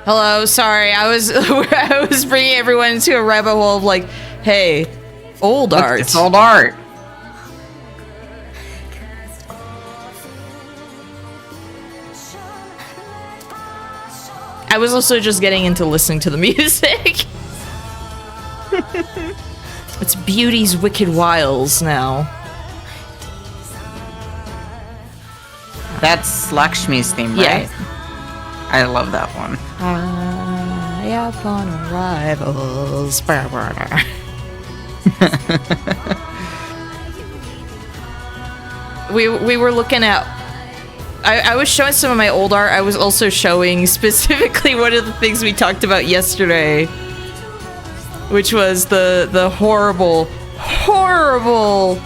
Hello, sorry, I was I was bringing everyone into a rabbit hole of like, hey, old art. It's old art. I was also just getting into listening to the music. It's Beauty's Wicked Wiles now. That's Lakshmi's theme, right? Yeah. I love that one. High up on arrivals. we were looking at... I was showing some of my old art. I was also showing specifically one of the things we talked about yesterday, which was the horrible, horrible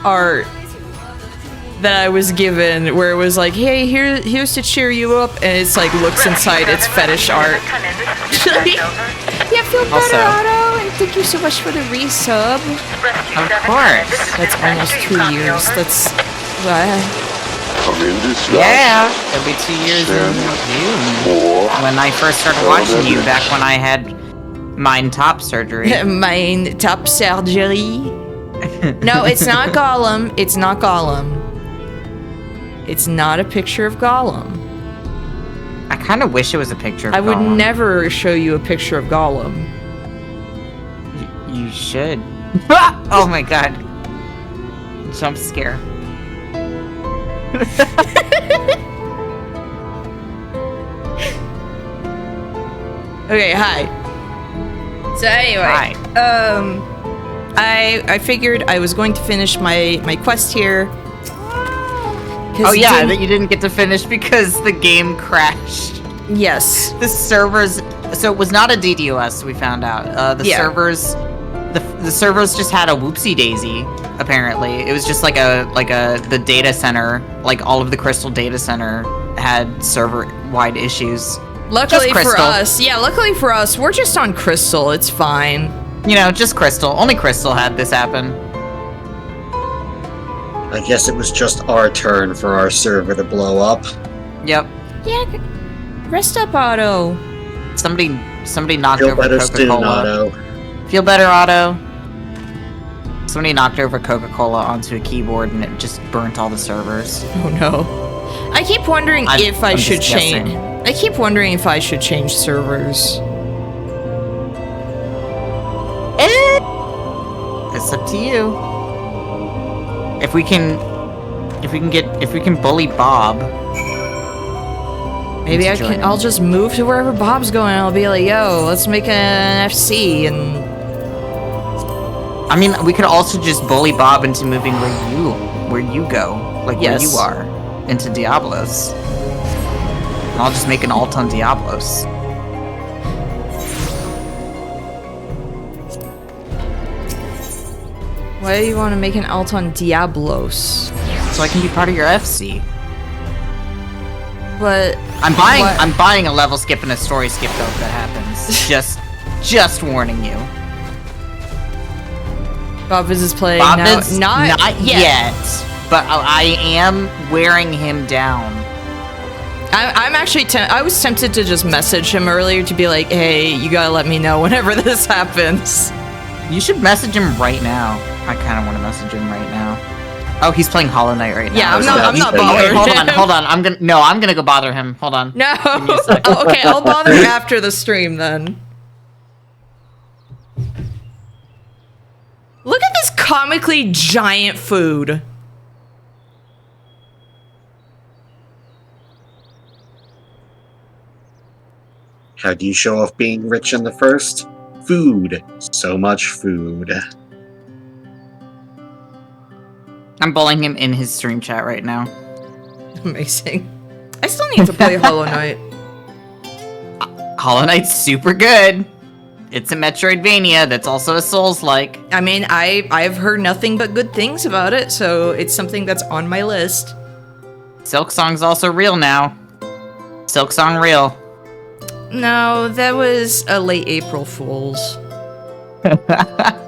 art that I was given, where it was like, hey, here's to cheer you up, and it's like looks inside, it's fetish art. Yeah, feel better, Otto, and thank you so much for the resub. Of course. That's almost 2 years. That's yeah, it'll be 2 years in June. When I first started watching you, back when I had mine top surgery. Mine top surgery. No, it's not Gollum. It's not Gollum. It's not a picture of Gollum. I kind of wish it was a picture of Gollum. I would never show you a picture of Gollum. You should. Oh my god. Jump scare. Okay, hi. So anyway, I figured I was going to finish my quest here. Oh yeah, that you didn't get to finish because the game crashed. Yes. The servers, so it was not a DDoS, we found out. The servers just had a whoopsie daisy, apparently. It was just like the data center, like all of the Crystal data center had server-wide issues. Luckily for us, luckily for us, we're just on Crystal, it's fine. You know, just Crystal. Only Crystal had this happen. I guess it was just our turn for our server to blow up. Yep. Yeah, rest up, Otto. Somebody knocked Feel over better soon, Coca-Cola. Otto. Feel better, Otto. Somebody knocked over Coca-Cola onto a keyboard and it just burnt all the servers. Oh no. I keep wondering if I should change. I keep wondering if I should change servers. It's up to you. If we can bully Bob. Maybe I'll just move to wherever Bob's going. I'll be like, yo, let's make an FC and... I mean, we could also just bully Bob into moving where you go. Like where you are. Into Diablos. And I'll just make an alt on Diablos. Why do you want to make an alt on Diablos? So I can be part of your FC. But I'm buying a level skip and a story skip though if that happens. just warning you. Bob is playing Bob now. is Not yet. But I am wearing him down. I'm actually I was tempted to just message him earlier to be like, hey, you gotta let me know whenever this happens. You should message him right now. I kind of want to message him right now. Oh, he's playing Hollow Knight right now. Yeah, I'm not bothering him. Hold on. I'm gonna go bother him. Hold on. No. Oh, okay, I'll bother him after the stream then. Look at this comically giant food. How do you show off being rich in the first? Food. So much food. I'm bullying him in his stream chat right now. Amazing. I still need to play Hollow Knight. Hollow Knight's super good. It's a Metroidvania that's also a Souls-like. I mean, I've heard nothing but good things about it, so it's something that's on my list. Silksong's also real now. Silksong real. No, that was a late April Fool's.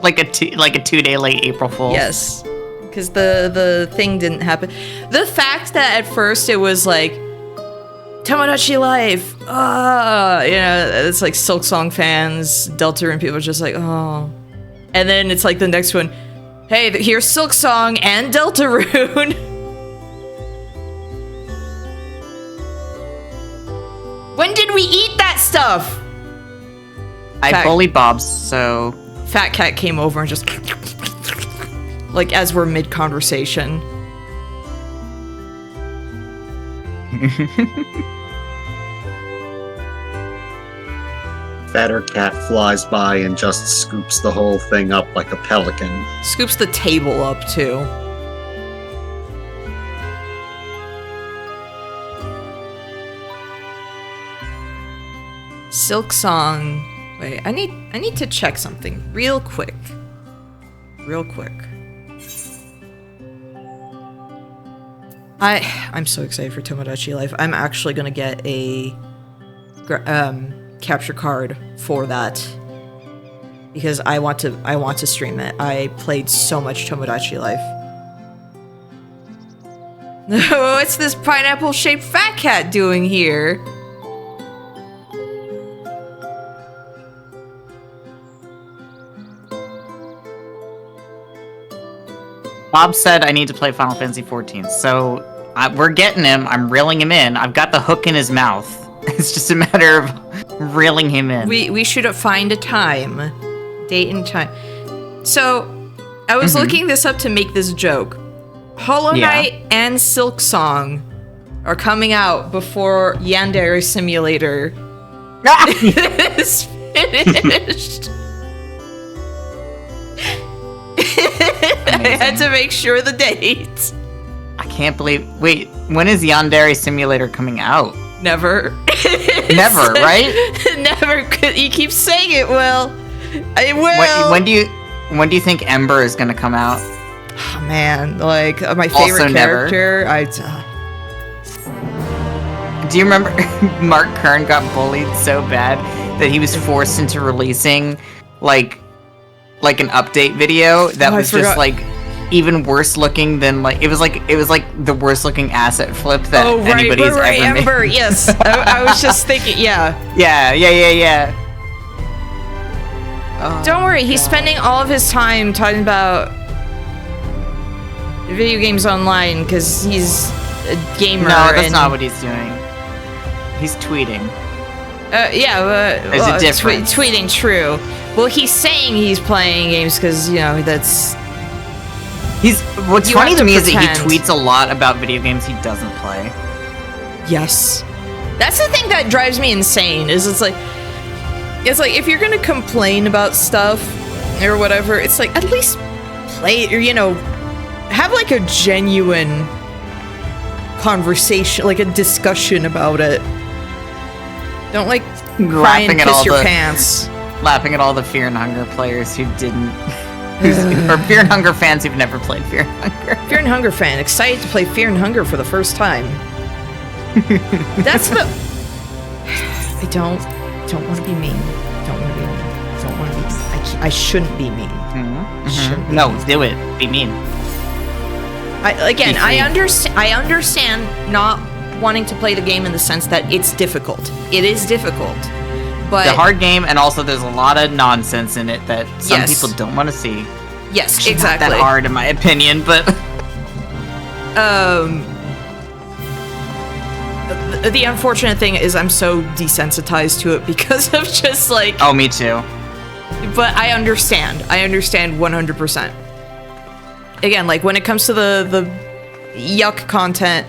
like a 2-day late April Fool's. Yes, because the thing didn't happen. The fact that at first it was like, Tomodachi Life. It's like Silk Song fans, Deltarune people are just like, oh. And then it's like the next one, hey, here's Silk Song and Deltarune. When did we eat that stuff? I bully Bob's, so... Fat Cat came over and just... like, as we're mid-conversation. Fatter Cat flies by and just scoops the whole thing up like a pelican. Scoops the table up, too. Silk Song. Wait, I need to check something real quick. I'm so excited for Tomodachi Life. I'm actually gonna get a capture card for that because I want to stream it. I played so much Tomodachi Life. What's this pineapple-shaped fat cat doing here? Bob said I need to play Final Fantasy XIV, so we're getting him. I'm reeling him in. I've got the hook in his mouth. It's just a matter of reeling him in. We should find a time. Date and time. So, I was looking this up to make this joke. Hollow Knight and Silk Song are coming out before Yandere Simulator is finished. I had to make sure the date. I can't believe... Wait, when is Yandere Simulator coming out? Never. Never, right? Never. You keep saying it will. It will. When do you think Ember is going to come out? Oh, man, like my favorite Also character. Do you remember Mark Kern got bullied so bad that he was forced into releasing like an update video that was just like even worse looking than it was like the worst looking asset flip that anybody's ever made. Ember, yes. I was just thinking, yeah. Oh, don't worry, he's spending all of his time talking about video games online because he's a gamer. No, that's not what he's doing. He's tweeting. There's a difference. Tweeting, true. Well, he's saying he's playing games because, that's... What's funny to me is that he tweets a lot about video games he doesn't play. Yes. That's the thing that drives me insane, is it's like, if you're gonna complain about stuff or whatever, it's like, at least play it, or, have like a genuine conversation, like a discussion about it. Don't like cry and piss your pants. Laughing at all the Fear and Hunger players who didn't, or Fear and Hunger fans who've never played Fear and Hunger. Fear and Hunger fan, excited to play Fear and Hunger for the first time. That's the... I don't want to be mean. I shouldn't be mean. Shouldn't be mean. Do it. Be mean. I understand not wanting to play the game in the sense that it's difficult. It is difficult. But it's a hard game, and also there's a lot of nonsense in it that some people don't want to see. Yes, Actually, exactly. Not that hard, in my opinion, but... The unfortunate thing is I'm so desensitized to it because of just like... Oh, me too. But I understand. 100%. Again, like when it comes to the yuck content,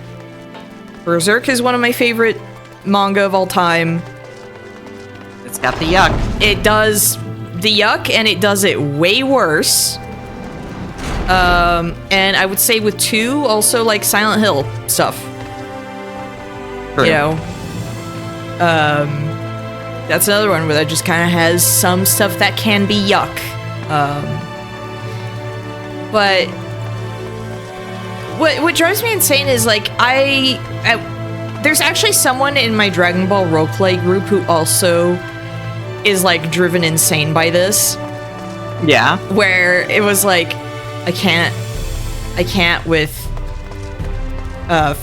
Berserk is one of my favorite manga of all time. It's got the yuck. It does the yuck, and it does it way worse. And I would say with 2, also like Silent Hill stuff. True. That's another one where that just kind of has some stuff that can be yuck. But what drives me insane is like there's actually someone in my Dragon Ball roleplay group who also is like driven insane by this. Yeah. Where it was like, I can't with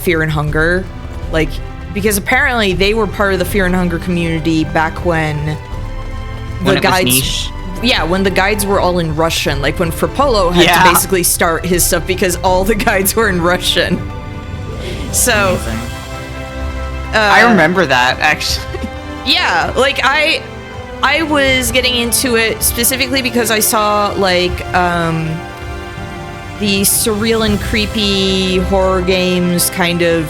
Fear and Hunger. Like because apparently they were part of the Fear and Hunger community back when the guides. Was niche. Yeah, when the guides were all in Russian, like when Frapolo had to basically start his stuff because all the guides were in Russian. So, I remember that actually. Yeah, like I was getting into it specifically because I saw like the surreal and creepy horror games kind of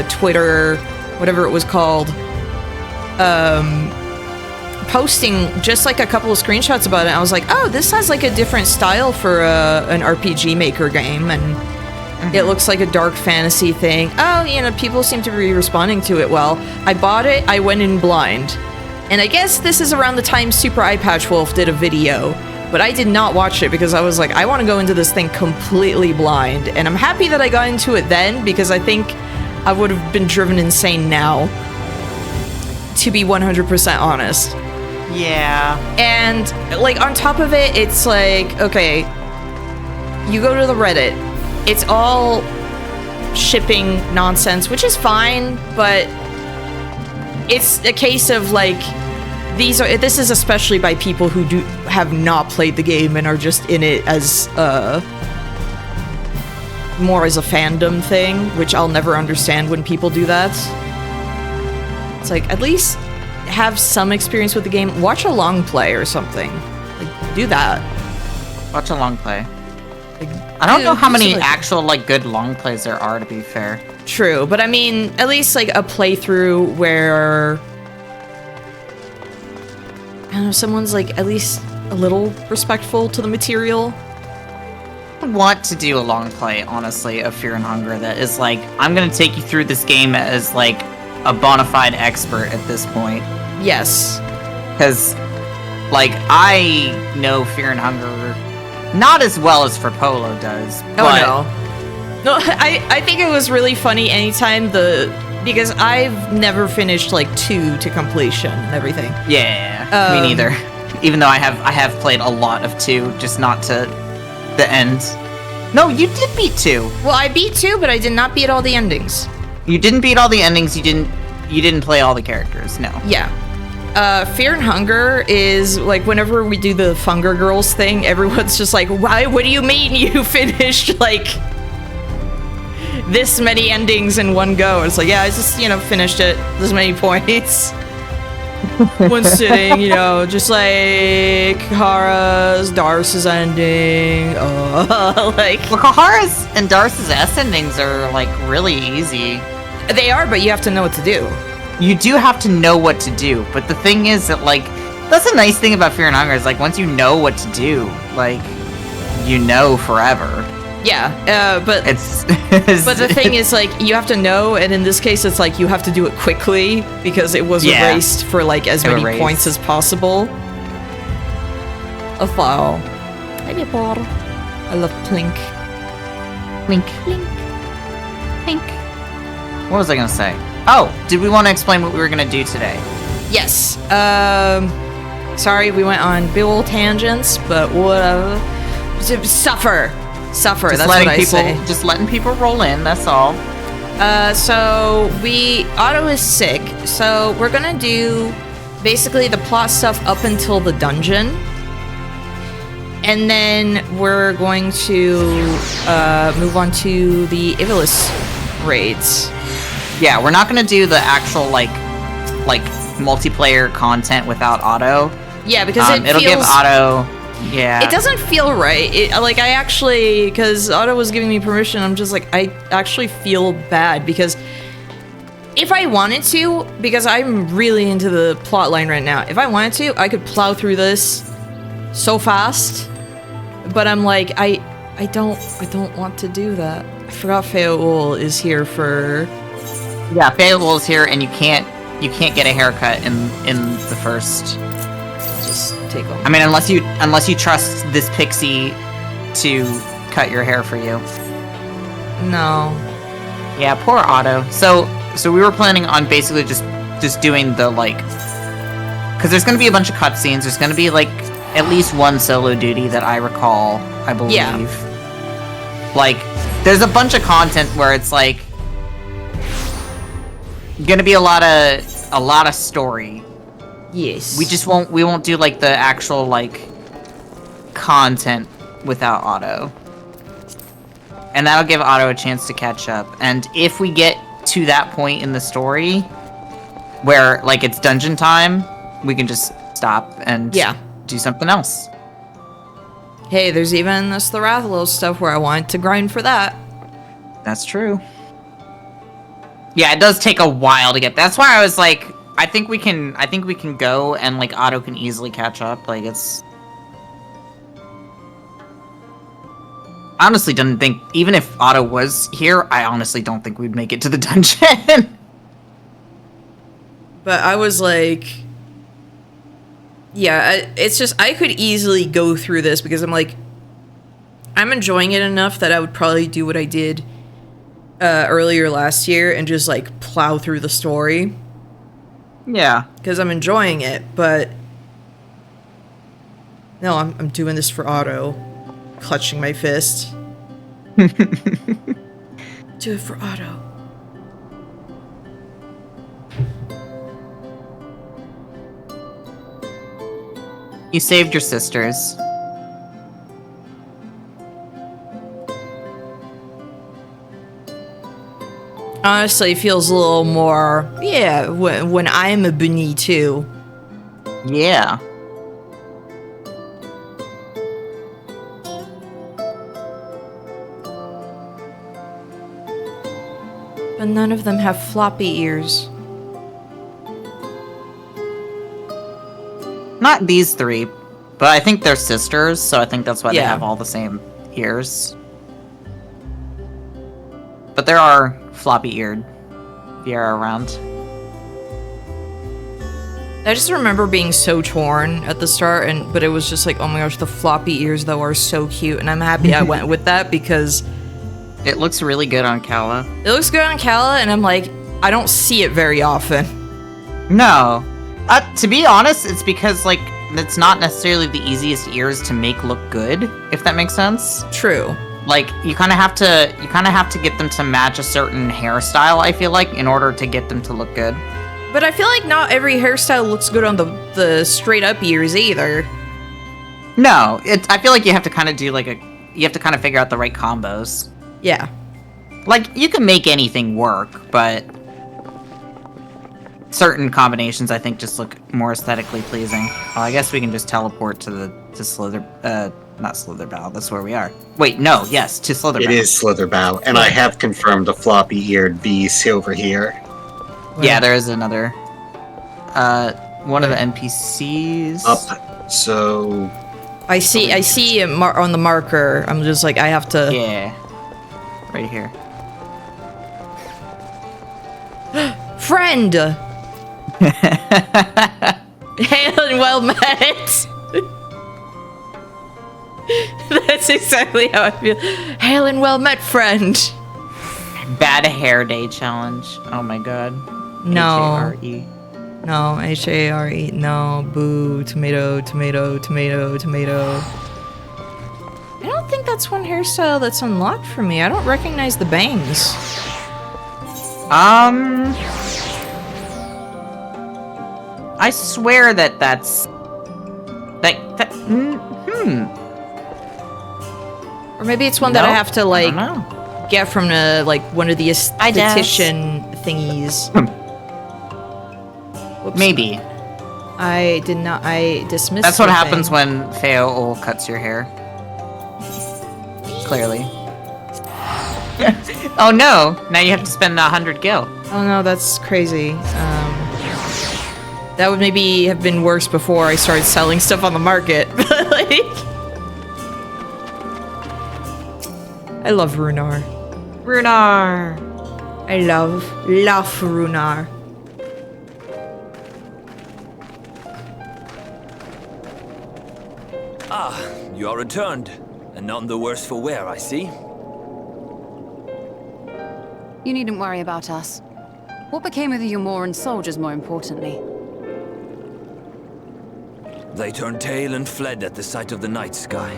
Twitter, whatever it was called, posting just like a couple of screenshots about it. I was like, oh, this has like a different style for an RPG Maker game, and it looks like a dark fantasy thing. Oh, you know, people seem to be responding to it well. I bought it, I went in blind. And I guess this is around the time Super Eye Patch Wolf did a video, but I did not watch it because I was like, I want to go into this thing completely blind. And I'm happy that I got into it then, because I think I would have been driven insane now, to be 100% honest. Yeah. And, like, on top of it, it's like, okay, you go to the Reddit. It's all shipping nonsense, which is fine, but it's a case of, like, this is especially by people who have not played the game and are just in it as, more as a fandom thing, which I'll never understand when people do that. It's like, at least have some experience with the game. Watch a long play or something. Like, do that. Watch a long play. Like, I don't know how many actual, like, good long plays there are, to be fair. True, but I mean, at least, like, a playthrough where, I don't know, someone's, like, at least a little respectful to the material. I want to do a long play, honestly, of Fear and Hunger that is, like, I'm gonna take you through this game as, like, a bona fide expert at this point. Yes. Because, like, I know Fear and Hunger not as well as Frapolo does. Oh, no. No, I think it was really funny anytime because I've never finished, like, 2 to completion and everything. Yeah, me neither. Even though I have played a lot of 2, just not to the end. No, you did beat 2. Well, I beat 2, but I did not beat all the endings. You didn't beat all the endings, you didn't play all the characters, no. Yeah. Fear and Hunger is, like, whenever we do the Funger Girls thing, everyone's just like, why, what do you mean you finished, like, this many endings in one go? It's like, yeah, I just, you know, finished it this many points. One sitting, you know, just like Kara's, Darce's ending, like... Well, Kahara's and Darce's S endings are, like, really easy. They are, but you have to know what to do. You do have to know what to do, but the thing is that, like, that's a nice thing about Fear and Hunger, is, like, once you know what to do, like, you know forever. Yeah, but it's but the thing is, like, you have to know, and in this case, it's like you have to do it quickly because it was erased for, like, as many points as possible. A file. Maybe a bottle. I love Plink. Plink. Plink. Plink. What was I gonna say? Oh, did we want to explain what we were gonna do today? Yes. Sorry, we went on big old tangents, but whatever. Suffer. Suffer, that's what I say. Just letting people roll in, that's all. So Otto is sick, so we're gonna do basically the plot stuff up until the dungeon. And then we're going to move on to the Ivilus raids. Yeah, we're not gonna do the actual, like multiplayer content without Otto. Yeah, because it'll give Otto... Yeah. It doesn't feel right. Because Otto was giving me permission, I'm just like, I actually feel bad, because if I wanted to, because I'm really into the plot line right now, if I wanted to, I could plow through this so fast, but I'm like, I don't want to do that. I forgot Feaul is here for... Yeah, Feaul is here, and you can't get a haircut in the first... Just take them. I mean, unless you trust this pixie to cut your hair for you. No. Yeah, poor Otto. So we were planning on basically just doing the, like, because there's gonna be a bunch of cutscenes. There's gonna be, like, at least one solo duty that I recall, I believe. Yeah. Like, there's a bunch of content where it's like, gonna be a lot of story. Yes. We won't do like the actual like content without Otto. And that'll give Otto a chance to catch up. And if we get to that point in the story where like it's dungeon time, we can just stop and do something else. Hey, there's even this Therathlos stuff where I wanted to grind for that. That's true. Yeah, it does take a while to get. That's why I was like, I think we can go and like Otto can easily catch up. Like it's. I honestly didn't think, even if Otto was here, I honestly don't think we'd make it to the dungeon. But I was like, yeah, it's just, I could easily go through this because I'm like, I'm enjoying it enough that I would probably do what I did earlier last year and just like plow through the story. Yeah. Because I'm enjoying it, but no, I'm doing this for Otto. Clutching my fist. Do it for Otto. You saved your sisters. Honestly, it feels a little more, yeah, when I'm a bunny too. Yeah. But none of them have floppy ears. Not these three, but I think they're sisters, so I think that's why they have all the same ears. But there are floppy-eared Viera around. I just remember being so torn at the start, but it was just like, oh my gosh, the floppy ears though are so cute, and I'm happy I went with that because it looks really good on Kala. It looks good on Kala, and I'm like, I don't see it very often. No. To be honest, it's because like it's not necessarily the easiest ears to make look good, if that makes sense. True. Like you kind of have to get them to match a certain hairstyle, I feel like, in order to get them to look good. But I feel like not every hairstyle looks good on the straight up ears either. No, I feel like you have to kind of do like you have to kind of figure out the right combos. Yeah. Like you can make anything work, but certain combinations I think just look more aesthetically pleasing. Well, I guess we can just teleport to Slither, not Slitherbow, that's where we are. Wait, no, yes, to Slitherbow. It is Slitherbow, and I have confirmed a floppy-eared beast over here. Yeah, there is another. One of the NPCs. Up, so... I see it on the marker. I'm just like, I have to... Yeah. Right here. Friend! Hail and well met! That's exactly how I feel. Hail and well met, friend! Bad hair day challenge. Oh my god. No. H-A-R-E. No, H-A-R-E. No, boo. Tomato, tomato, tomato, tomato. I don't think that's one hairstyle that's unlocked for me. I don't recognize the bangs. I swear that's... Or maybe it's one that I have to, like, I don't know. get from like one of the esthetician thingies. Whoops. Maybe. I dismissed. That's what happens when Feo cuts your hair. Clearly. Oh no! Now you have to spend 100 gil. Oh no, that's crazy. That would maybe have been worse before I started selling stuff on the market. Like, I love Runar. Runar! I love Runar. Ah, you are returned, and none the worse for wear, I see. You needn't worry about us. What became of the Umoran soldiers, more importantly? They turned tail and fled at the sight of the night sky.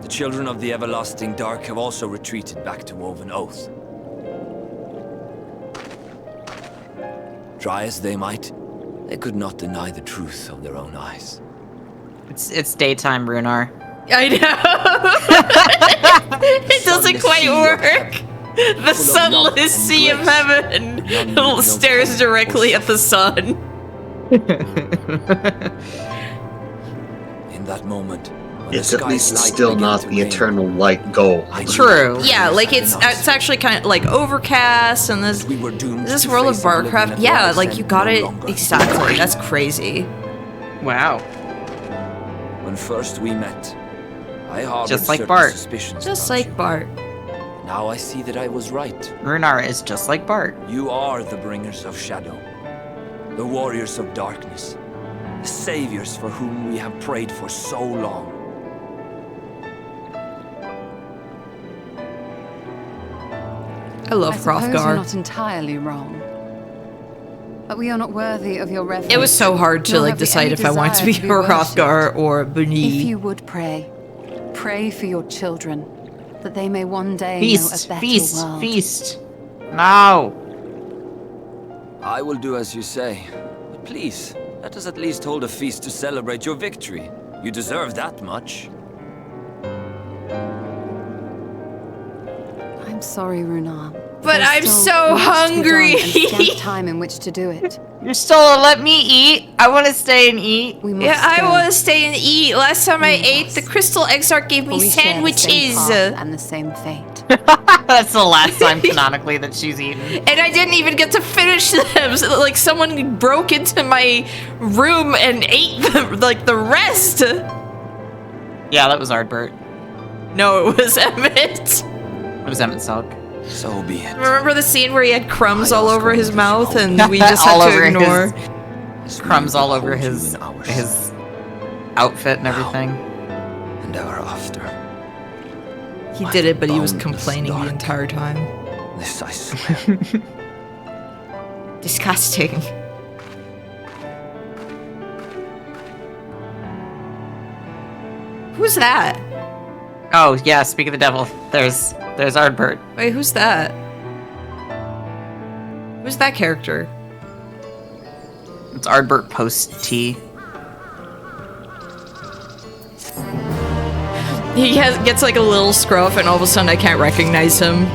The children of the everlasting dark have also retreated back to Woven Oath. Try as they might, they could not deny the truth of their own eyes. It's daytime, Runar. I know. It doesn't quite work. The sunless sea of heaven stares directly at the sun. In that moment, when It's the at sky's least light still began not to the rain, eternal light goal. I knew True. Yeah, like it's actually kind of like overcast and this we were doomed this to world of face oblivion Barcraft. at Yeah, last like and you got no it longer. exactly. That's crazy. Wow. When first we met, I harbored Just like certain Bart. suspicions Just about like you. Bart. Now I see that I was right. Runar is just like Bart. You are the bringers of shadow, the warriors of darkness, the saviors for whom we have prayed for so long. I love I suppose you're Hrothgar. not entirely wrong. But we are not worthy of your reverence. It was so hard to nor like have we decide any if I wanted to be desire Hrothgar or If Bunny. you would pray, pray for your children, that they may one day Feast, know a better feast, world. feast. No. I will do as you say, but please, let us at least hold a feast to celebrate your victory. You deserve that much. I'm sorry, Runar. But There's I'm still so much to be done hungry. and scant time in which to do it. You're still let me eat. I want to stay and eat. We must Yeah, I go. want to stay and eat. Last time I ate, Yes. the Crystal Exarch gave For me we share the same sandwiches. path and the same fate. That's the last time canonically that she's eaten. And I didn't even get to finish them. So, like someone broke into my room and ate them, like the rest. Yeah, that was Ardbert. No, it was Emmett. It was Emmett Selk. So be it. Remember the scene where he had crumbs I all ask over his only that you mouth hold and we just All had over to ignore? As we Crumbs all over behold you his in ours, his outfit and everything. and ever after. He did it, but he was Boundless complaining the dark. entire time. This I swear. Disgusting. Who's that? Oh yeah, speak of the devil. There's Ardbert. Wait, who's that? Who's that character? It's Ardbert post T. He gets like a little scruff, and all of a sudden I can't recognize him.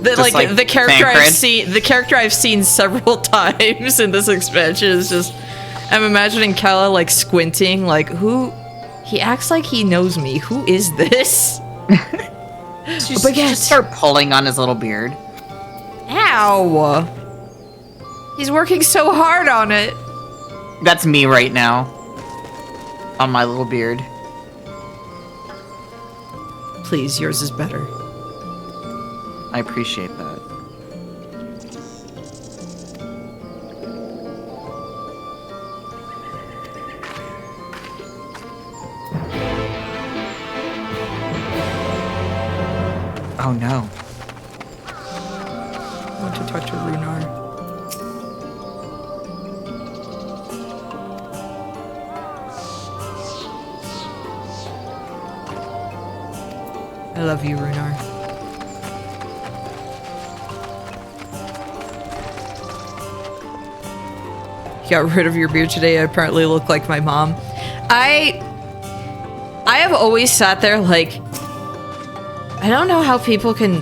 Just like The character Thancred. the character I've seen several times in this expansion is just. I'm imagining Kala like squinting, like who? He acts like he knows me. Who is this? Just start pulling on his little beard. Ow! He's working so hard on it. That's me right now. On my little beard. Please, yours is better. I appreciate that. Oh no. I want to talk to Runar. I love you, Runar. You got rid of your beard today. I apparently look like my mom. I have always sat there like, I don't know how people can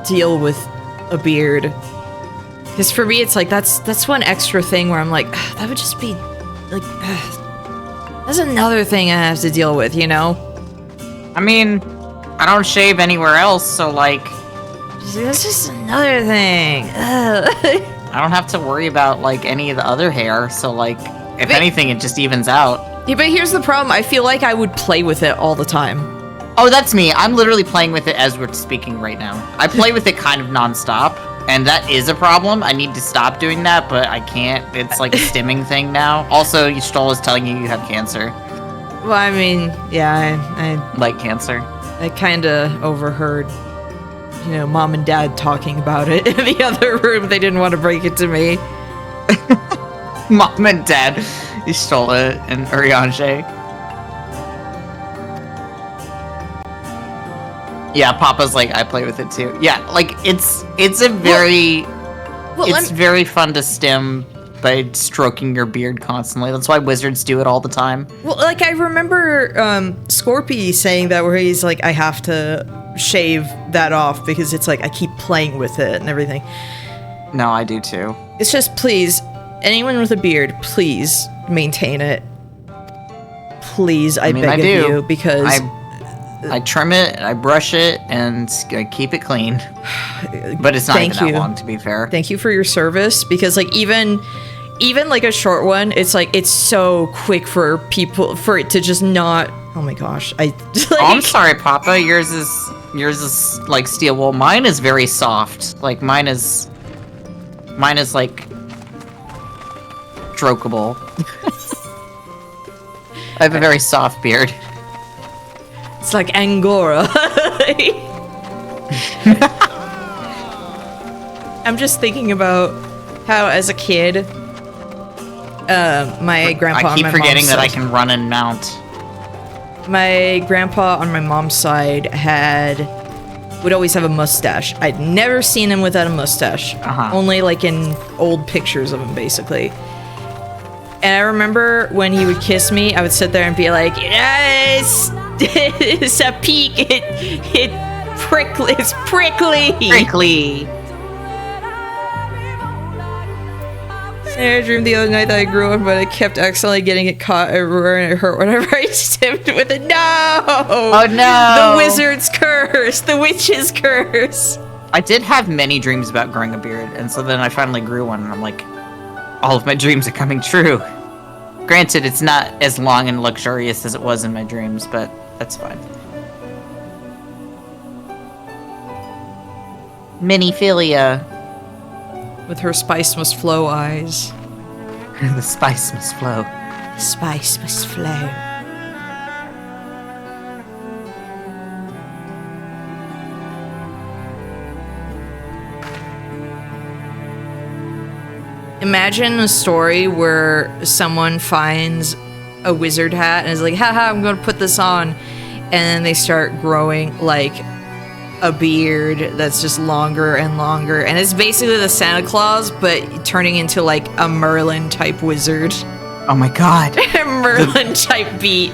deal with a beard. Because for me, it's like, that's one extra thing where I'm like, "Ugh, that would just be, like, that's another thing I have to deal with, you know? I mean, I don't shave anywhere else, so like, That's just another thing. Ugh. I don't have to worry about like any of the other hair, so like, if But- anything, it just evens out. Yeah, but here's the problem. I feel like I would play with it all the time. Oh, that's me. I'm literally playing with it as we're speaking right now. I play with it kind of nonstop, and that is a problem. I need to stop doing that, but I can't. It's like a stimming thing now. Also, Stoll is telling you have cancer. Well, I mean, yeah, Like cancer. I kind of overheard, you know, mom and dad talking about it in the other room. They didn't want to break it to me. Mom and dad, Stoll and Urianger. Yeah, Papa's like, I play with it too. Yeah, like, it's a very it's very fun to stim by stroking your beard constantly. That's why wizards do it all the time. Well, like, I remember Scorpy saying that, where he's like, I have to shave that off because it's like I keep playing with it and everything. No, I do too. It's just, please, anyone with a beard, please maintain it. Please, I beg of you, because I trim it, I brush it, and I keep it clean. But it's not even that long, to be fair. Thank you for your service, because like even like a short one, it's like it's so quick for people for it to just not. Oh my gosh, like, oh, I'm sorry, Papa. Yours is like steel wool. Mine is very soft. Like mine is like strokable. I have a very soft beard. It's like Angora. I'm just thinking about how, as a kid, my grandpa. I keep on my forgetting mom's that I side, can run and mount. My grandpa on my mom's side would always have a mustache. I'd never seen him without a mustache. Only like in old pictures of him, basically. And I remember when he would kiss me, I would sit there and be like, yes, it's a peak. It's prickly. Prickly. I dreamed the other night that I grew one, but I kept accidentally getting it caught everywhere, and it hurt whenever I tipped with it. No! Oh no! The wizard's curse! The witch's curse! I did have many dreams about growing a beard, and so then I finally grew one, and I'm like, all of my dreams are coming true. Granted, it's not as long and luxurious as it was in my dreams, but that's fine. MINIFILIA. With her spice must flow eyes. The spice must flow. Spice must flow. Imagine a story where someone finds a wizard hat and is like, haha, I'm gonna put this on. And then they start growing like a beard that's just longer and longer. And it's basically the Santa Claus, but turning into like a Merlin type wizard. Oh my god. Merlin type beat.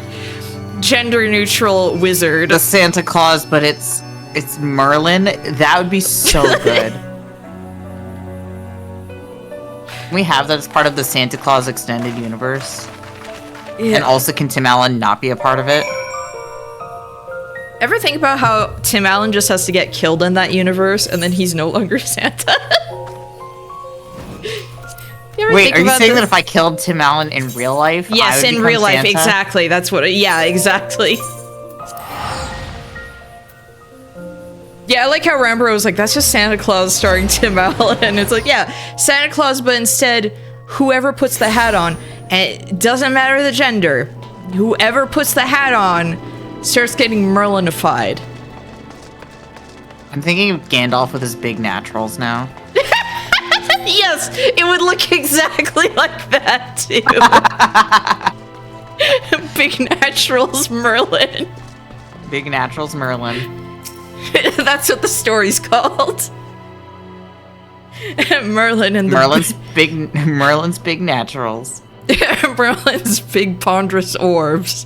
Gender neutral wizard. The Santa Claus, but it's Merlin. That would be so good. We have that as part of the Santa Claus extended universe. Yeah. And also, can Tim Allen not be a part of it? Ever think about how Tim Allen just has to get killed in that universe and then he's no longer Santa? Wait, are you saying that if I killed Tim Allen in real life? Yes, in real life, Santa? exactly. That's what yeah, exactly. Yeah, I like how Rambro was like, that's just Santa Claus starring Tim Allen. It's like, yeah, Santa Claus, but instead, whoever puts the hat on, and it doesn't matter the gender, whoever puts the hat on starts getting Merlinified. I'm thinking of Gandalf with his big naturals now. Yes, it would look exactly like that, too. Big Naturals Merlin. Big Naturals Merlin. That's what the story's called. Merlin and Merlin's big naturals. Merlin's big ponderous orbs.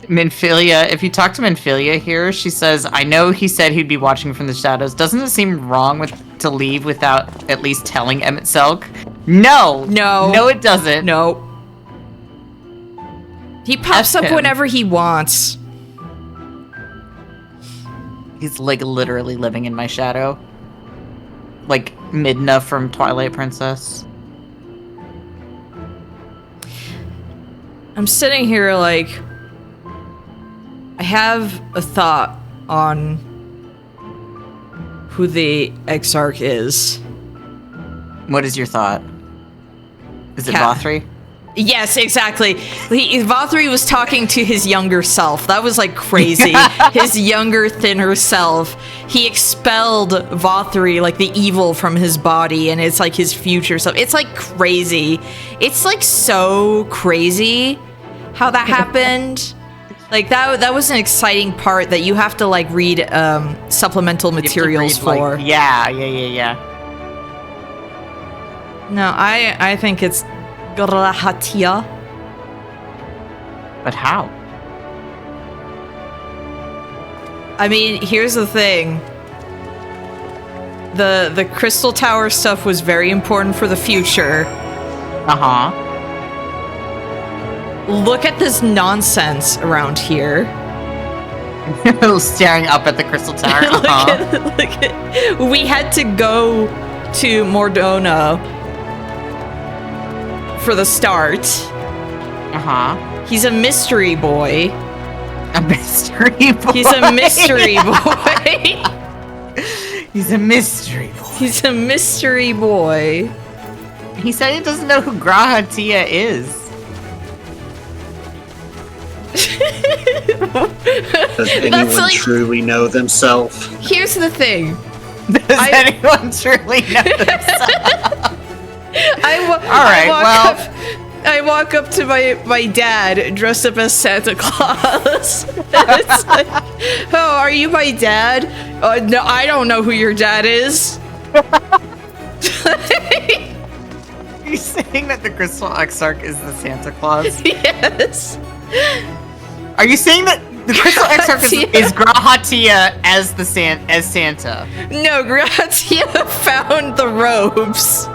MINIFILIA, if you talk to MINIFILIA here, she says, I know he said he'd be watching from the shadows. Doesn't it seem wrong to leave without at least telling Emmett Selk? No! No, it doesn't. No. He pops up whenever he wants. He's like literally living in my shadow. Like Midna from Twilight Princess. I'm sitting here like, I have a thought on who the Exarch is. What is your thought? Is it Vothri? Yes, exactly. Vothri was talking to his younger self. That was like crazy. His younger, thinner self. He expelled Vothri, like the evil, from his body, and it's like his future self. It's like crazy. It's like so crazy how that happened. Like that was an exciting part that you have to like read supplemental materials for. Like, yeah. No, I think it's Grahatia. But how? I mean, here's the thing. The Crystal Tower stuff was very important for the future. Uh-huh. Look at this nonsense around here. Staring up at the Crystal Tower. Look at, we had to go to Mordona for the start. Uh-huh. He's a mystery boy. A mystery boy. He's a mystery boy. He's a mystery boy. He's a mystery boy. He said he doesn't know who Grahatia is. Does anyone truly know themselves? Here's the thing. Does anyone truly know themselves? I walk up to my dad dressed up as Santa Claus. It's like, oh, are you my dad? No, I don't know who your dad is. Are you saying that the Crystal Exarch is the Santa Claus? Yes. Are you saying that the Crystal Exarch is Grahatia as Santa? No, Grahatia found the robes.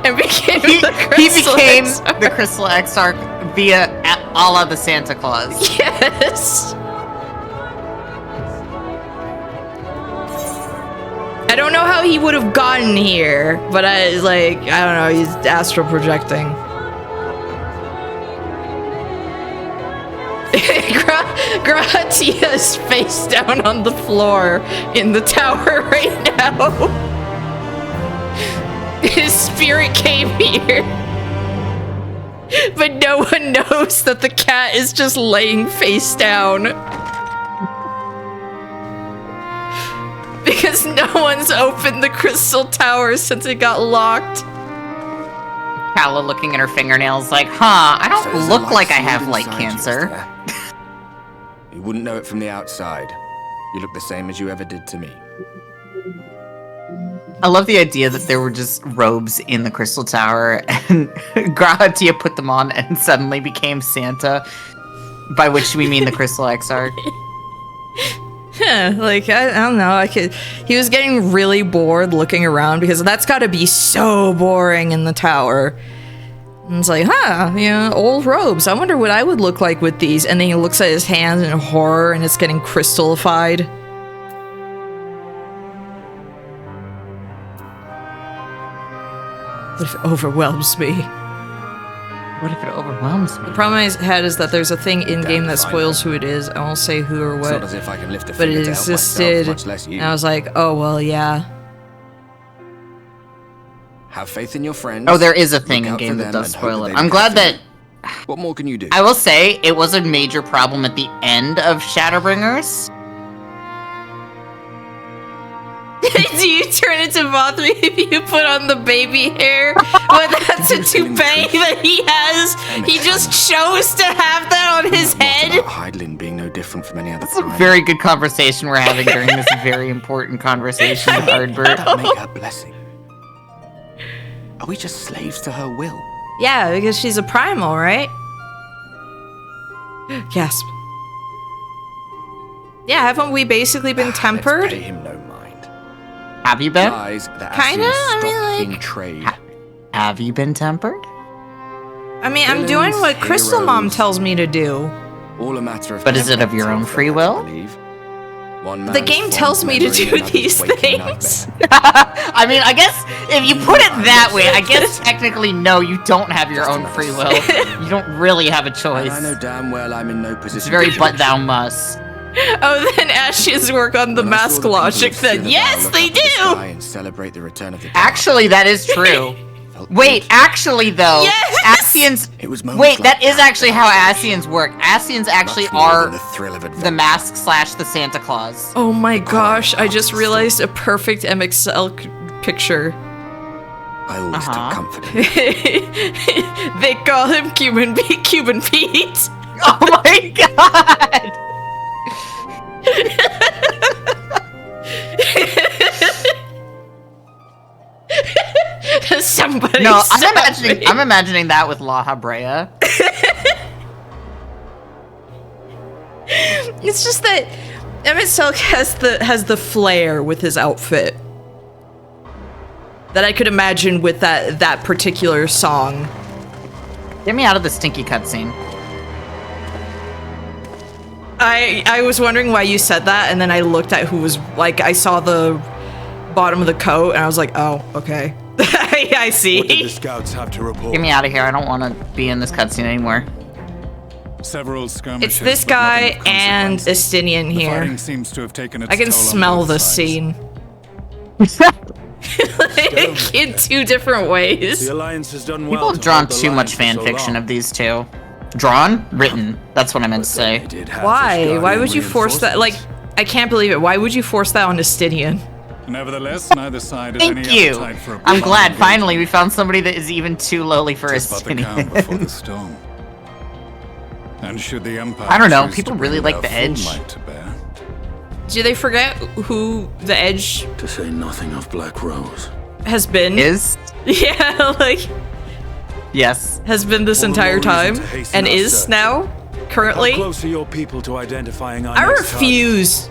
And became the Crystal Exarch via a la the Santa Claus. Yes. I don't know how he would have gotten here, but I don't know, he's astral projecting. Gratia's face down on the floor in the tower right now. His spirit came here. But no one knows that the cat is just laying face down. Because no one's opened the Crystal Tower since it got locked. Kala looking at her fingernails like, I don't look like I have light cancer. You wouldn't know it from the outside. You look the same as you ever did to me. I love the idea that there were just robes in the Crystal Tower, and Grahatia put them on and suddenly became Santa, by which we mean the Crystal Exarch. Yeah, I don't know, he was getting really bored looking around, because that's gotta be so boring in the tower. And it's like, old robes, I wonder what I would look like with these, and then he looks at his hands in horror, and it's getting crystallified. What if it overwhelms me? What if it overwhelms me? The problem I had is that there's a thing in-game that spoils who it is. I won't say who or what. It's not as if I can lift a but finger it to help existed, myself, much less you. and I was like, oh, well, yeah. Have faith in your friends. Oh, there is a thing Look out in-game for that them does and hope spoil that it. they I'm look glad after that... you. What more can you do? I will say, it was a major problem at the end of Shadowbringers. Do you turn into Mothra if you put on the baby hair? Well, that's a toupee that he has. He just chose to have that on his head. About Hydaelyn being no different from any other It's a prime. very good conversation we're having during this very important conversation with Ardbert. Make her blessing. Are we just slaves to her will? Yeah, because she's a primal, right? Gasp. Yeah, haven't we basically been tempered? Let's pay him no mind. Have you been? Lies that Kinda, Asians I mean, stop like- in trade. Have you been tempered? I mean, I'm doing what Villains, Crystal Mom heroes. tells me to do. All a matter of But is it of your own free will? One The man's game fond tells me to memory, do another's these waking things. nightmare. I mean, I guess if you put it that way, I guess technically no, you don't have your own free will. You don't really have a And choice. I know damn well I'm in no position. It's very to but judge thou you. must. Oh, then Ashes work on the When I saw mask the people logic of then. Citadel Yes, look they up at the sky do! and celebrate the return of the dark, Actually, that is true. felt Wait, good. actually though, Yes! Ascians... It was moments Wait, like that is actually how Ascians work. Ascians actually much more are than the thrill of adventure. the mask / the Santa Claus. Oh my gosh, I just realized a perfect MXL picture. I always Uh-huh. took comfort in it. They call him Cuban Pete. Oh my god! somebody. No, stop me. I'm imagining that with La Habrea. It's just that Emmett Silk has the flair with his outfit that I could imagine with that particular song. Get me out of the stinky cutscene. I was wondering why you said that, and then I looked at who was, like, I saw the bottom of the coat, and I was like, oh, okay. I see. What did the scouts have to report? Get me out of here. I don't want to be in this cutscene anymore. Several skirmishes. It's this but nothing guy of and consequence. Estinian The here. fighting seems to have taken its I can toll on smell both the sides. scene. Like, in two different ways. The Alliance has done well. People have to drawn hold the too line much for fan so fiction long. of these two. Drawn? Written. That's what I meant to They say. did have Why? Asgardian Why would you force that? Like, I can't believe it. Why would you force that on Estinian? Nevertheless, neither side has Thank any you. appetite for a I'm glad prolonged finally we found somebody that is even too lowly for Just about the calm before the Estinian. storm. And should the Empire I don't know, choose people to really bring like their the full Edge. might to bear, Do they forget who the Edge to say nothing of Black Rose. has been? Is? Yeah, like, Yes. has been this All the entire more time, reason to hasten and our is search. now, How currently. close are your people to identifying our I next refuse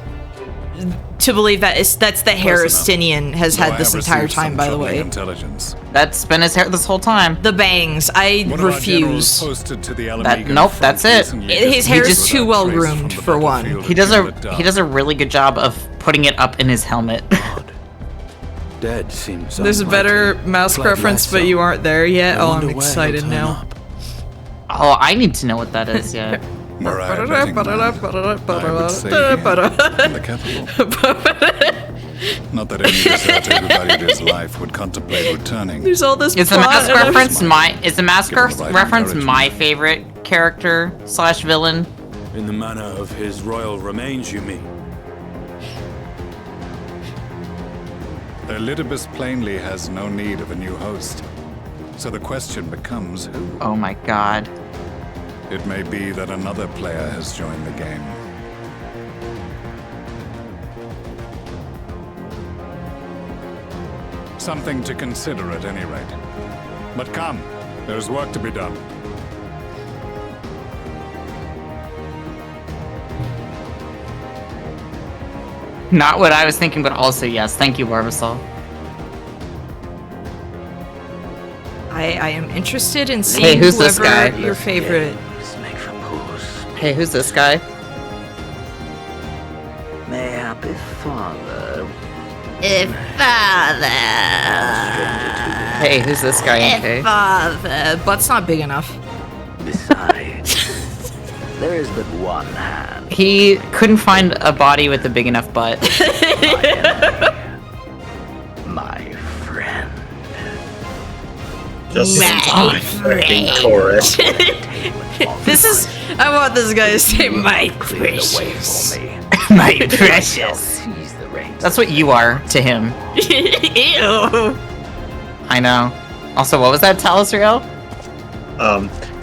to believe that that's the hair Close enough. Estinian has Though I had this have entire received some time, by the troubling way. Intelligence. That's been his hair this whole time. The bangs, I One of our generals refuse. posted to the That- Alamegan nope, front that's it. recently His hair disappeared is too without well trace groomed, from the for one. battlefield He at does Gilad a really good job of putting it up in his helmet. Dead seems There's a better unlikely. mouse Like preference, but Lasso. you aren't there yet. I Oh, wonder I'm where he'll excited turn now. up. Oh, I need to know what that is, yeah. Were I a betting man, I would say here, in the capital. Not that any deserter who valued his life would contemplate returning. There's all this Is the plot mask and I'm- reference Give him the right reference encouragement. my favorite character / villain? In the manner of his royal remains, you mean? Elidibus plainly has no need of a new host. So the question becomes who? Oh my god. It may be that another player has joined the game. Something to consider at any rate. But come, there's work to be done. Not what I was thinking, but also yes. Thank you, Barbasol. I am interested in seeing who's this whoever guy? your favorite. Hey, who's this guy? Mayhappy father. Hey, who's this guy? Okay. Father, butt's not big enough. Besides, there is but one hand. He couldn't find a body with a big enough butt. My friend. Just My freaking chorus. This is. I want this guy to say my Clear the way precious. for me. My precious. Seize the reins. That's what you are to him. Ew. I know. Also, what was that, Talasriel?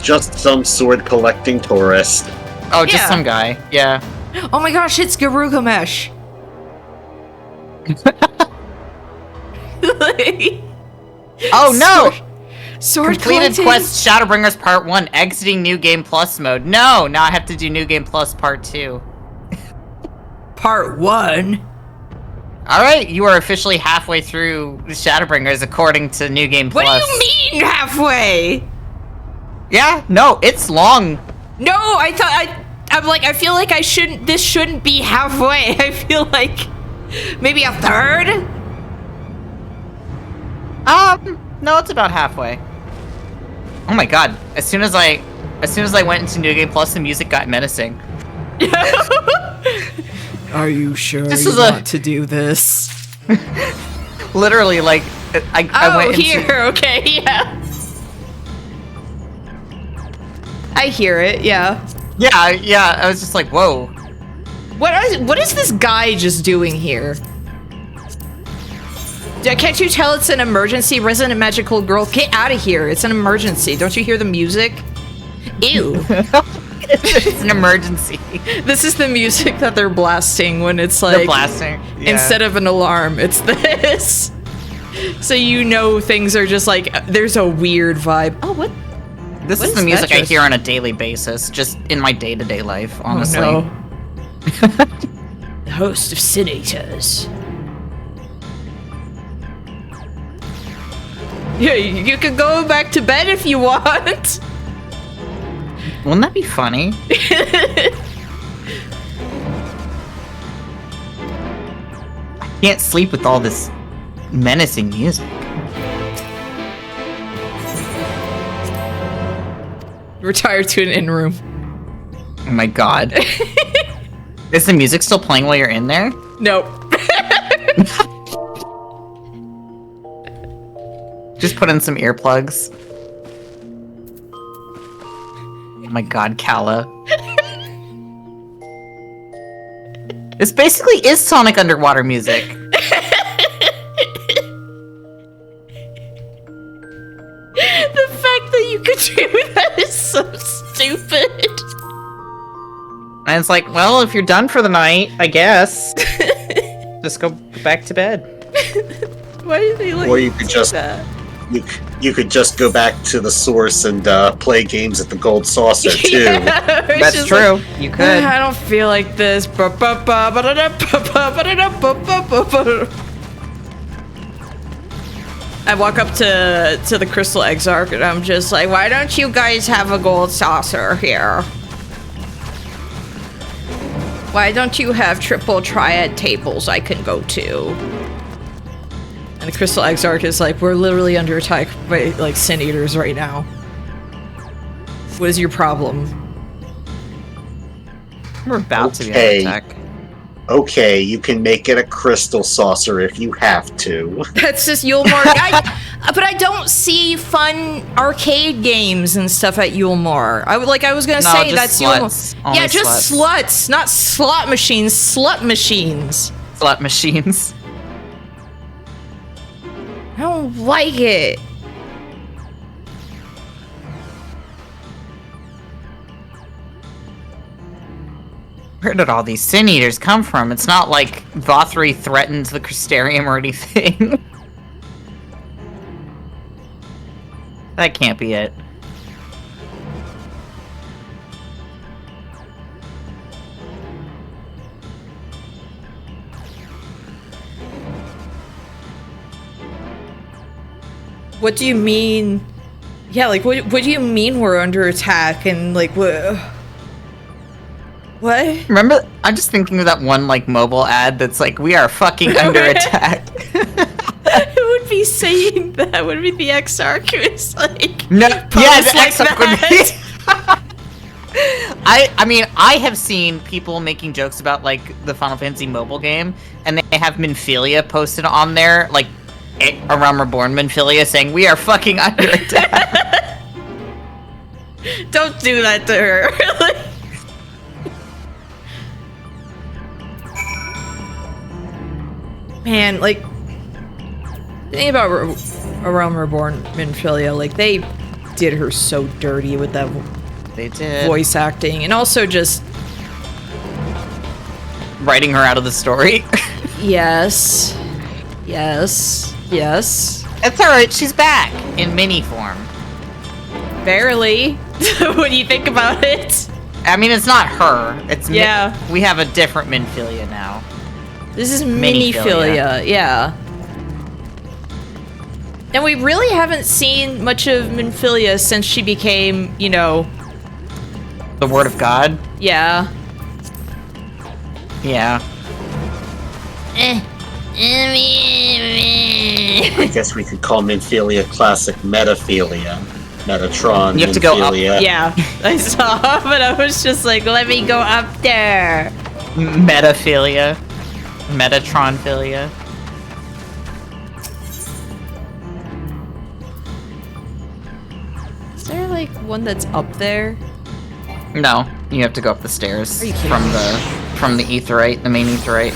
Just some sword collecting tourist. Oh, just Yeah. some guy. Yeah. Oh my gosh, it's Garugamesh. Oh no! Sword Completed collecting. quest Shadowbringers Part 1, exiting New Game Plus mode. No! Now I have to do New Game Plus Part 2. Part 1. Alright, you are officially halfway through Shadowbringers according to New Game Plus. What do you mean halfway? Yeah, no, it's long. No, I'm like, I feel like this shouldn't be halfway. I feel like maybe a third? No, it's about halfway. Oh my god, as soon as I went into New Game Plus, the music got menacing. Are you sure This you is a- want to do this? Literally, like, I Oh, went into... here, okay, yeah. I hear it, yeah. Yeah, I was just like, whoa. What is this guy just doing here? Can't you tell it's an emergency? Resident Magical Girl, get out of here. It's an emergency. Don't you hear the music? Ew. It's an emergency. This is the music that they're blasting when it's like... They're blasting. Yeah. Instead of an alarm, it's this. So you know things are just like, there's a weird vibe. Oh, what? This What is is the music that I just- hear on a daily basis, just in my day-to-day life, honestly. Oh, no. The host of Senators. Yeah, you can go back to bed if you want. Wouldn't that be funny? I can't sleep with all this menacing music. Retire to an in room. Oh my god. Is the music still playing while you're in there? Nope. Just put in some earplugs. Oh my god, Kala. This basically is Sonic underwater music. The fact that you could do that is so stupid. And it's like, well, if you're done for the night, I guess. Just go back to bed. Why did they like Or you could just that? you could just go back to the source and play games at the Gold Saucer too. Yeah, it's That's just true. like, You could. I don't feel like this. I walk up to the Crystal Exarch and I'm just like, why don't you guys have a gold saucer here? Why don't you have triple triad tables I can go to? And the Crystal Exarch is like, we're literally under attack by like Sin Eaters right now. What is your problem? We're about to be Okay. under attack. Okay, you can make it a crystal saucer if you have to. That's just Yulemore. But I don't see fun arcade games and stuff at Yulemore. I was gonna No, say just that's sluts. Yulemore. Only Yeah, just sluts, not slot machines. Slut machines. Slot machines. I don't like it. Where did all these Sin Eaters come from? It's not like Vothri threatened the Crystarium or anything. That can't be it. What do you mean? Yeah, like what do you mean we're under attack and like what? What? Remember, I'm just thinking of that one like mobile ad that's like, "We are fucking under attack." Who would be saying that? Would it be the Exarch? It's like No, yeah, posts the like Exarch would that. be- I mean, I have seen people making jokes about like the Final Fantasy mobile game, and they have MINIFILIA posted on there, like A Realm Reborn MINIFILIA, saying, "We are fucking under attack." Don't do that to her. Like- Man, like, the thing about A Realm Reborn MINIFILIA, like, they did her so dirty with that They did. voice acting, and also just, Writing her out of the story. yes, yes, yes, It's alright, she's back in mini form. barely, when you think about it. I mean, it's not her. It's Yeah. We have a different MINIFILIA now. This is MINIFILIA. MINIFILIA, yeah. And we really haven't seen much of MINIFILIA since she became, you know, The Word of God. yeah. Yeah. I guess we could call MINIFILIA classic Metaphilia. Metatron, You have to go up- MINIFILIA. Yeah, I saw, but I was just like, let me go up there. Metaphilia. Metatronphilia. Is there like one that's up there? No, you have to go up the stairs Are you kidding from me? the aetherite, the main aetherite.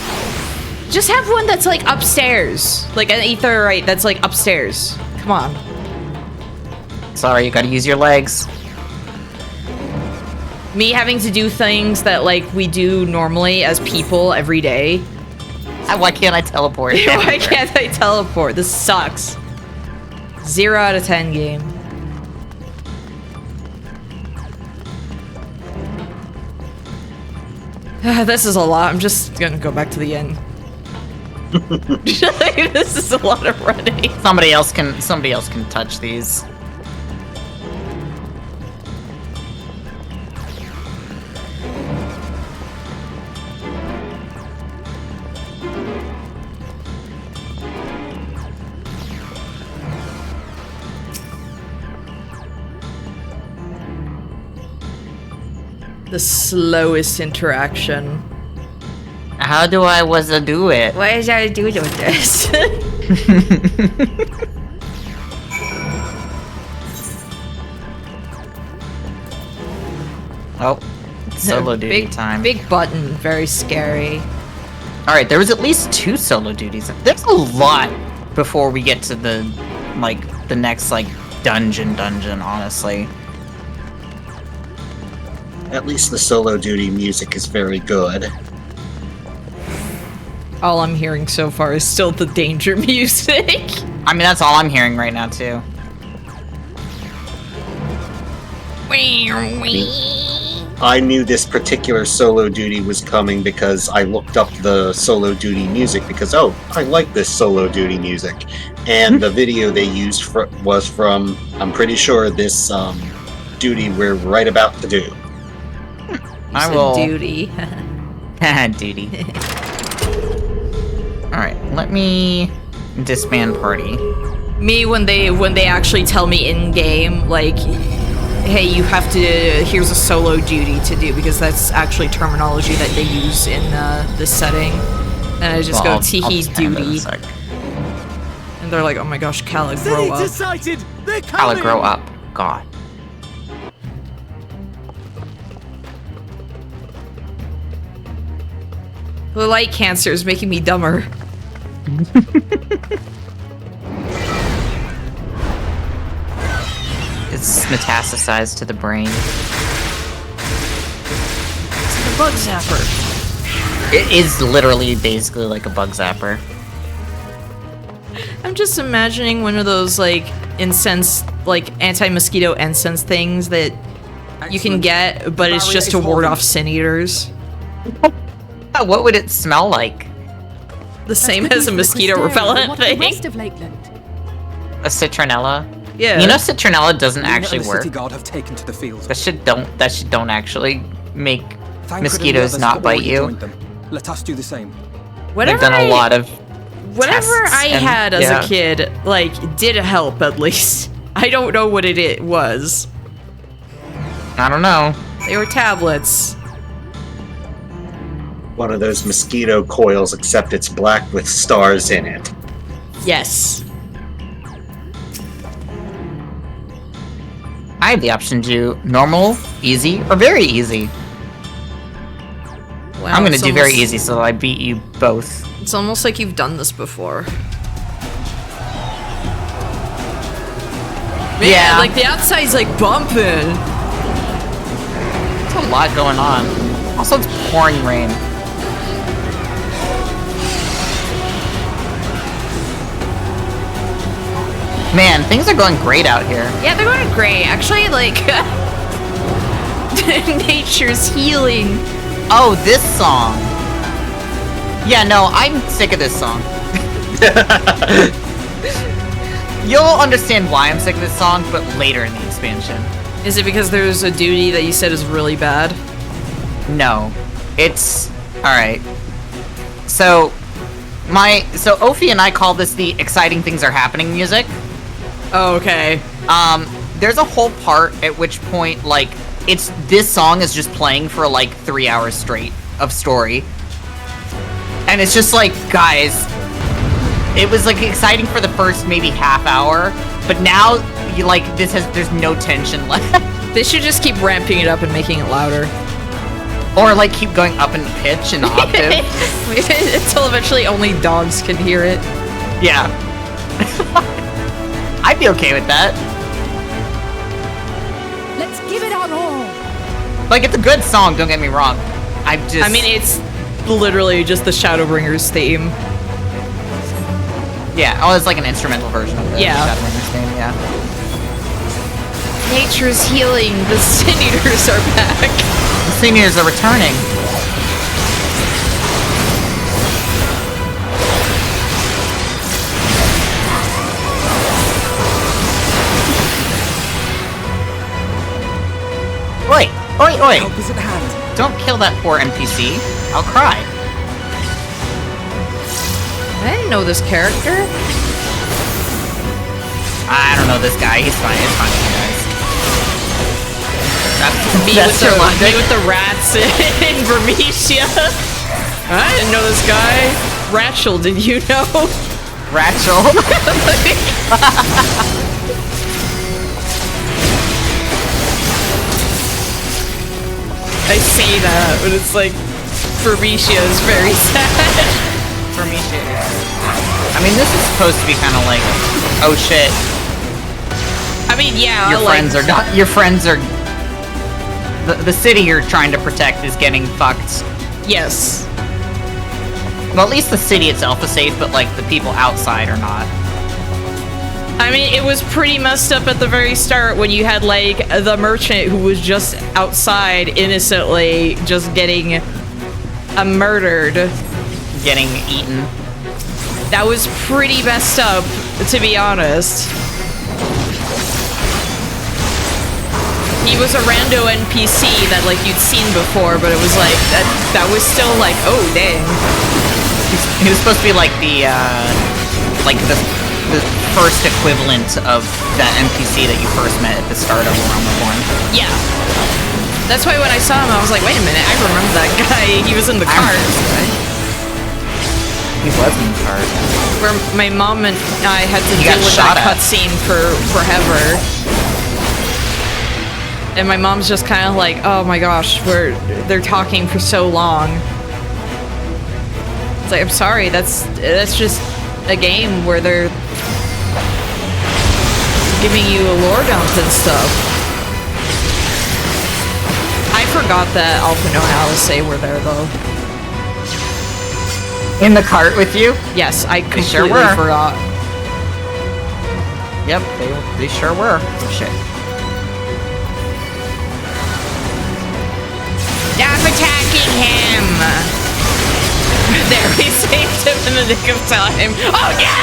Just have one that's like upstairs. Like an etherite that's like upstairs. Come on. Sorry, you gotta use your legs. Me having to do things that like we do normally as people every day. Why can't I teleport? Why can't I teleport? This sucks. 0 out of 10 game. This is a lot. I'm just gonna go back to the end. This is a lot of running. Somebody else can touch these. The slowest interaction. How do I do it? Why is I doing this? Oh, solo duty time. Big button, very scary. All right, there was at least 2 solo duties. There's a lot before we get to the next dungeon, honestly. At least the solo duty music is very good. All I'm hearing so far is still the danger music. I mean, that's all I'm hearing right now, too. I knew this particular solo duty was coming because I looked up the solo duty music because, oh, I like this solo duty music. And the video they used was from, I'm pretty sure, this duty we're right about to do. I will. Duty. Duty. Alright, let me disband party. Me, when they actually tell me in game, like, hey, you have to, here's a solo duty to do, because that's actually terminology that they use in this setting. And I just go, Teehee duty. And they're like, oh my gosh, Calla, grow up. Calla, grow up. God. The light cancer is making me dumber. It's metastasized to the brain. It's like a bug zapper. It is literally basically like a bug zapper. I'm just imagining one of those, like, incense, like, anti-mosquito incense things that you can get, but it's just to ward off sin eaters. What would it smell like? The same as a mosquito repellent thing. A citronella? Yeah. You know citronella doesn't actually work. Have taken to the field. That shit don't actually make mosquitoes not bite you. Let us do the same. They've done a lot of whatever I had as a kid, like, did help at least. I don't know what it was. I don't know. They were tablets. One of those mosquito coils, except it's black with stars in it. Yes. I have the option to do normal, easy, or very easy. Wow, I'm gonna do very easy so that I beat you both. It's almost like you've done this before. Man, yeah. like the outside's like bumping. There's a lot going on. Also, it's pouring rain. Man, things are going great out here. Yeah, they're going great. Actually, like, nature's healing. Oh, this song. Yeah, no, I'm sick of this song. You'll understand why I'm sick of this song, but later in the expansion. Is it because there's a duty that you said is really bad? No. It's... Alright. So Ophi and I call this the exciting things are happening music. Oh, okay. There's a whole part at which point, like, this song is just playing for, like, 3 hours straight of story. And it's just like, guys, it was, like, exciting for the first maybe half hour, but now, there's no tension left. They should just keep ramping it up and making it louder. Or, like, keep going up in pitch and octave. Until eventually only dogs can hear it. Yeah. I'd be okay with that. Let's give it our all. Like, it's a good song, don't get me wrong. I mean, it's literally just the Shadowbringers theme. Yeah, oh, it's like an instrumental version of the Shadowbringers theme, yeah. Nature's healing. The Sin Eaters are back. The Sin Eaters are returning. Oi! Oi! Oi! Help is at hand. Don't kill that poor NPC. I'll cry. I didn't know this character. I don't know this guy. He's fine. It's fine with you guys. Me with the rats in Vermetia. I didn't know this guy. Rachel, did you know? Rachel? I say that, but it's like Vermetia is very sad. Vermetia. I mean, this is supposed to be kind of like, oh shit. I mean, yeah. Your friends are not. Your friends are. The city you're trying to protect is getting fucked. Yes. Well, at least the city itself is safe, but like the people outside are not. I mean, it was pretty messed up at the very start when you had like the merchant who was just outside innocently, just getting murdered, getting eaten. That was pretty messed up, to be honest. He was a rando NPC that like you'd seen before, but it was like that was still like, oh dang. He was supposed to be like the first equivalent of that NPC that you first met at the start of Realm Reborn. Yeah. That's why when I saw him, I was like, wait a minute, I remember that guy. He was in the cart. He was in the cart. Where my mom and I had to deal with that cutscene for forever. And my mom's just kind of like, oh my gosh, they're talking for so long. It's like, I'm sorry, that's just a game where they're giving you a lore dump and stuff. I forgot that Alpha and Alice were there though. In the cart with you? Yes, I completely sure were. forgot. Yep, they sure were. Shit. Stop attacking him! There, we saved him in the nick of time. Oh no!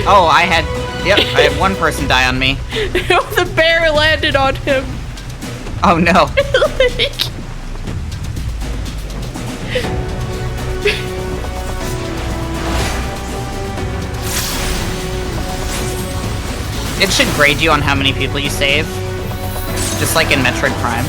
Oh, I had one person die on me. The bear landed on him. Oh no. It should grade you on how many people you save. Just like in Metroid Prime.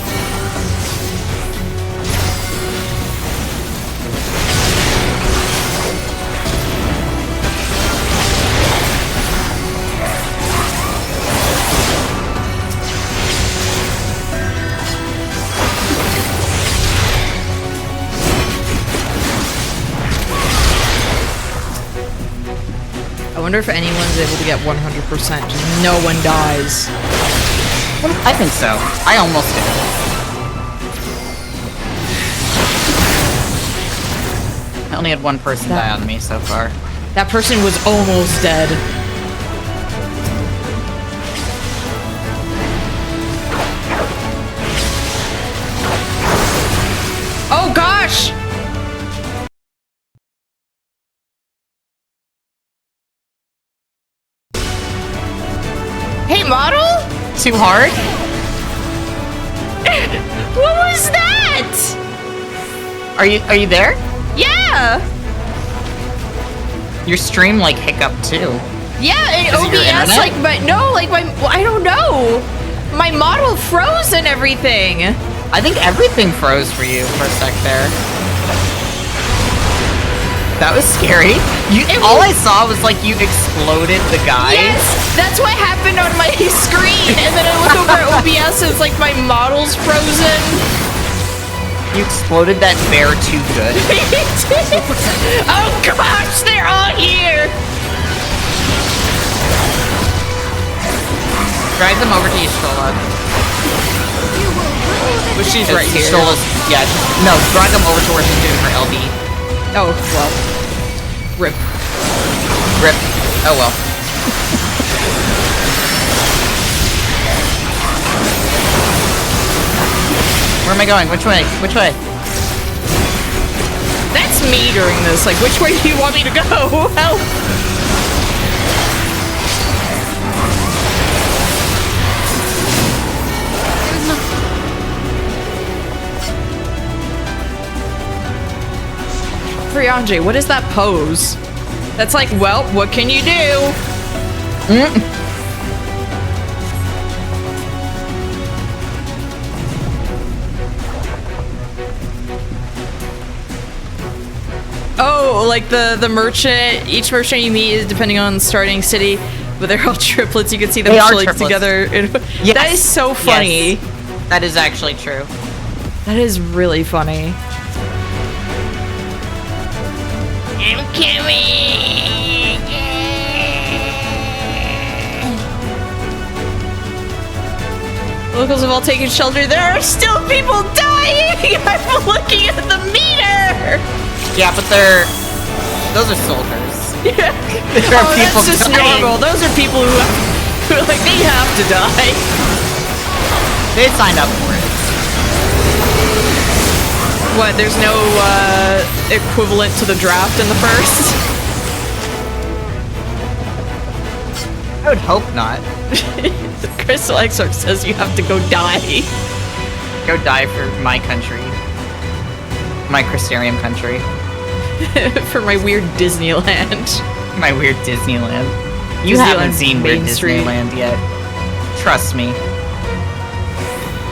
I wonder if anyone's able to get 100%. Just no one dies. I think so. I almost did. I only had one person die on me so far. That person was almost dead. Oh gosh! Hey, model? Too hard? What was that? Are you there? Yeah. Your stream like hiccuped too. Yeah, and OBS like my I don't know. My model froze and everything. I think everything froze for you for a sec there. That was scary. All I saw was like you exploded the guy. Yes, that's what happened on my screen. And then I look over at OBS and it's like my model's frozen. You exploded that bear too good. Oh gosh, they're all here. Drag them over to you, Stola. You will But she's right here. Yeah, no, drag him over to where she's doing her LB. Oh, well. Rip. Rip. Oh well. Where am I going? Which way? Which way? That's me during this. Like, which way do you want me to go? Help! Friange, what is that pose? That's like, well, what can you do? Oh, like the merchant, each merchant you meet is depending on the starting city, but they're all triplets. You can see them like together. Yes. That is so funny. Yes. That is actually true. That is really funny. I'm coming! Locals have all taken shelter. There are still people dying! I'm looking at the meter! Yeah, but those are soldiers. Yeah. There are people that's just dying. normal. Those are people who like, they have to die. They signed up for it. What, there's no equivalent to the draft in the first? I would hope not. Crystal Exarch says you have to go die. Go die for my country. My Crystarium country. For my weird Disneyland. My weird Disneyland. You Disneyland haven't seen Weird Main Street. Disneyland yet. Trust me.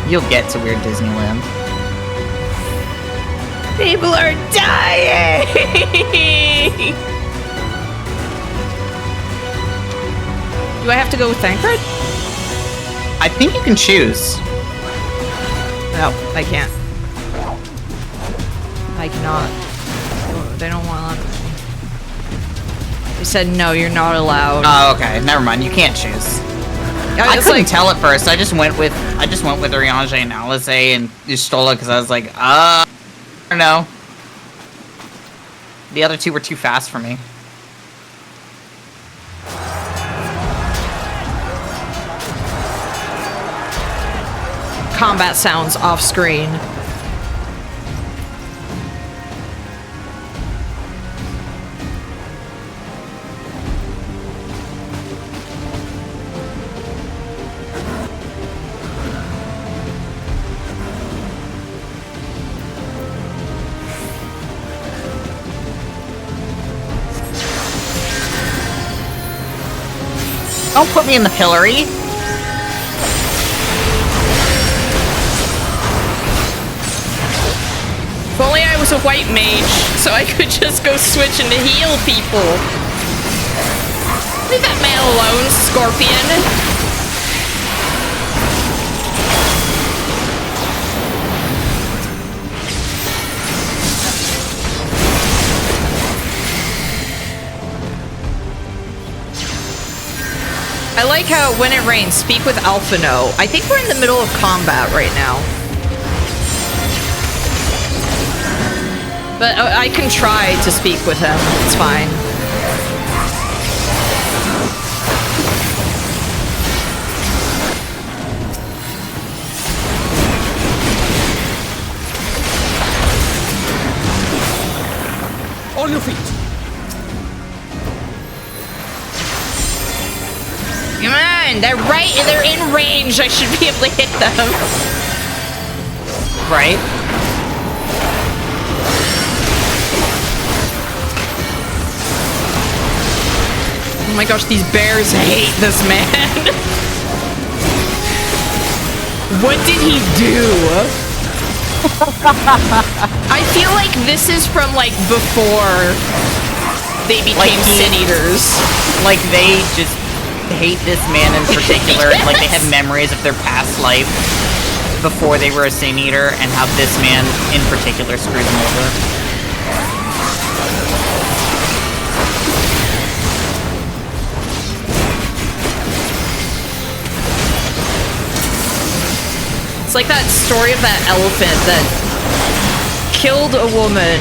You'll get to Weird Disneyland. People are dying! Do I have to go with Thancred? I think you can choose. No, I can't. I cannot. They don't want me. They said no, you're not allowed. Oh, okay. Never mind. You can't choose. I couldn't tell at first. I just went with Riange and Alice and Y'shtola because I was like, I don't know. The other two were too fast for me. Combat sounds off screen. Don't put me in the pillory. If only I was a white mage, so I could just go switch and heal people. Leave that man alone, Scorpion. I like how when it rains, speak with Alphino. I think we're in the middle of combat right now. But I can try to speak with him. It's fine. On your feet. Come on, they're in range. I should be able to hit them. Right? Oh my gosh, these bears hate this man. What did he do? I feel like this is from like before they became Sin Eaters. Like they just hate this man in particular. Yes. Like they have memories of their past life before they were a Sin Eater and how this man in particular screwed them over. It's like that story of that elephant that killed a woman.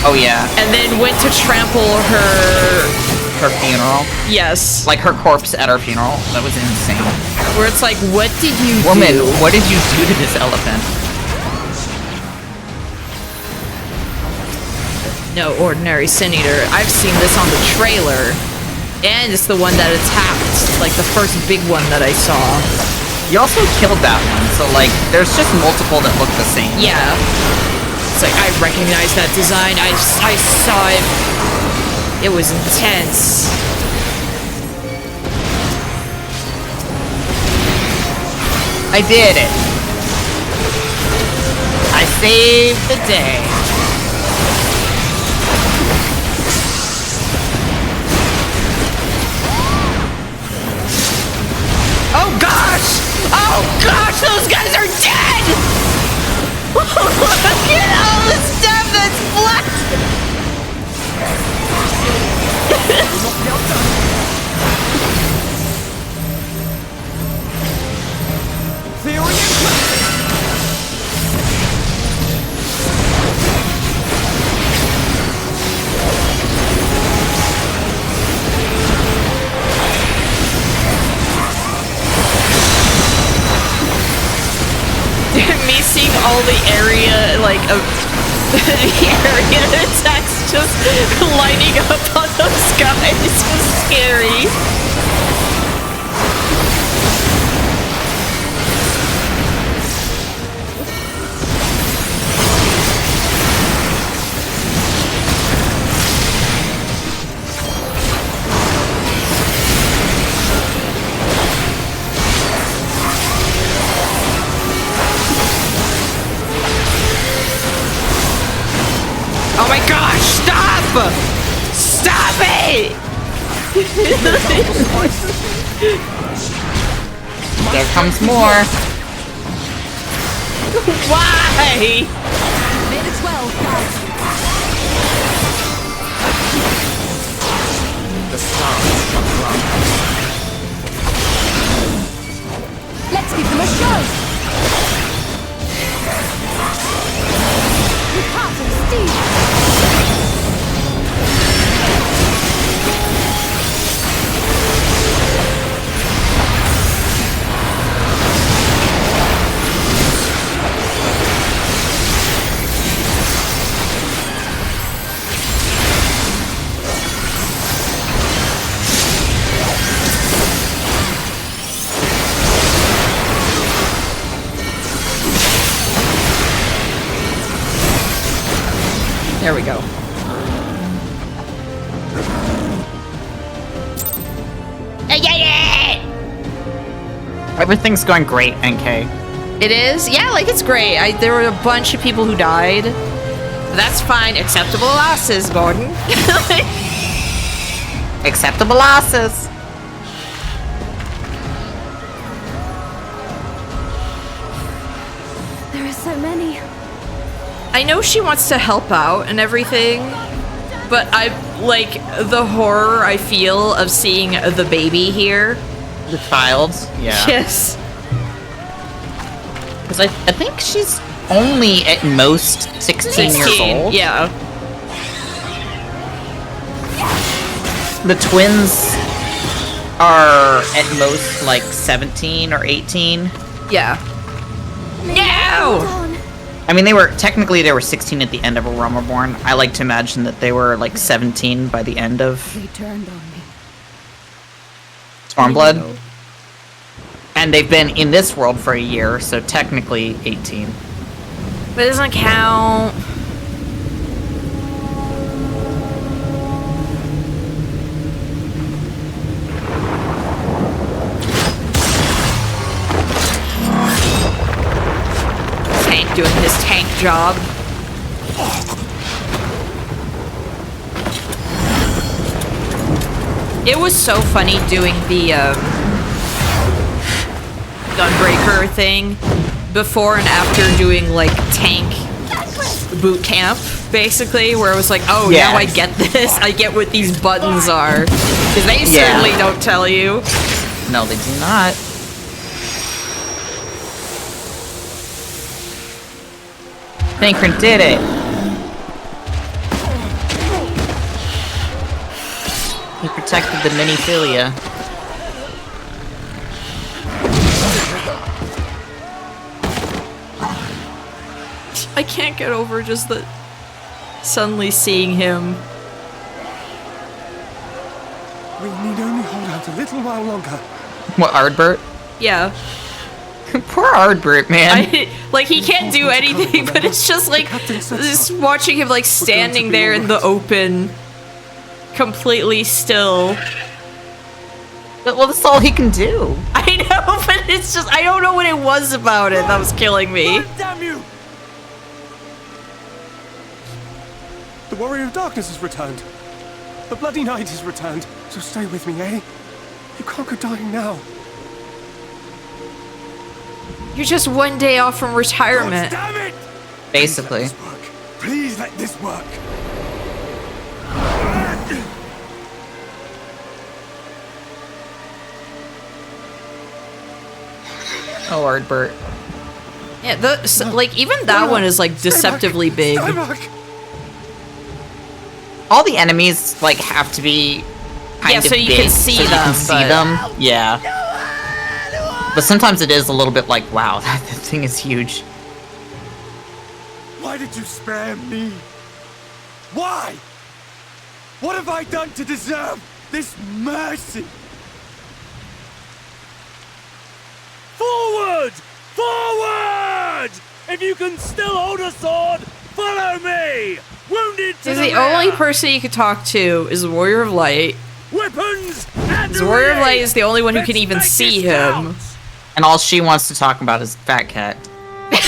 Oh yeah. And then went to trample her funeral. Yes. Like her corpse at her funeral. That was insane. Where it's like, what did you do? Woman, what did you do to this elephant? No ordinary Sin Eater. I've seen this on the trailer. And it's the one that attacked. Like the first big one that I saw. You also killed that one, so like, there's just multiple that look the same. Yeah. It's like, I recognize that design. I saw it. It was intense. I did it. I saved the day. Oh gosh! Oh gosh, those guys are dead! Look at all the stuff that's me seeing all the area, like, of the area attacks just lining up on those guys was scary. Oh my gosh, stop! Stop it! There comes more. Why? Made it 12, guys. The stars shall rise. Let's give them a show. We can't Steve. There we go. Everything's going great, NK. It is? Yeah, like, it's great. There were a bunch of people who died. That's fine. Acceptable losses, Gordon. Acceptable losses. There are so many. I know she wants to help out and everything, but I like the horror I feel of seeing the baby here. The child? Yeah. Yes. Because I think she's only at most 16 years old. Yeah. The twins are at most like 17 or 18. Yeah. No! I mean, they were 16 at the end of A Realm Reborn. I like to imagine that they were like 17 by the end of They turned on me. Stormblood. And they've been in this world for a year, so technically 18. But it doesn't count. Tank doing his tank job. It was so funny doing the Gunbreaker thing before and after doing like tank boot camp, basically, where it was like, oh, yeah. Now I get this. I get what these buttons are. Because they certainly don't tell you. No, they do not. Thancred did it. He protected the MINIFILIA. I can't get over just the suddenly seeing him. We need only hold out a little while longer. What, Ardbert? Yeah. Poor Ardbert, man. Like, he can't do anything, but it's just like, just watching him like standing there in the open, completely still. Well, that's all he can do. I know, but it's just, I don't know what it was about it that was killing me. Damn you! The Warrior of Darkness has returned. The Bloody Knight has returned. So stay with me, eh? You can't go dying now. You're just one day off from retirement. God damn it! Basically. Please let this work. Oh, Ardbert. Yeah, like, even that one is, like, deceptively big. All the enemies, like, have to be kind of so you big, can see so you them, can see them. Yeah. But sometimes it is a little bit like, wow, that thing is huge. Why did you spare me? Why? What have I done to deserve this mercy? Forward! Forward! If you can still hold a sword, follow me! Wounded to The only person you could talk to is the Warrior of Light. Weapons and The Warrior of Light is the only one who can even see him. And all she wants to talk about is Fat Cat. Fight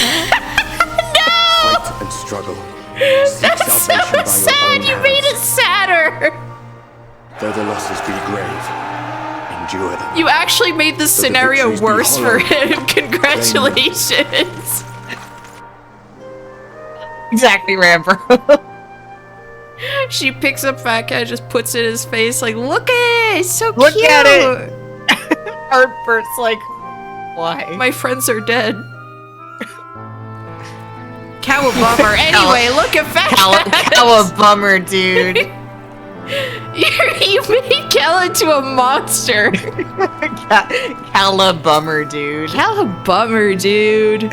and struggle. That's so sad! You made it sadder! Though the losses be grave, endure them. You actually made this Though the scenario victories be worse for hollow, him. Congratulations! Exactly, Rambo. She picks up Fat Cat, just puts it in his face, like, look at it! It's so Look cute! at it! Ardbert's like, why? My friends are dead. Cowabummer. Anyway, look at Fat Cat! Cowabummer, dude. You made Cal into a monster. Calabummer, dude. Calabummer, dude.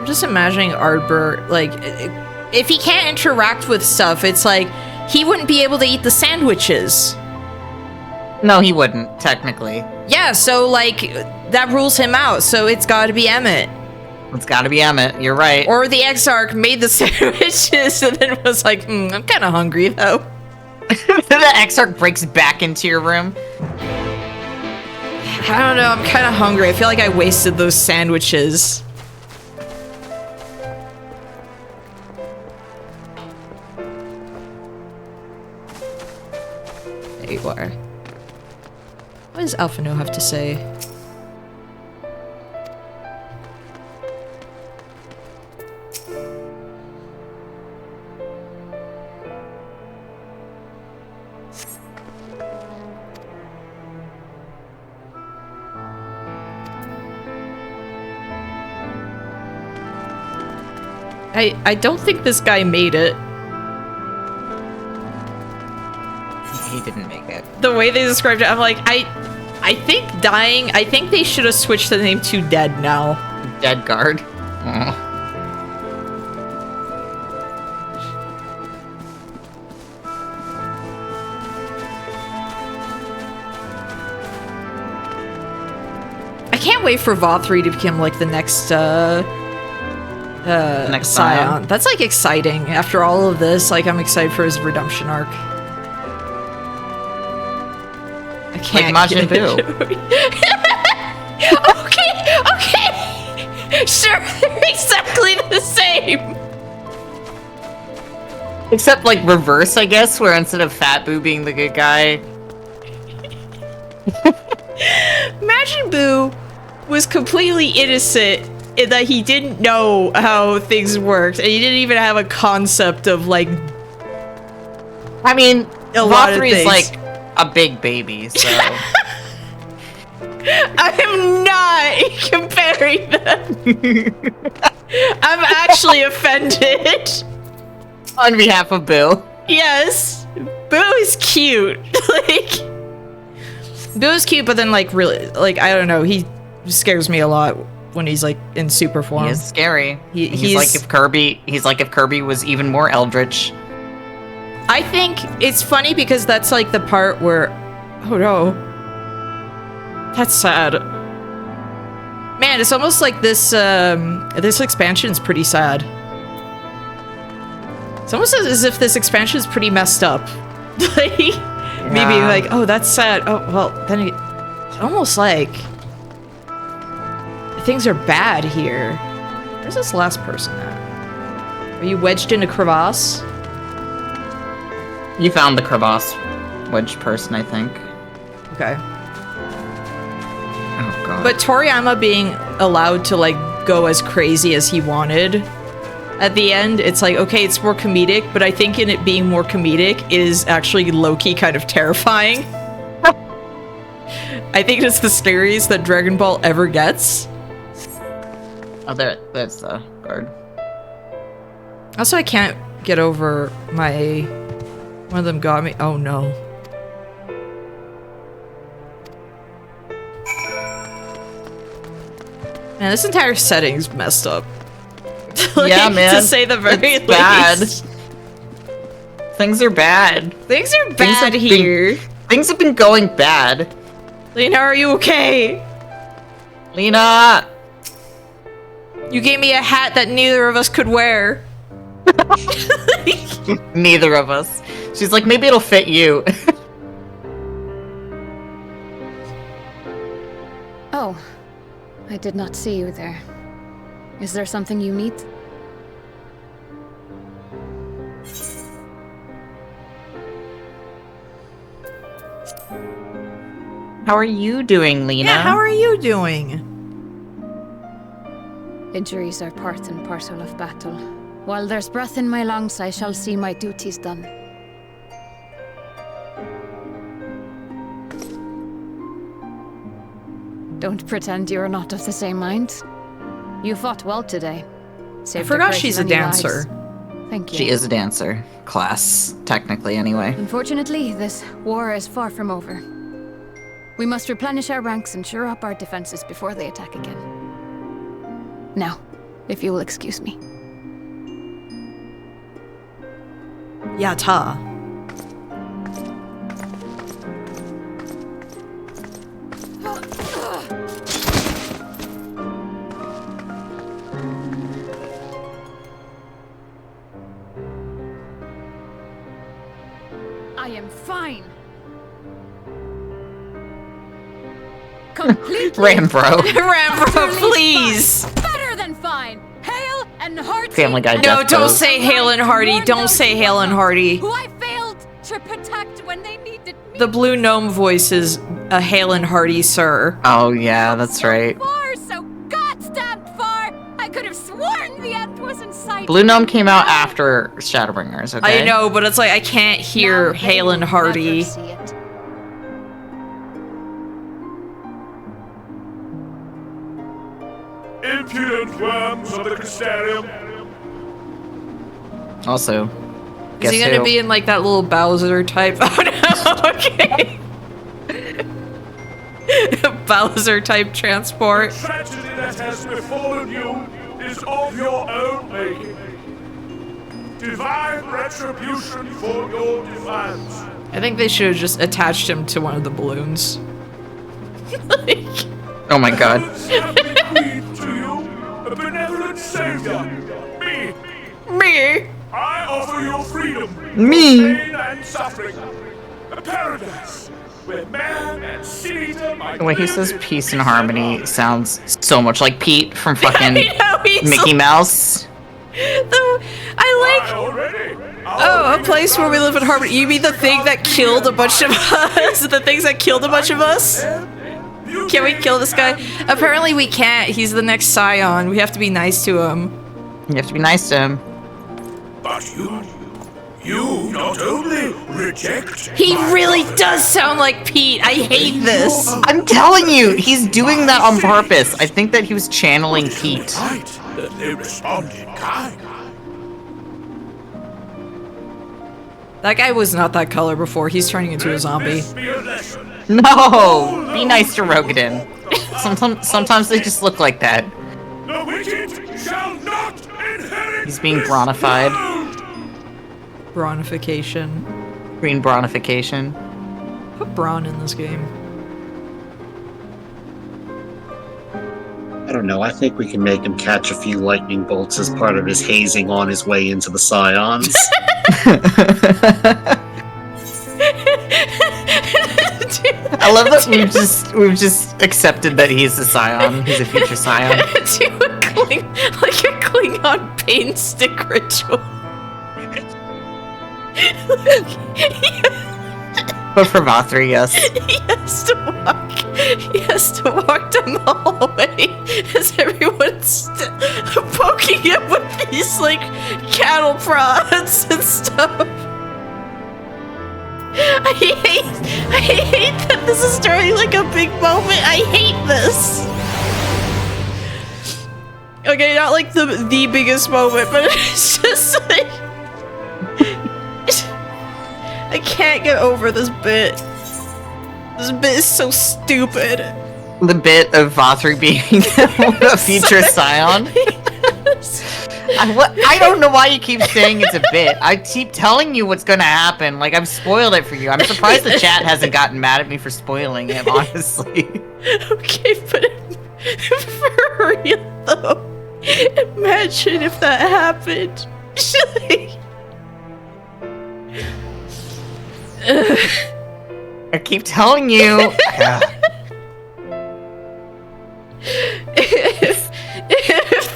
Just imagining Ardbert, like, if he can't interact with stuff, it's like, he wouldn't be able to eat the sandwiches. No, he wouldn't, technically. Yeah, so, like, that rules him out, so it's gotta be Emmett. It's gotta be Emmett, you're right. Or the Exarch made the sandwiches and then was like, I'm kinda hungry, though. The Exarch breaks back into your room. I don't know, I'm kinda hungry. I feel like I wasted those sandwiches. There you are. What does Alphino have to say? I don't think this guy made it. He didn't make it. The way they described it, I'm like, I think dying, I think they should have switched the name to Dead now. Dead Guard. I can't wait for Voth to become like the next Scion. That's like exciting. After all of this, like I'm excited for his redemption arc. I can't. Like Majin Buu. Okay. Sure, they're exactly the same. Except like reverse, I guess, where instead of Fat Boo being the good guy. Imagine Boo was completely innocent in that he didn't know how things worked, and he didn't even have a concept of like. I mean, Valkyrie is like a big baby, so. I am not comparing them. I'm actually offended. On behalf of Boo. Yes, Boo is cute. Like, Boo is cute, but then like really, like I don't know, he scares me a lot when he's like in super form. He is scary. He's like if Kirby. He's like if Kirby was even more eldritch. I think it's funny because that's like the part where, oh no, that's sad. Man, it's almost like this this expansion's pretty sad. It's almost as if this expansion is pretty messed up. Like, maybe like, oh, that's sad. Oh, well, then it's almost like things are bad here. Where's this last person at? Are you wedged in a crevasse? You found the crevasse wedged person, I think. Okay. Oh god. But Toriyama being allowed to like go as crazy as he wanted at the end, it's like, okay, it's more comedic, but I think in it being more comedic is actually low-key kind of terrifying. I think it's the scariest that Dragon Ball ever gets. Oh, there's the guard. Also, I can't get over my... One of them got me. Oh no. Man, this entire setting's messed up. Like, yeah, man. To say the very least. Bad. Things are bad. Things are bad here. Things have been going bad. Lena, are you okay? Lena! You gave me a hat that neither of us could wear. Neither of us. She's like, maybe it'll fit you. Oh, I did not see you there. Is there something you need? How are you doing, Lena? Yeah, how are you doing? Injuries are part and parcel of battle. While there's breath in my lungs, I shall see my duties done. Don't pretend you're not of the same mind. You fought well today. I forgot she's a dancer. Thank you. She is a dancer. Class, technically, anyway. Unfortunately, this war is far from over. We must replenish our ranks and shore up our defenses before they attack again. Now, if you will excuse me. Yata. I am fine. Completely. Rambro. Rambro, please. Better than fine. Hale and hearty. Family Guy. No, Death don't Pose. say Hale and Hardy. Don't say Hale and Hardy. Who I failed to protect when they needed me. The blue gnome voice is a Hale and Hardy, sir. Oh yeah, that's right. Far, so goddamn far. I could have sworn the end was in sight. Blue Gnome came out after Shadowbringers, okay? I know, but it's like I can't hear Hale and Hardy. Impudent worms of the Crystarium. Also, Is guess he gonna who? be in like that little Bowser type? Oh no, okay. Bowser type transport. The tragedy that has befallen you is of your own making. Divine retribution for your defiance. I think they should have just attached him to one of the balloons. Like... Oh my god. Have bequeathed to you a benevolent savior. Me. Me. I offer you freedom. Me. Pain and suffering. A paradise where man and senator might The way he live says in peace and harmony sounds so much like Pete from fucking I know, he's Mickey Mouse. I like... Oh, a place where we live in harmony. You mean the thing that killed a bunch of us? The things that killed a bunch of us? Can we kill this guy? Apparently we can't. He's the next Scion. We have to be nice to him. You have to be nice to him. But you not only reject. He really does sound like Pete. I hate this. I'm telling you, he's doing that on purpose. I think that he was channeling Pete. They responded kind. That guy was not that color before. He's turning into a zombie. No! Be nice to Rogadin. Sometimes they just look like that. The wicked shall not inherit. He's being bronified. Bronification. Green bronification. Put brawn in this game. I don't know. I think we can make him catch a few lightning bolts as part of his hazing on his way into the Scions. I love that we've just accepted that he's a Scion. He's a future Scion. Do a Klingon pain stick ritual. But for Vothri, yes. He has to walk down the hallway as everyone's poking him with these like cattle prods and stuff. I hate that this is during like a big moment. I hate this. Okay, not like the biggest moment, but it's just like I can't get over this bit. This bit is so stupid. The bit of Vothri being a future Scion? Yes. I don't know why you keep saying it's a bit. I keep telling you what's gonna happen. Like, I've spoiled it for you. I'm surprised the chat hasn't gotten mad at me for spoiling it, honestly. Okay, but for real though, imagine if that happened. I keep telling you. If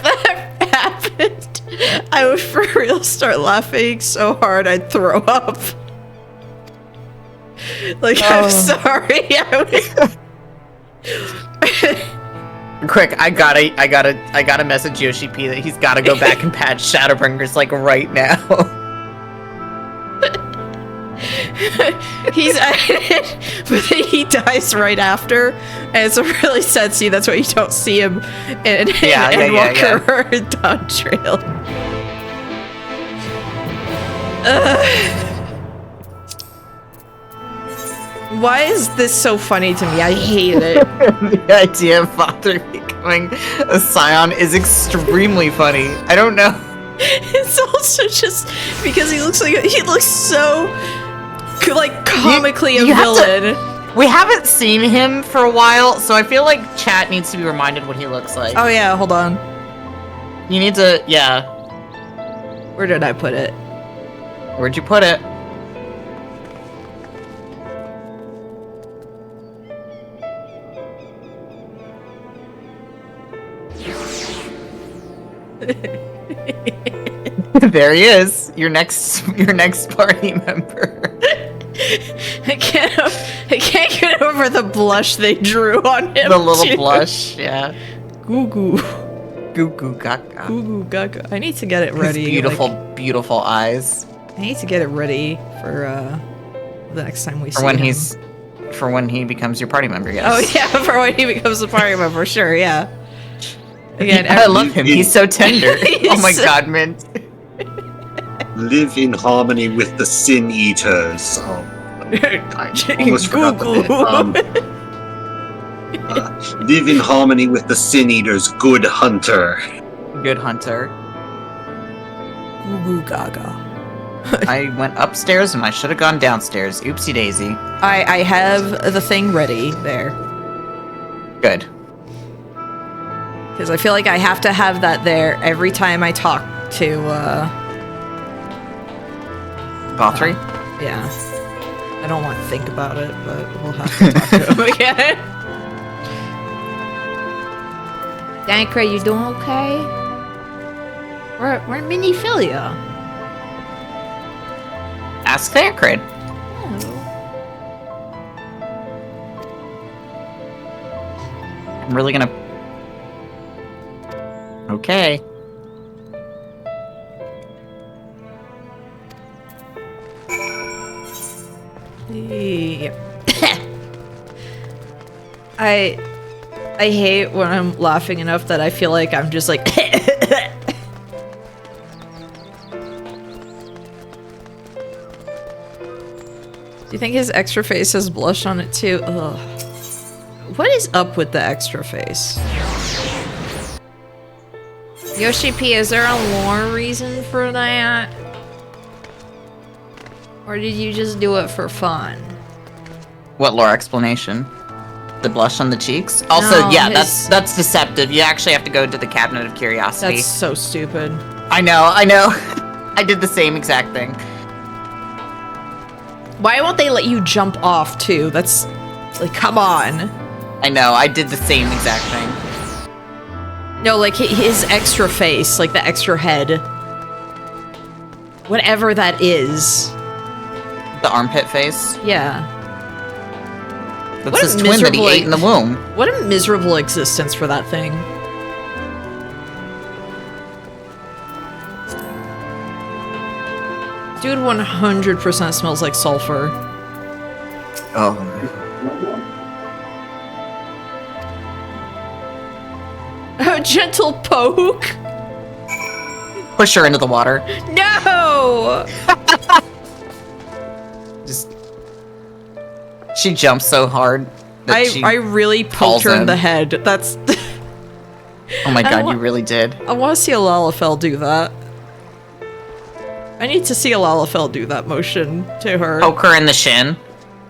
that happened, I would for real start laughing so hard I'd throw up. Like, I'm sorry. Quick, I gotta message Yoshi P that he's gotta go back and patch Shadowbringers like right now. But then he dies right after, and it's a really sad scene. That's why you don't see him and Walker Dawn Trail. Why is this so funny to me? I hate it. The idea of Father becoming a Scion is extremely funny. I don't know. It's also just because he looks so like comically a villain. We haven't seen him for a while, so I feel like chat needs to be reminded what he looks like. Oh yeah, hold on. You need to, yeah. Where did I put it? Where'd you put it? There he is, your next party member. I can't get over the blush they drew on him. The little blush, yeah. Goo goo. Goo goo gaga. Goo goo gaga. I need to get it ready. His beautiful, beautiful eyes. I need to get it ready for the next time we see him. For when he becomes your party member, yes. Oh yeah, for when he becomes a party member, sure, yeah. Again, I love him. He's so tender. Oh my god, Mint. Live in harmony with the Sin Eaters. I almost forgot the bit. Live in harmony with the Sin Eaters, Good Hunter. Good Hunter. Goo goo gaga. I went upstairs and I should have gone downstairs. Oopsie daisy. I have the thing ready there. Good. Because I feel like I have to have that there every time I talk to, Vothri? Yeah. I don't want to think about it, but we'll have to talk to him again. Dankra, you doing okay? We're in MINIFILIA. Ask Thancred. I'm really gonna... Okay. Yeah. I hate when I'm laughing enough that I feel like I'm just like... Do you think his extra face has blush on it too? Ugh. What is up with the extra face? Yoshi P, is there a lore reason for that? Or did you just do it for fun? What lore explanation? The blush on the cheeks? Also, No, yeah, that's deceptive. You actually have to go to the Cabinet of Curiosity. That's so stupid. I know. I did the same exact thing. Why won't they let you jump off too? That's like, come on. I know, I did the same exact thing. No, like his extra face, like the extra head. Whatever that is. The armpit face? Yeah. That's his twin that he ate in the womb. What a miserable existence for that thing. Dude 100% smells like sulfur. Oh. A gentle poke? Push her into the water. No! She jumps so hard that I really poked her in the head. That's... Oh my god, you really did. I want to see a Lalafell do that. I need to see a Lalafell do that motion to her. Poke her in the shin.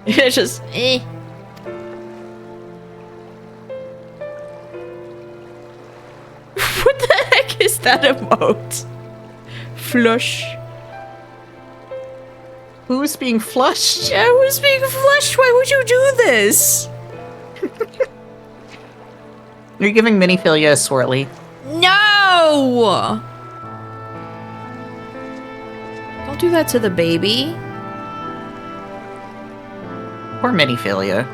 It's just, eh. What the heck is that emote? Flush. Who's being flushed? Yeah, who's being flushed? Why would you do this? You're giving MINIFILIA a swirly. No! Don't do that to the baby. Poor MINIFILIA.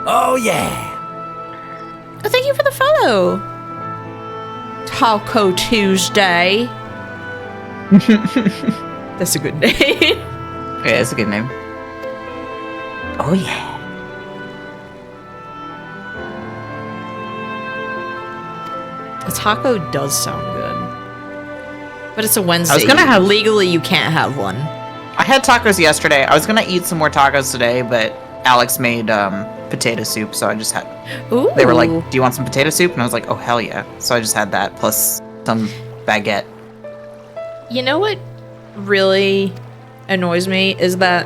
Oh yeah! Oh, thank you for the follow. Taco Tuesday. That's a good name. Yeah, it's a good name. Oh yeah. A taco does sound good. But it's a Wednesday. I was gonna have... Legally, you can't have one. I had tacos yesterday. I was gonna eat some more tacos today, but Alex made potato soup, so I just had... Ooh. They were like, do you want some potato soup? And I was like, oh, hell yeah. So I just had that, plus some baguette. You know what really annoys me is that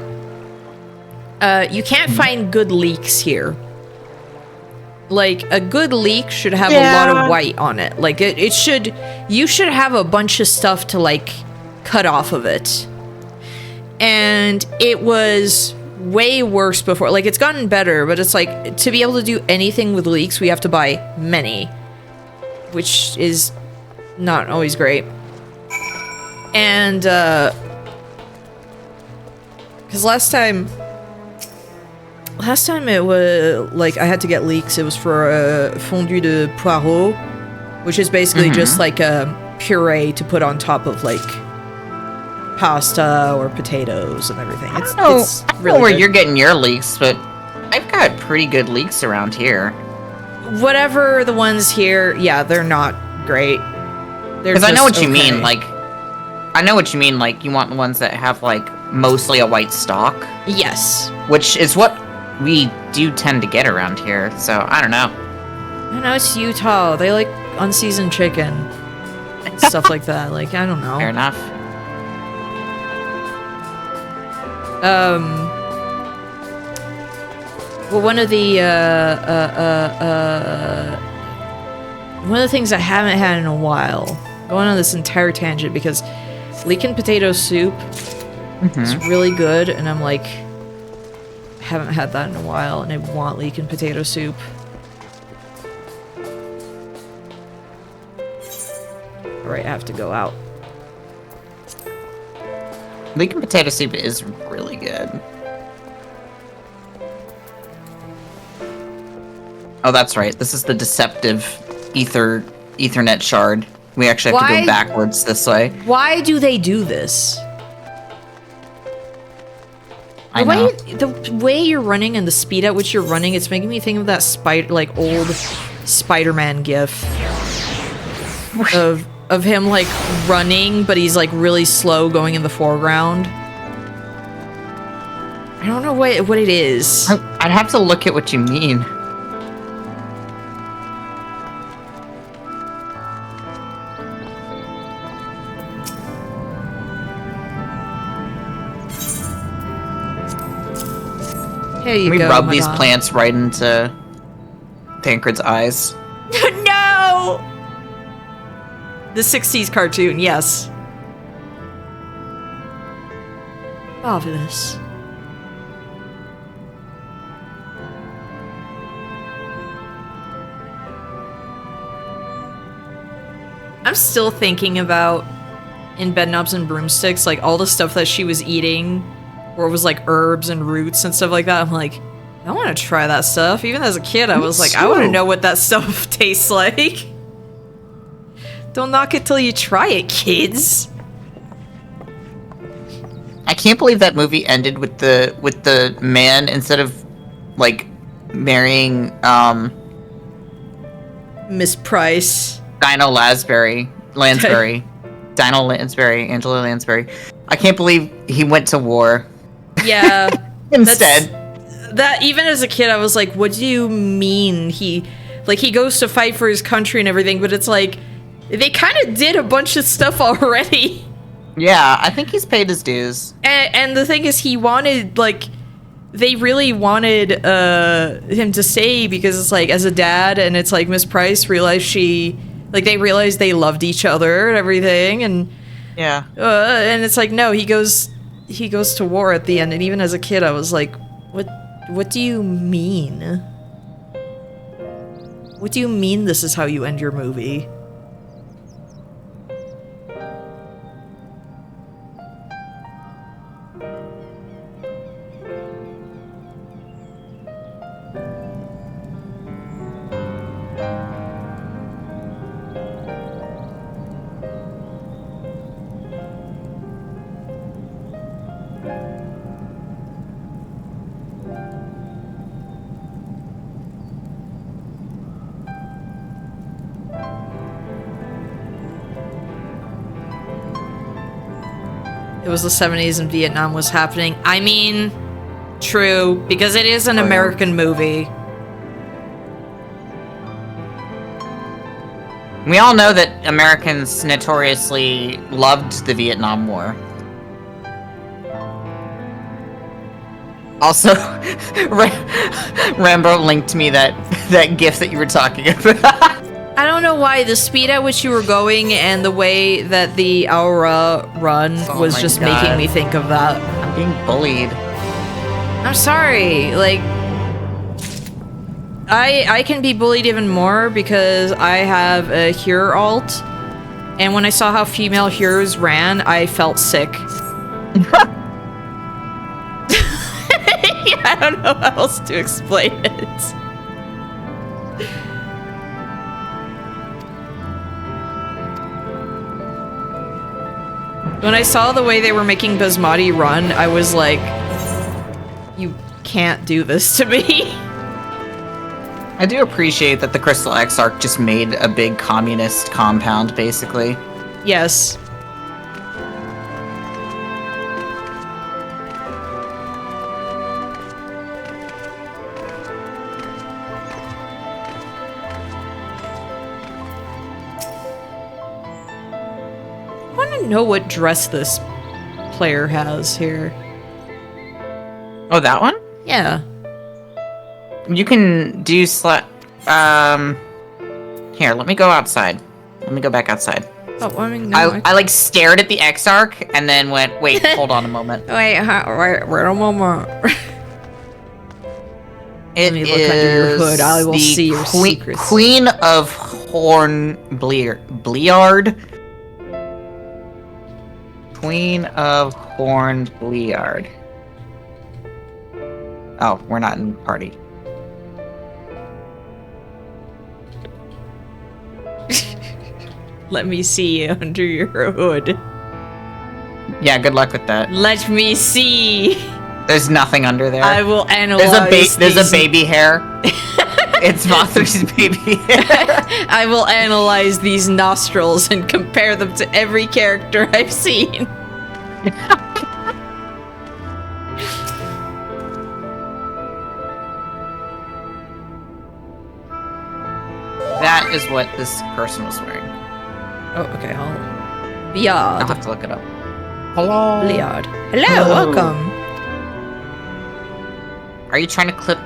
you can't find good leeks here. Like, a good leek should have a lot of white on it. Like, it should... You should have a bunch of stuff to, like, cut off of it. And it was way worse before. Like, it's gotten better, but it's like, to be able to do anything with leeks, we have to buy many. Which is not always great. And, because last time it was, like, I had to get leeks. It was for a fondue de poireau, which is basically just, like, a puree to put on top of, like, pasta or potatoes and everything. It's I don't really know where good. you're getting your leeks, but I've got pretty good leeks around here. Whatever the ones here, yeah, they're not great. Because I know what you mean, like, I know what you mean, like, you want the ones that have, like, mostly a white stalk. Yes. Which is what we do tend to get around here, so I don't know. I know it's Utah. They like unseasoned chicken. Stuff like that. Like, I don't know. Fair enough. Well, one of the things I haven't had in a while, going on this entire tangent, because leek and potato soup is really good, and I'm like, haven't had that in a while, and I want leek and potato soup. Alright, I have to go out. Leek and potato soup is really good. Oh, that's right. This is the deceptive Ethernet shard. We actually have to go backwards this way. Why do they do this? The way you're running and the speed at which you're running, it's making me think of that old Spider-Man gif of him like running, but he's like really slow going in the foreground. I don't know what it is. I'd have to look at what you mean. Here you we go, rub these Madonna. plants right into Tancred's eyes. No! The 60s cartoon, yes. Marvelous. I'm still thinking about in Bedknobs and Broomsticks, like all the stuff that she was eating, where it was like herbs and roots and stuff like that. I'm like, I want to try that stuff. Even as a kid, I was like, I want to know what that stuff tastes like. Don't knock it till you try it, kids. I can't believe that movie ended with the man, instead of like marrying Miss Price. Angela Lansbury. I can't believe he went to war. Yeah. Instead. That even as a kid, I was like, what do you mean he goes to fight for his country and everything, but it's like, they kind of did a bunch of stuff already. Yeah, I think he's paid his dues. And the thing is, he wanted, like, they really wanted him to stay because it's like, as a dad, and it's like Miss Price realized they realized they loved each other and everything, and yeah, and it's like, no, he goes to war at the end, and even as a kid, I was like, what do you mean? What do you mean this is how you end your movie? It was the 70s and Vietnam was happening. I mean, true, because it is an American movie. We all know that Americans notoriously loved the Vietnam War. Also, Rambo linked me that GIF that you were talking about. I don't know why the speed at which you were going and the way that the Aura run was just making me think of that. I'm being bullied. I'm sorry, like, I can be bullied even more because I have a Hero alt, and when I saw how female heroes ran, I felt sick. I don't know how else to explain it. When I saw the way they were making Basmati run, I was like, you can't do this to me. I do appreciate that the Crystal Exarch just made a big communist compound, basically. Yes. I want to know what dress this player has here. Oh, that one? Yeah. You can do Here, let me go outside. Let me go back outside. Oh, I mean, no, I like stared at the Exarch and then went, wait, hold on a moment. Wait a moment. It me look under your hood. I will the see your secrets. Queen of Bleard. Queen of Horned Bleard. Oh, we're not in party. Let me see under your hood. Yeah, good luck with that. Let me see. There's nothing under there. I will analyze. There's a baby hair. It's Mothra's baby hair. I will analyze these nostrils and compare them to every character I've seen. That is what this person was wearing. Oh, okay. I'll I'll have to look it up. Hello. Liard. Hello, welcome. Are you trying to clip?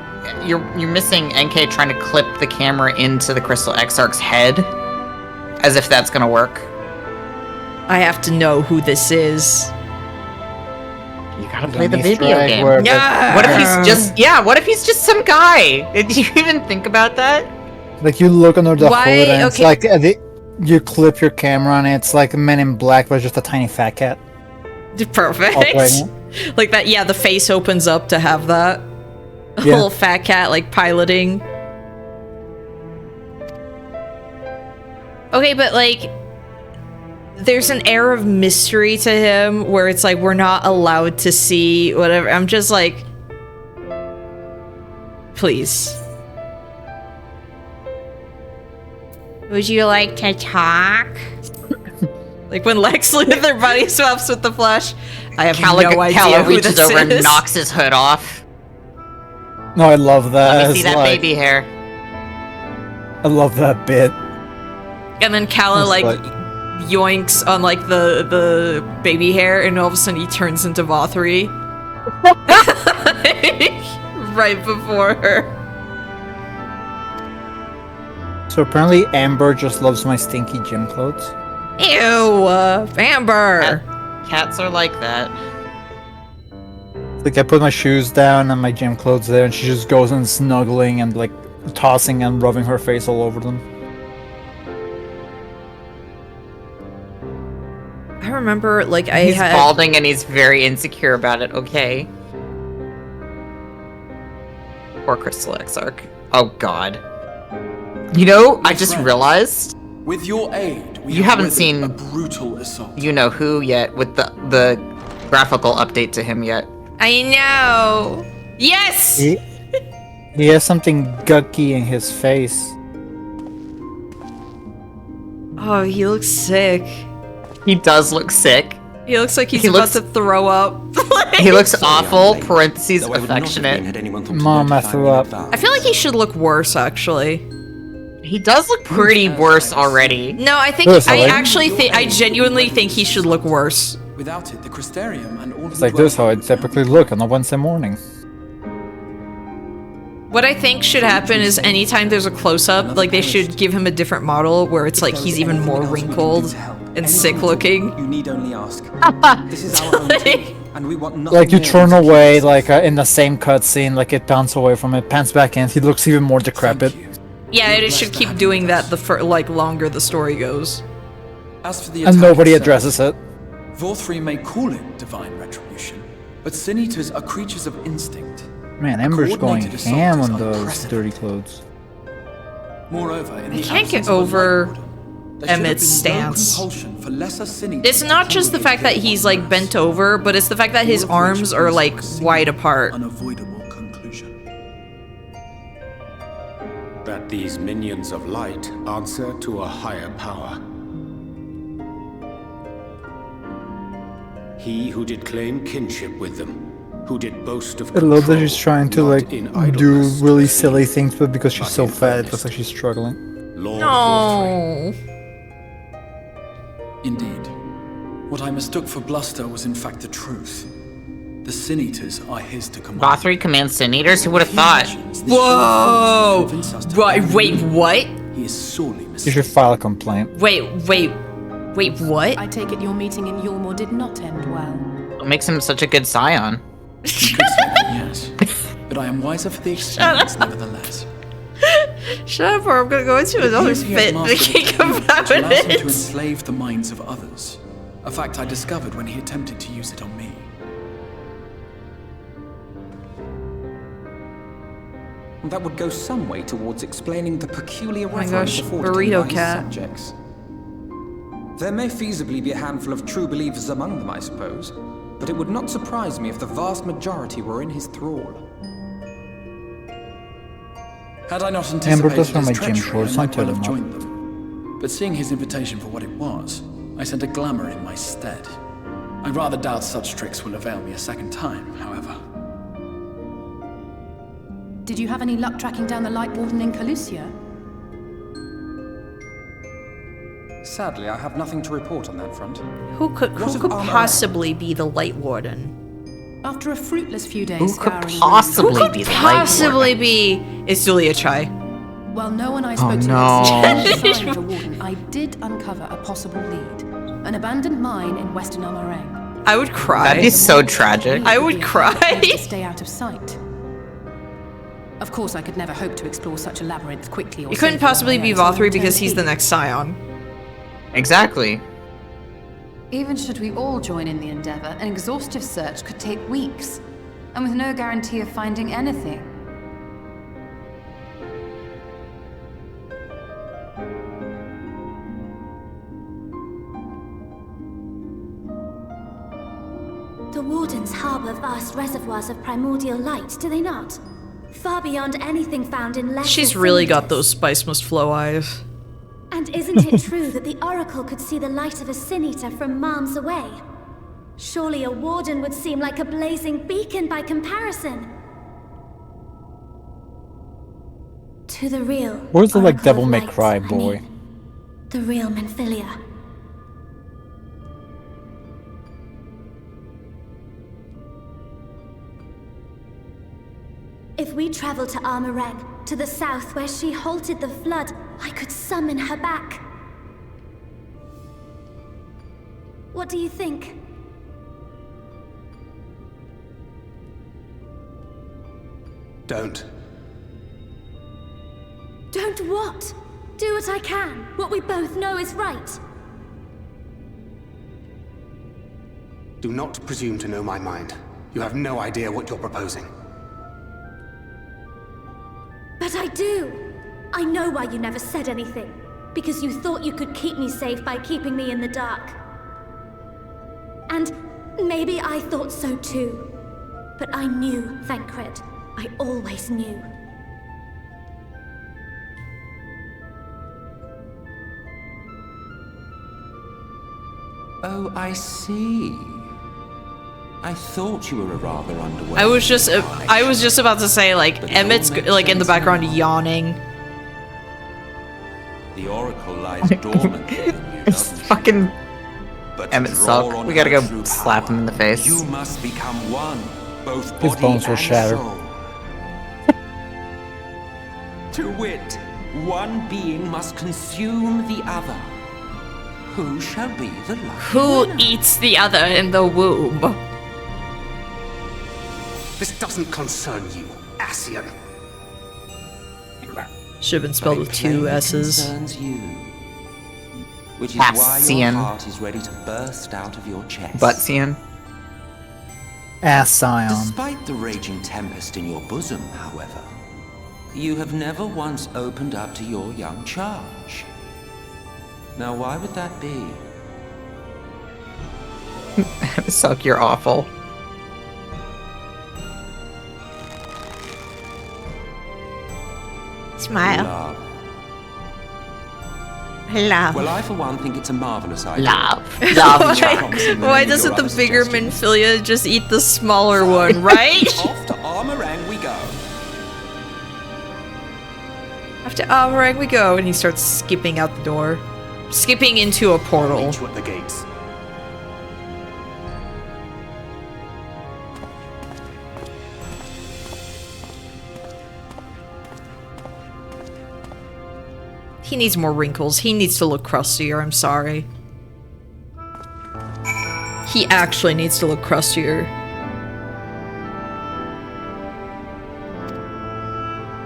You're missing NK trying to clip the camera into the Crystal Exarch's head, as if that's gonna work. I have to know who this is. You gotta play the video game. Yeah. What if he's just? Yeah. What if he's just some guy? Did you even think about that? Like you look under the Why? hood and it's Okay. like you clip your camera and it's like Men in Black, but just a tiny fat cat. Perfect. Like that. Yeah, the face opens up to have that. A Yeah. little fat cat like piloting. Okay, but like there's an air of mystery to him where it's like we're not allowed to see whatever. I'm just like, please. Would you like to talk? Like when Lex Luthor body swaps with the Flash. I have no idea Calla who reaches this over and is. knocks his hood off. No, I love that. Let me see It's that like- baby hair. I love that bit. And then Calla It's like like- yoinks on like the baby hair, and all of a sudden he turns into Vothri. Right before her. So apparently Amber just loves my stinky gym clothes. Ew, Amber. Cats are like that. Like I put my shoes down and my gym clothes there, and she just goes and snuggling and like tossing and rubbing her face all over them. I remember like He's balding and he's very insecure about it. Okay. Poor Crystal Exarch. Oh God. You know, I just realized. With your aid, You haven't seen a brutal assault. You Know Who yet with the graphical update to him yet. I know. Yes. He has something gucky in his face. Oh, he looks sick. He does look sick. He looks like he's He about looks- to throw up. He looks awful. Parentheses affectionate. Mom, I threw up. I feel like he should look worse, actually. He does look pretty worse already. No, I think This, I like- actually think I genuinely think he should look worse. Without it, the Crystarium and all It's like this how I typically look on a Wednesday morning. What I think should happen is anytime there's a close-up, like they should give him a different model where it's like he's even more wrinkled and sick looking. You need only ask. This is our own team, and we want nothing Like you more turn than away, like in the same cutscene, like it pans away from it, pans back in. He looks even more decrepit. Yeah, it should keep doing that like longer the story goes. As for the And attack nobody itself, addresses it. Vorthri may call it divine retribution, but Sin Eaters are creatures of instinct. Man, Ember's going Coordinated assault ham is on those unprecedented. dirty clothes. Moreover, in I the can't get absence of a over Lord Order, there should have Emmett's been no stance. compulsion for lesser Sin Eaters It's to not just the fact that congregate he's on like Earth, bent over, but it's the fact that his all of which arms are leads like to a single, wide apart. unavoidable conclusion. That these minions of light answer to a higher power. He who did claim kinship with them, who did boast of I love that control, she's trying to not like in do idleness, really to silly save, things, but because she's but so in fat, it earnest. looks like she's struggling. Lord No. Indeed. What I mistook for bluster was in fact the truth. The Sin Eaters are his to command. Vothri commands Sin Eaters? Who would have thought? Whoa! Right, wait, what? He is sorely You should file a complaint. Wait, what? I take it your meeting in Yulmore did not end well. What makes him such a good scion? Yes. but I am wiser for the experience nevertheless. Shut up, or I'm gonna go into another fit thinking about allows him to it. enslave the minds of others. A fact I discovered when he attempted to use it on me. That would go some way towards explaining the peculiar my reverence gosh, afforded him burrito by his cat. subjects. There may feasibly be a handful of true believers among them, I suppose, but it would not surprise me if the vast majority were in his thrall. Had I not Amber anticipated does from his my gym treachery, shorts, I I might tell well him have off. joined them. But seeing his invitation for what it was, I sent a glamour in my stead. I rather doubt such tricks will avail me a second time, however. Did you have any luck tracking down the Light Warden in Calusia? Sadly, I have nothing to report on that front. Who could What of possibly be the Light Warden? After a fruitless few days Who could scouring possibly the be the Light Possibly be it's Julia Chai. While no one I spoke to no. had seen any sign of the Warden, I did uncover a possible lead. An abandoned mine in Western Amarang. I would cry. That'd be so tragic. I would cry. To stay out of sight. Of course, I could never hope to explore such a labyrinth quickly or You couldn't safely on possibly my be own, so I Vothri because turned he's the east. next Scion. Exactly. Even should we all join in the endeavor, an exhaustive search could take weeks, and with no guarantee of finding anything. The Wardens harbor vast reservoirs of primordial light, do they not? Far beyond anything found in lesser She's really got centimeters. those Spice Must Flow eyes. And isn't it true that the Oracle could see the light of a Sin Eater from miles away? Surely a Warden would seem like a blazing beacon by comparison. To the real Where's the like Oracle Devil of May Light, Cry I boy? mean. The real MINIFILIA. If we travel to Amarang, to the south where she halted the flood, I could summon her back. What do you think? Don't. Don't what? Do what I can. What we both know is right. Do not presume to know my mind. You have no idea what you're proposing. But I do! I know why you never said anything. Because you thought you could keep me safe by keeping me in the dark. And maybe I thought so too. But I knew, Thancred. I always knew. Oh, I see. I thought you were a rather underwhelming. I was just about to say, like, Emmett's like in the background yawning. The Oracle lies dormant within you, It's doesn't fucking But Emmett to draw suck. on We gotta her go true slap him in the face. You must become one, both His body bones will and shatter. soul. To wit, one being must consume the other. Who shall be the lucky Who winner? eats the other in the womb? This doesn't concern you, Ascian. Should have been spelled with two S's. Concerns you. Which is why your Ascian. heart is ready to burst out of your chest. Buttsian. Ass Scion. Despite the raging tempest in your bosom, however, you have never once opened up to your young charge. Now, why would that be? Suck, you're awful. Smile. Love. Love. Well, I for one think it's a marvelous idea. Love. Love. Why doesn't the bigger Minfilia just eat the smaller one, right? Off to Armorang we go. After Amarang we go, and he starts skipping out the door. Skipping into a portal. Meet you at the gates. He needs more wrinkles. He needs to look crustier, I'm sorry. He actually needs to look crustier.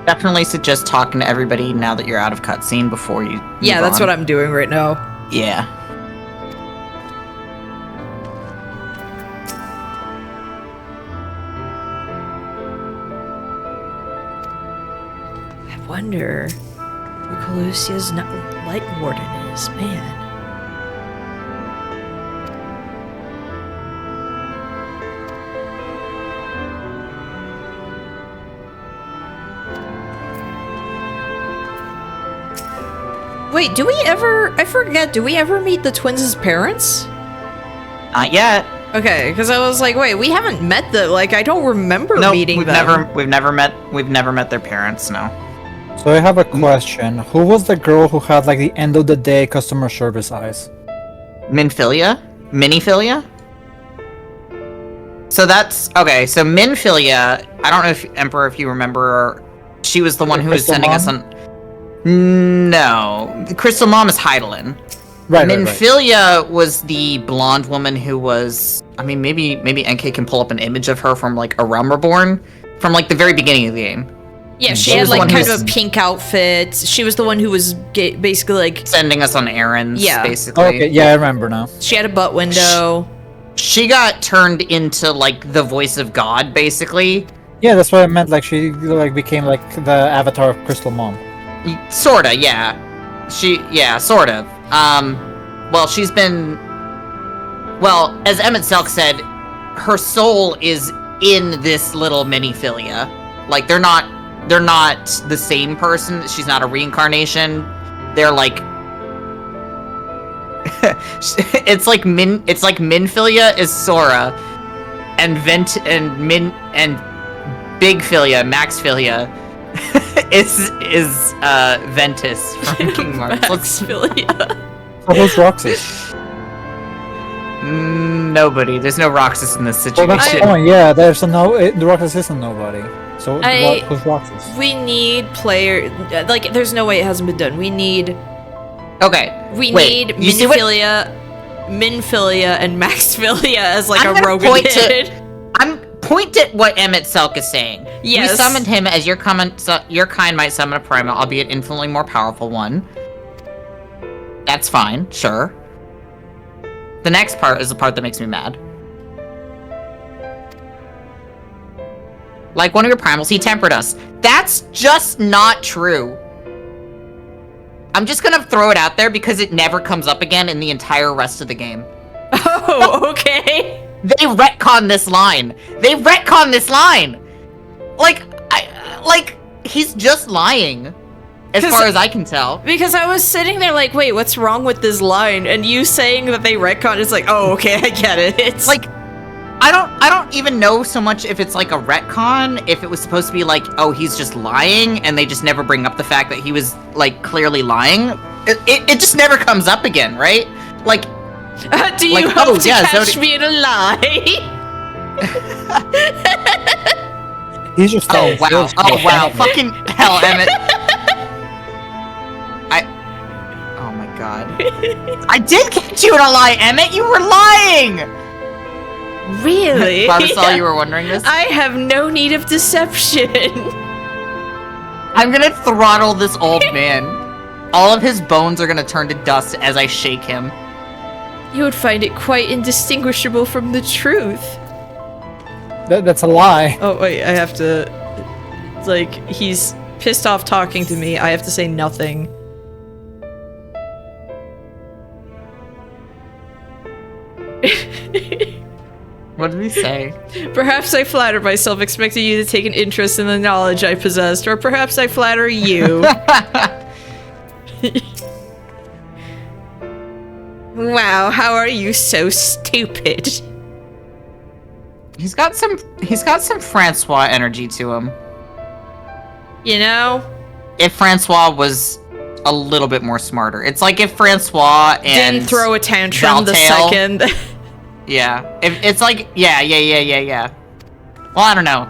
Definitely suggest talking to everybody now that you're out of cutscene before you. Yeah, that's what I'm doing right now. Yeah. I wonder who Calusia's light warden is, man. Wait, do we ever... I forget, do we ever meet the twins' parents? Not yet. Okay, because I was like, wait, we haven't met the... Like, I don't remember meeting them. We've never met their parents, no. So I have a question. Who was the girl who had, like, the end of the day customer service eyes? MINIFILIA? So that's... Okay, so MINIFILIA, I don't know if, Emperor, if you remember, she was the one who was sending us on... No. The Crystal Mom is Heidelin. Right, MINIFILIA was the blonde woman who was... I mean, maybe NK can pull up an image of her from, like, A Realm Reborn, from, like, the very beginning of the game. Yeah, she had, like, kind of a pink outfit. She was the one who was basically, like... Sending us on errands, basically. Okay, yeah, I remember now. She had a butt window. She got turned into, like, the voice of God, basically. Yeah, that's what I meant. Like, she, like, became, like, the avatar of Crystal Mom. Sorta, yeah. Sort of. Well, she's been... Well, as Emmett Selk said, her soul is in this little MINIFILIA. Like, they're not the same person. She's not a reincarnation. They're like... it's like MINIFILIA is Sora, and Big Filia, Max Filia, is Ventus from King Marks. Max Filia. So who's Roxas? Nobody. There's no Roxas in this situation. Well, that's the point. Yeah, there's the Roxas isn't nobody. So who's Roxas? We need player... Like, there's no way it hasn't been done. We need... Okay. We need MINIFILIA, and Max Filia as, like, a Rogan did. Point at what Emmett Selk is saying. Yes. We summoned him as your kind might summon a primal, albeit infinitely more powerful one. That's fine, sure. The next part is the part that makes me mad. Like one of your primals, he tempered us. That's just not true. I'm just gonna throw it out there because it never comes up again in the entire rest of the game. Oh, okay. They retcon this line. Like, he's just lying. As far as I can tell. Because I was sitting there like, wait, what's wrong with this line? And you saying that they retcon is like, oh, okay, I get it. It's like, I don't even know so much if it's like a retcon, if it was supposed to be like, oh, he's just lying, and they just never bring up the fact that he was, like, clearly lying. It just never comes up again, right? Like, do you hope to catch me in a lie? He's just wow. Fucking hell, Emmett. Oh my god. I did catch you in a lie, Emmett! You were lying! Really? Barbasol, you were wondering this? I have no need of deception. I'm gonna throttle this old man. All of his bones are gonna turn to dust as I shake him. You would find it quite indistinguishable from the truth. That's a lie. Oh, wait, I have to... Like, he's pissed off talking to me. I have to say nothing. What did he say? Perhaps I flatter myself expecting you to take an interest in the knowledge I possessed, or perhaps I flatter you. Wow, how are you so stupid? He's got some Francois energy to him. You know? If Francois was a little bit more smarter. It's like if Francois and didn't throw a tantrum the second. Yeah. It's like yeah. Well, I don't know.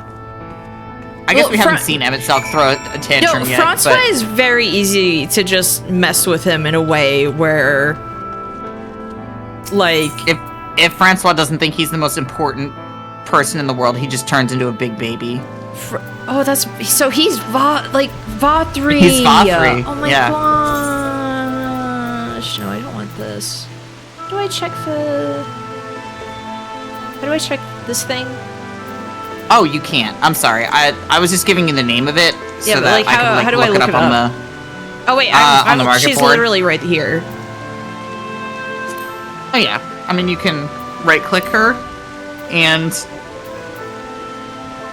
I guess we haven't seen Emmett Selk throw a tantrum yet. Francois is very easy to just mess with him in a way where, like, if Francois doesn't think he's the most important person in the world, he just turns into a big baby. Oh, that's so he's Vatri. He's Vatri. Oh my gosh! No, I don't want this. How do I check this thing? Oh, you can't. I'm sorry. I was just giving you the name of it so Yeah, but that like, I could how do I look it up? on the. Oh wait, on the market she's board. literally right here. Oh yeah. I mean, you can right-click her and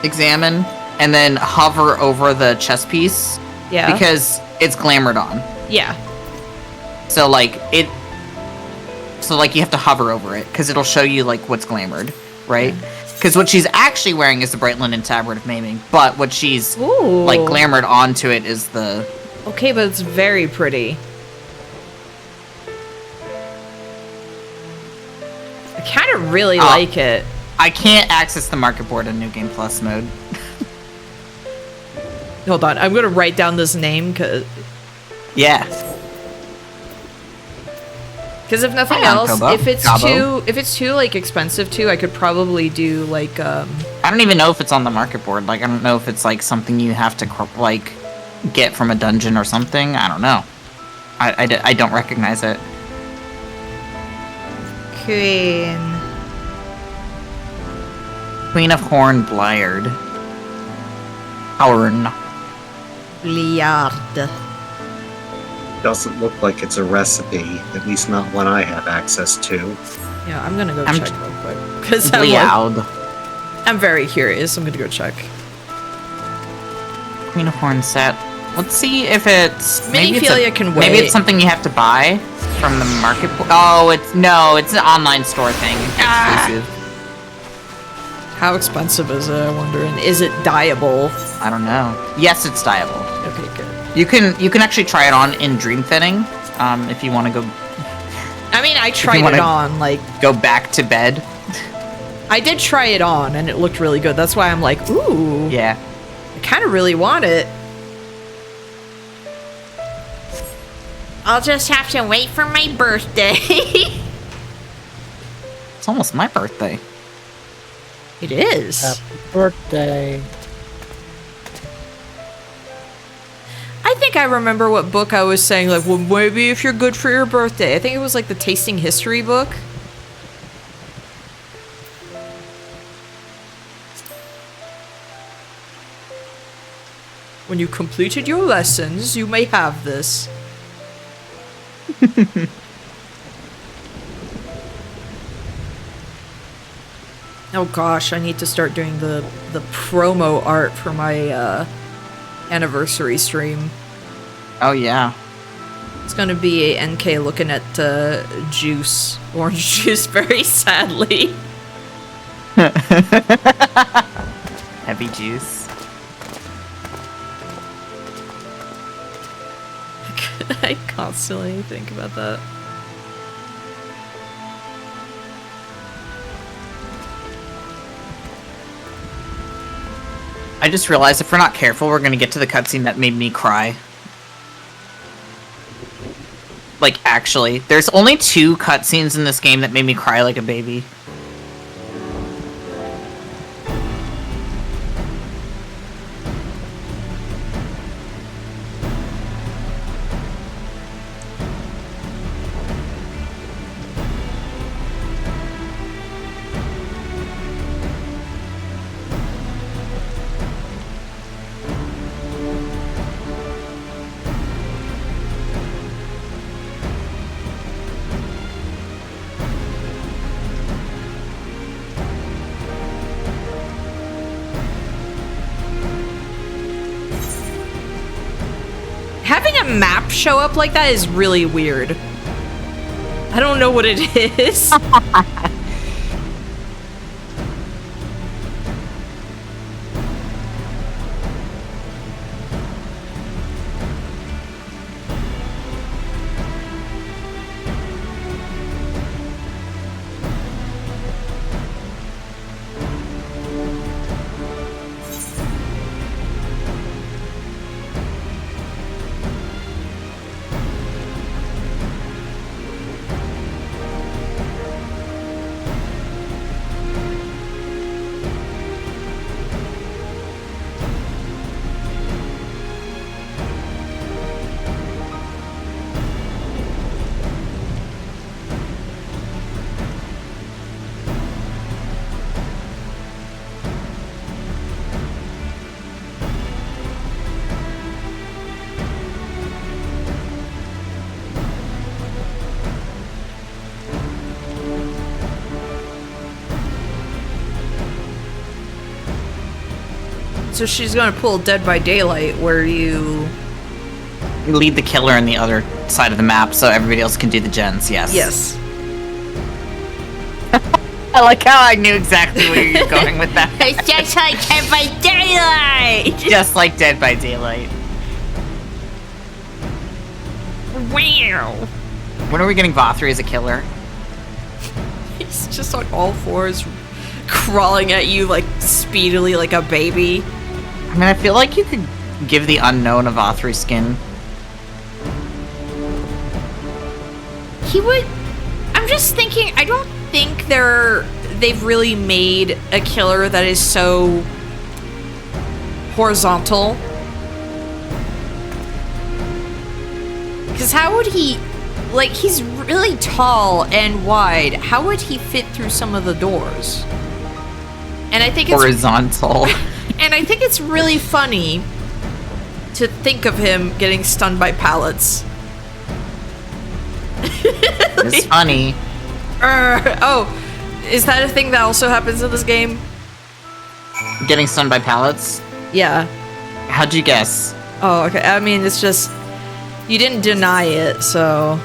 examine, and then hover over the chess piece. Yeah. Because it's glamored on. Yeah. So like you have to hover over it because it'll show you like what's glamored, right? Because what she's actually wearing is the bright linen tabard of maiming, but what she's like glamored onto it is the. Okay, but it's very pretty. I kind of really like it. I can't access the market board in New Game Plus mode. Hold on, I'm gonna write down this name because. Yeah. Because if nothing else, if it's too like expensive too, I could probably do like. I don't even know if it's on the market board. Like I don't know if it's like something you have to like get from a dungeon or something. I don't know. I don't recognize it. Queen of Horn Bliard. Horn. Bliard. Doesn't look like it's a recipe, at least not one I have access to. Yeah, I'm gonna go check real quick because I'm very curious. I'm gonna go check. Queen of Horn set. Let's see if it's MINIFILIA can wait. Maybe it's something you have to buy from the market. Oh, it's an online store thing. Exclusive. How expensive is it? I wonder. And is it dyeable? I don't know. Yes, it's dyeable. Okay, good. You can actually try it on in Dream Fitting, if you want to go. I mean, I tried it on like. Go back to bed. I did try it on, and it looked really good. That's why I'm like, ooh. Yeah. I kind of really want it. I'll just have to wait for my birthday. It's almost my birthday. It is. Happy birthday. I think I remember what book I was saying, like, well, maybe if you're good for your birthday. I think it was like the Tasting History book. When you completed your lessons, you may have this. Oh gosh, I need to start doing the promo art for my anniversary stream. Oh yeah. It's gonna be a NK looking at juice, orange juice, very sadly. Heavy juice. I constantly think about that. I just realized if we're not careful, we're gonna get to the cutscene that made me cry. Like, actually. There's only 2 cutscenes in this game that made me cry like a baby. Having a map show up like that is really weird. I don't know what it is. So she's gonna pull Dead by Daylight, where you lead the killer on the other side of the map, so everybody else can do the gens. Yes. Yes. I like how I knew exactly where you were going with that. It's just like Dead by Daylight. Just like Dead by Daylight. Wow. When are we getting Vothri as a killer? He's just on all fours, crawling at you like speedily like a baby. I mean, I feel like you could give the unknown a Vothri skin. He would. I'm just thinking. I don't think they've really made a killer that is so horizontal. Because how would he, like, he's really tall and wide. How would he fit through some of the doors? And I think it's horizontal. And I think it's really funny to think of him getting stunned by pallets. It's funny. Oh, is that a thing that also happens in this game? Getting stunned by pallets? Yeah. How'd you guess? Oh, okay. I mean, it's just, you didn't deny it, so.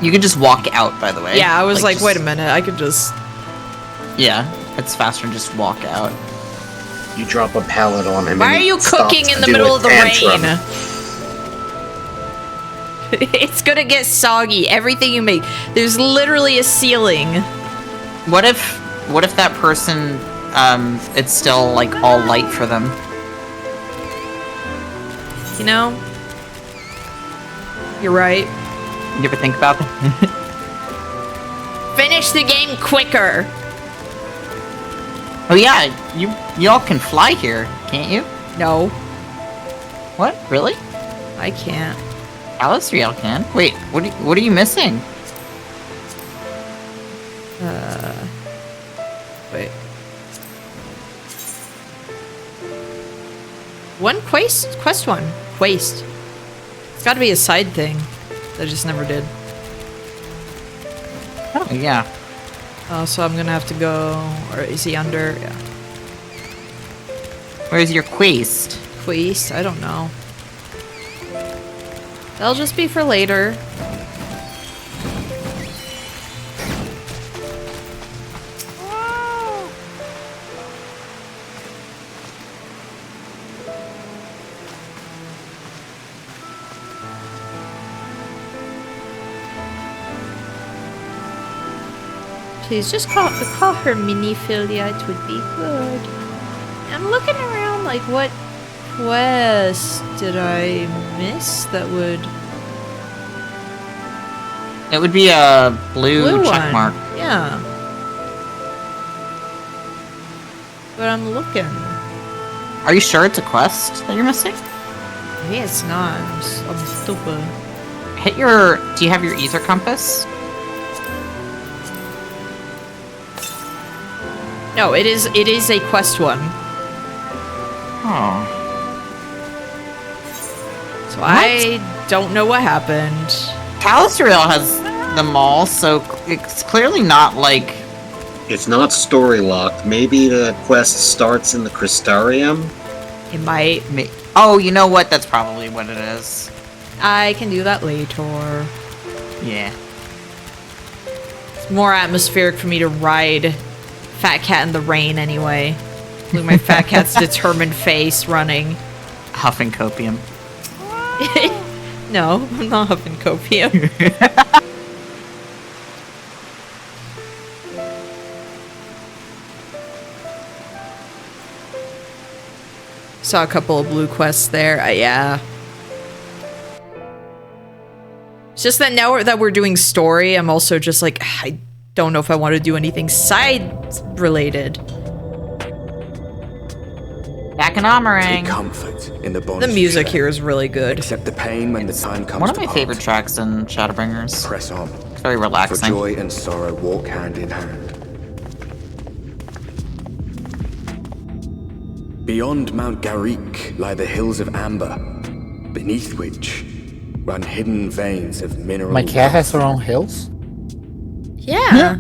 You could just walk out, by the way. Yeah, I was like just... wait a minute, I could just. Yeah, it's faster to just walk out. You drop a pallet on him. Why are you cooking in the middle of the rain? It's gonna get soggy. Everything you make. There's literally a ceiling. What if that person, it's still like all light for them? You know, you're right. You ever think about that? Finish the game quicker. Oh yeah, y'all can fly here, can't you? No. What? Really? I can't. Alice, y'all can. Wait, what are you missing? Wait. One quest one. Quest. It's gotta be a side thing. I just never did. Oh, yeah. Oh, so I'm gonna have to go, or is he under? Yeah. Where's your quest? Quest? I don't know. That'll just be for later. Please just call her MINIFILIA. It would be good. I'm looking around like what quest did I miss that would... It would be a blue check one. mark. Yeah. But I'm looking. Are you sure it's a quest that you're missing? Maybe it's not. I'm stupid. Hit your... Do you have your ether compass? No, it is a quest one. Oh. So what? I don't know what happened. Talisriel has them all, so it's clearly not like... It's not story locked. Maybe the quest starts in the Crystarium? It might. Oh, you know what? That's probably what it is. I can do that later. Yeah. It's more atmospheric for me to ride Fat Cat in the rain anyway. Look at my Fat Cat's determined face running. Huffing copium. No, I'm not huffing copium. Saw a couple of blue quests there. Yeah. It's just that now that we're doing story, I'm also just like, I don't know if I want to do anything side related. Back in Amarang. Take comfort in the The music here is really good. Accept the pain when the time comes. One of my favorite tracks in Shadowbringers. Press on. It's very relaxing. For joy and sorrow walk hand in hand. Beyond Mount Garik lie the hills of Amber, beneath which run hidden veins of mineral. My cat has her own hills? Yeah.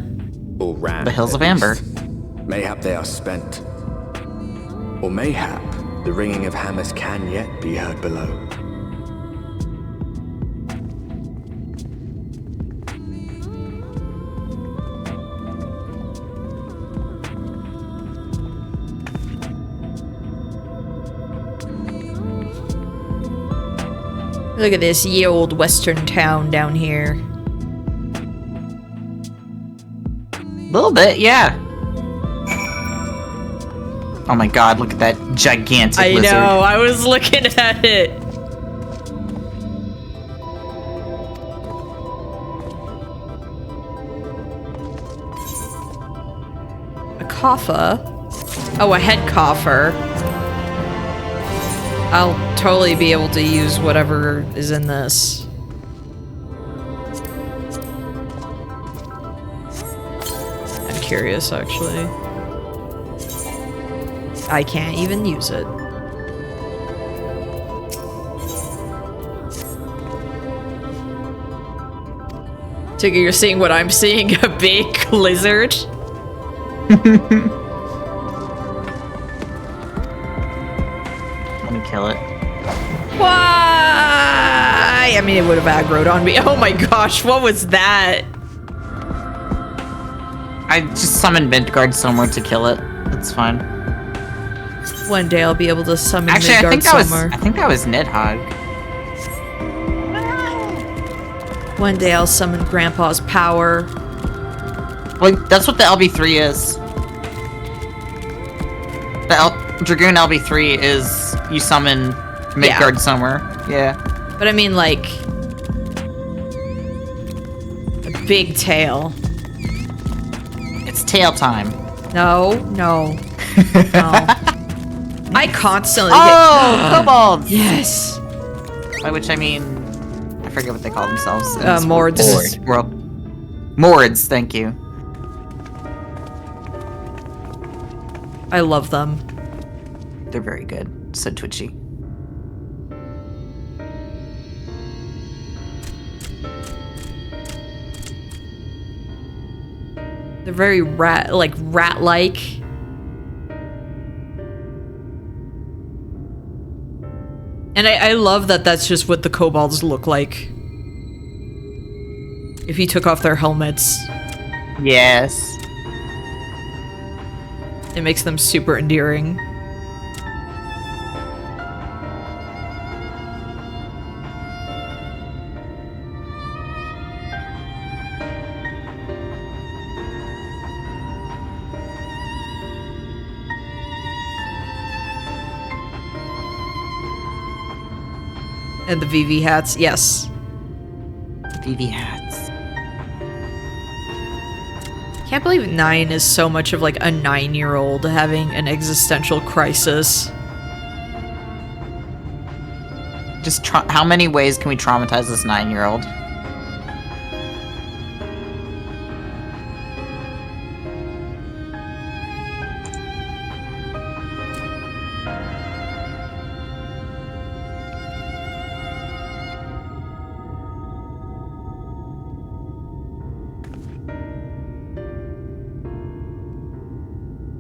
Or ran. The hills of Amber. Mayhap they are spent. Or mayhap the ringing of hammers can yet be heard below. Look at this ye old western town down here. A little bit, yeah. Oh my god, look at that gigantic lizard. I know, I was looking at it. A coffer? Oh, a head coffer. I'll totally be able to use whatever is in this. I'm curious, actually. I can't even use it. Tigger, you're seeing what I'm seeing? A big lizard? Let me kill it. Why? I mean, it would have aggroed on me. Oh my gosh, what was that? I just summoned Midgard somewhere to kill it. That's fine. One day I'll be able to summon Actually, Midgard somewhere. I think that was Nidhogg. One day I'll summon Grandpa's power. Well, that's what the LB3 is. The Dragoon LB3 is you summon Midgard somewhere. Yeah. But I mean, like, a big tail. It's tail time. No, no, no. I constantly get kobolds! Yes! By which I mean, I forget what they call themselves. Mords. Mords, thank you. I love them. They're very good. So twitchy. They're very rat-like. And I love that that's just what the kobolds look like. If you took off their helmets. Yes. It makes them super endearing. And the VV hats, yes. VV hats. Can't believe 9 is so much of like a 9-year-old having an existential crisis. Just how many ways can we traumatize this 9-year-old?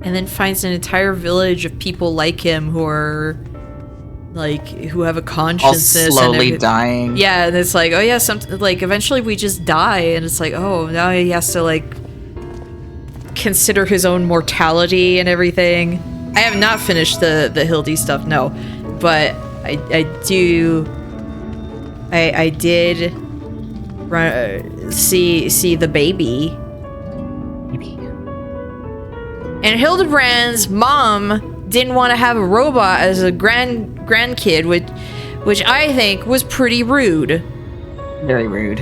And then finds an entire village of people like him who are like who have a consciousness. All slowly dying. Yeah, and it's like, oh yeah, like eventually we just die, and it's like, oh, now he has to like consider his own mortality and everything. I have not finished the Hildy stuff, no, but I did see the baby. And Hildebrand's mom didn't want to have a robot as a grandkid, which I think was pretty rude. Very rude.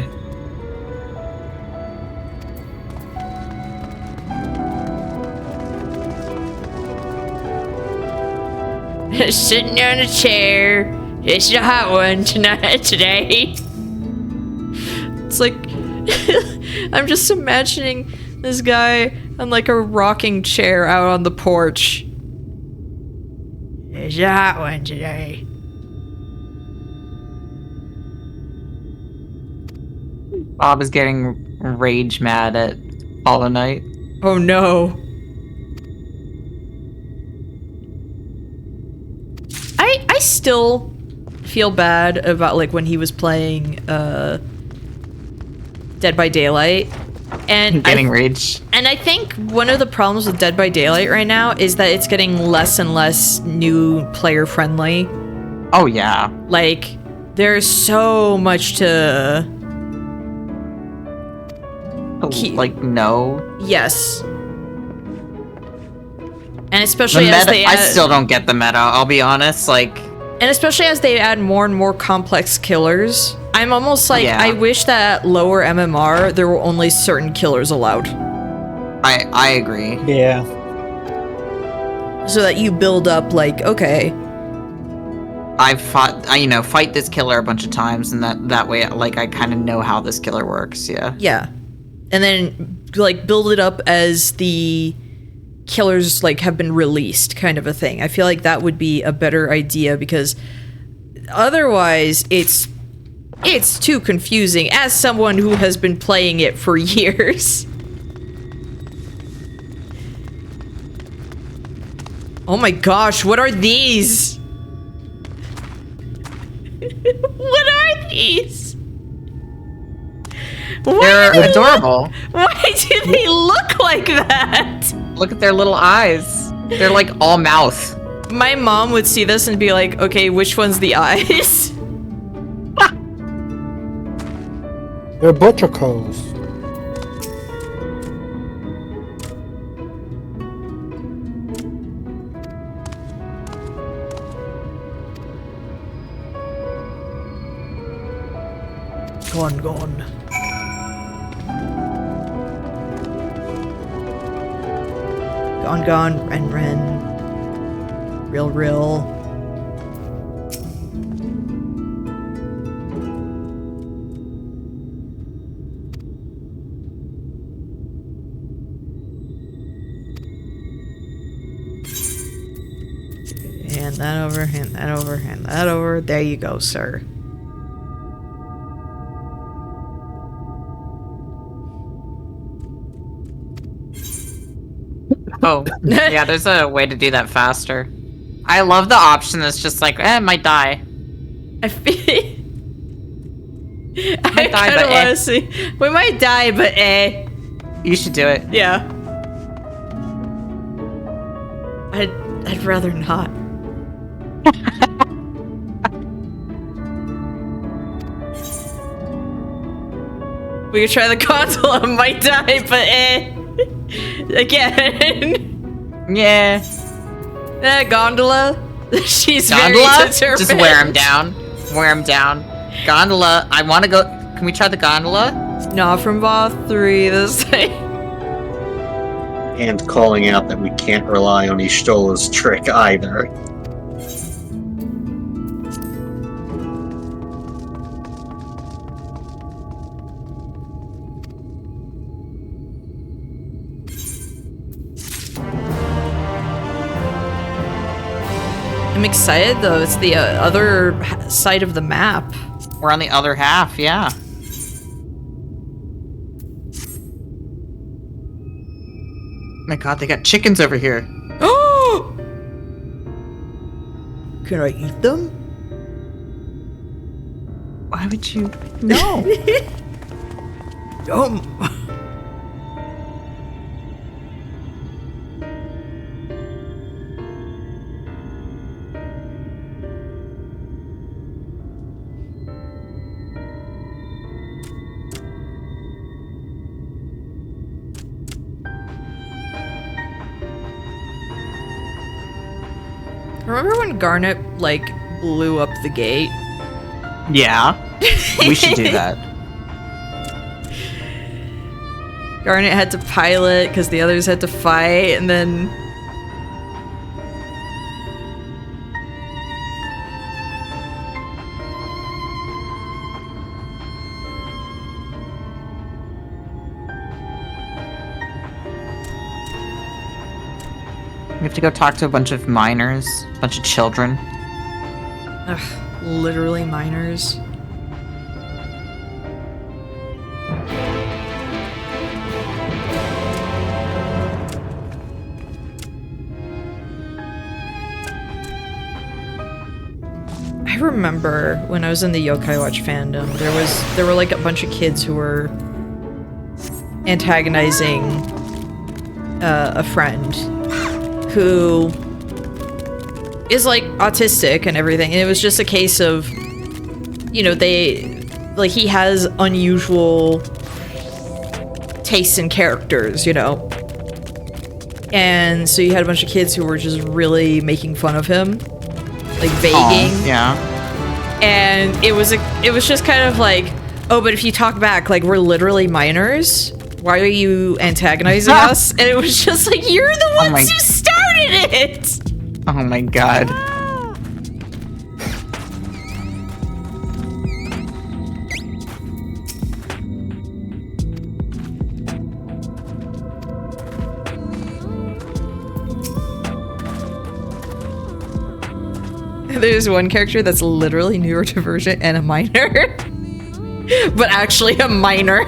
Sitting on a chair. It's a hot one today. It's like I'm just imagining this guy on like a rocking chair out on the porch. It's a hot one today. Bob is getting rage mad at Hollow Knight. Oh no. still feel bad about like when he was playing Dead by Daylight. And getting rage. And I think one of the problems with Dead by Daylight right now is that it's getting less and less new player friendly. Oh yeah. Like there's so much to no. Yes. And especially as they I still don't get the meta, I'll be honest, and especially as they add more and more complex killers, I'm almost like, I wish that at lower MMR, there were only certain killers allowed. I agree. Yeah. So that you build up, like, okay. I've fought, fight this killer a bunch of times, and that way, like, I kind of know how this killer works, yeah. Yeah. And then, like, build it up as the killers, like, have been released, kind of a thing. I feel like that would be a better idea, because otherwise, it's too confusing as someone who has been playing it for years. Oh my gosh, what are these? What are these? They're adorable. Why do they look like that? Look at their little eyes. They're like all mouth. My mom would see this and be like, okay, which one's the eyes? They're butchercos. Gone. Gone, Ren. Real. Hand that over. There you go, sir. Oh, yeah, there's a way to do that faster. I love the option that's just like, might die. I kind of want to see. We might die, but You should do it. Yeah. I'd rather not. We could try the gondola, might die, but again. Yeah. Gondola. She's gondola? very determined. Just wear him down. Gondola. I want to go. Can we try the gondola? Not from Voth 3 this thing. And calling out that we can't rely on Ishtola's trick either. I'm excited though. It's the other side of the map. We're on the other half, yeah. My god, they got chickens over here. Oh! Can I eat them? Why would you? No. Yum. Remember when Garnet, like, blew up the gate? Yeah. We should do that. Garnet had to pilot because the others had to fight, and then... We have to go talk to a bunch of miners, a bunch of children. Ugh, literally minors. remember when I was in the Yokai Watch fandom, there were like a bunch of kids who were antagonizing a friend who is like autistic and everything, and it was just a case of, you know, he has unusual tastes in characters, you know, and so you had a bunch of kids who were just really making fun of him, like vaguing. Yeah. And it was just kind of like, oh, but if you talk back, like, we're literally minors. Why are you antagonizing us? And it was just like, you're the ones who started it! Oh my god. There's one character that's literally neurodivergent and a minor. But actually a minor.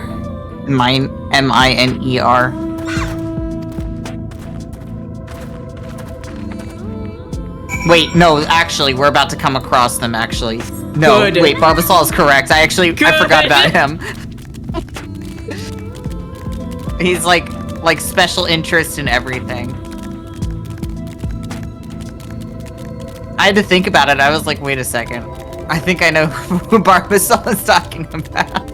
M-I-N-E-R. Wait, no, actually, we're about to come across them, actually. No, Good. wait, Barbasol is correct. I forgot about him. He's like special interest in everything. I had to think about it. I was like, wait a second. I think I know who Barbasol is talking about.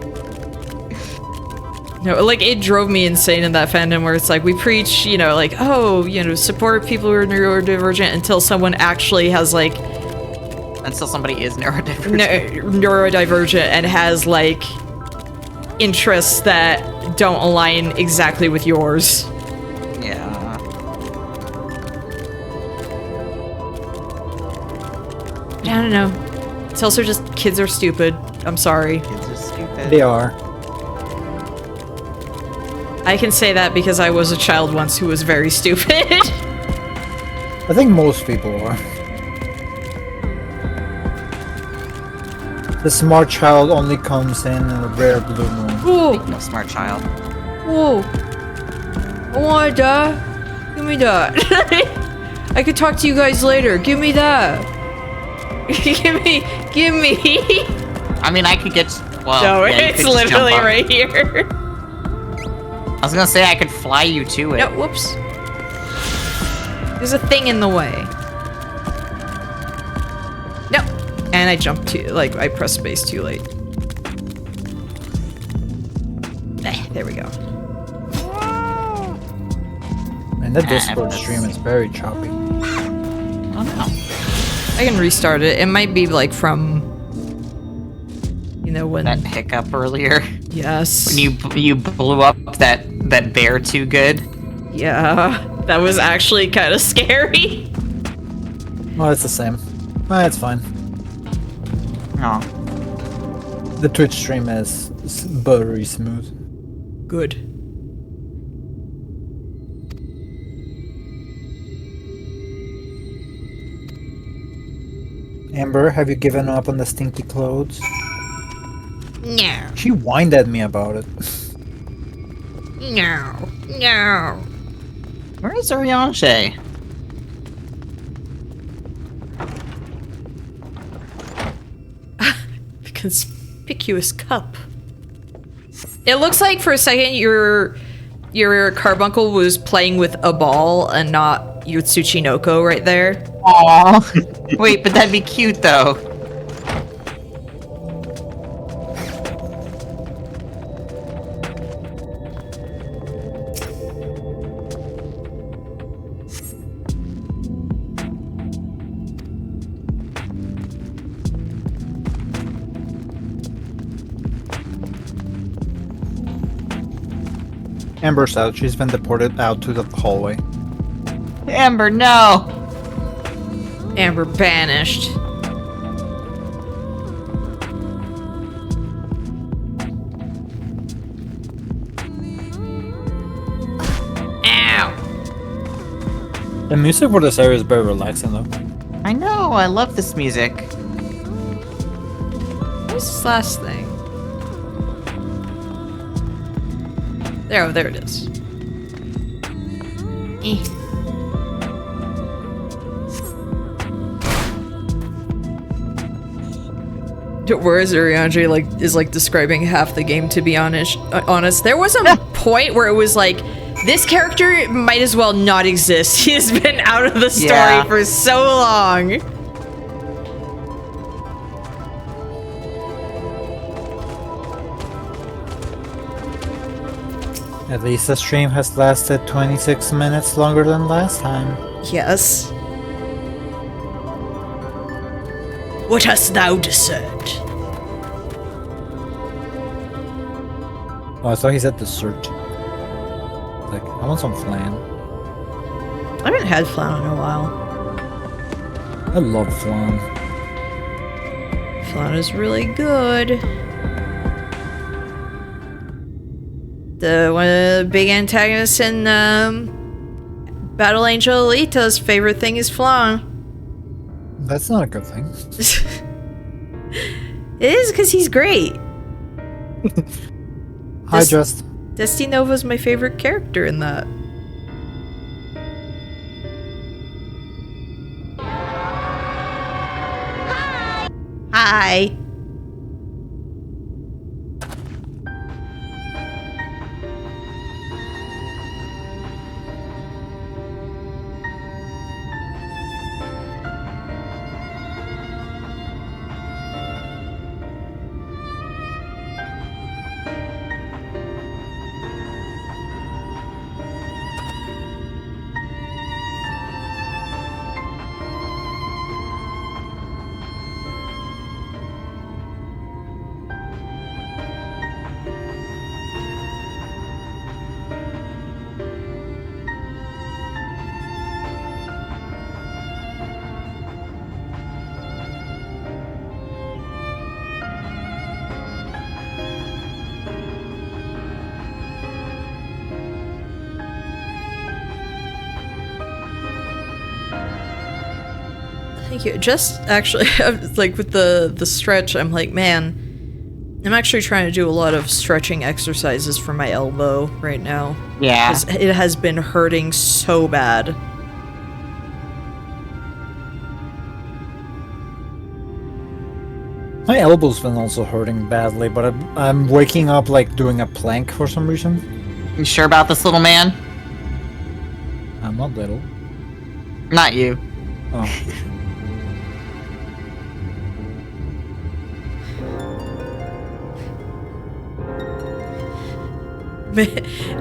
No, like, it drove me insane in that fandom where it's like, we preach, you know, like, oh, you know, support people who are neurodivergent until someone actually has, like... Until somebody is neurodivergent. Neurodivergent and has, like, interests that don't align exactly with yours. Yeah. I don't know. It's also just, kids are stupid. I'm sorry. Kids are stupid. They are. I can say that because I was a child once who was very stupid. I think most people are. The smart child only comes in a rare blue moon. Ooh. No smart child. Whoa. I want that. Give me that. I could talk to you guys later. Give me that. Give me. I mean, I could get... Well, No, yeah, it's literally right here. I was gonna say I could fly you to it. No, whoops. There's a thing in the way. No. And I jumped too, like, I pressed space too late. There we go. And the Discord stream is very choppy. Oh no. I can restart it. It might be like from, you know, when that hiccup earlier. Yes. When you blew up that bear too good. Yeah, that was actually kind of scary. Well, it's the same. Well, it's fine. Oh. The Twitch stream is buttery smooth. Good. Amber, have you given up on the stinky clothes? No. She whined at me about it. No. No. Where is Oriange? Conspicuous cup. It looks like for a second your carbuncle was playing with a ball and not Yutsuchinoko right there. Aww. Wait, but that'd be cute though. Amber's out. She's been deported out to the hallway. Amber, no! Amber banished. Ow! The music for this area is very relaxing though. I know, I love this music. What's this last thing? There it is. Whereas Urianger is describing half the game, to be honest. There was a point where it was like, this character might as well not exist. He has been out of the story for so long. At least the stream has lasted 26 minutes longer than last time. Yes. What hast thou discerned? Oh, I thought he said dessert. Like, I want some flan. I haven't had flan in a while. I love flan. Flan is really good. One of the big antagonists in Battle Angel Alita's favorite thing is flan. That's not a good thing. It is, because he's great. Hi, Just. Desti Nova's my favorite character in that. Hi. Thank you. Just actually, like with the stretch, I'm like, man, I'm actually trying to do a lot of stretching exercises for my elbow right now. Yeah. 'Cause it has been hurting so bad. My elbow's been also hurting badly, but I'm waking up like doing a plank for some reason. You sure about this, little man? I'm not little. Not you. Oh.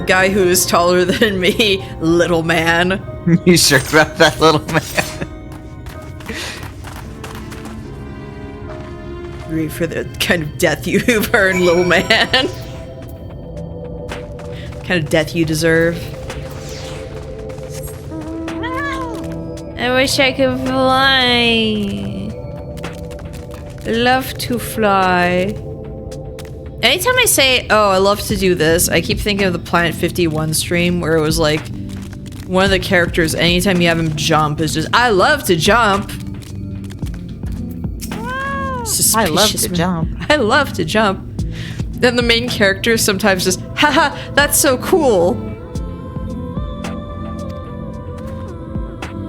Guy who is taller than me, little man. You sure about that, little man? Ready for the kind of death you've earned, little man. Kind of death you deserve. I wish I could fly. Love to fly. Anytime I say, oh, I love to do this, I keep thinking of the Planet 51 stream where it was like, one of the characters, anytime you have him jump, is just, I love to jump. I love to jump. I love to jump. Then the main character sometimes just, haha, that's so cool.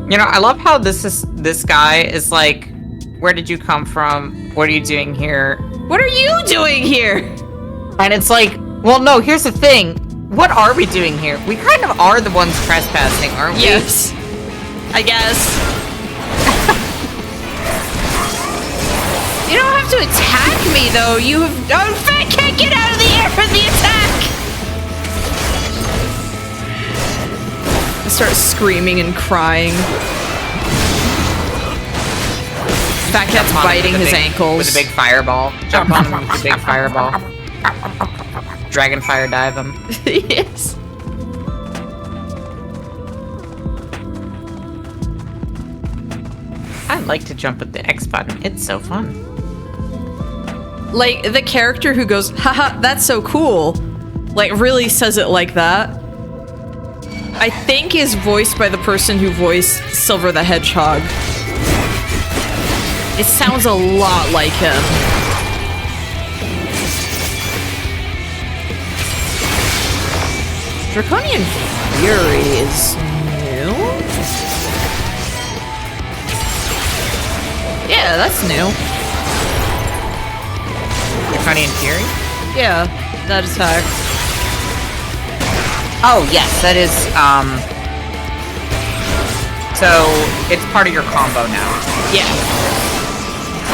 You know, I love how this guy is like, where did you come from? What are you doing here? What are you doing here? And it's like, well, no, here's the thing. What are we doing here? We kind of are the ones trespassing, aren't we? Yes. I guess. You don't have to attack me, though. You have... Oh, Fat can't get out of the air for the attack! I start screaming and crying. Fat Cat's biting his ankles. With a big fireball. Jump on him with a big fireball. Dragon fire dive him. Yes. I like to jump with the X button. It's so fun. Like, the character who goes, haha, that's so cool, like, really says it like that, I think is voiced by the person who voiced Silver the Hedgehog. It sounds a lot like him. Draconian Fury is new? Yeah, that's new. Draconian Fury? Yeah, that attack. Oh, yes, that is, so, it's part of your combo now. Yeah.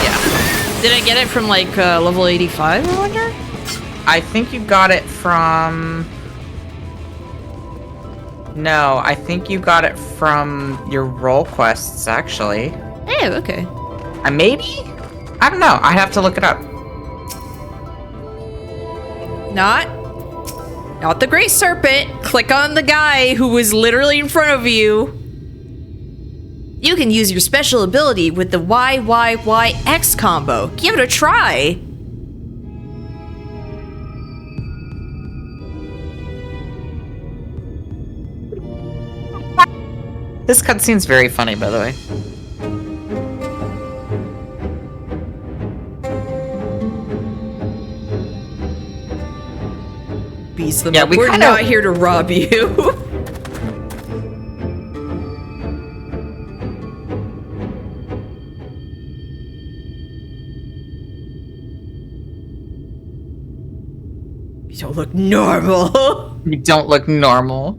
Yeah. Did I get it from, like, level 85, I wonder? I think you got it from... No, I think you got it from your role quests, actually. Yeah, okay. Maybe? I don't know. I have to look it up. Not the Great Serpent. Click on the guy who was literally in front of you. You can use your special ability with the YYYX combo. Give it a try. This cutscene's very funny, by the way. Beats them up. We're not here to rob you. You don't look normal. You don't look normal.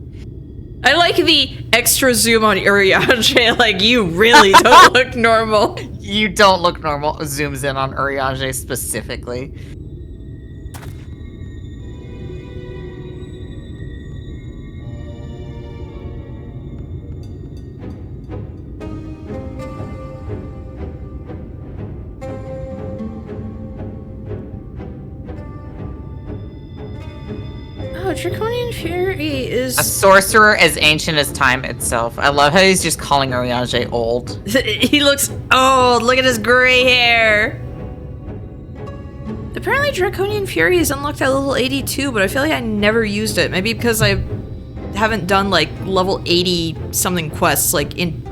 I like the extra zoom on Urianger, like, you really don't look normal. You don't look normal. Zooms in on Urianger specifically. Oh, Draconian Fury is... A sorcerer as ancient as time itself. I love how he's just calling Urianger old. He looks old. Look at his gray hair. Apparently Draconian Fury is unlocked at level 82, but I feel like I never used it. Maybe because I haven't done, like, level 80 something quests, like, in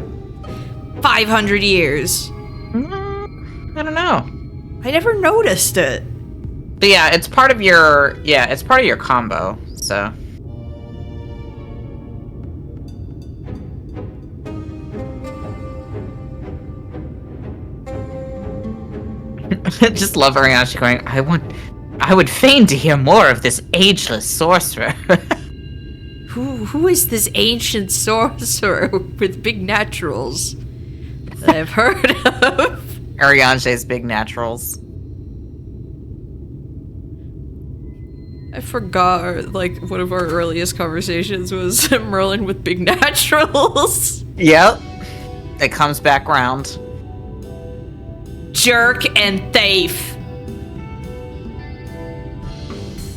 500 years. I don't know. I never noticed it. But yeah, it's part of your combo, so. Just love Urianger going, I would fain to hear more of this ageless sorcerer. Who is this ancient sorcerer with big naturals that I've heard of? Urianger's big naturals. I forgot, like, one of our earliest conversations was Merlin with big naturals. Yep. It comes back round. Jerk and thief.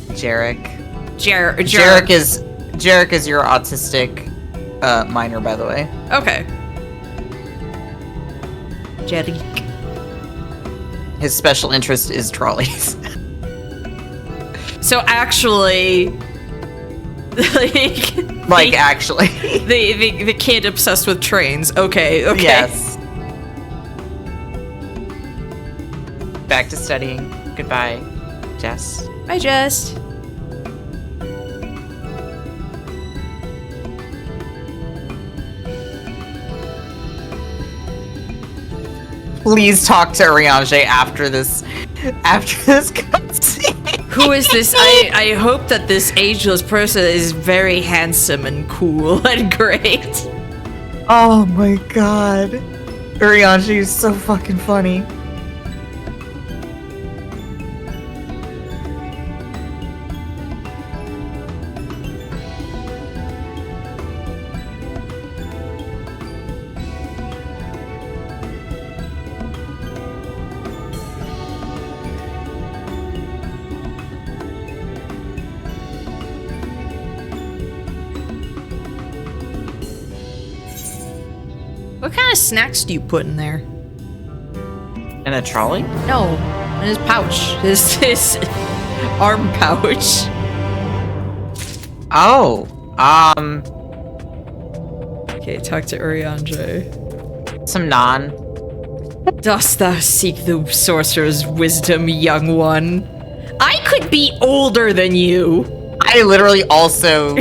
Jarek. Jarek is your autistic minor, by the way. Okay. Jarek. His special interest is trolleys. So actually, actually, the kid obsessed with trains. Okay. Yes. Back to studying. Goodbye, Jess. Bye, Jess. Please talk to Urianger after this cutscene. Who is this? I hope that this ageless person is very handsome and cool and great. Oh my god. Urianger is so fucking funny. What kind of snacks do you put in there? In a trolley? No, in his pouch. His arm pouch. Oh, Okay, talk to Urianger. Some naan. Dost thou seek the sorcerer's wisdom, young one? I could be older than you. I literally also...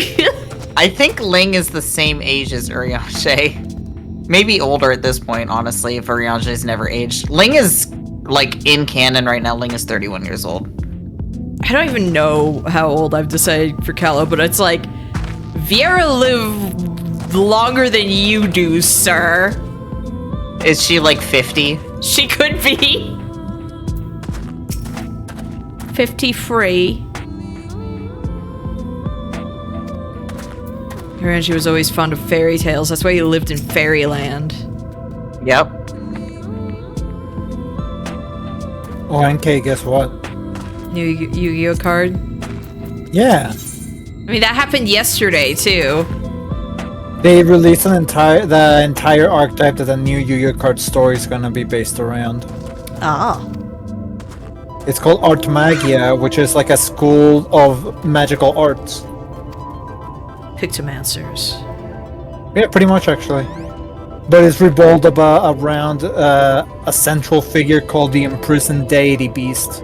I think Ling is the same age as Urianger. Maybe older at this point, honestly, if Urianger's never aged. Ling is, like, in canon right now, Ling is 31 years old. I don't even know how old I've decided for Calla, but it's like, Viera live longer than you do, sir. Is she like 50? She could be. 53. She was always fond of fairy tales. That's why he lived in fairyland. Yep. Oh, NK, guess what? New Yu-Gi-Oh card? Yeah. I mean, that happened yesterday, too. They released the entire archetype that the new Yu-Gi-Oh card story is gonna be based around. Ah. It's called Art Magia, which is like a school of magical arts. Pictomancers. Yeah, pretty much actually. But it's revolved around a central figure called the Imprisoned Deity Beast.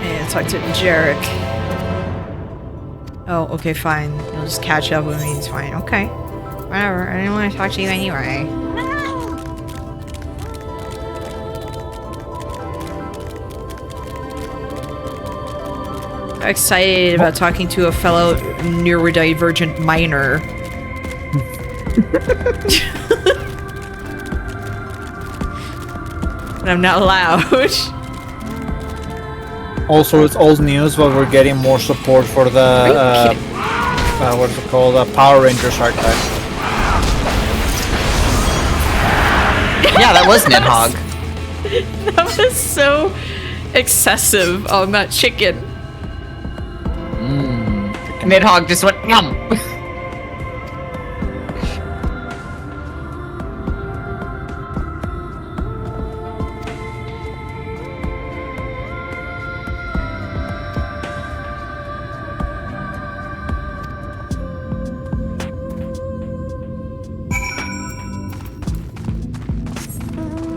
Yeah, talk to Jarek. Oh, okay, fine. You'll just catch up with me. It's fine. Okay. Whatever. I didn't want to talk to you anyway. Excited about talking to a fellow neurodivergent minor. And I'm not allowed. Also, it's old news, but we're getting more support for the what is it called? Power Rangers archetype. Yeah, that was Nidhogg. That was so excessive on that chicken. Nidhogg just went yum.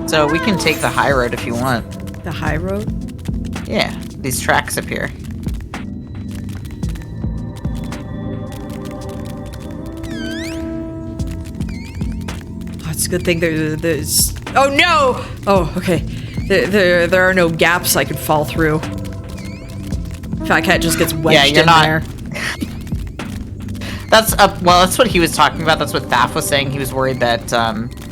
So we can take the high road if you want. The high road? Yeah, these tracks up here. It's a good thing there's... Oh no! Oh, okay. There are no gaps I could fall through. Fat Cat just gets wedged in there. That's well, that's what he was talking about. That's what Thaf was saying. He was worried that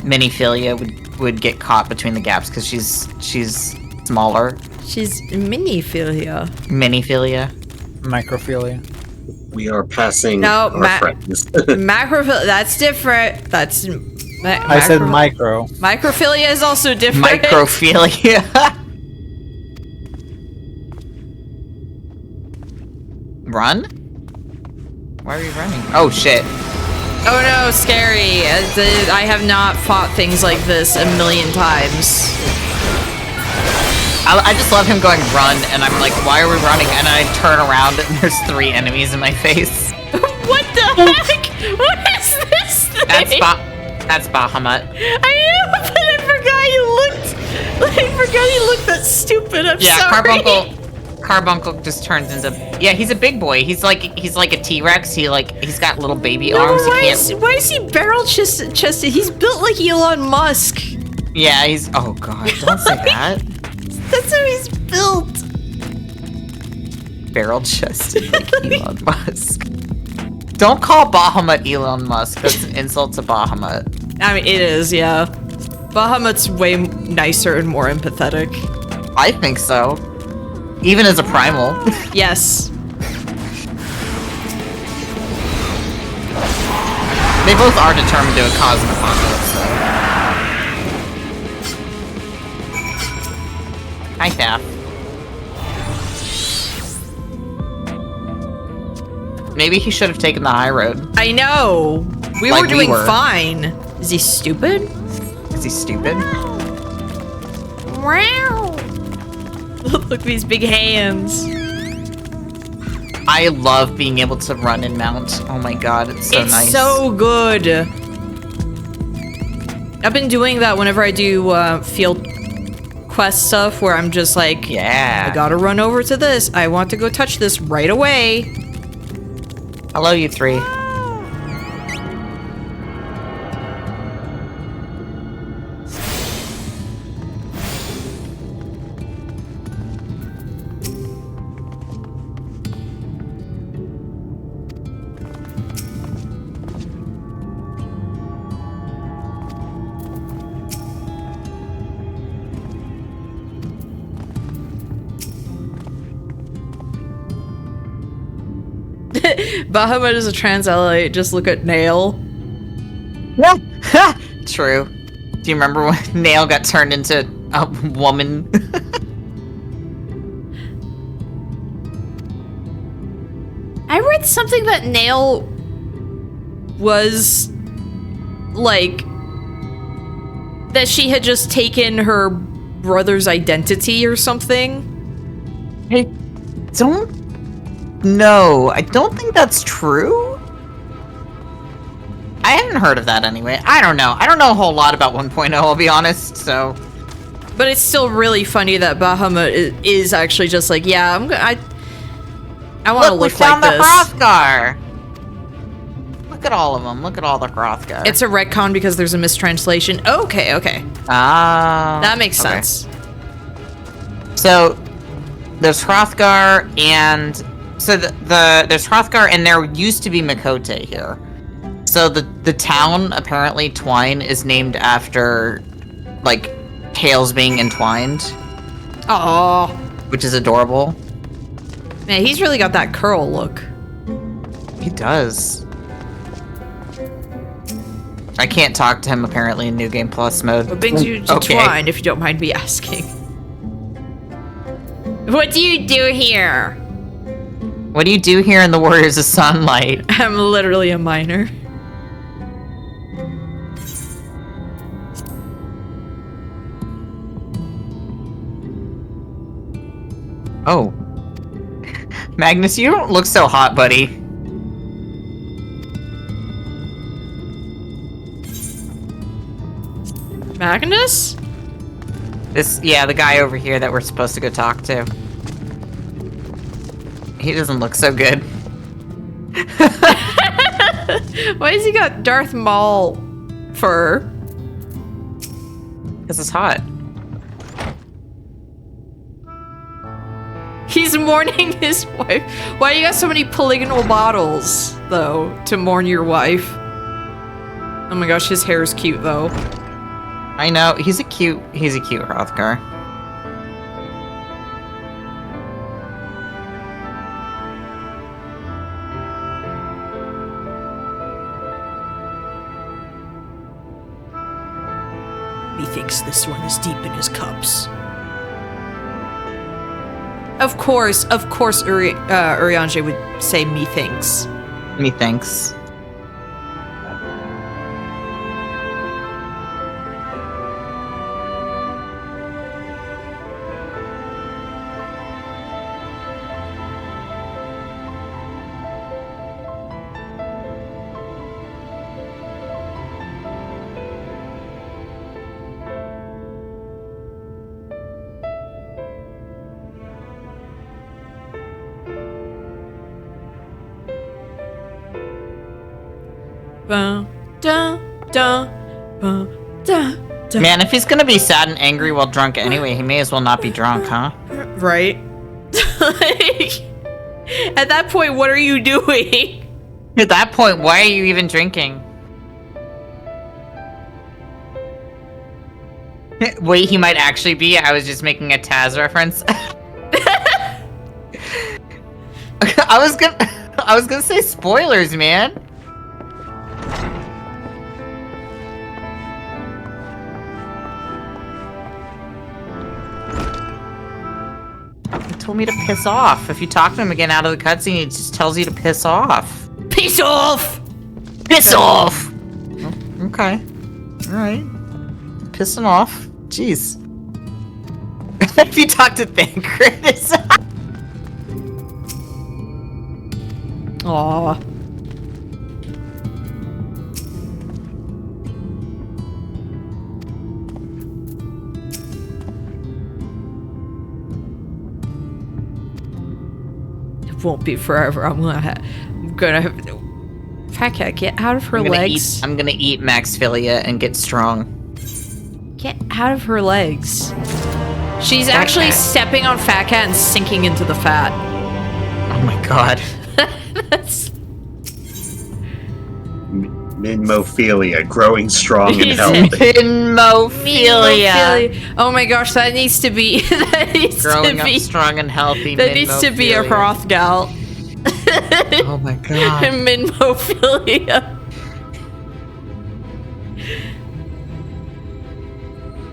MINIFILIA would get caught between the gaps because she's smaller. She's MINIFILIA. MINIFILIA. Microphilia. We are passing No, our friends. Macrophilia. That's different. That's... I said micro. Microphilia is also different. Microphilia. Run? Why are you running? Oh shit. Oh no, scary. I have not fought things like this a million times. I just love him going run, and I'm like, why are we running? And I turn around, and there's 3 enemies in my face. What the heck? What is this thing? That's Bahamut. I know, but I forgot he looked that stupid. I'm sorry. Carbuncle just turns into... Yeah, he's a big boy. He's like a T-Rex. He's got little baby arms. Why is he barrel-chested? He's built like Elon Musk. Yeah, he's... Oh god, don't say that. That's how he's built. Barrel-chested like Elon Musk. Don't call Bahamut Elon Musk. That's an insult to Bahamut. I mean, it is, yeah. Bahamut's way nicer and more empathetic. I think so. Even as a primal. Yes. They both are determined to cause an apocalypse, though. Hi, Thaf. Maybe he should have taken the high road. I know. We were doing fine. Is he stupid? Is he stupid? Wow. Look at these big hands. I love being able to run and mount. Oh my god, it's so nice. It's so good. I've been doing that whenever I do field quest stuff where I'm just like, yeah, I gotta run over to this. I want to go touch this right away. Hello, you 3. Bahamut is a trans ally. Just look at Nail. Yeah. True. Do you remember when Nail got turned into a woman? I read something that Nail was like that she had just taken her brother's identity or something. I don't know. I don't think that's true. I hadn't heard of that anyway. I don't know. I don't know a whole lot about 1.0, I'll be honest, so. But it's still really funny that Bahamut is actually just like, yeah, I want to look like this. We found the Hrothgar! Look at all of them. Look at all the Hrothgar. It's a retcon because there's a mistranslation. Okay. Ah. That makes sense. So, there's Hrothgar and... So, there's Hrothgar and there used to be Mikote here. So, the town, apparently, Twine, is named after, like, tales being entwined. Aww. Which is adorable. Man, he's really got that curl look. He does. I can't talk to him apparently in New Game Plus mode. What brings you to Twine, if you don't mind me asking? What do you do here? What do you do here in the Warriors of Sunlight? I'm literally a minor. Oh. Magnus, you don't look so hot, buddy. Magnus? The guy over here that we're supposed to go talk to. He doesn't look so good. Why has he got Darth Maul fur? Because it's hot. He's mourning his wife. Why you got so many polygonal bottles, though, to mourn your wife? Oh my gosh, his hair is cute, though. I know, he's a cute Hrothgar. Methinks this one is deep in his cups. Of course, Urianger would say methinks. Methinks. Man, if he's gonna be sad and angry while drunk anyway, he may as well not be drunk, huh? Right? At that point, what are you doing? At that point, why are you even drinking? Wait, he might actually be? I was just making a Taz reference. I was gonna say spoilers, man. Told me to piss off. If you talk to him again out of the cutscene, he just tells you to piss off. Piss off! Piss off! Oh, okay. Alright. Pissing off. Jeez. If you talk to Thancred, it's... Aww. Won't be forever. I'm gonna have Fat Cat, get out of her legs. I'm gonna eat Maxfilia and get strong. Get out of her legs. She's actually stepping on Fat Cat and sinking into the fat. Oh my god. That's... Minmophilia, growing strong and healthy. Minmophilia. Oh my gosh, that needs to be... Growing up strong and healthy. That needs to be a Hrothgal. Oh my god. Minmophilia.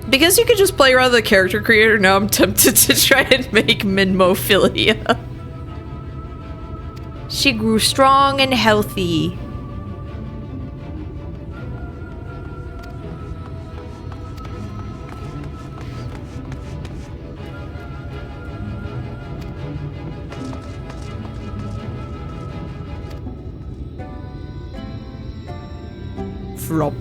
Because you could just play around the character creator, now I'm tempted to try and make Minmophilia. She grew strong and healthy. Flop.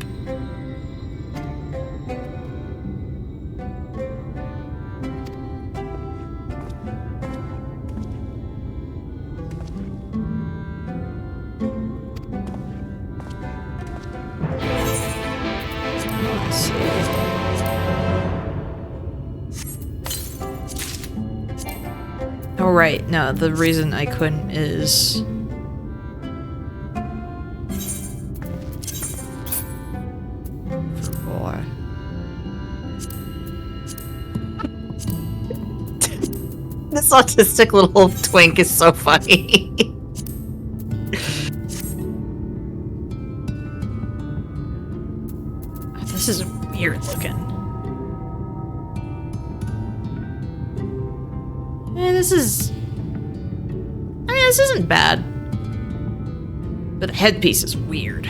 Oh right, no, the reason I couldn't is... for boy. This autistic little twink is so funny. This is weird looking. This is... I mean, this isn't bad. But the headpiece is weird.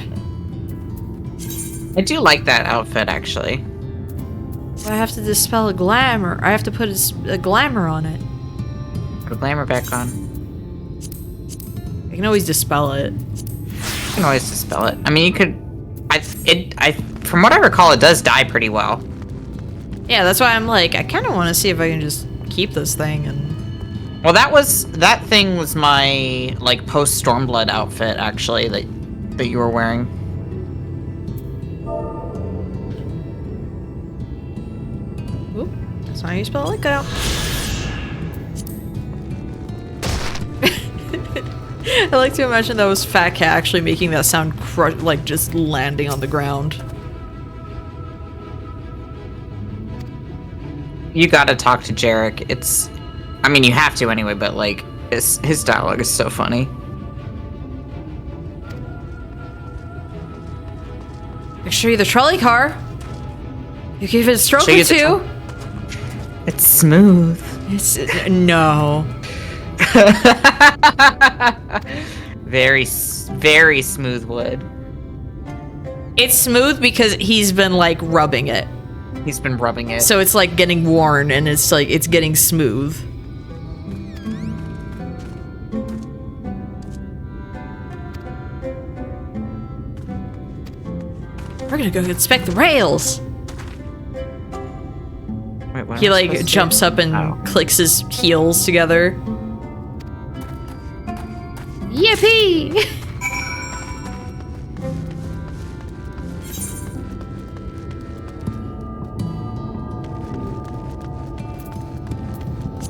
I do like that outfit, actually. I have to dispel a glamour. I have to put a glamour on it. Put a glamour back on. I can always dispel it. You can always dispel it. I mean, you could... from what I recall, it does die pretty well. Yeah, that's why I'm like, I kind of want to see if I can just keep this thing and... Well, that thing was my, like, post-Stormblood outfit, actually, that you were wearing. Oop, that's not how you spell it. Look out. I like to imagine that was Fat Cat actually making that sound like just landing on the ground. You gotta talk to Jarek. I mean, you have to anyway, but, like, his dialogue is so funny. I show you the trolley car. You give it a stroke or two. It's smooth. It's no. Very, very smooth wood. It's smooth because he's been like rubbing it. He's been rubbing it. So it's like getting worn and it's like it's getting smooth. We're gonna go inspect the rails. Wait, what he like jumps up and clicks his heels together. Yippee!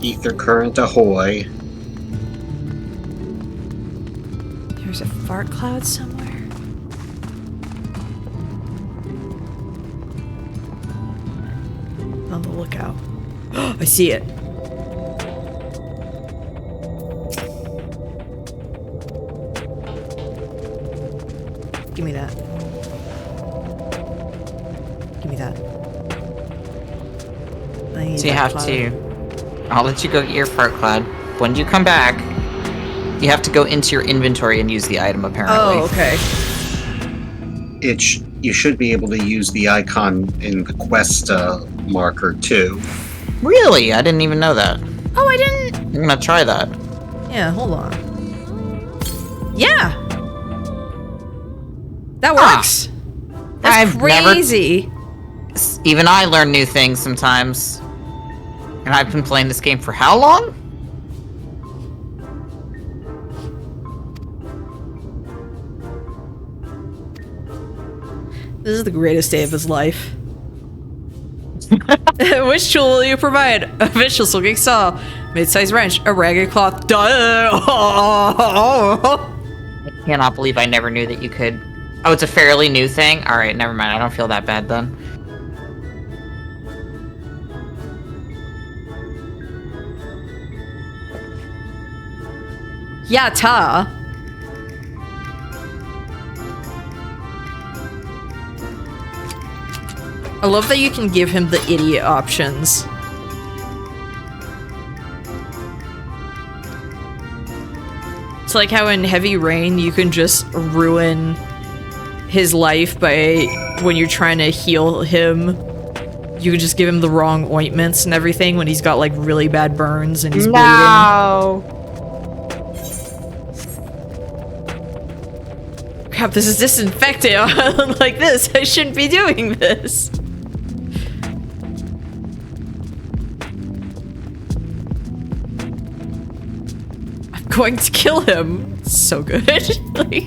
Ether current ahoy. There's a fart cloud somewhere. On the lookout. I see it. Give me that. Give me that. So you have to... I'll let you go get your fart cloud. When you come back, you have to go into your inventory and use the item, apparently. Oh, okay. You should be able to use the icon in the quest marker, too. Really? I didn't even know that. Oh, I didn't... I'm gonna try that. Yeah, hold on. Yeah! That works! That's crazy! Even I learn new things sometimes. And I've been playing this game for how long? This is the greatest day of his life. Which tool will you provide? Official silking saw, mid-sized wrench, a ragged cloth. I cannot believe I never knew that you could... Oh, it's a fairly new thing? Alright, never mind. I don't feel that bad then. Yeah, ta. I love that you can give him the idiot options. It's like how in Heavy Rain you can just ruin his life by when you're trying to heal him. You can just give him the wrong ointments and everything when he's got like really bad burns and he's bleeding. Crap, this is disinfecting like this. I shouldn't be doing this. I'm going to kill him. It's so good. Like,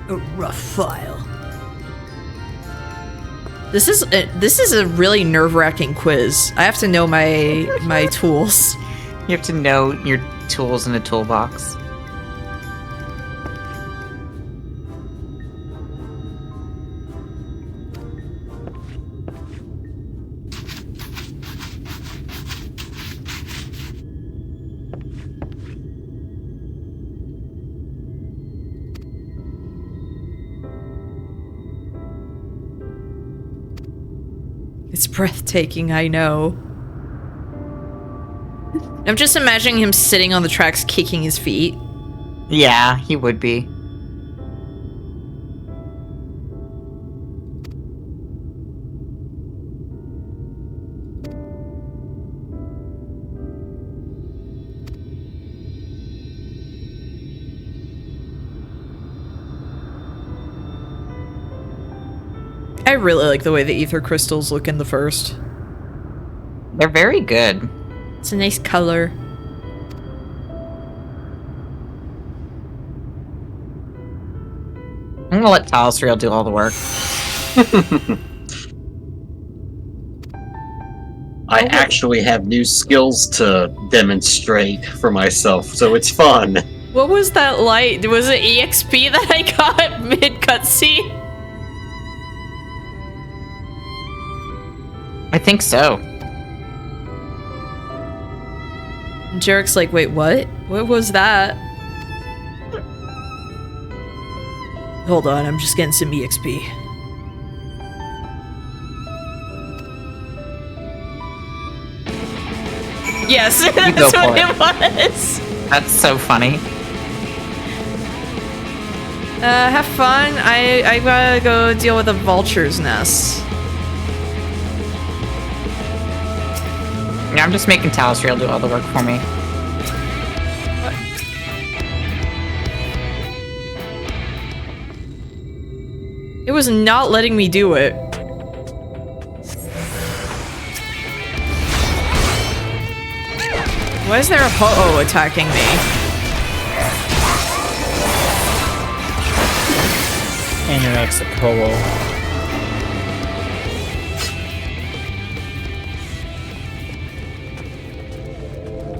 a rough file. This is a really nerve-wracking quiz. I have to know my tools. You have to know your tools in a toolbox. It's breathtaking, I know. I'm just imagining him sitting on the tracks kicking his feet. Yeah, he would be. I really like the way the ether crystals look in the first. They're very good. It's a nice color. I'm gonna let Talsriel do all the work. I actually have new skills to demonstrate for myself, so it's fun. What was that light? Was it EXP that I got mid-cutscene? I think so. Jarek's like, wait, what? What was that? Hold on, I'm just getting some EXP. Yes, that's what it was. That's so funny. Have fun. I gotta go deal with the vulture's nest. Yeah, I'm just making Talsriel do all the work for me. What? It was not letting me do it. Why is there a ho-oh attacking me? And your exit ho-oh.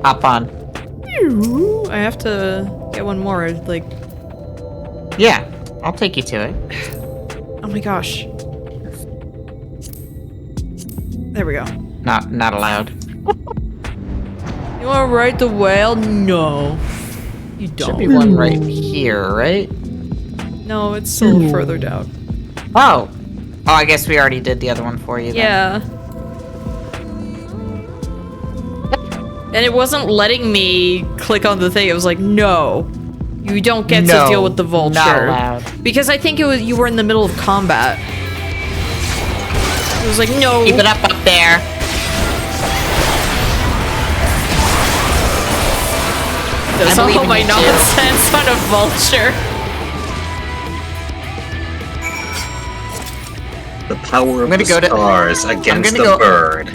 Hop on. I have to get one more, like... Yeah, I'll take you to it. Oh my gosh. There we go. Not allowed. You wanna ride the whale? No. You don't. Should be one right here, right? No, it's still further down. Oh! Oh, I guess we already did the other one for you then. Yeah. And it wasn't letting me click on the thing. It was like, no. You don't get to deal with the vulture. Not allowed. Because I think it was you were in the middle of combat. It was like, no. Keep it up there. That's all my nonsense on a vulture. The power of I'm gonna the stars against the bird.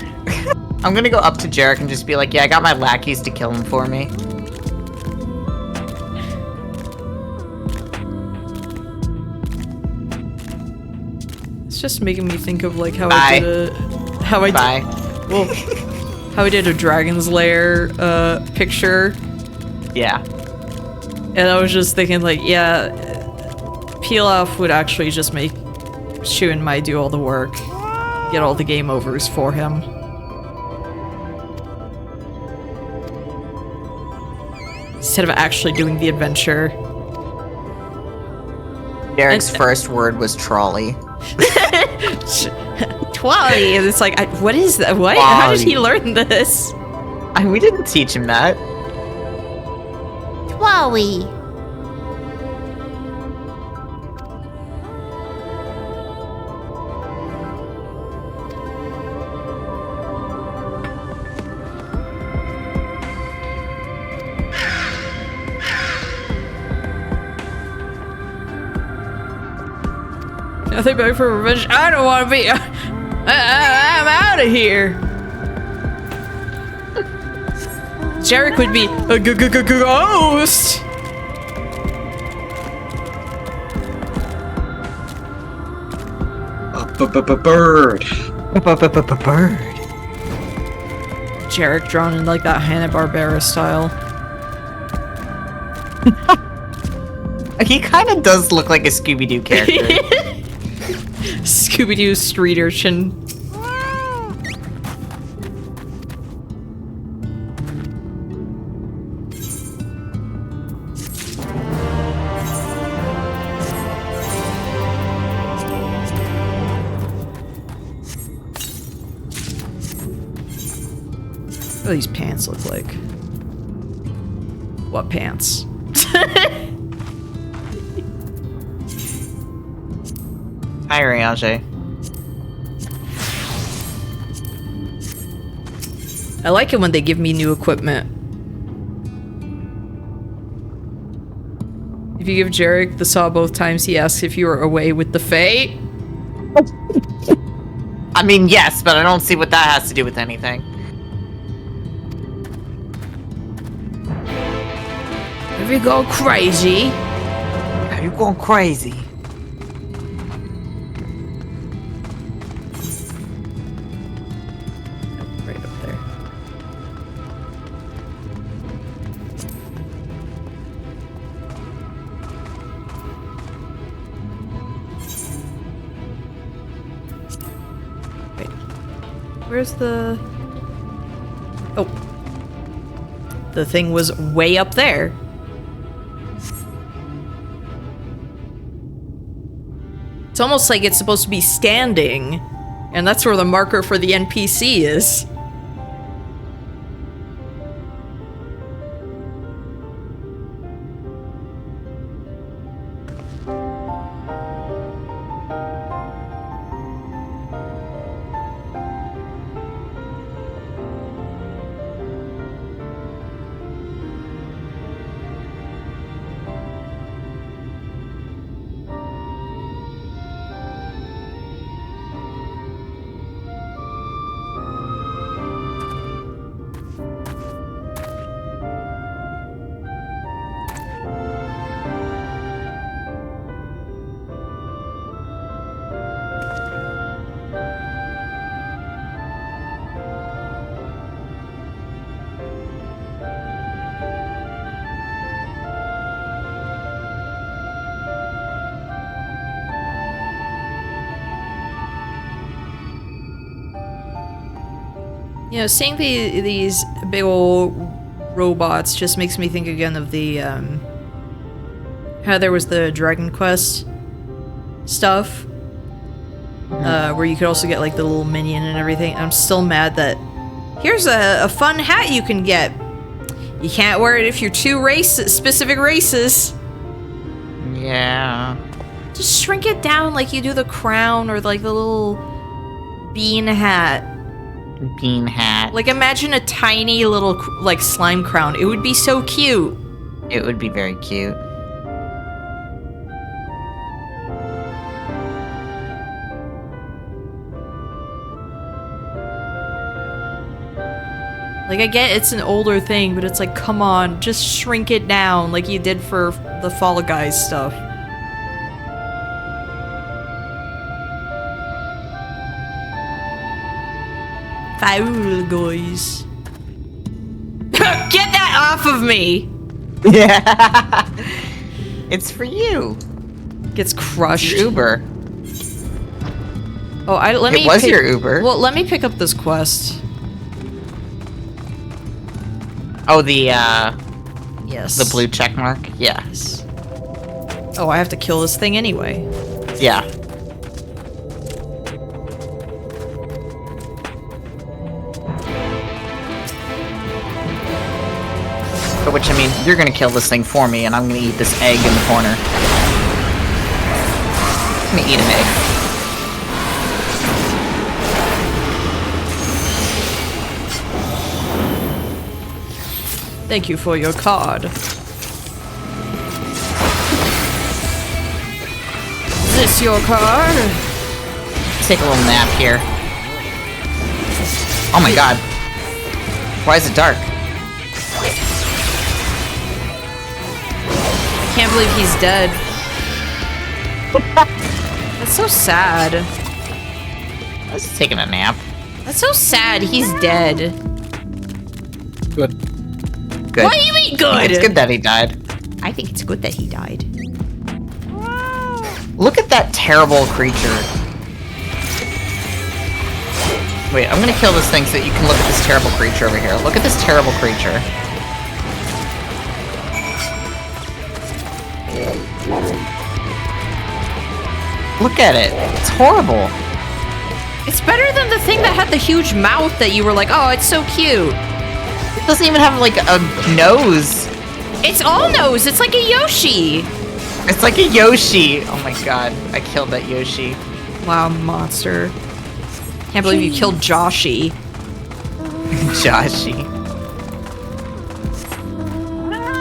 I'm gonna go up to Jarek and just be like, yeah, I got my lackeys to kill him for me. It's just making me think of like how I did a Dragon's Lair picture. Yeah. And I was just thinking like, yeah, Pilaf would actually just make Shu and Mai do all the work, get all the game overs for him. Instead of actually doing the adventure. Derek's first word was trolley. Twally, and it's like, what is that? What? Twally. How did he learn this? We didn't teach him that. Twally. Nothing back for revenge. I don't want to be. I'm out of here. Jarek would be a ghost. Bird. Bird. Jarek drawn in like that Hanna-Barbera style. He kind of does look like a Scooby-Doo character. Scooby-Doo street urchin. What do these pants look like? What pants? Hi, Ryanje. I like it when they give me new equipment. If you give Jarek the saw both times, he asks if you are away with the Fae. I mean, yes, but I don't see what that has to do with anything. Have you gone crazy? Have you gone crazy? Right up there. Wait. Where's the... Oh. The thing was way up there. It's almost like it's supposed to be standing, and that's where the marker for the NPC is. You know, seeing these big old robots just makes me think again of the, how there was the Dragon Quest stuff, where you could also get, like, the little minion and everything. I'm still mad that here's a fun hat you can get. You can't wear it if you're two specific races. Yeah. Just shrink it down like you do the crown or, like, the little bean hat. Bean hat. Like, imagine a tiny little, like, slime crown. It would be so cute. It would be very cute. Like, I get it's an older thing, but it's like, come on, just shrink it down like you did for the Fall Guys stuff. Fall Guys. Get that off of me! Yeah. It's for you. Gets crushed. It's your Uber. Oh, let me. It was your Uber. Well, let me pick up this quest. Oh, the yes. The blue check mark. Yeah. Yes. Oh, I have to kill this thing anyway. Yeah. For which, I mean, you're gonna kill this thing for me, and I'm gonna eat this egg in the corner. I'm gonna eat an egg. Thank you for your card. Is this your card? Let's take a little nap here. Oh my god. Why is it dark? Can't believe he's dead. That's so sad. I was taking a nap. That's so sad. He's dead. Good. Good. What do you mean good? It's good that he died. I think it's good that he died. Look at that terrible creature. Wait, I'm gonna kill this thing so that you can look at this terrible creature over here. Look at this terrible creature. Look at it. It's horrible. It's better than the thing that had the huge mouth that you were like, oh, it's so cute. It doesn't even have, like, a nose. It's all nose. It's like a Yoshi. It's like a Yoshi. Oh my god. I killed that Yoshi. Wow, monster. Can't believe you killed Joshi. Joshi.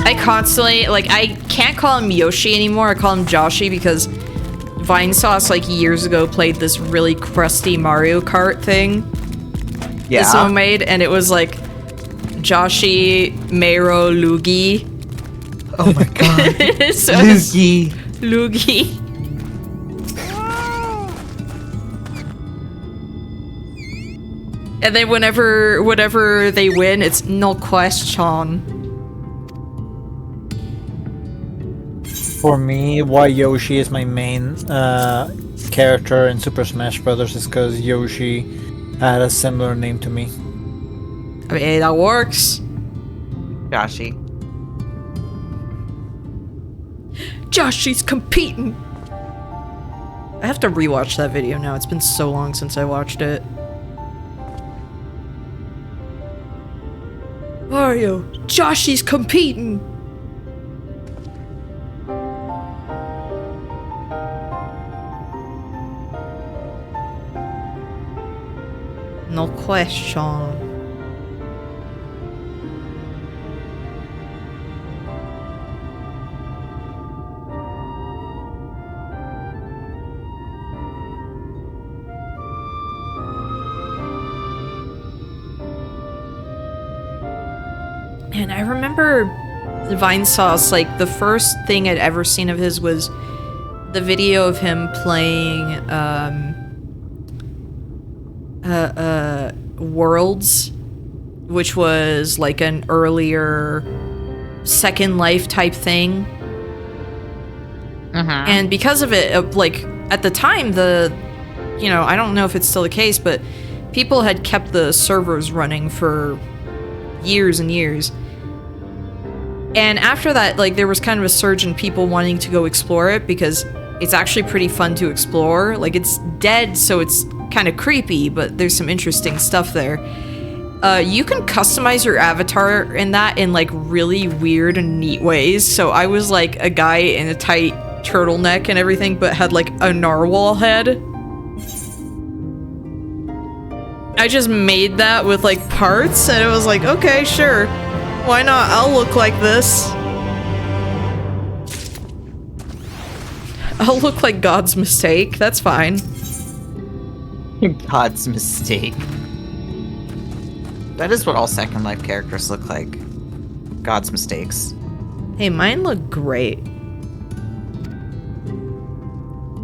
I constantly, like, I can't call him Yoshi anymore. I call him Joshi because Vinesauce, like, years ago played this really crusty Mario Kart thing. Yeah. That someone made, and it was like Joshi Mero Luigi. Oh my god. So Luigi. Luigi. And then whenever they win, it's no question. For me, why Yoshi is my main character in Super Smash Bros. Is because Yoshi had a similar name to me. I mean, that works. Joshi. Joshi's competing. I have to rewatch that video now. It's been so long since I watched it. Mario, Joshi's competing. No question. And I remember Vinesauce, like, the first thing I'd ever seen of his was the video of him playing, Worlds, which was, like, an earlier Second Life type thing. And because of it, like, at the time, you know, I don't know if it's still the case, but people had kept the servers running for years and years. And after that, like, there was kind of a surge in people wanting to go explore it because it's actually pretty fun to explore. Like, it's dead, so it's kind of creepy, but there's some interesting stuff there. You can customize your avatar in that in, like, really weird and neat ways. So I was, like, a guy in a tight turtleneck and everything, but had, like, a narwhal head. I just made that with, like, parts, and it was like, okay, sure. Why not? I'll look like this. I'll look like God's mistake. That's fine. God's mistake. That is what all Second Life characters look like. God's mistakes. Hey, mine look great.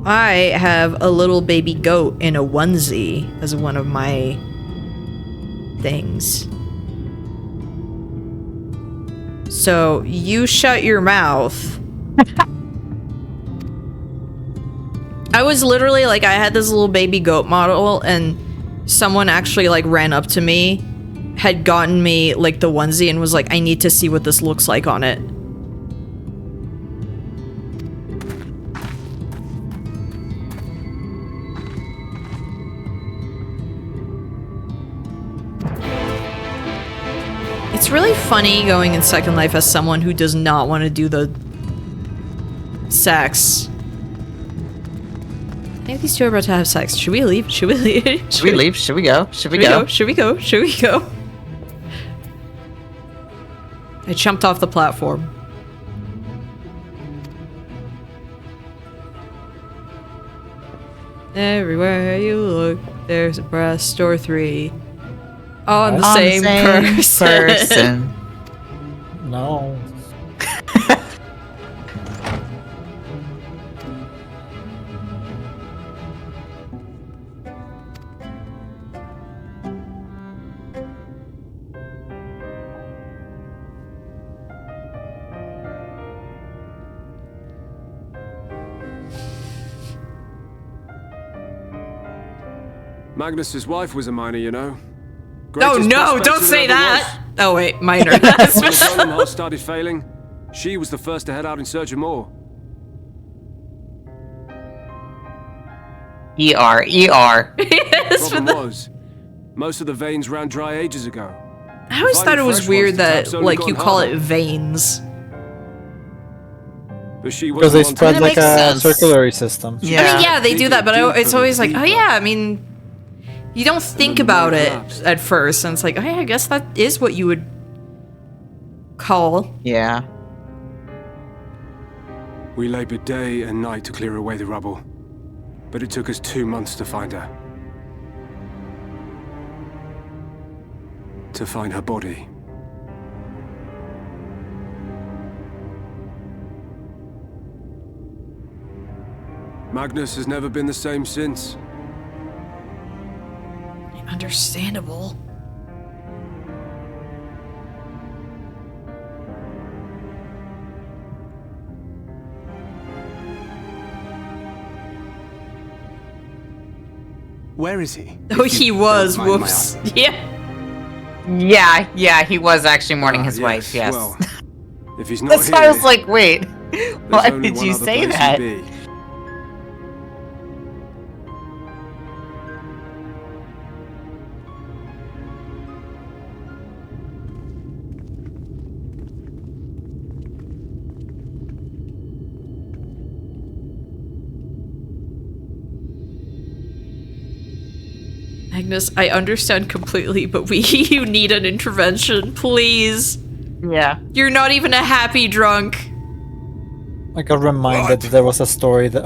I have a little baby goat in a onesie as one of my things. So, you shut your mouth. I was literally like, I had this little baby goat model and someone actually like ran up to me, had gotten me like the onesie and was like, I need to see what this looks like on it. It's really funny going in Second Life as someone who does not want to do the sex. I think these two are about to have sex. Should we leave? Should we leave? Should we leave? Should we go? Should we go? Should we go? Should we go? I jumped off the platform. Everywhere you look, there's a breast or three. On the same person. No. Magnus's wife was a miner, you know. Oh no, don't say that! Oh wait, miner. When the Golem Heart started failing, she was the first to head out in search of more. ER. The problem was, most of the veins ran dry ages ago. I always thought it was weird that, like, you call it veins. Because they spread like a circulatory system. I mean, yeah, they do that, but it's always like, oh yeah, I mean, you don't think about it at first, and it's like, oh yeah, I guess that is what you would call. Yeah. We labored day and night to clear away the rubble, but it took us 2 months to find her. To find her body. Magnus has never been the same since. Understandable. Where is he? Oh, he was. Whoops. Yeah. Yeah, he was actually mourning his wife, yes. Well, if he's not That's here, why I was like, wait, why did you say that? Agnes, I understand completely, but you need an intervention, please. Yeah. You're not even a happy drunk. I got reminded that there was a story that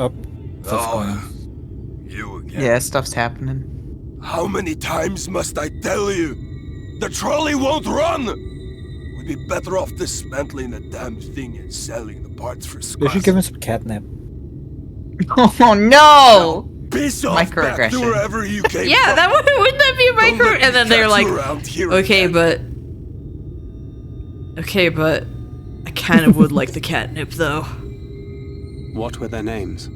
You again. Yeah, stuff's happening. How many times must I tell you? The trolley won't run! We'd be better off dismantling the damn thing and selling the parts for scrap. They should give him some catnip. Oh no! Piss off back to wherever you came Yeah, from. wouldn't that be a micro? And then they're like, okay, but I kind of would like the catnip though. What were their names?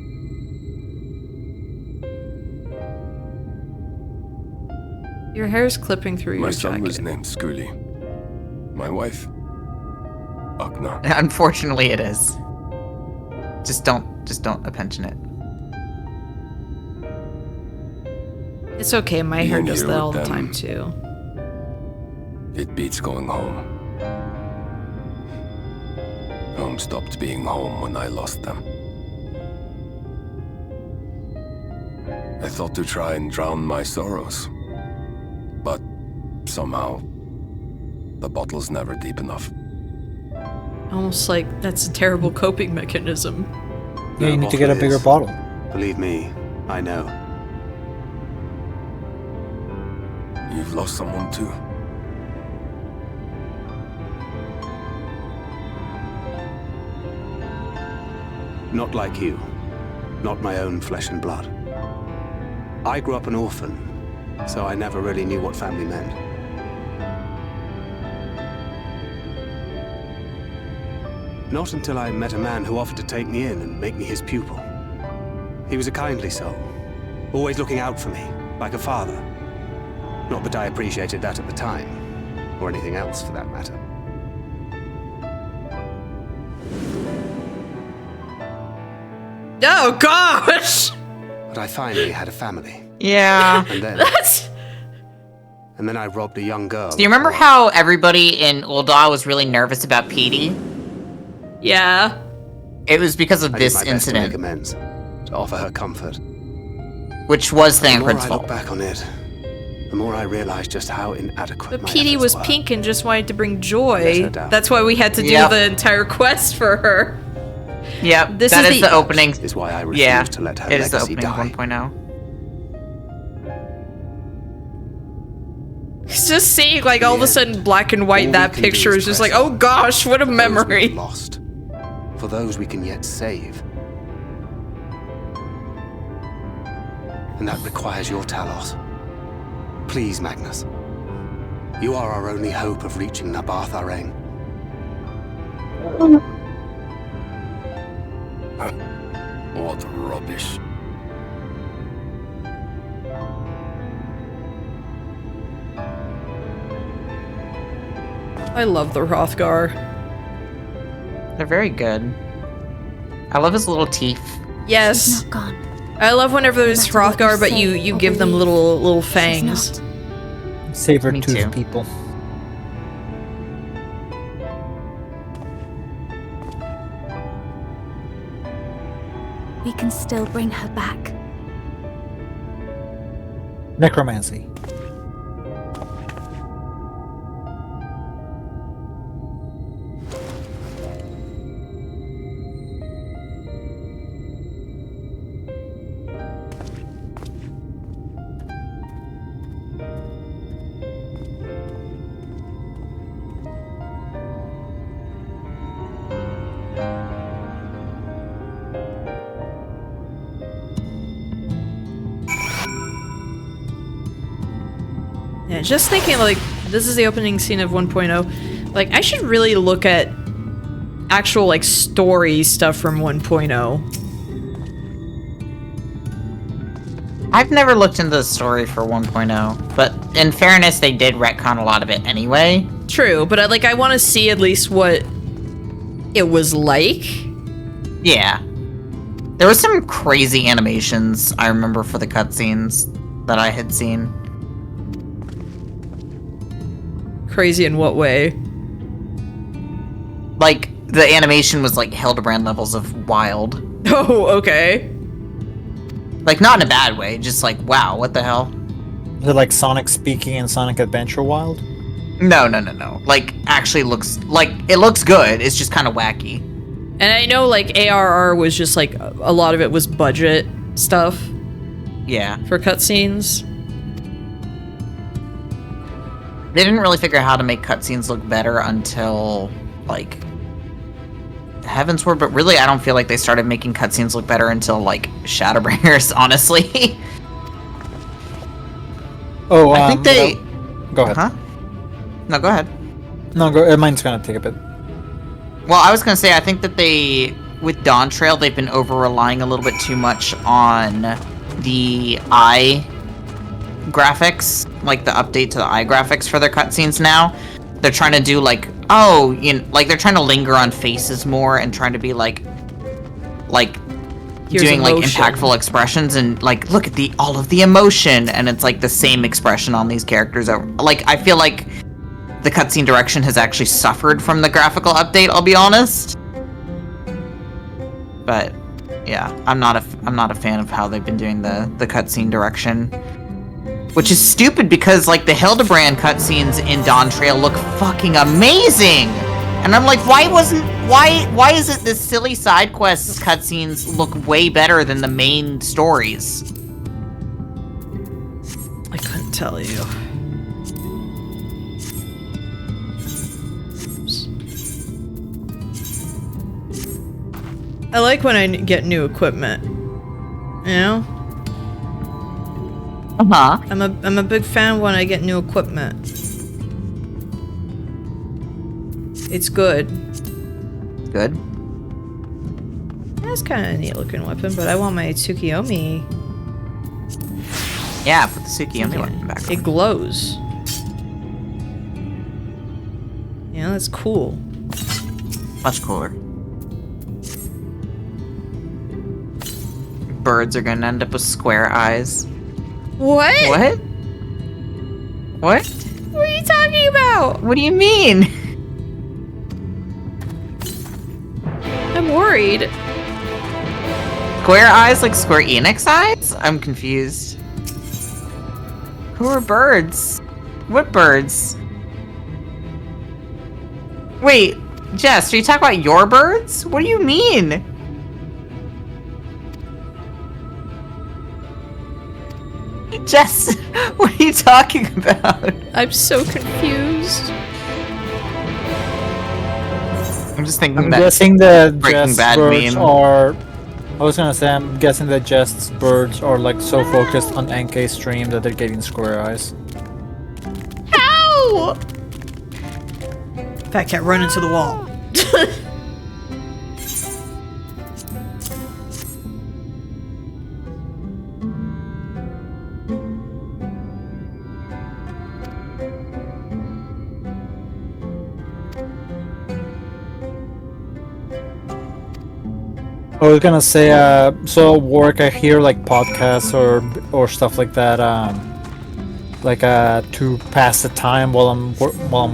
Your hair's clipping through My your son jacket. was named Skuli. My wife, Agna. Unfortunately, it is. Just don't pension it. It's okay, my hair Being does here that with all the them, time too. It beats going home. Home stopped being home when I lost them. I thought to try and drown my sorrows. But somehow, the bottle's never deep enough. Almost like that's a terrible coping mechanism. Yeah, you need to get a bigger bottle. Believe me, I know. You've lost someone too. Not like you. Not my own flesh and blood. I grew up an orphan, so I never really knew what family meant. Not until I met a man who offered to take me in and make me his pupil. He was a kindly soul, always looking out for me, like a father. Not that I appreciated that at the time, or anything else for that matter. Oh gosh! But I finally had a family. Yeah. And then I robbed a young girl. Do you remember how everybody in Ul'dah was really nervous about Petey? Yeah. It was because of this I did my best to incident. make amends, to offer her comfort. Which was The more Thancred's I fault. look back on it, the more I realize just how inadequate But my Petey efforts was were. pink and just wanted to bring Let joy. her down. That's why we had to do Yep. the entire quest for her. Yep, This that is is the opening. Is why I refuse Yeah, to let her it is the legacy opening die. 1.0. Just seeing like all of a sudden black and white all that we can do picture is is just press like, oh on. gosh, what a For those memory. we've lost. For those we can yet save. And that requires your Talos. Please, Magnus. You are our only hope of reaching Nabarth Areng. What rubbish. I love the Hrothgar. They're very good. I love his little teeth. Yes. Not gone. I love whenever there's No matter what Hrothgar, you but say you or give them believe, little she's fangs. not. Saber Me too. tooth people. We can still bring her back. Necromancy. Yeah, just thinking like this is the opening scene of 1.0. Like I should really look at actual like story stuff from 1.0. I've never looked into the story for 1.0, but in fairness, they did retcon a lot of it anyway. True, but I want to see at least what it was like. Yeah. There was some crazy animations I remember for the cutscenes that I had seen. Crazy in what way? Like, the animation was like Hildebrand levels of wild. Oh, okay. Like, not in a bad way, just like, wow, what the hell? Is it like Sonic speaking in Sonic Adventure Wild? No. Like, actually looks, like, it looks good, it's just kind of wacky. And I know like ARR was just like a lot of it was budget stuff. Yeah. For cutscenes. They didn't really figure out how to make cutscenes look better until, like, Heavensward, but really I don't feel like they started making cutscenes look better until, like, Shadowbringers, honestly. Oh, I think they... Go ahead. Huh? No, go ahead. No, go. Mine's gonna take a bit. Well, I was gonna say, I think that they, with Dawn Trail, they've been over-relying a little bit too much on the eye graphics, like the update to the eye graphics for their cutscenes now. They're trying to do like, oh, you know, like they're trying to linger on faces more and trying to be like Here's doing like emotion. impactful all and like look at all of the emotion, and it's like the same expression on these characters. Like I feel like the cutscene direction has actually suffered from the graphical update. I'll be honest, but yeah, I'm not a fan of how they've been doing the cutscene direction. Which is stupid because, like, the Hildebrand cutscenes in Dawn Trail look fucking amazing! And I'm like, why is it this silly side quests cutscenes look way better than the main stories? I couldn't tell you. I like when I get new equipment. You know? Uh-huh. I'm a big fan when I get new equipment. It's good. Good. That's kind of a neat looking weapon, but I want my Tsukiyomi. Yeah, put the Tsukiyomi weapon back on. It glows. Yeah, that's cool. Much cooler. Birds are gonna end up with square eyes. What? What? What? What are you talking about? What do you mean? I'm worried. Square eyes like Square Enix eyes? I'm confused. Who are birds? What birds? Wait, Jess, are you talking about your birds? What do you mean? Jess, what are you talking about? I'm so confused. I'm just thinking I'm that guessing that Breaking Jess Bad birds meme. are. I was gonna say I'm guessing that Jess birds are like so focused on NK stream that they're getting square eyes. How? Fat cat, run into the wall. I was gonna say, so at work I hear like podcasts or stuff like that, like to pass the time while I'm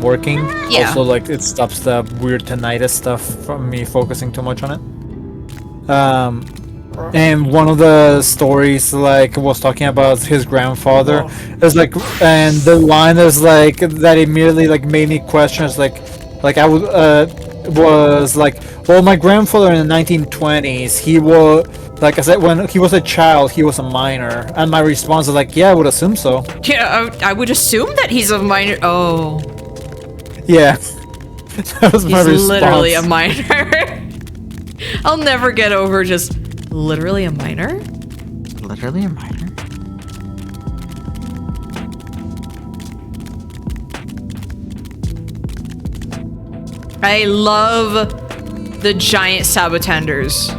working. Yeah. Also, like it stops the weird tinnitus stuff from me focusing too much on it. And one of the stories like was talking about his grandfather. It's like, and the line is like that immediately like made me question. It's like I would was like, well, my grandfather in the 1920s, he was, like I said, when he was a child, he was a minor. And my response is like, yeah, I would assume so. Yeah, I would assume that he's a minor. Oh. Yeah. That was my response. He's literally a minor. I'll never get over just literally a minor? Literally a minor? I love the giant sabotenders.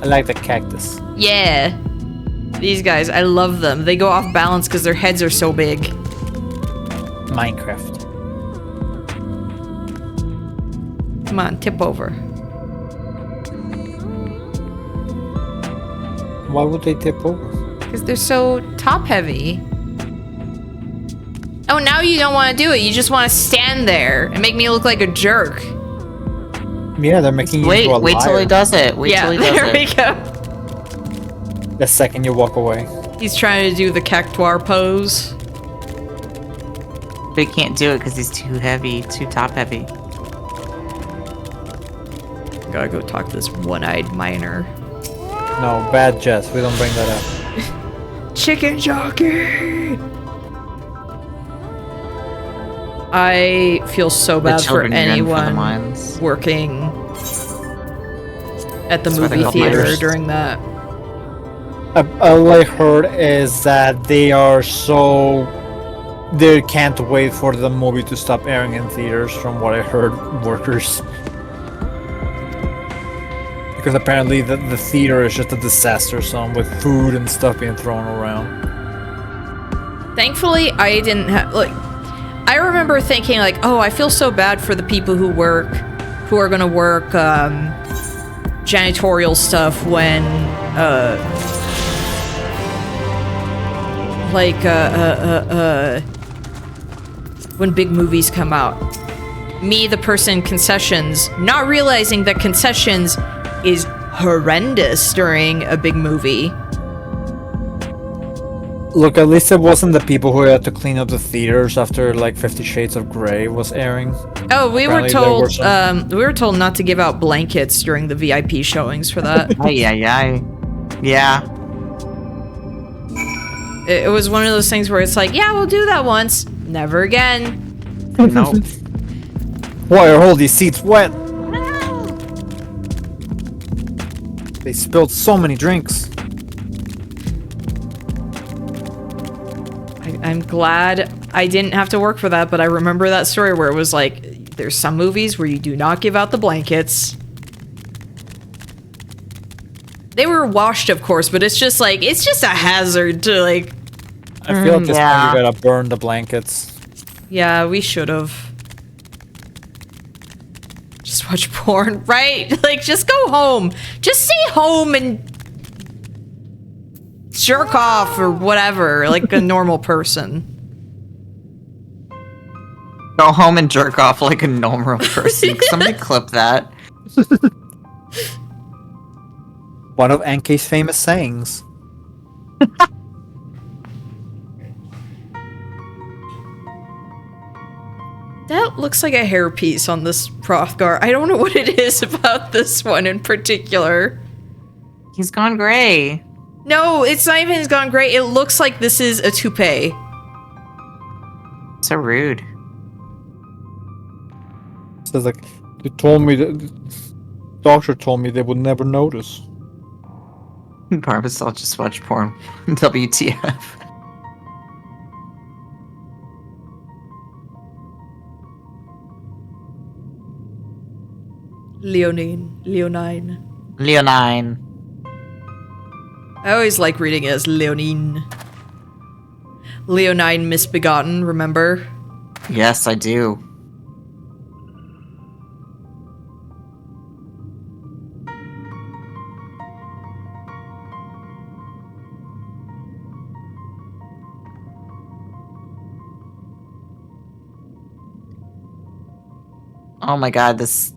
I like the cactus. Yeah. These guys, I love them. They go off balance because their heads are so big. Minecraft. Come on, tip over. Why would they tip over? Because they're so top heavy. Oh, now you don't want to do it. You just want to stand there and make me look like a jerk. Yeah, they're making you into a Wait till he does it. Wait till he does there we it. go. The second you walk away. He's trying to do the cactuar pose. But he can't do it because he's too heavy, too top heavy. Gotta go talk to this one-eyed miner. No, bad Jess. We don't bring that up. Chicken jockey! I feel so bad for anyone working at the movie theater during that. All I heard is that they can't wait for the movie to stop airing in theaters, from what I heard, workers. Because apparently the theater is just a disaster zone with food and stuff being thrown around. Thankfully, I didn't have, like, I remember thinking, like, oh, I feel so bad for the people who are gonna work, janitorial stuff when, when big movies come out. Me, the person in concessions, not realizing that concessions is horrendous during a big movie. Look, at least it wasn't the people who had to clean up the theaters after like 50 Shades of Grey was airing. Oh, we were Apparently told we were told not to give out blankets during the VIP showings for that. Yeah. It was one of those things where it's like, yeah, we'll do that once, never again. Nope. Why are all these seats wet? They spilled so many drinks. I'm glad I didn't have to work for that, but I remember that story where it was like, there's some movies where you do not give out the blankets. They were washed, of course, but it's just like, it's just a hazard to like... I feel at this point you gotta burn the blankets. Yeah, we should have. Just watch porn, right? Like, just go home. Just stay home and jerk off or whatever, like a normal person. Go home and jerk off like a normal person. Somebody clip that. One of Ankei's famous sayings. That looks like a hairpiece on this Hrothgar. I don't know what it is about this one in particular. He's gone gray. No, it's not even he's gone gray. It looks like this is a toupee. So rude. Says like, they told me that the doctor told me they would never notice. Barbasol just watch porn. WTF. Leonine. Leonine. I always like reading it as Leonine. Leonine misbegotten, remember? Yes, I do. Oh my god, this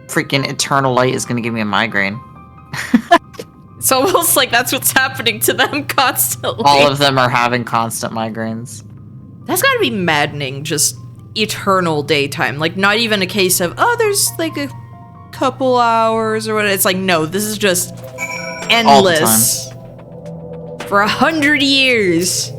freaking eternal light is gonna give me a migraine. It's almost like that's what's happening to them constantly. All of them are having constant migraines. That's gotta be maddening, just eternal daytime. Like, not even a case of, oh, there's like a couple hours or what. It's like, no, this is just endless. For 100 years.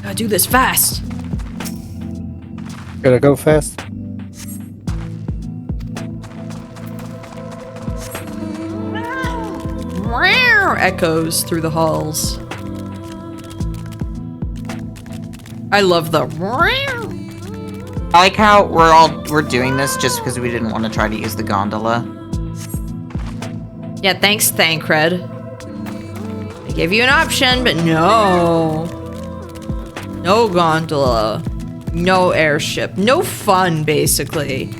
Gotta do this fast. Gotta go fast. Echoes through the halls. I love the. I like how we're doing this just because we didn't want to try to use the gondola. Yeah, thanks, Thancred. I gave you an option, but no. No gondola. No airship. No fun, basically.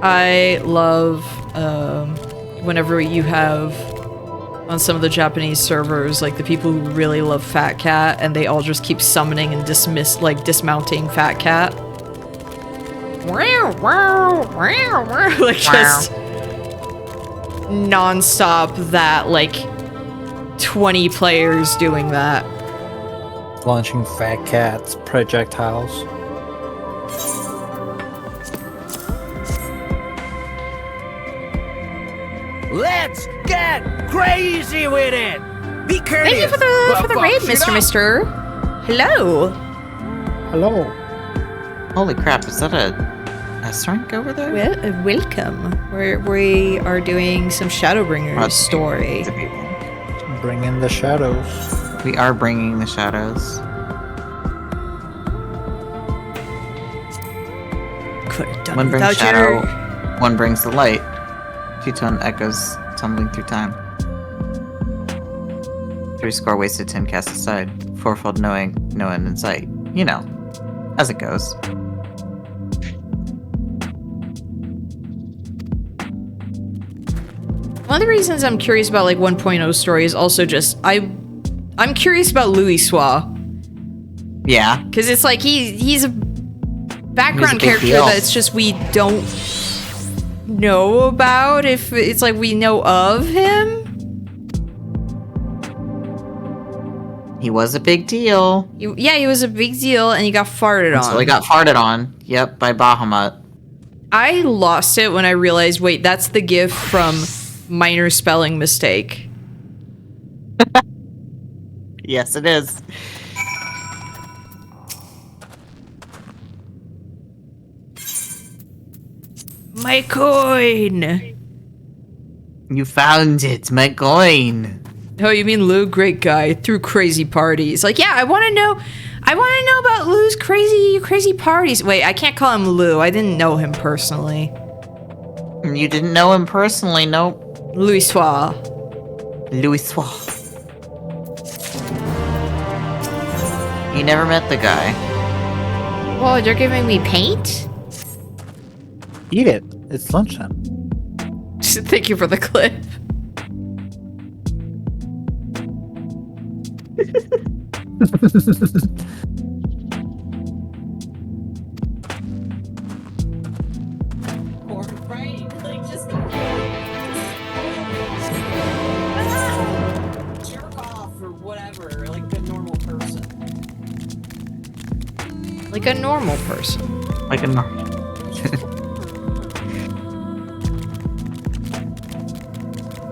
I love whenever you have on some of the Japanese servers, like the people who really love Fat Cat, and they all just keep summoning and dismounting Fat Cat. Like just non-stop that, like 20 players doing that. Launching Fat Cat's projectiles. Let's get crazy with it! Be courteous! Thank you for the raid, Mr. Mister. Hello. Hello. Holy crap, is that a S-rank over there? Well, welcome. We are doing some Shadowbringers story. Bring in the shadows. We are bringing the shadows. Could have done One brings without shadow, your... one brings the light. Two-tone echoes tumbling through time. 3 score wasted 10 cast aside. Fourfold knowing, no end in sight. You know, as it goes. One of the reasons I'm curious about like 1.0 story is also just I'm curious about Louis Soir. Yeah. Because it's like he's a background character that's just we don't know about. If it's like we know of him. He was a big deal. He was a big deal, and he got farted on. So he got farted on. Yep, by Bahamut. I lost it when I realized, wait, that's the gif from Minor Spelling Mistake. Yes, it is. My coin! You found it, my coin. Oh, you mean Lou? Great guy. Threw crazy parties. Like, yeah, I want to know about Lou's crazy parties. Wait, I can't call him Lou. I didn't know him personally. You didn't know him personally, nope. Louis Soir. Louis Soir. You never met the guy. Whoa, they're giving me paint? Eat it. It's lunchtime. Thank you for the clip. Jerk off or whatever, like a normal person. Like a normal person. Like a normal.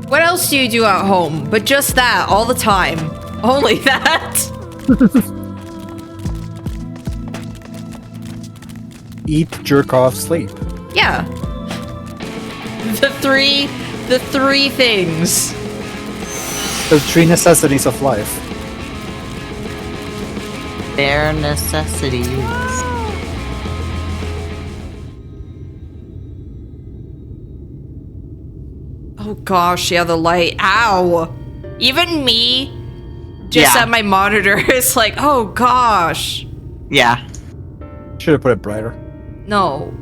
What else do you do at home? But just that, all the time. Only that. Eat, jerk off, sleep. Yeah. The three things. The 3 necessities of life. Bare necessities. Oh gosh, yeah, the light. Ow. Even me, just at my monitor, it's like, oh gosh. Yeah. Should have put it brighter. No.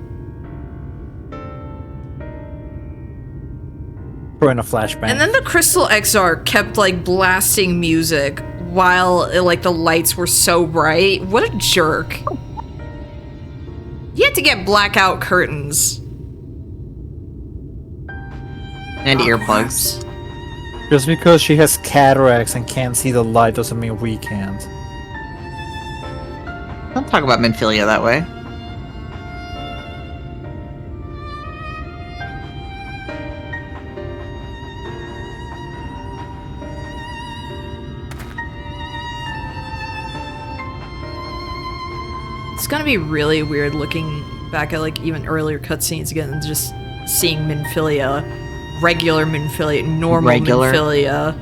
Throw in a flashbang. And then the Crystal XR kept like blasting music while like the lights were so bright. What a jerk. You had to get blackout curtains. And earplugs. Just because she has cataracts and can't see the light doesn't mean we can't. Don't talk about MINIFILIA that way. It's gonna be really weird looking back at like even earlier cutscenes again and just seeing MINIFILIA. Regular MINIFILIA, normal MINIFILIA.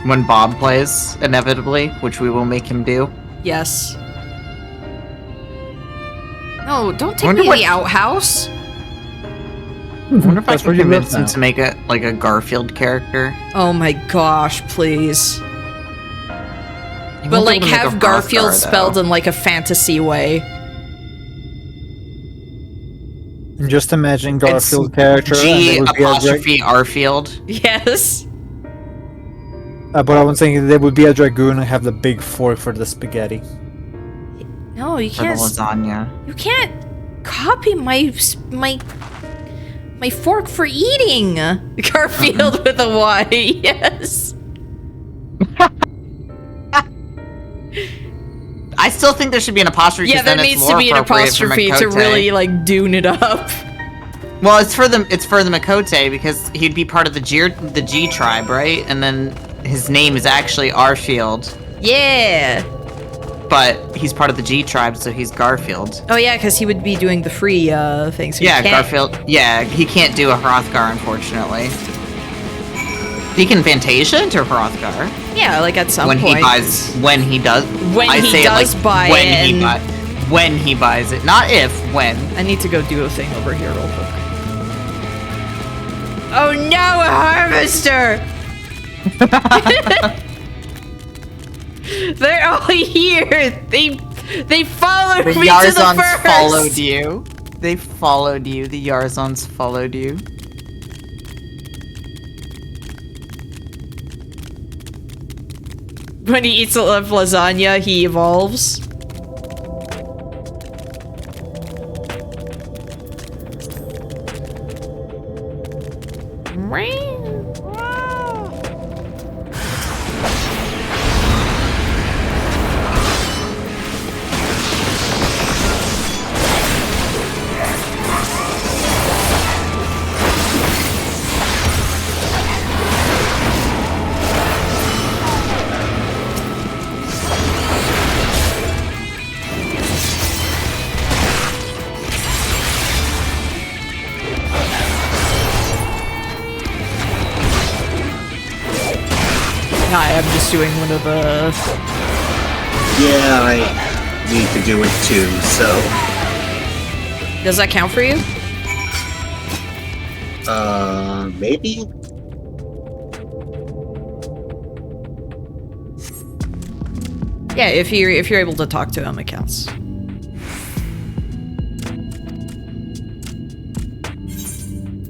When Bob plays, inevitably, which we will make him do. Yes. No, don't take me to the outhouse. I wonder if I can convince him to make it like a Garfield character. Oh my gosh, please. But like have Garfield spelled in like a fantasy way. And just imagine Garfield character. G apostrophe Arfield. Yes. But I was thinking there would be a dragoon and have the big fork for the spaghetti. No, you can't. For the lasagna. You can't copy my fork for eating. Garfield with a Y. Yes. I still think there should be an apostrophe. Yeah, there needs to be an apostrophe to really like dune it up. Well, it's for the Makote because he'd be part of the G tribe, right? And then his name is actually Arfield. Yeah. But he's part of the G tribe, so he's Garfield. Oh yeah, because he would be doing the free thing. So yeah, Garfield. Yeah, he can't do a Hrothgar, unfortunately. He can Fantasia into Hrothgar. Yeah, like at some point. When he buys when he buys it, not if, when. I need to go do a thing over here real quick. Oh no, a harvester! They're all here. They followed me to the first. Followed you. They followed you. The Yarzons followed you. When he eats a lot of lasagna, he evolves. I'm just doing one of the... Yeah, I need to do it too, so... Does that count for you? Maybe? Yeah, if you're able to talk to him, it counts.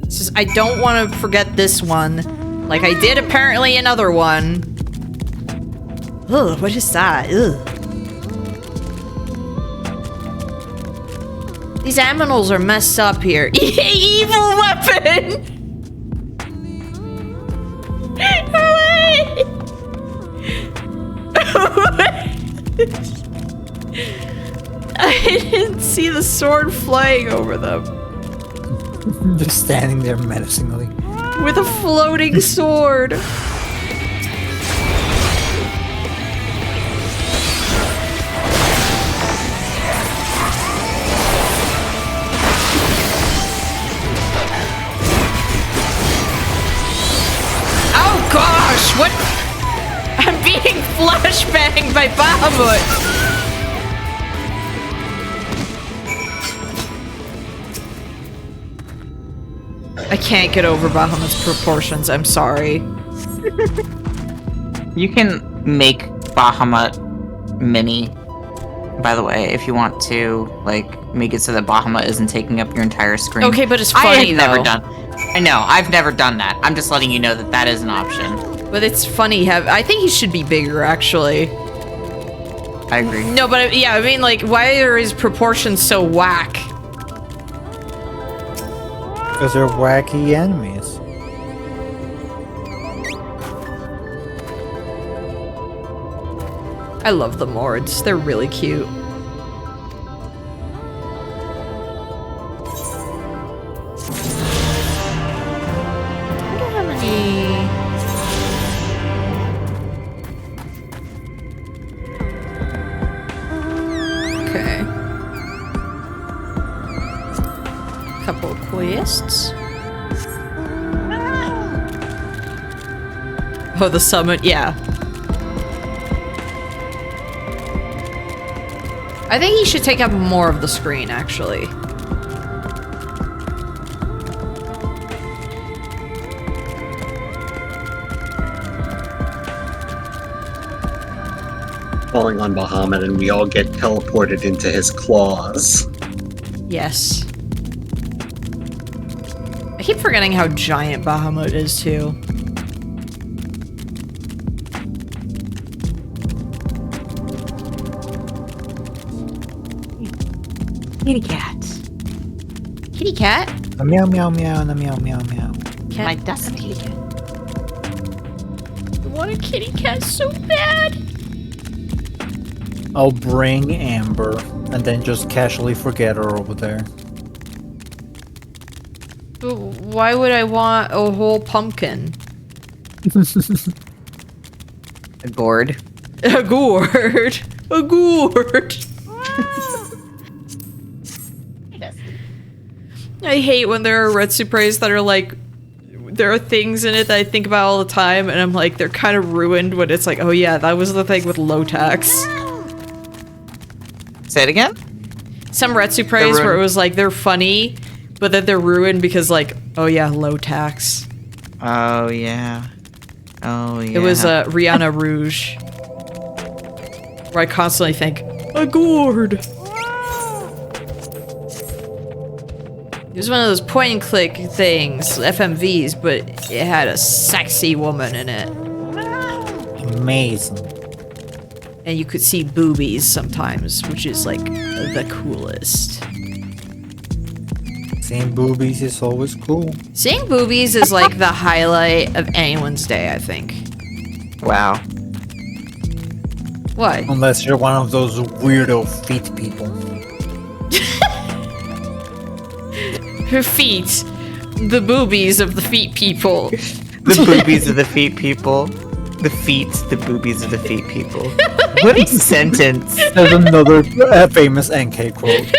It's just, I don't want to forget this one. Like I did apparently another one. Ugh, what is that? Ugh. These aminals are messed up here. Evil weapon! I didn't see the sword flying over them. Just standing there menacingly. With a floating sword. Oh gosh, what? I'm being flashbanged by Bahamut. I can't get over Bahamut's proportions, I'm sorry. You can make Bahamut mini, by the way, if you want to, like, make it so that Bahamut isn't taking up your entire screen. Okay, but it's funny, never done. I know, I've never done that. I'm just letting you know that that is an option. But it's funny, I think he should be bigger, actually. I agree. No, but yeah, I mean, like, why are his proportions so whack? Because they're wacky enemies. I love the Mords. They're really cute. I wonder how many... Okay. Couple of quests. Oh, the summit, yeah. I think he should take up more of the screen, actually. Falling on Bahamut and we all get teleported into his claws. Yes. I keep forgetting how giant Bahamut is, too. Kitty cat. Kitty cat? A meow meow meow and a meow meow meow. Cat. My dusty. I want a kitty cat so bad. I'll bring Amber and then just casually forget her over there. But why would I want a whole pumpkin? A gourd. A gourd. A gourd. I hate when there are red supres that are like, there are things in it that I think about all the time, and I'm like, they're kind of ruined when it's like, oh yeah, that was the thing with low tax. Say it again? Some red supres where it was like, they're funny, but then they're ruined because like, oh yeah, low tax. Oh yeah. Oh yeah. It was Rihanna Rouge. Where I constantly think, a gourd! It was one of those point and click things, FMVs, but it had a sexy woman in it. Amazing. And you could see boobies sometimes, which is like the coolest. Seeing boobies is always cool. Seeing boobies is like the highlight of anyone's day, I think. Wow. What? Unless you're one of those weirdo feet people. Her feet. The boobies of the feet people. The boobies of the feet people. The feet, the boobies of the feet people. What a sentence. There's another famous NK quote.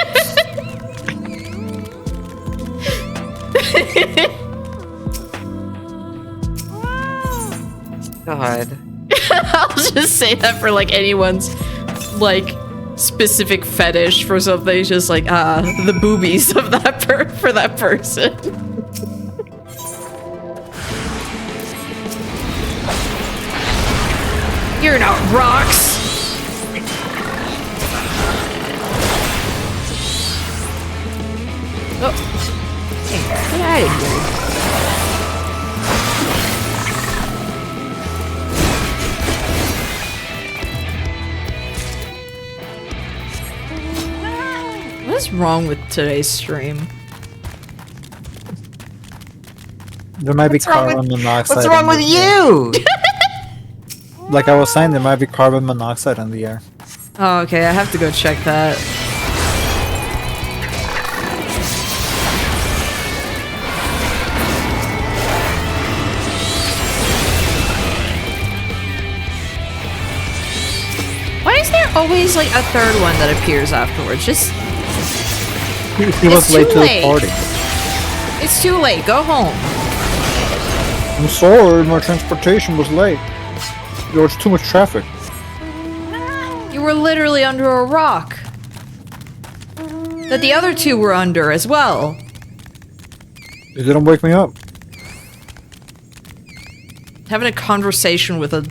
God. I'll just say that for like anyone's like specific fetish for something. Just like the boobies of that for that person. You're not rocks. Oh, get out of here. What's wrong with today's stream? There might be carbon monoxide. What's wrong with you? Like I was saying, there might be carbon monoxide in the air. Oh, okay. I have to go check that. Why is there always like a third one that appears afterwards? Just He was late to the party. It's too late. Go home. I'm sorry, my transportation was late. There was too much traffic. You were literally under a rock. That the other two were under as well. It didn't wake me up. Having a conversation with a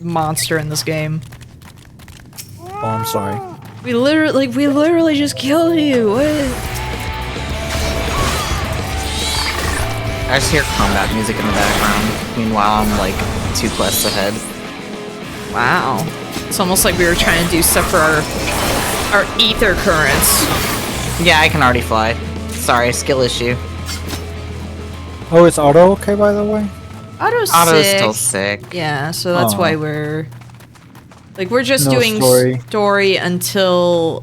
monster in this game. Oh, I'm sorry. We literally just killed you. What? I just hear combat music in the background. Meanwhile, I'm like 2 quests ahead. Wow. It's almost like we were trying to do stuff for our ether currents. Yeah, I can already fly. Sorry, skill issue. Oh, is Otto okay, by the way? Otto's still sick. Yeah, so that's why we're just No doing story. story until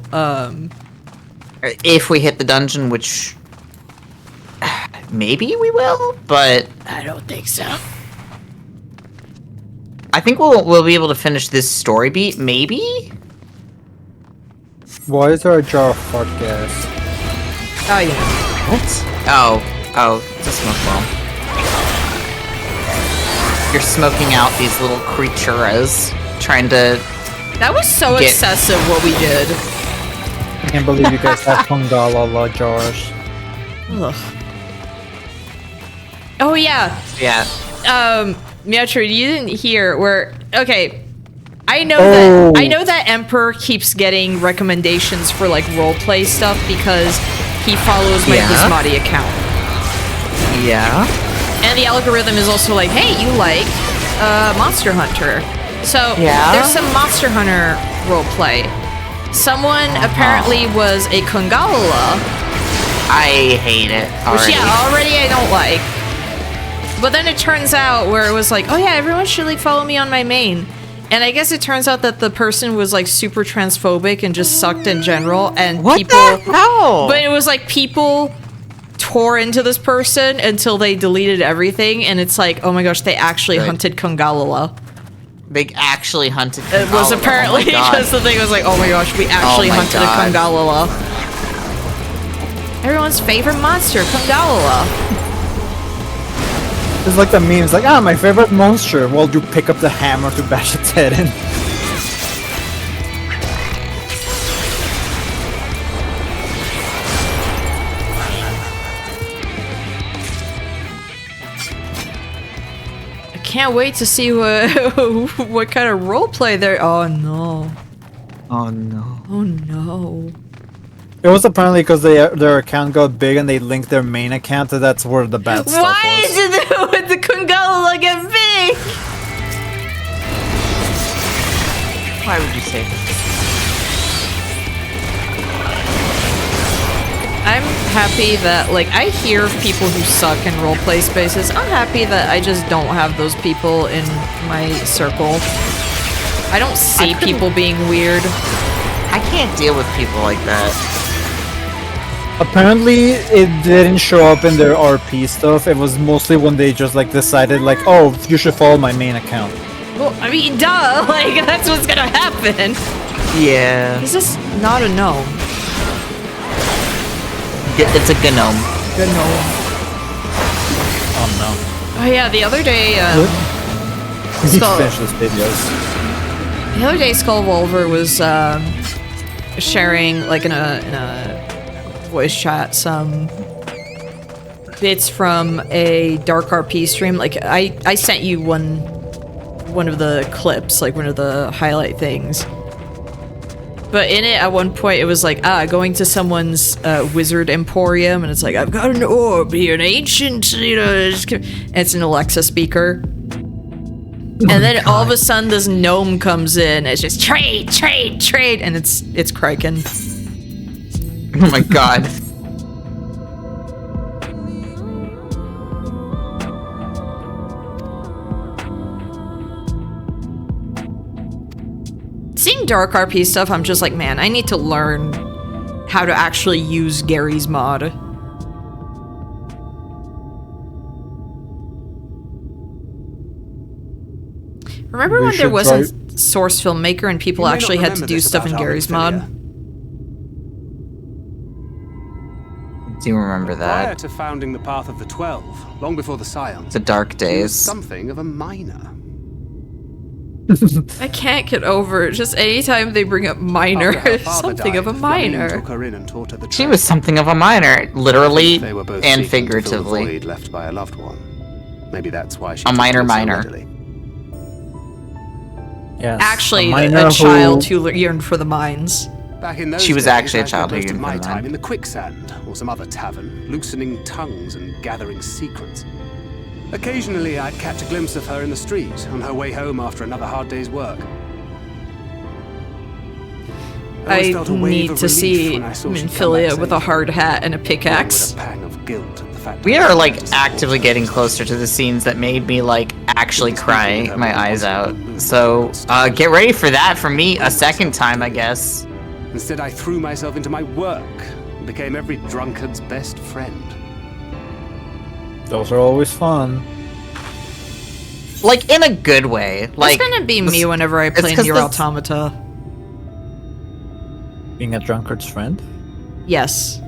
If we hit the dungeon, which maybe we will, but I don't think so. I think we'll be able to finish this story beat, maybe? Why is there a jar of fart gas? Oh yeah. What? Oh, it's a smoke bomb. You're smoking out these little creatures, trying to That was so excessive what we did. I can't believe you guys have Kongala jars. Ugh. Oh yeah. Yeah. Meowtrud, you didn't hear where okay. I know that Emperor keeps getting recommendations for like roleplay stuff because he follows my Gizmodo account. Yeah. And the algorithm is also like, hey, you like Monster Hunter. So there's some Monster Hunter roleplay. Someone apparently was a Kongala. I hate it already. Which already I don't like. But then it turns out where it was like, oh yeah, everyone should like follow me on my main. And I guess it turns out that the person was like super transphobic and just sucked in general. And What the hell? But it was like people tore into this person until they deleted everything. And it's like, oh my gosh, they actually hunted Kongala. They actually hunted It was apparently just the thing was like, oh my gosh, we actually hunted a Kongala. Everyone's favorite monster, Kongala. It's like the memes, like, my favorite monster. Well, you pick up the hammer to bash its head in. I can't wait to see what kind of roleplay there. Oh no. Oh no. Oh no. It was apparently because their account got big and they linked their main account, so that's where the bad stuff was. Why did the Kongala get big? Why would you say this? I'm happy that, like, I hear of people who suck in roleplay spaces. I'm happy that I just don't have those people in my circle. I don't see people being weird. I can't deal with people like that. Apparently, it didn't show up in their RP stuff. It was mostly when they just like decided, like, oh, you should follow my main account. Well, I mean, duh. Like, that's what's gonna happen. Yeah. He's just not a gnome. It's a gnome. Gnome. Oh no. Oh yeah, the other day. Finish this videos. The other day, Skullwolver was sharing, like, in a voice chat, some bits from a Dark RP stream. Like, I sent you one of the clips, like one of the highlight things. But in it, at one point, it was like, going to someone's wizard emporium, and it's like, I've got an orb here, an ancient, you know, it's an Alexa speaker. And then all of a sudden, this gnome comes in. It's just trade, trade, trade, and it's Kraken. Oh my god. Seeing Dark RP stuff, I'm just like, man, I need to learn how to actually use Gary's mod. Remember when there wasn't Source Filmmaker and people actually had to do stuff in Gary's mod? Do you remember that? Prior to founding the Path of the 12, long before the Scions, the dark days, he was something of a miner. I can't get over it. Just anytime they bring up miner, something of a miner. She was something of a miner, literally and figuratively. Left by a loved one. Maybe that's why she a minor. Yes, actually, a child who yearned for the mines. Back in those she was days, actually a child who yearned yearned for my the time mines. in the quicksand or some other tavern, loosening tongues and gathering secrets. Occasionally, I'd catch a glimpse of her in the street on her way home after another hard day's work. I need to see Minfilia with a hard hat and a pickaxe. We are like actively getting closer to the scenes that made me like actually cry my eyes out. So get ready for that from me a second time, I guess. Instead, I threw myself into my work and became every drunkard's best friend. Those are always fun. Like in a good way. Like it's gonna be me whenever I play Nier Automata. Being a drunkard's friend? Yes.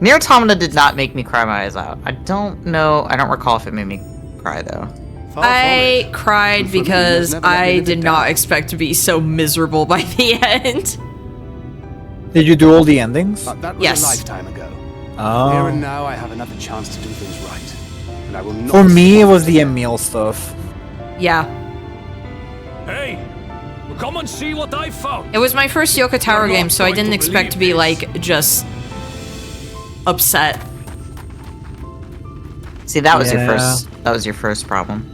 Nier Automata did not make me cry my eyes out. I don't know. I don't recall if it made me cry though. I cried because I did not expect to be so miserable by the end. Did you do all the endings? That was yes. a lifetime ago. Oh. Here and now, I have another chance to do things right, and I will not. For me, it was the Emil stuff. Yeah. Hey, come and see what I found. It was my first Yoko Tower game, so I didn't expect to be like just upset. See, that was your first. That was your first problem.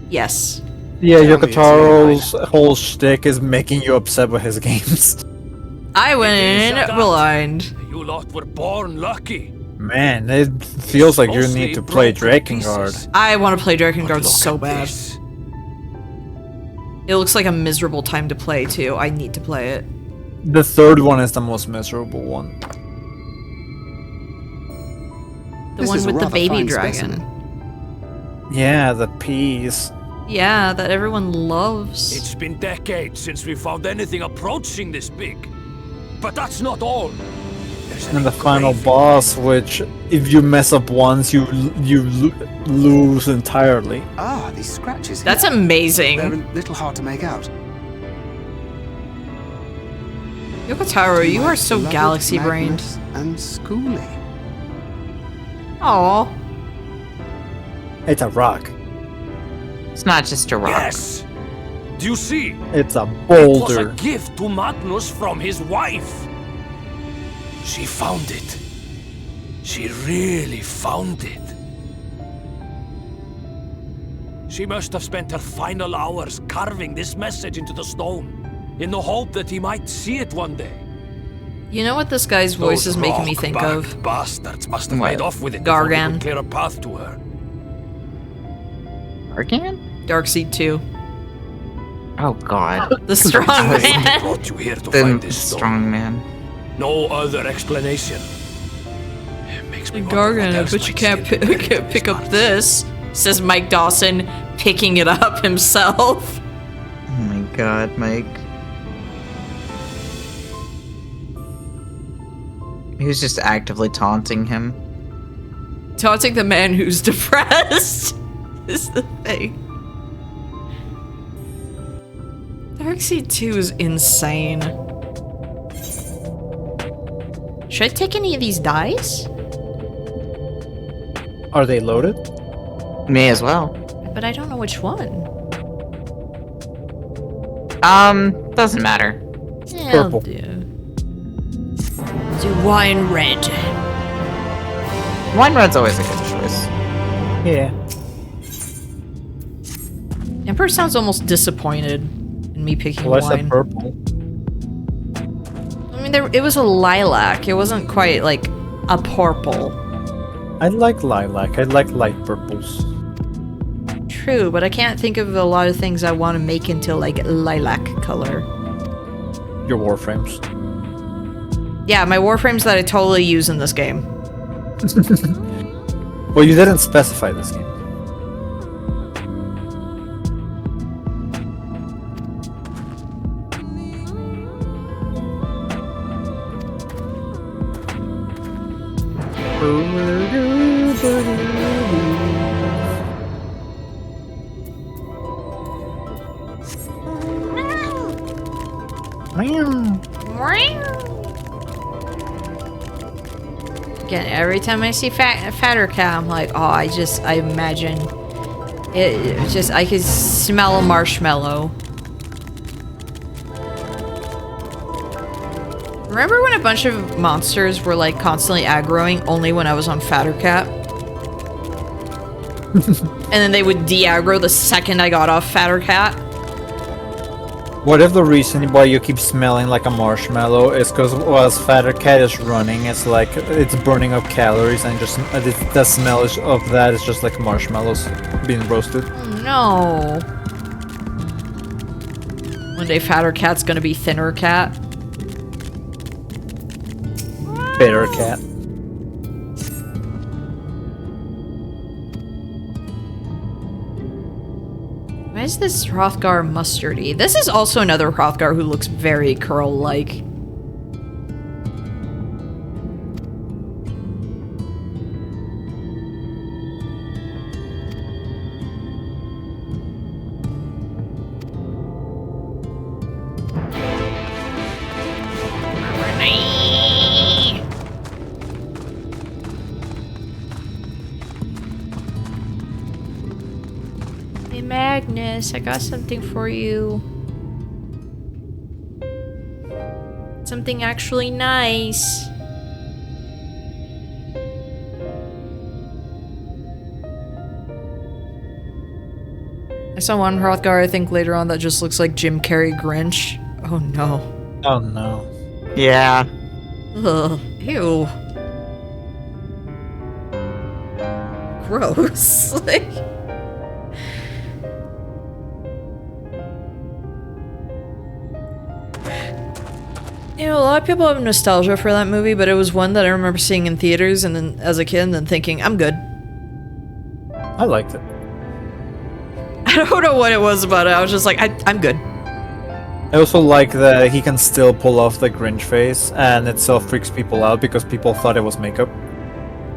Yes. Yeah, Yoko Taro's whole shtick is making you upset with his games. I went in blind. You lot were born lucky. Man, it feels like you need to play Drakengard. I want to play Drakengard so bad. It looks like a miserable time to play too. I need to play it. The third one is the most miserable one. The one with the baby dragon. Yeah, the peas. Yeah, that everyone loves. It's been decades since we found anything approaching this big. But that's not all. And the final boss, which if you mess up once, you lose entirely. Ah, these scratches. That's amazing. They're a little hard to make out. Yoko Taro, you are so galaxy-brained. And schooly. Aww. It's a rock. It's not just a rock. Yes. Do you see? It's a It was boulder. a gift to Magnus from his wife. She found it. She really found it. She must have spent her final hours carving this message into the stone, in the hope that he might see it one day. You know what this guy's voice is making me think of? Bastards must have made off with it Gargan. before they could clear a path to her. Gargan? Darkseid 2. Oh god. The strong man. Brought you here to The find this stone. strong man. No other explanation. It makes me Gargan, but you can't pick up this, says Mike Dawson, picking it up himself. Oh my god, Mike. He was just actively taunting him. Taunting the man who's depressed is the thing. Darkseid 2 is insane. Should I take any of these dice? Are they loaded? May as well. But I don't know which one. Doesn't matter. Yeah, Purple. Do wine red. Wine red's always a good choice. Yeah. Emperor sounds almost disappointed in me picking Well, I wine. said purple. I mean, it was a lilac. It wasn't quite like a purple. I like lilac. I like light purples. True, but I can't think of a lot of things I want to make into like lilac color. Your warframes. Yeah, my warframes that I totally use in this game. Well, you didn't specify this game. Again, every time I see fatter cat, I'm like, oh, I imagine it just, I could smell a marshmallow. Remember when a bunch of monsters were like constantly aggroing only when I was on fatter cat? And then they would de-aggro the second I got off fatter cat? What if the reason why you keep smelling like a marshmallow is because as Fatter Cat is running, it's like it's burning up calories, and just the smell of that is just like marshmallows being roasted. Oh, no. One day Fatter Cat's gonna be Thinner Cat. Bitter Cat. Why is this Hrothgar mustardy? This is also another Hrothgar who looks very Curl-like. Hey Magnus, I got something for you. Something actually nice. I saw one Hrothgar, I think, later on that just looks like Jim Carrey Grinch. Oh no. Oh no. Yeah. Ugh. Ew. Gross. Like... You know, a lot of people have nostalgia for that movie, but it was one that I remember seeing in theaters and then as a kid and then thinking, I'm good. I liked it. I don't know what it was about it. I was just like, I'm good. I also like that he can still pull off the Grinch face, and it still freaks people out because people thought it was makeup.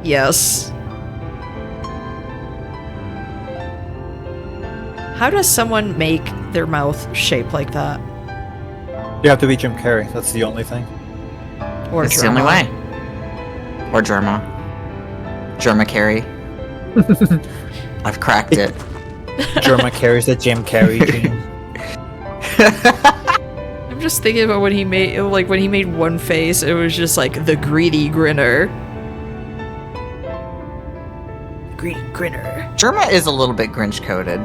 Yes. How does someone make their mouth shaped like that? You have to be Jim Carrey. That's the only thing. Or It's the only way. Or Germa. Germa Carrey. I've cracked it. Germa Carrey's the Jim Carrey gene. I'm just thinking about when he made, like, when he made one face, it was just like the greedy grinner. Greedy grinner. Germa is a little bit Grinch coded.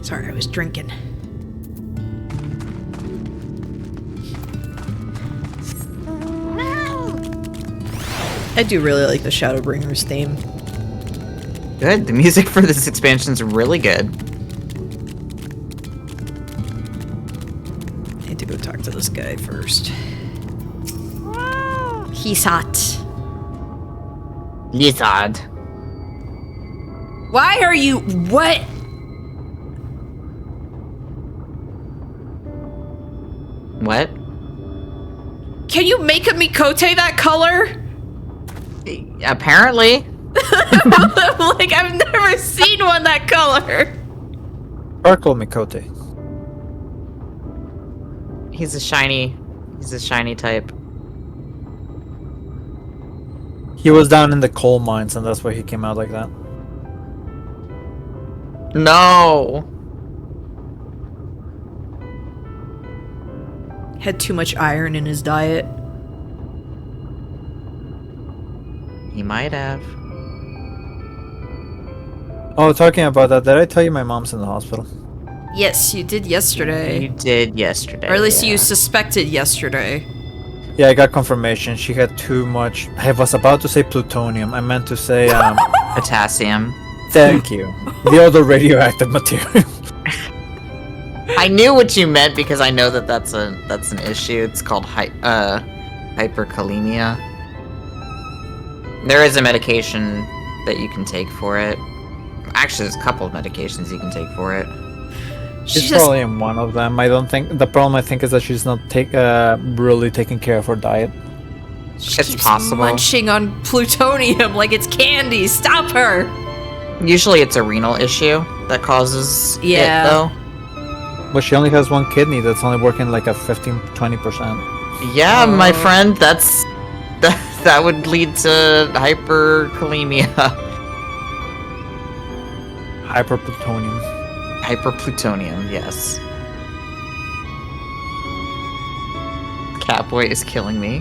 Sorry, I was drinking. I do really like the Shadowbringers theme. Good. The music for this expansion's really good. I need to go talk to this guy first. He's hot. Lizard. Why are you... What? What? Can you make a Mikote that color? Apparently. Like, I've never seen one that color. Sparkle Mikote. He's a shiny type. He was down in the coal mines, and that's why he came out like that. No. Had too much iron in his diet. He might have. Oh, talking about that, did I tell you my mom's in the hospital? Yes, you did yesterday. You did yesterday. Or at least you suspected yesterday. Yeah, I got confirmation. She had too much... I was about to say plutonium. I meant to say... potassium. Thank you. The other radioactive material. I knew what you meant because I know that that's an issue. It's called hyperkalemia. There is a medication that you can take for it. Actually, there's a couple of medications you can take for it. She's probably in one of them. I don't think... The problem, I think, is that she's not really taking care of her diet. It's possible. Munching on plutonium like it's candy. Stop her! Usually it's a renal issue that causes it, though. But she only has one kidney that's only working like a 15-20%. Yeah, my friend, that would lead to hyperkalemia. Hyperplutonium. Hyperplutonium, yes. Catboy is killing me.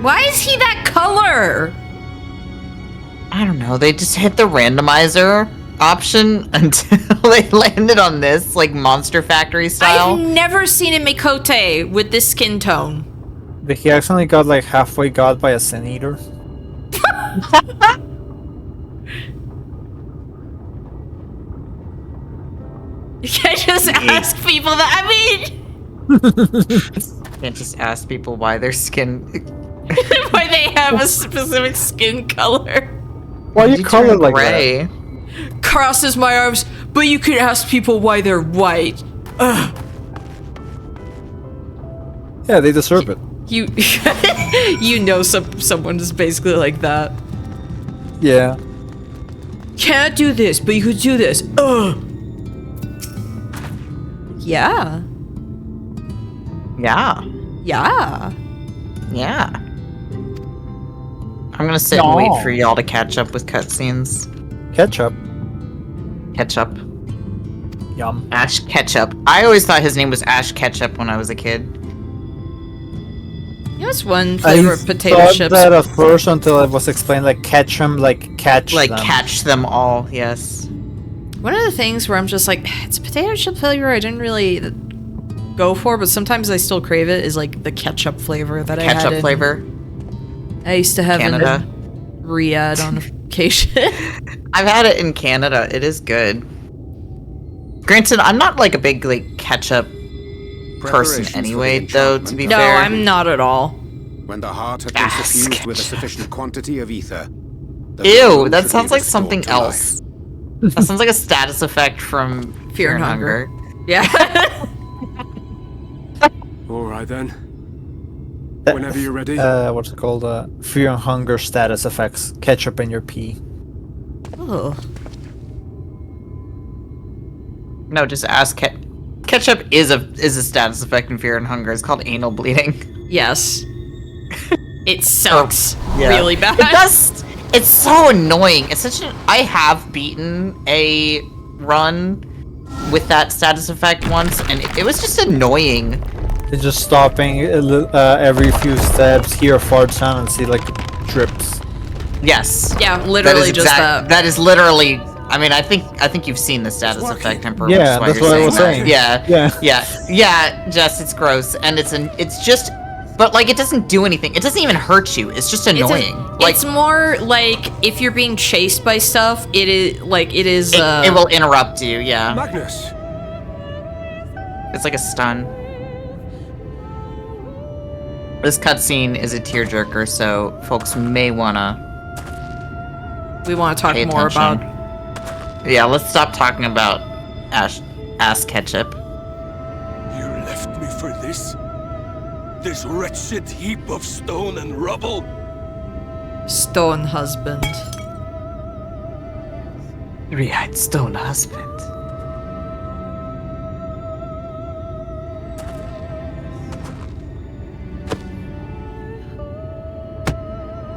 Why is he that color? I don't know, they just hit the randomizer option until they landed on this, like Monster Factory style. I've never seen a Mikote with this skin tone. He accidentally got like halfway got by a sin eater. You can't just ask people that. I mean, can't just ask people why their skin, why they have a specific skin color. Why you call it like gray? that? Crosses my arms, but you could ask people why they're white. Ugh. Yeah, they deserve it. You, you know, someone is basically like that. Yeah. Can't do this, but you could do this. Ugh. Yeah. Yeah. Yeah. Yeah. I'm gonna sit and wait for y'all to catch up with cutscenes. Ketchup. Ketchup. Yum. Ash Ketchup. I always thought his name was Ash Ketchup when I was a kid. You know, it's one flavor of potato chips. I chips. thought that at first until it was explained like catch them, like catch them. Like catch them all, yes. One of the things where I'm just like, it's a potato chip flavor I didn't really go for, but sometimes I still crave it, is like the ketchup flavor that I had. Ketchup flavor? I used to have Canada. in Riyadh on occasion. I've had it in Canada. It is good. Granted, I'm not like a big like ketchup person anyway, though, to be fair. No, I'm not at all. When the heart had been suffused with a sufficient quantity of ether. Ew, that sounds like something else. That sounds like a status effect from Fear and Hunger. Yeah. Alright then. Whenever you're ready. What's it called? Fear and Hunger status effects. Ketchup in your pee. Oh. No, just ask. Ketchup is a status effect in Fear and Hunger. It's called anal bleeding. Yes. It sucks really bad. It does. It's so annoying. It's such an. I have beaten a run with that status effect once, and it was just annoying. It's just stopping every few steps, hear a fart sound, and see like drips. Yes. Yeah, literally just that. That is literally I mean, I think you've seen the status effect temper. Yeah, that's what I was saying. Yeah, Jess, it's gross, and it's just, but like it doesn't do anything. It doesn't even hurt you. It's just annoying. It's more like if you're being chased by stuff, it is. It will interrupt you. Yeah. Magnus. It's like a stun. This cutscene is a tearjerker, so folks may wanna. We want to talk more about. Yeah, let's stop talking about ass ketchup. You left me for this? This wretched heap of stone and rubble? Stone husband. Three-eyed stone husband.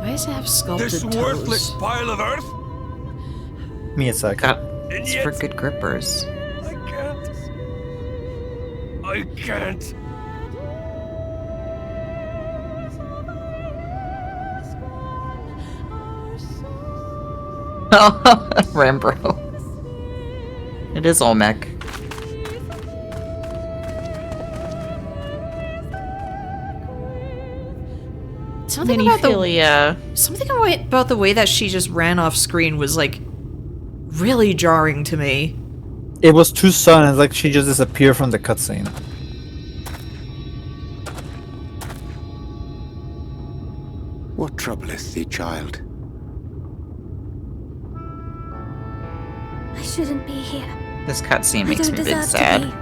Why does it have sculpted This toes? worthless pile of earth? Me a sec. It's for good grippers. I can't. Rambro. It is Olmec. Something about the way that she just ran off screen was like really jarring to me. It was too sudden, like she just disappeared from the cutscene. What troubleth thee, child? I shouldn't be here. This cutscene I makes don't me a bit deserve to sad. be.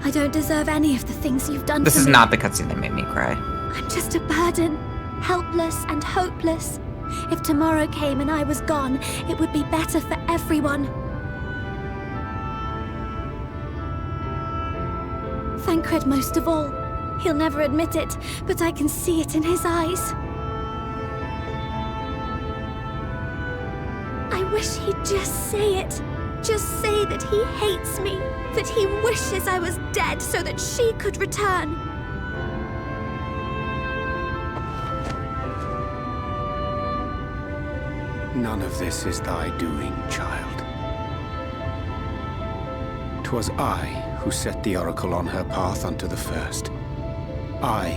I don't deserve any of the things you've done This to is me. not the cutscene that made me cry. I'm just a burden, helpless and hopeless. If tomorrow came and I was gone, it would be better for everyone. Thancred most of all. He'll never admit it, but I can see it in his eyes. I wish he'd just say it. Just say that he hates me, that he wishes I was dead so that she could return. None of this is thy doing, child. 'Twas I who set the Oracle on her path unto the first. I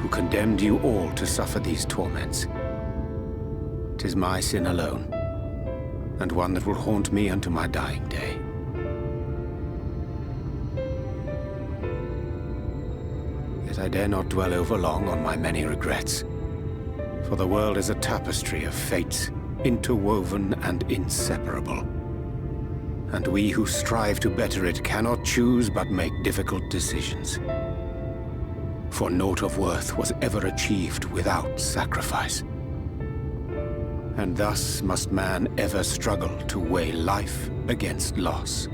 who condemned you all to suffer these torments. 'Tis my sin alone, and one that will haunt me unto my dying day. Yet I dare not dwell overlong on my many regrets, for the world is a tapestry of fates, interwoven and inseparable. And we who strive to better it cannot choose but make difficult decisions. For naught of worth was ever achieved without sacrifice. And thus must man ever struggle to weigh life against loss.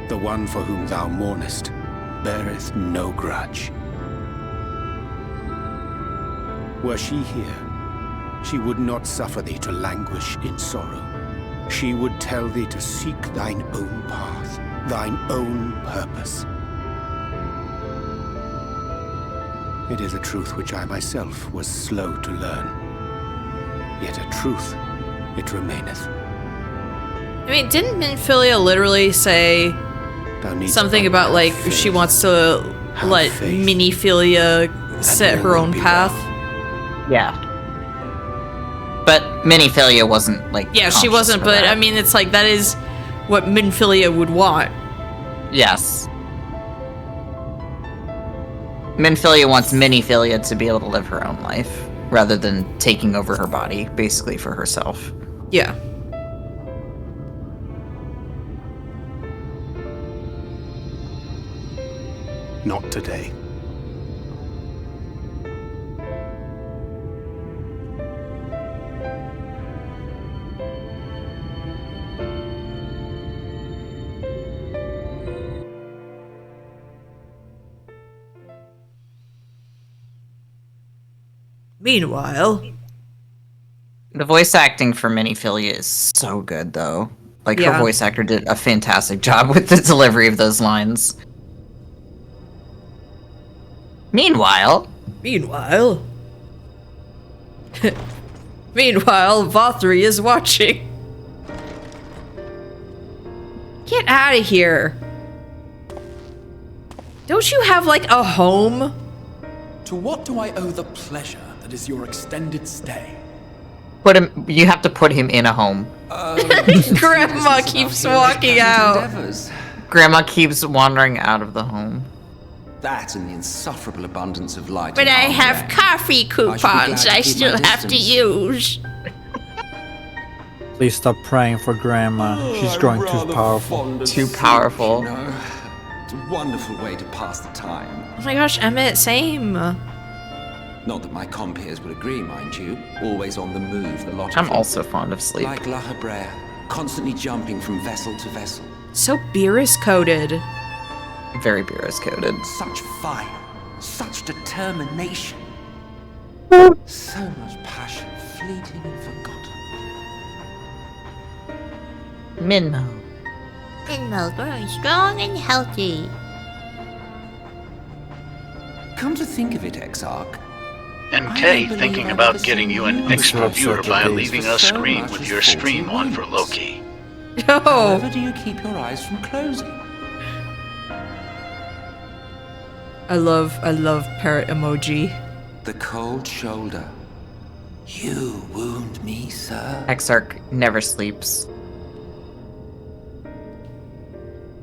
The one for whom thou mournest beareth no grudge. Were she here, she would not suffer thee to languish in sorrow. She would tell thee to seek thine own path, thine own purpose. It is a truth which I myself was slow to learn. Yet a truth it remaineth. I mean, didn't MINIFILIA literally say something about like she wants to let MINIFILIA set her own path? Yeah. But MINIFILIA wasn't like. Yeah, she wasn't, but I mean, it's like that is what MINIFILIA would want. Yes. MINIFILIA wants MINIFILIA to be able to live her own life, rather than taking over her body, basically, for herself. Yeah. Not today. Meanwhile, the voice acting for MINIFILIA is so good, though. Like, her voice actor did a fantastic job with the delivery of those lines. Meanwhile, Meanwhile, Vothri is watching. Get out of here. Don't you have, like, a home? To what do I owe the pleasure that is your extended stay? You have to put him in a home. Grandma keeps walking out. Grandma keeps wandering out of the home. That and the insufferable abundance of light. But I have coffee coupons I still have to use. Please stop praying for Grandma. She's growing too powerful. Too powerful. You know, it's a wonderful way to pass the time. Oh my gosh, Emmett, same. Not that my compeers would agree, mind you. Always on the move, the lot of I'm them. also fond of sleep. Like La Habrea, constantly jumping from vessel to vessel. So Beerus-coded. Very Beerus-coded. Such fire, such determination. So much passion, fleeting and forgotten. Minmo. Minmo growing strong and healthy. Come to think of it, Exarch. And Kay thinking about getting you an extra viewer by leaving a screen with your stream on for Loki. However do you keep your eyes from closing? I love parrot emoji. The cold shoulder. You wound me, sir. Exarch never sleeps.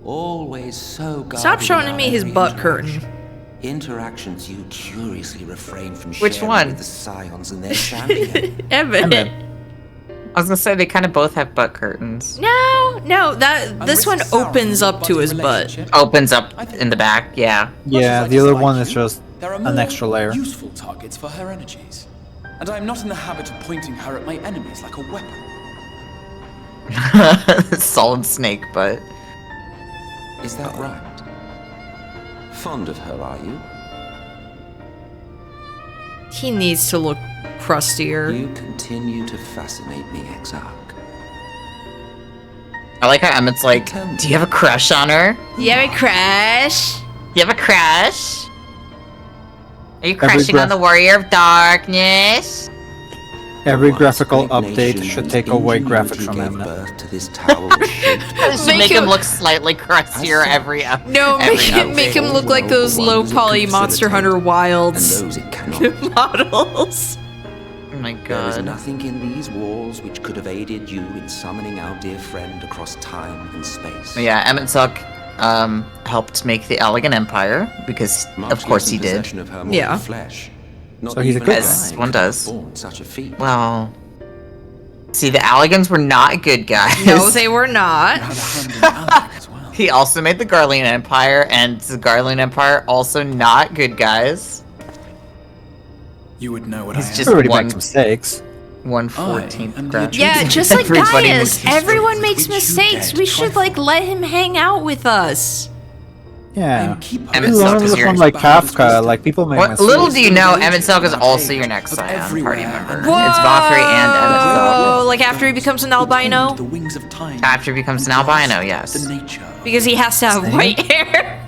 Always so guarded. Stop showing me his butt curtain. Interactions you curiously refrain from Which sharing one? with the scions and their champion. Emmett. I was gonna say they kind of both have butt curtains. No, this one opens up to his butt. Opens up in the back, yeah. Yeah, the other one is just an extra layer. Useful targets for her energies, and I am not in the habit of pointing her at my enemies like a weapon. Solid snake butt. Is that right? Fond of her, are you? He needs to look crustier. You continue to fascinate me, Exarch. I like how Emmett's like, do you have a crush on her? You have a crush? You have a crush? Are you crushing on the Warrior of Darkness? Every graphical update should take away graphics from Emmett. Make him look slightly crustier every up. No, make him look like those low poly Monster Hunter Wilds models. Oh my There is god. nothing in these walls which could have aided you in summoning our dear friend across time and space. Yeah, Emmett Zuck helped make the Elegant Empire, because of course he did. Yeah. Flesh. So he's a good As guy. one does. Such a feat. Well, see, the Alligans were not good guys. No, they were not. He also made the Garlean Empire, and the Garlean Empire also not good guys. You would know what He's I am. just Everybody one makes mistakes. 1/14th crap. Yeah, just like Everybody Gaius. makes Everyone makes mistakes. We should like let him hang out with us. Yeah. Emmett You Zuck learn is this your from like Kafka, like people make mistakes. little do you know, Emmett Zuck is also your next Scion party member. It's Valkyrie and Emmett Zuck. Oh, like after he becomes an albino? The wings of time. After he becomes an albino, yes. The nature. Because he has to have white hair.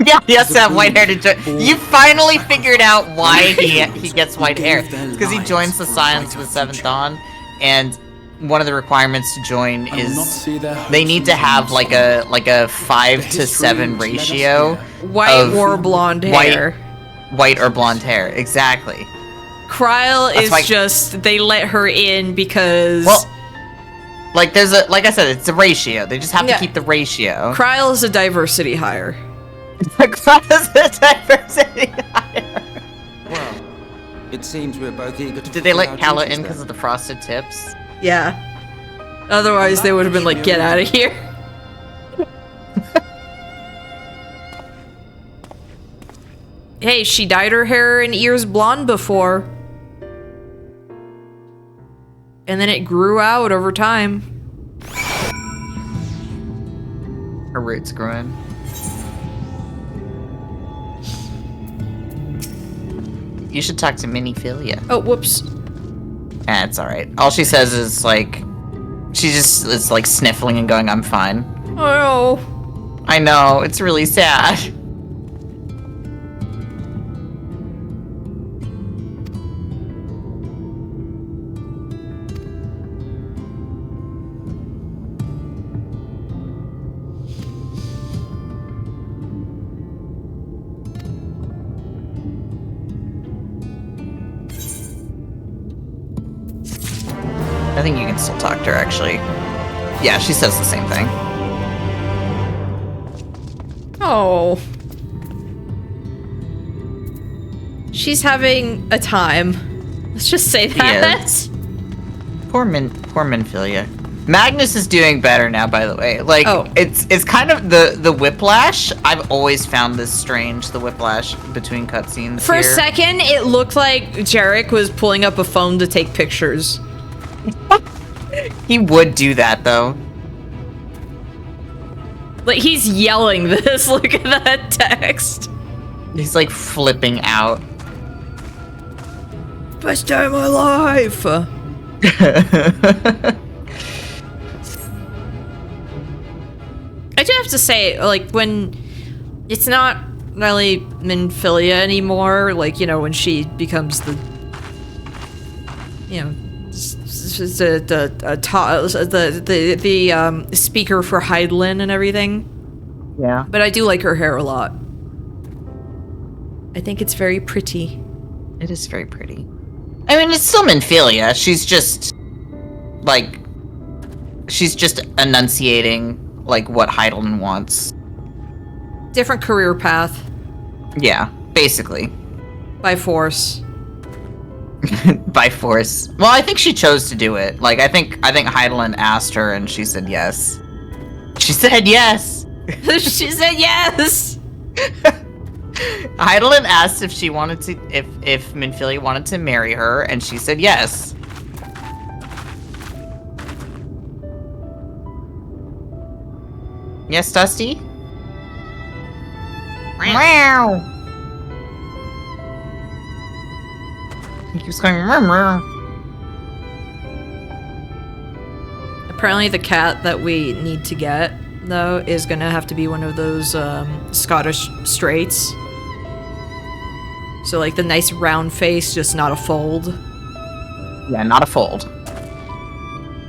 Yeah, he has to have white hair to join. You finally figured out why he gets white hair. It's because he joins the Scions with 7th Dawn, and one of the requirements to join is they need to have like a 5-to-7 ratio. White of or blonde hair. White or blonde hair, exactly. Kryl That's is why- just they let her in because like there's like I said, it's a ratio. They just have to keep the ratio. Kryl is a diversity hire. Kryl is a diversity hire. Well, it seems we're both eager to Did they let fulfill our Calla duties in then. because of the frosted tips? Yeah. Otherwise, they would have been like, get out of here. Hey, she dyed her hair and ears blonde before. And then it grew out over time. Her roots growing. You should talk to MINIFILIA. Oh, whoops. It's alright. All she says is like, she just is like sniffling and going, I'm fine. Oh. I know, it's really sad. I think you can still talk to her, actually. Yeah, she says the same thing. Oh. She's having a time. Let's just say that. Poor MINIFILIA. Magnus is doing better now, by the way. Like, it's kind of the whiplash. I've always found this strange, the whiplash between cutscenes. For a second, it looked like Jarek was pulling up a phone to take pictures. He would do that, though. Like, he's yelling this. Look at that text. He's, like, flipping out. Best day of my life! I do have to say, like, when it's not really MINIFILIA anymore, like, you know, when she becomes the, you know, the speaker for Hydaelyn and everything. Yeah. But I do like her hair a lot. I think it's very pretty. It is very pretty. I mean, it's still MINIFILIA. She's just, like, she's just enunciating, like, what Hydaelyn wants. Different career path. Yeah, basically. By force. By force. Well, I think she chose to do it. Like, I think Hydaelyn asked her and she said yes. She said yes! She said yes! Hydaelyn asked if she wanted to, if MINIFILIA wanted to marry her, and she said yes. Yes, Dusty? Meow. He keeps going. Meow. Apparently, the cat that we need to get, though, is gonna have to be one of those Scottish straights. So, like, the nice round face, just not a fold. Yeah, not a fold.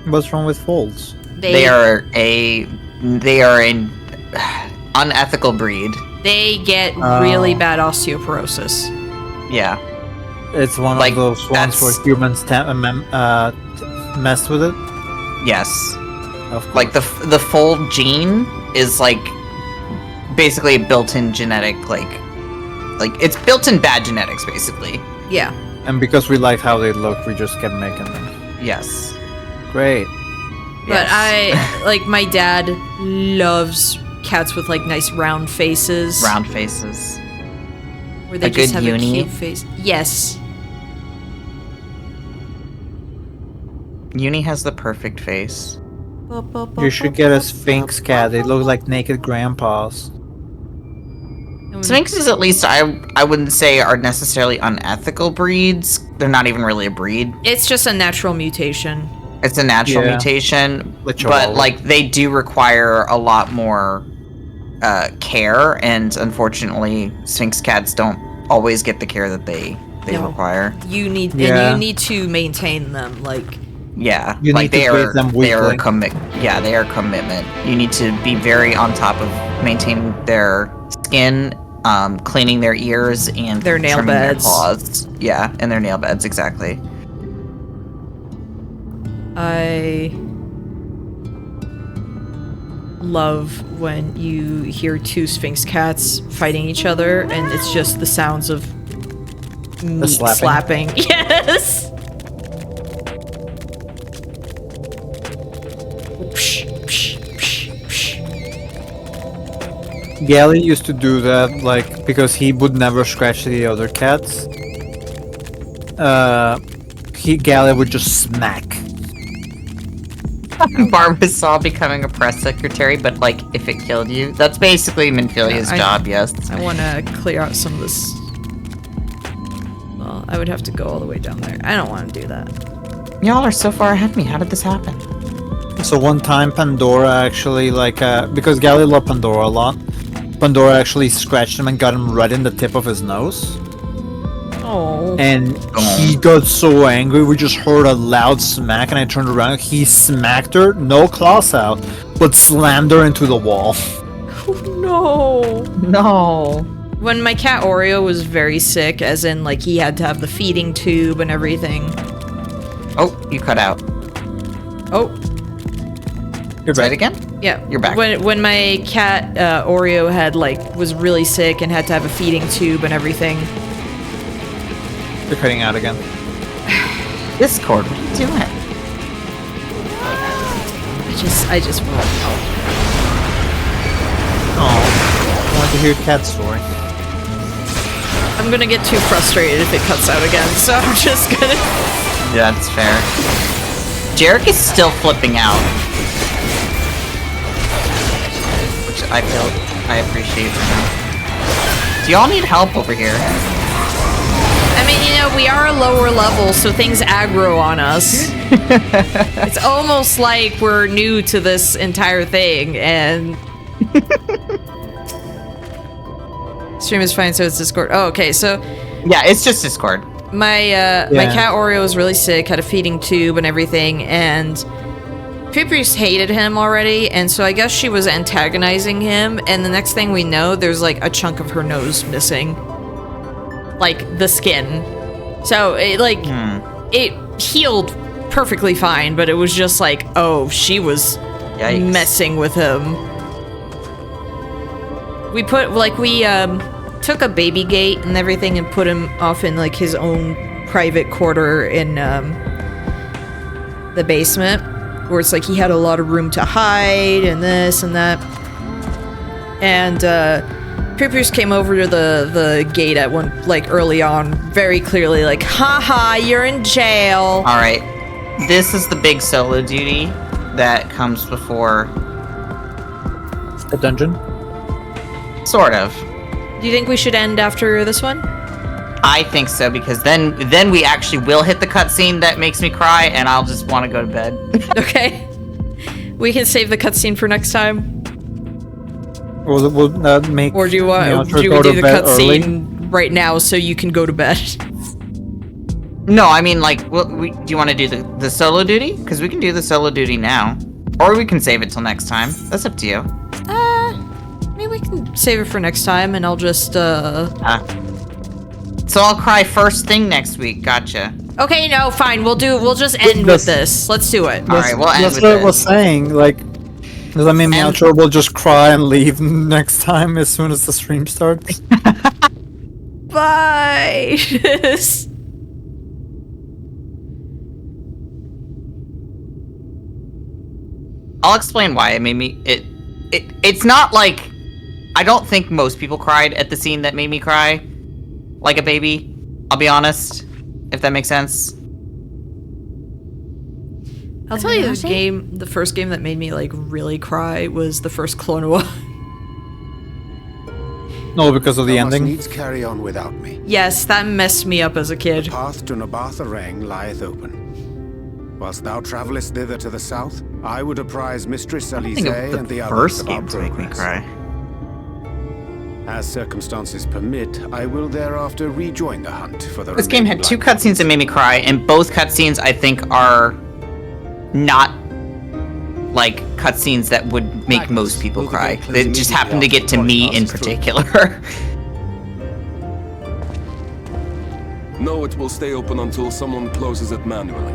What's wrong with folds? They are an unethical breed. They get really bad osteoporosis. Yeah. It's one of those ones where humans messed with it? Yes. Like, the fold gene is, like, basically a built-in genetic, like, it's built-in bad genetics, basically. Yeah. And because we like how they look, we just kept making them. Yes. Great. But like, my dad loves cats with, like, nice round faces. Round faces. Where they just have a cute face. Yes. Uni has the perfect face. You should get a Sphinx cat. They look like naked grandpas. Sphinxes, at least, I wouldn't say are necessarily unethical breeds. They're not even really a breed. It's just a natural mutation. It's a natural mutation, but, like, they do require a lot more care, and unfortunately, Sphinx cats don't always get the care that they require. You need and you need to maintain them, like. Yeah, you like need to feed them weekly. They are commitment. You need to be very on top of maintaining their skin, cleaning their ears, and their nail trimming beds. Their claws. Yeah, and their nail beds, exactly. I love when you hear two Sphinx cats fighting each other, and it's just the sounds of meat slapping. Yes! Gally used to do that, like, because he would never scratch the other cats. Gally would just smack. Barbasol becoming a press secretary, but, like, if it killed you, that's basically MINIFILIA's job. Yes. I want to clear out some of this. Well, I would have to go all the way down there. I don't want to do that. Y'all are so far ahead of me. How did this happen? So one time Pandora actually, like, because Gally loved Pandora a lot, Pandora actually scratched him and got him right in the tip of his nose. Oh. And he got so angry, we just heard a loud smack, and I turned around, he smacked her, no claws out, but slammed her into the wall. No. No. When my cat Oreo was very sick, as in, like, he had to have the feeding tube and everything. Oh, you cut out. Oh. You're back again? Yeah. You're back. When my cat, Oreo, was really sick and had to have a feeding tube and everything. You're cutting out again. Discord, what are you doing? I just want to help. Oh, I want to hear Cat's story. I'm gonna get too frustrated if it cuts out again, so I'm just gonna... Yeah, that's fair. Jarek is still flipping out. Which I appreciate for him. Do y'all need help over here? I mean, we are a lower level, so things aggro on us. It's almost like we're new to this entire thing, and... Stream is fine, so it's Discord. Oh, okay, so... Yeah, it's just Discord. My cat Oreo was really sick, had a feeding tube and everything, and... Pippi's hated him already, and so I guess she was antagonizing him, and the next thing we know, there's like a chunk of her nose missing. Like, the skin. So, it healed perfectly fine, but it was just like, oh, she was messing with him. We took a baby gate and everything and put him off in, like, his own private quarter in, the basement, where it's like he had a lot of room to hide and this and that. And, Pippi's came over to the gate at early on, very clearly like, haha, you're in jail. Alright. This is the big solo duty that comes before... The dungeon? Sort of. Do you think we should end after this one? I think so, because then we actually will hit the cutscene that makes me cry, and I'll just want to go to bed. Okay. We can save the cutscene for next time. Will that make... Or do you want to do the cutscene right now so you can go to bed? No, I mean, like, do you want to do the solo duty? Because we can do the solo duty now. Or we can save it till next time. That's up to you. Maybe we can save it for next time, and I'll just, So I'll cry first thing next week. Gotcha. Okay, no, fine. We'll just end with this. Let's do it. Alright, we'll end with this. That's what I was saying, like... Does that mean me outro will just cry and leave next time as soon as the stream starts? Bye! I'll explain why it made me... It's not like... I don't think most people cried at the scene that made me cry. Like a baby. I'll be honest. If that makes sense. I'll tell you the first game that made me like really cry was the first Clonoa. No, because of the ending? Needs carry on without me. Yes, that messed me up as a kid. The path to Nabatha Rang lieth open. Whilst thou travellest thither to the south, I would apprise Mistress Alize and the others of our progress. Make me cry. As circumstances permit, I will thereafter rejoin the hunt for the... This game had 2 cutscenes that made me cry, and both cutscenes I think are not like cutscenes that would make most people cry. They just happen to get to me in particular. No, it will stay open until someone closes it manually.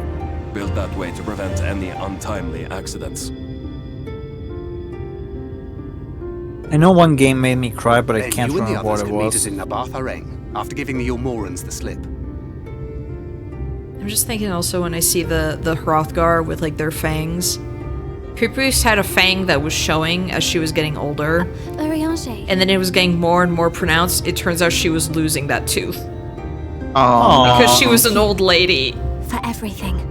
Built that way to prevent any untimely accidents. I know one game made me cry, but I can't remember what it was. Meet us in Nabatha Rang after giving the Yulmorans the slip. I'm just thinking also when I see the Hrothgar with like their fangs. Pippi's had a fang that was showing as she was getting older. And then it was getting more and more pronounced. It turns out she was losing that tooth. Oh. Because she was an old lady. For everything.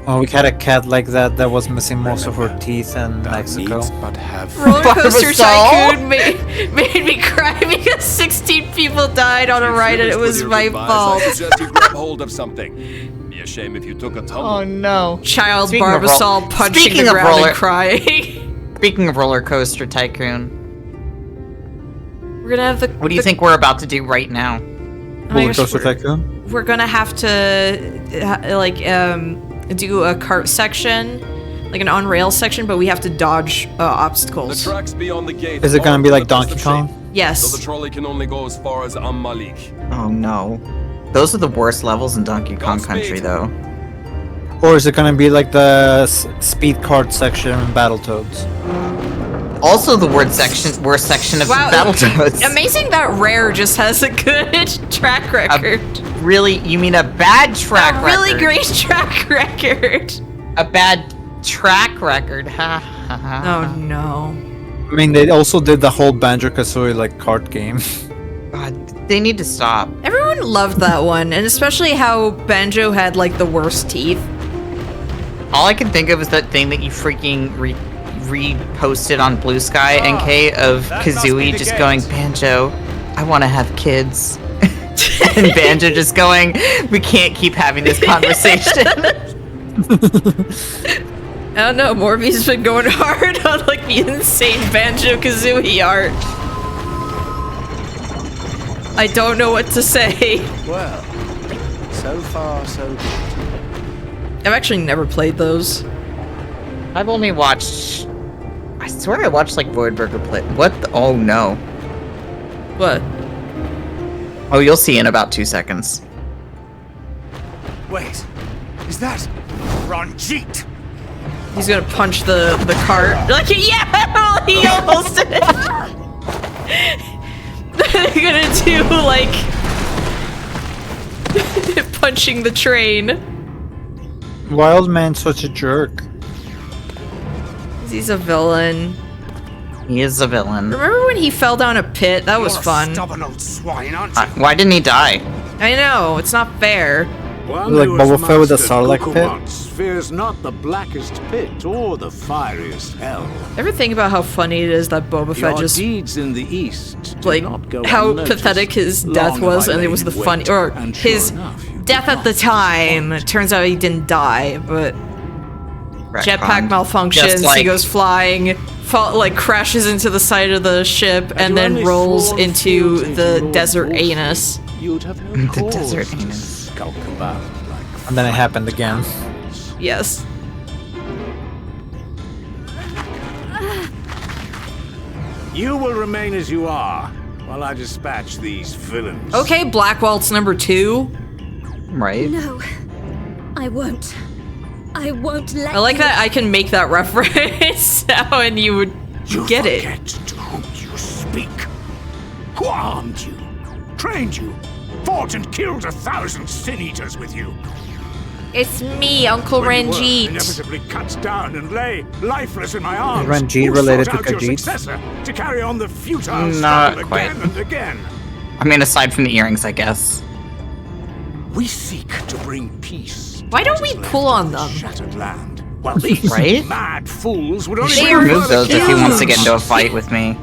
Oh, we had a cat like that was missing most of her teeth in Mexico. Roller Coaster Tycoon made me cry because 16 people died on a ride and it was my fault. I suggest you grab hold of something. Be a shame if you took a tumble. Oh no. Child Barbasol punching the ground and crying. Speaking of Roller Coaster Tycoon. We're gonna have What do you think we're about to do right now? Roller Coaster Tycoon? We're gonna have to do a cart section, like an on-rail section, but we have to dodge obstacles. The tracks beyond the gate. Is it gonna be like Donkey Kong? Yes. So the trolley can only go as far as Malik. Oh no. Those are the worst levels in Donkey Kong Country though. Or is it gonna be like the speed card section in Battletoads? Also the worst section of Battletoads. Amazing that Rare just has a good track record. You mean a bad track record? A really great track record. A bad track record. Oh no. I mean, they also did the whole Banjo-Kazooie like card game. God, they need to stop. Everyone loved that one, and especially how Banjo had like the worst teeth. All I can think of is that thing that you freaking reposted on Blue Sky, NK, of Kazooie just going, Banjo, I want to have kids. And Banjo just going, we can't keep having this conversation. I don't know, Morby's been going hard on like the insane Banjo-Kazooie art. I don't know what to say. Well, so far so good. I've actually never played those. I've only watched... I swear I watched like Voidburger play... What the... Oh no. What? Oh, you'll see in about 2 seconds. Wait, is that Ranjit? He's gonna punch the cart. Like, yeah, he almost did it. They're gonna do like punching the train. Wild man's such a jerk. He's a villain. He is a villain. Remember when he fell down a pit? That was fun. A stubborn old swine, aren't you? Why didn't he die? I know, it's not fair. Like Boba Fett with a Sarlacc pit? Fears not the blackest pit or the fieriest hell. Ever think about how funny it is that Boba Fett just deeds in the east like how pathetic his death was, and it was the funny or his death at the time. It turns out he didn't die, but jetpack malfunctions. Like, he goes flying, like crashes into the side of the ship, and then rolls into the desert anus. You'd have no the desert anus. And then it happened again. Yes. You will remain as you are while I dispatch these villains. Okay, Black Waltz number 2. Right. No, I won't. I won't let I like you. that I can make that reference now and you would get it. To whom you speak. Who armed you, trained you, fought and killed 1,000 sin eaters with you. It's me, Uncle Ranjit. Inevitably cut down and lay lifeless in my arms. Is Ranjit Who related sought to out your Khajiit? successor to carry on the futile Not struggle quite. again and again. I mean, aside from the earrings, I guess. We seek to bring peace. Why don't we pull on them? Shattered land. While these Right? mad fools would You only should bring remove further those if he wants to chaos. get into a fight with me.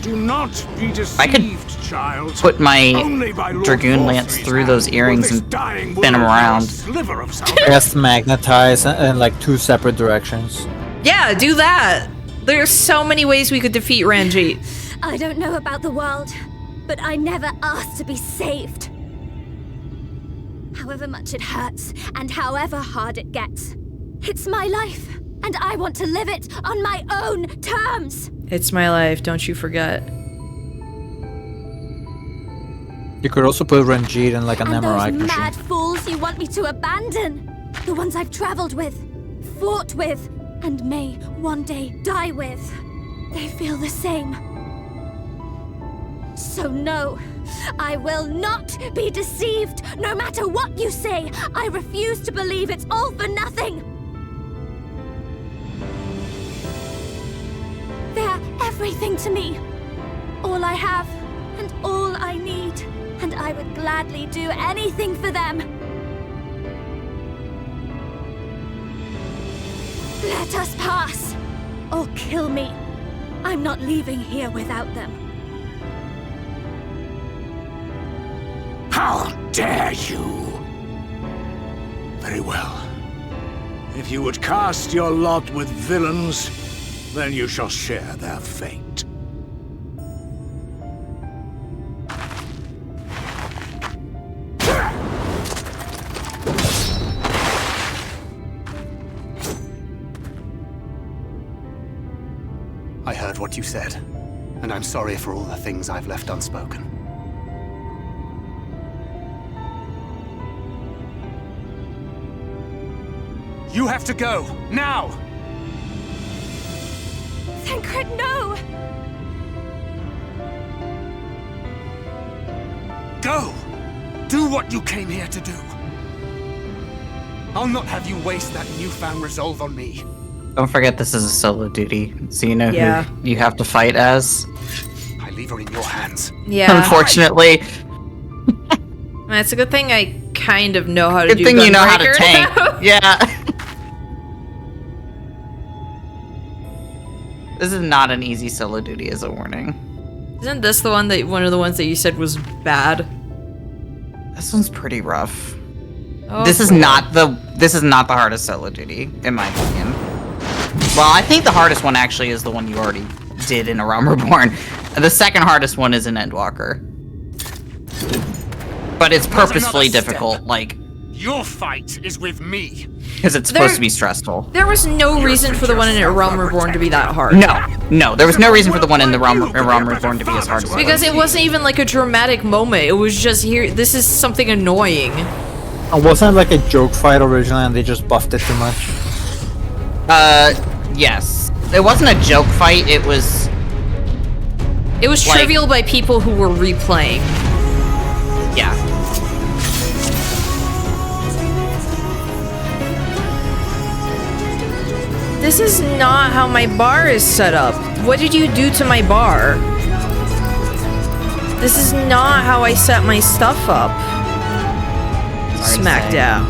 Do not be deceived, I could child. put my Only by Lord Dragoon Lance Forthry's through those hand earrings will and this dying spin them world have a around. sliver of I guess magnetize in like 2 separate directions. Yeah, do that. There's so many ways we could defeat Ranjit. I don't know about the world, but I never asked to be saved. However much it hurts, and however hard it gets, it's my life, and I want to live it on my own terms. It's my life, don't you forget. You could also put Ranjit in like an And MRI those machine. mad fools you want me to abandon, the ones I've traveled with, fought with, and may one day die with, they feel the same. So no, I will not be deceived. No matter what you say, I refuse to believe it's all for nothing. They're everything to me. All I have and all I need. And I would gladly do anything for them. Let us pass, or kill me. I'm not leaving here without them. How dare you! Very well. If you would cast your lot with villains, then you shall share their fate. I heard what you said, and I'm sorry for all the things I've left unspoken. You have to go, now! Thancred, no! Go! Do what you came here to do. I'll not have you waste that newfound resolve on me. Don't forget this is a solo duty, so you know Yeah. who you have to fight as. I leave her in your hands. Yeah. Unfortunately. It's a good thing I kind of know how to Good do thing you know how to Gunbreaker tank. now. Yeah. This is not an easy solo duty as a warning. Isn't this the one one of the ones that you said was bad? This one's pretty rough. Oh, This is cool. not the hardest solo duty, in my opinion. Well, I think the hardest one actually is the one you already did in A Realm Reborn. The second hardest one is in Endwalker. But it's purposefully difficult, like, Your fight is with me. because it's supposed to be stressful. There was no reason for the one in A Realm Reborn to be that hard. No, there was no reason for the one in the Realm Reborn to be as hard as it was. Because it wasn't even like a dramatic moment. It was just here. This is something annoying. It wasn't like a joke fight originally, and they just buffed it too much. Yes. It wasn't a joke fight. It was. It was like, trivial by people who were replaying. Yeah. This is not how my bar is set up. What did you do to my bar? This is not how I set my stuff up. Smackdown.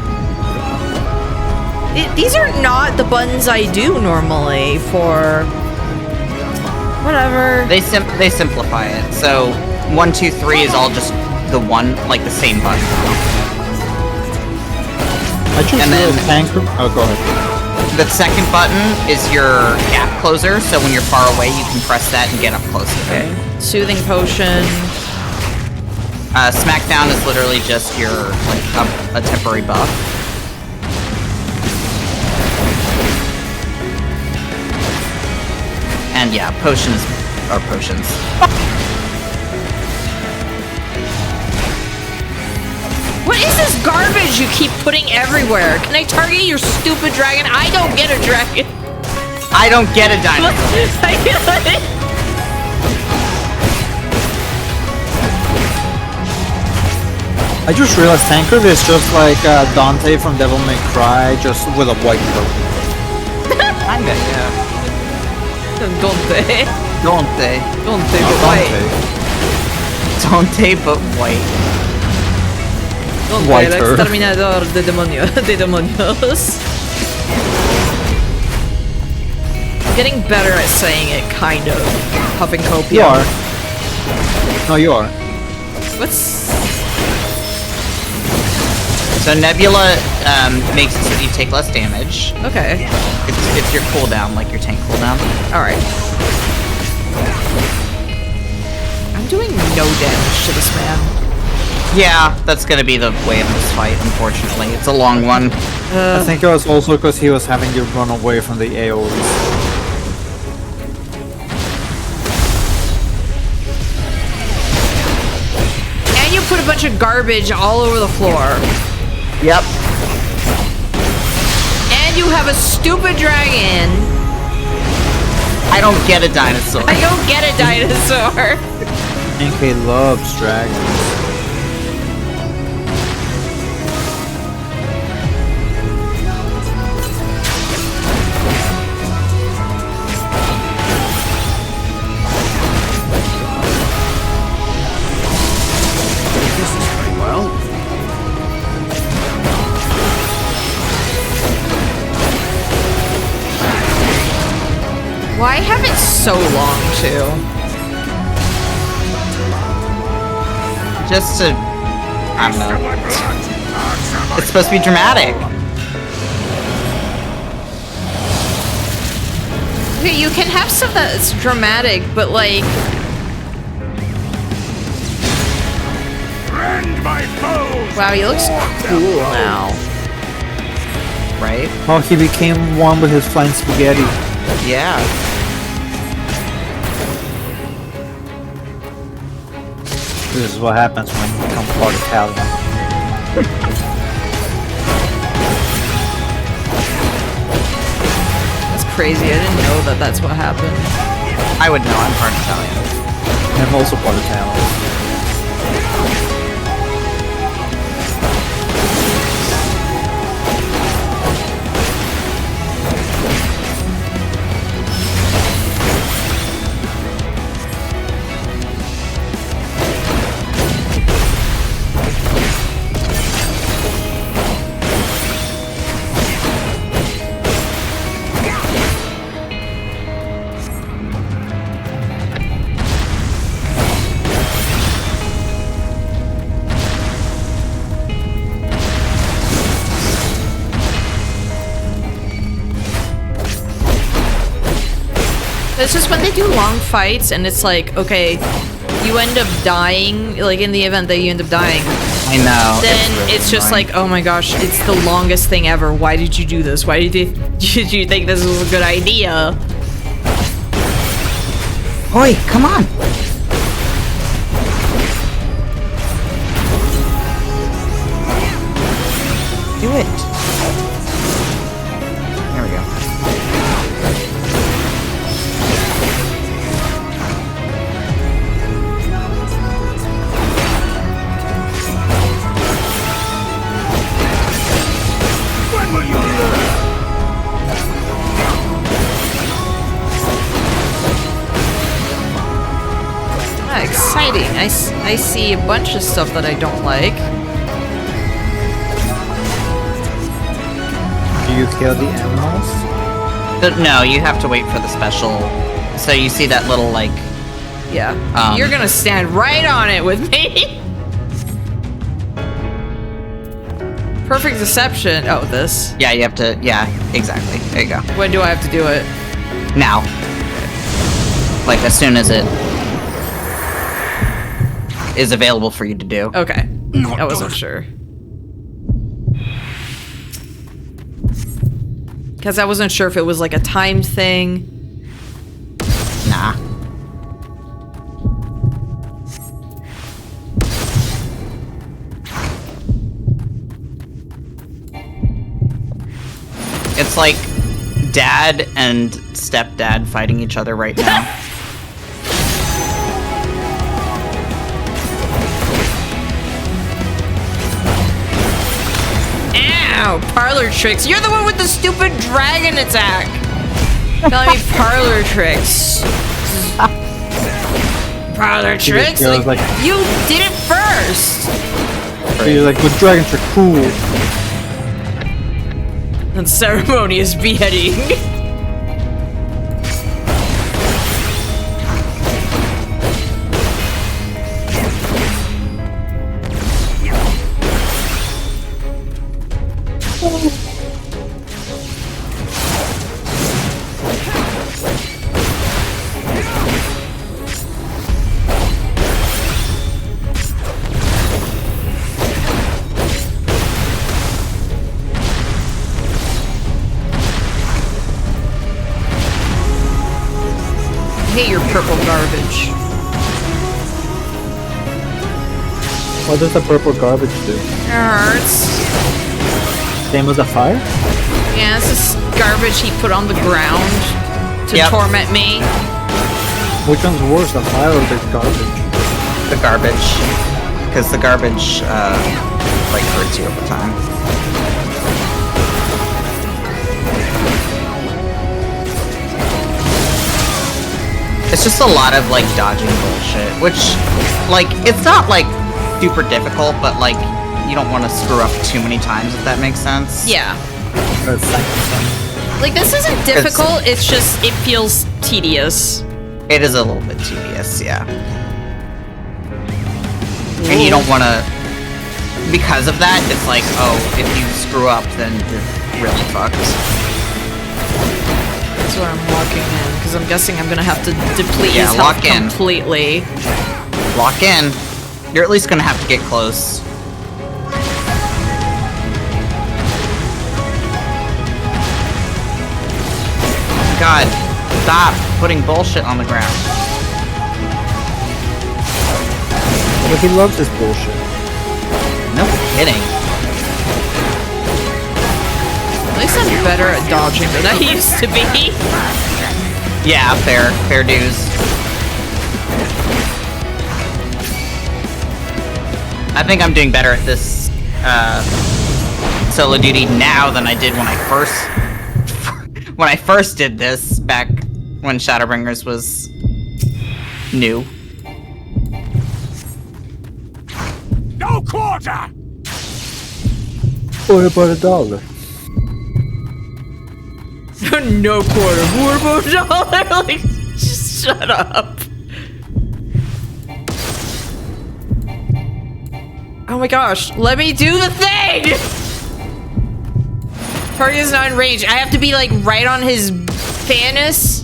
These are not the buttons I do normally for... Whatever. They simplify it. So 1, 2, 3 is all just the one, like the same button. I just realized Thancred. Oh, go ahead. The second button is your gap closer, so when you're far away, you can press that and get up close to it. Soothing potion. Smackdown is literally just your like a temporary buff. And yeah, potions are potions. What is this garbage you keep putting everywhere? Can I target your stupid dragon? I don't get a dragon. I don't get a dinosaur. I just realized Thancred is just like Dante from Devil May Cry, just with a white coat. Kinda, yeah. Dante. Dante. Dante, but white. Dante, but white. Dante, el exterminador de demonios. I'm getting better at saying it, kind of. Huffing copium. You are. No, you are. What's... So Nebula makes it so that you take less damage. Okay. It's your cooldown, like your tank cooldown. Alright. I'm doing no damage to this man. Yeah, that's gonna be the way of this fight, unfortunately. It's a long one. I think it was also because he was having you run away from the AoEs. And you put a bunch of garbage all over the floor. Yep. And you have a stupid dragon. I don't get a dinosaur. I don't get a dinosaur. NK loves dragons. Why have it so long, too? Just to... I don't know. It's supposed to be dramatic. Okay, you can have stuff that's dramatic, but like... Wow, he looks cool now. Right? Oh, he became one with his flying spaghetti. Yeah. This is what happens when you become part Italian. crazy. I didn't know that that's what happened. I would know. I'm part Italian. I'm also part Italian. It's just when they do long fights and it's like, okay, you end up dying, like in the event that you end up dying. I know. Then it's just annoying. like, oh my gosh, it's the longest thing ever. Why did you do this? Why did you think this was a good idea? Oi, come on! Do it. There we go. When will you learn? Ah, exciting. I see a bunch of stuff that I don't like. Do you kill the animals? No, you have to wait for the special. So you see that little, like... Yeah. You're gonna stand right on it with me. Perfect deception. Oh, this. Yeah, you have to... Yeah, exactly. There you go. When do I have to do it? Now. Like, as soon as it is available for you to do. Okay. I wasn't sure. Because I wasn't sure if it was like a timed thing. Nah. It's like dad and stepdad fighting each other right now. Ow! Parlor tricks. You're the one with the stupid dragon attack. Calling me parlor tricks. Parlor tricks? Like, you did it first. You're like, the dragons are cool. And ceremonious beheading. I hate your purple garbage. What does the purple garbage do? It hurts. Same as the fire? Yeah, it's this garbage he put on the ground to torment me. Which one's worse, the fire or the garbage? The garbage. Because the garbage, like, hurts you over time. It's just a lot of, like, dodging bullshit, which, like, it's not, like, super difficult, but, like, you don't want to screw up too many times, if that makes sense. Yeah. Like, this isn't difficult, it's just, it feels tedious. It is a little bit tedious, yeah. And you don't want to... Because of that, it's like, oh, if you screw up, then you're really fucked. That's what I'm locking in, because I'm guessing I'm gonna have to deplete his health lock in. completely. Lock in. You're at least gonna have to get close. God, stop putting bullshit on the ground. But he loves this bullshit. No kidding. At least I'm better at dodging than I used to be. Yeah, fair dues. I think I'm doing better at this solo duty now than I did when I first did this back when Shadowbringers was new. No quarter! What about $1? No quarter. What about $1? Like, just shut up. Oh my gosh, let me do the thing! Target is not in range. I have to be like right on his Thanos.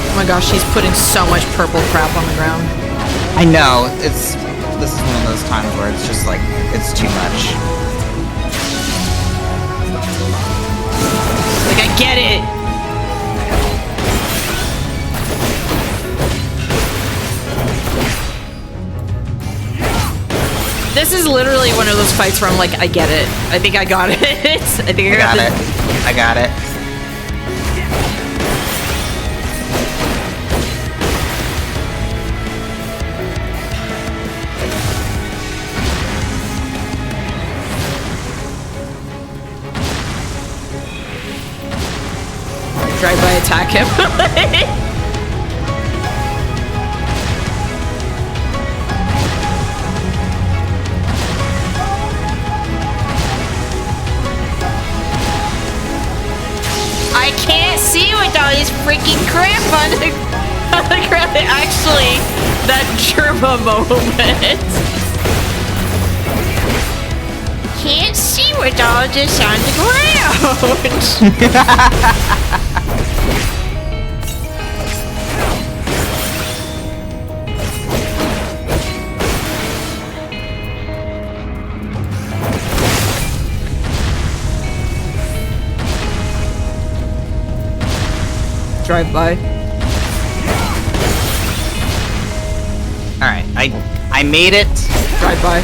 Oh my gosh, she's putting so much purple crap on the ground. I know, this is one of those times where it's just like, it's too much. Like, I get it! This is literally one of those fights where I'm like, I get it. I think I got it. I think I got it. I got it. Drive-by attack him. I can't see with all this freaking crap on the ground. Actually, that Germa moment. Can't see with all this on the ground. Drive by. Alright, I made it. Drive by.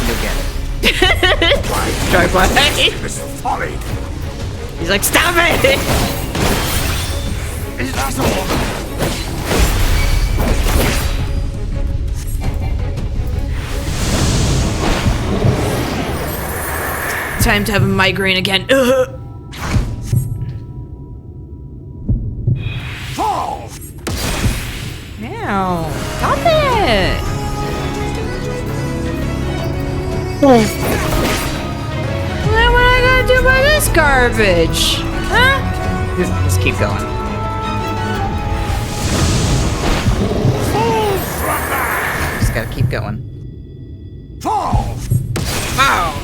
You'll get it. Drive by. This is folly. He's like, stop it! Is that all? Time to have a migraine again. Ugh. Fall! Ow. Stop it! What am I gonna do by this garbage? Huh? Just keep going. Just gotta keep going. Fall! Wow.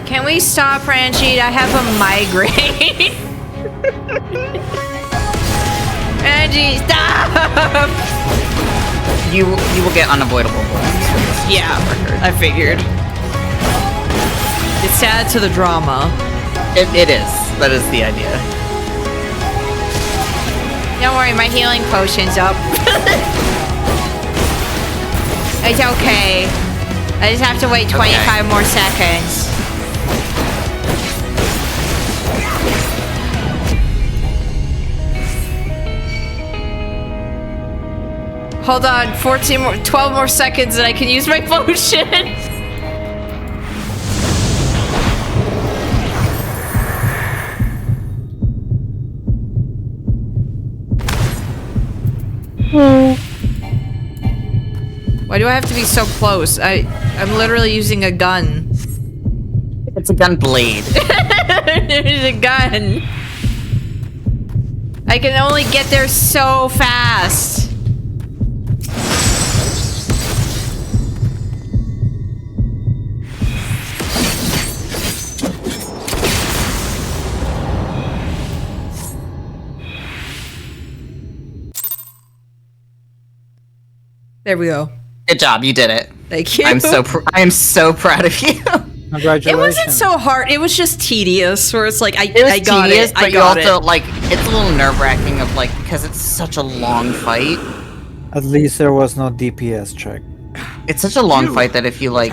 Can we stop, Ranjit? I have a migraine. Ranjit, stop! You will get unavoidable bullets for this. Yeah, I figured. It's sad to the drama. It is. That is the idea. Don't worry, my healing potion's up. It's okay. I just have to wait 25 more seconds. Hold on, 12 more seconds and I can use my potion. Why do I have to be so close? I'm literally using a gun. It's a gun blade. There's a gun. I can only get there so fast. There we go. Good job, you did it. Thank you. I am so proud of you. Congratulations. It wasn't so hard. It was just tedious. Where it's like I got tedious, it. but you also like it's a little nerve-wracking of like because it's such a long fight. At least there was no DPS check. It's such a long fight that if you like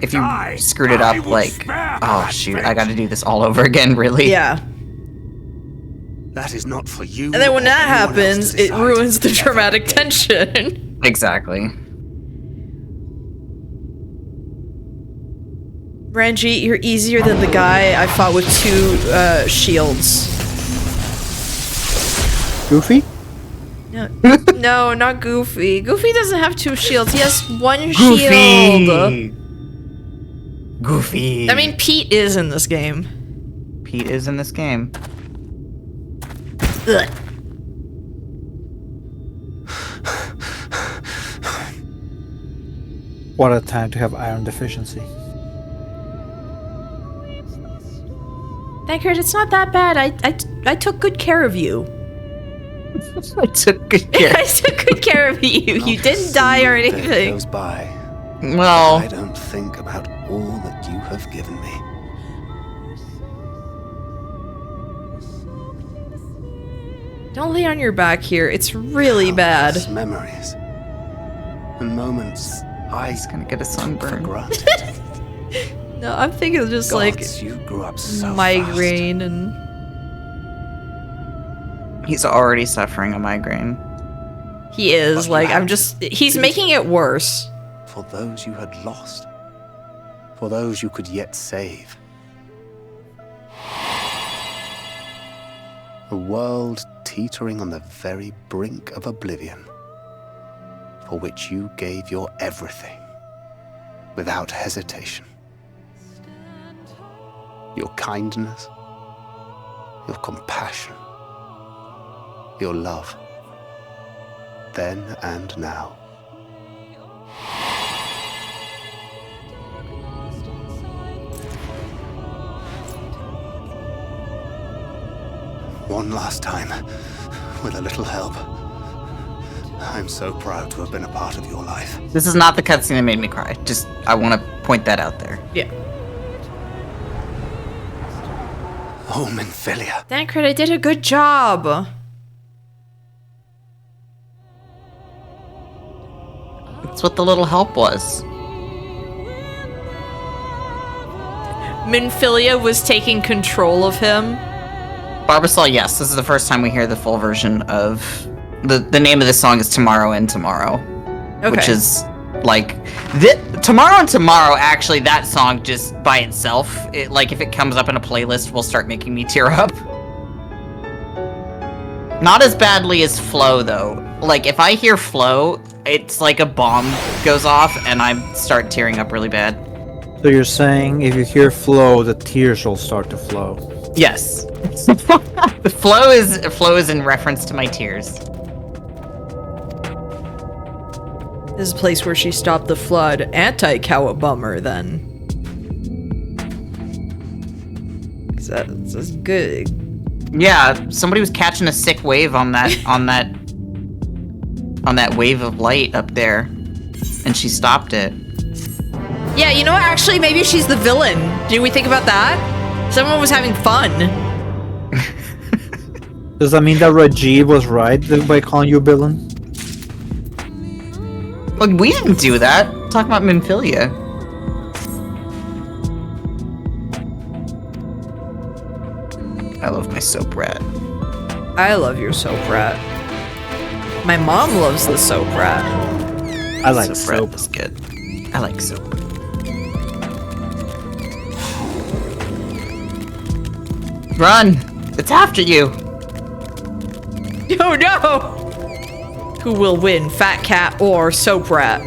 if you screwed it up, like oh shoot, I got to do this all over again. Really? Yeah. That is not for you. And then when that happens, it ruins the dramatic tension. Exactly. Ranji, you're easier than the guy I fought with 2 shields. Goofy? No, not Goofy. Goofy doesn't have 2 shields. He has 1 Goofy. shield. Goofy. I mean, Pete is in this game. Pete is in this game. Ugh. What a time to have iron deficiency. Thankred, it's not that bad. I took good care of you. I took good care. I took good care of you. You didn't die or anything. Goes by. Well, I don't think about all that you have given me. Don't lay on your back here. It's really bad. Memories and moments He's gonna get a sunburn. No, I'm thinking just like you grew up so migraine and. He's already suffering a migraine. He is like he's making it worse. For those you had lost, for those you could yet save. A world teetering on the very brink of oblivion, for which you gave your everything, without hesitation. Your kindness, your compassion, your love, then and now. One last time, with a little help. I'm so proud to have been a part of your life. This is not the cutscene that made me cry. Just, I want to point that out there. Yeah. Oh, MINIFILIA. Thankred, I did a good job. That's what the little help was. MINIFILIA was taking control of him. Barbasol, yes. This is the first time we hear the full version of... The name of the song is Tomorrow and Tomorrow. Okay. Which is, like... Tomorrow and Tomorrow, actually, that song just by itself, like, if it comes up in a playlist, will start making me tear up. Not as badly as Flow, though. Like, if I hear Flow, it's like a bomb goes off, and I start tearing up really bad. So you're saying if you hear Flow, the tears will start to flow? Yes. The flow is in reference to my tears. This is a place where she stopped the flood. Anti-Cowabummer, then. That's good. Yeah, somebody was catching a sick wave on that wave of light up there, and she stopped it. Yeah, you know what? Actually, maybe she's the villain. Did we think about that? Someone was having fun. Does that mean that Rajiv was right by calling you villain? Look, we didn't do that. Talk about MINIFILIA. I love my soap rat. I love your soap rat. My mom loves the soap rat. I like soap. Is good. I like soap. Run! It's after you! Oh no! Who will win, Fat Cat or Soap Rat?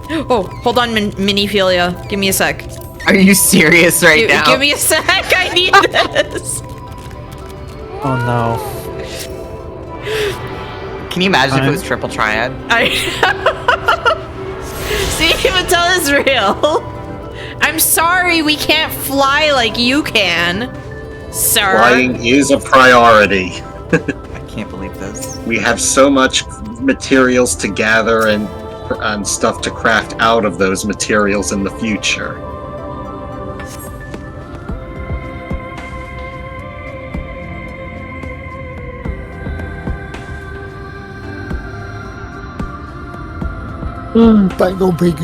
Oh, hold on, MINIFILIA. Give me a sec. Are you serious right now? Give me a sec, I need this! Oh no. Can you imagine if it was triple triad? See, Mattel is real. I'm sorry we can't fly like you can, sir. Flying is a priority. I can't believe this. We have so much materials to gather and stuff to craft out of those materials in the future. Tango Big.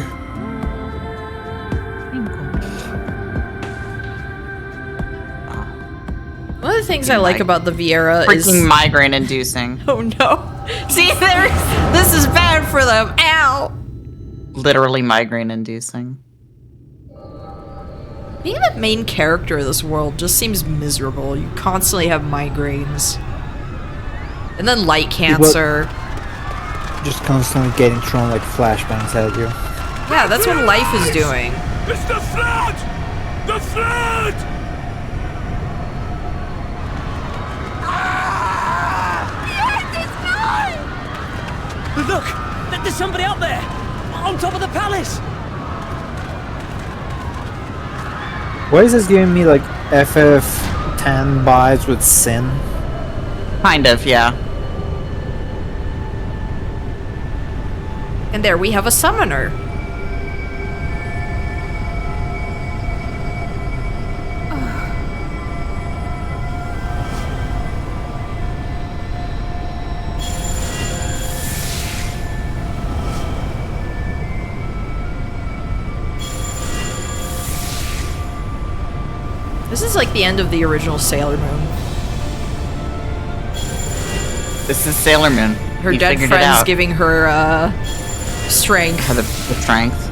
One of the things I like about the Viera is freaking migraine inducing. Oh no. See, this is bad for them. Ow! Literally migraine inducing. Being the main character of this world just seems miserable. You constantly have migraines. And then light cancer. Just constantly getting thrown like flashbangs at you. Yeah, that's what life is doing. It's the flood! The flood! Look! There's somebody up there! On top of the palace! Why is this giving me like FF10 vibes with Sin? Kind of, yeah. And there we have a summoner. This is like the end of the original Sailor Moon. This is Sailor Moon. Her dead friend's giving her strength. The strength.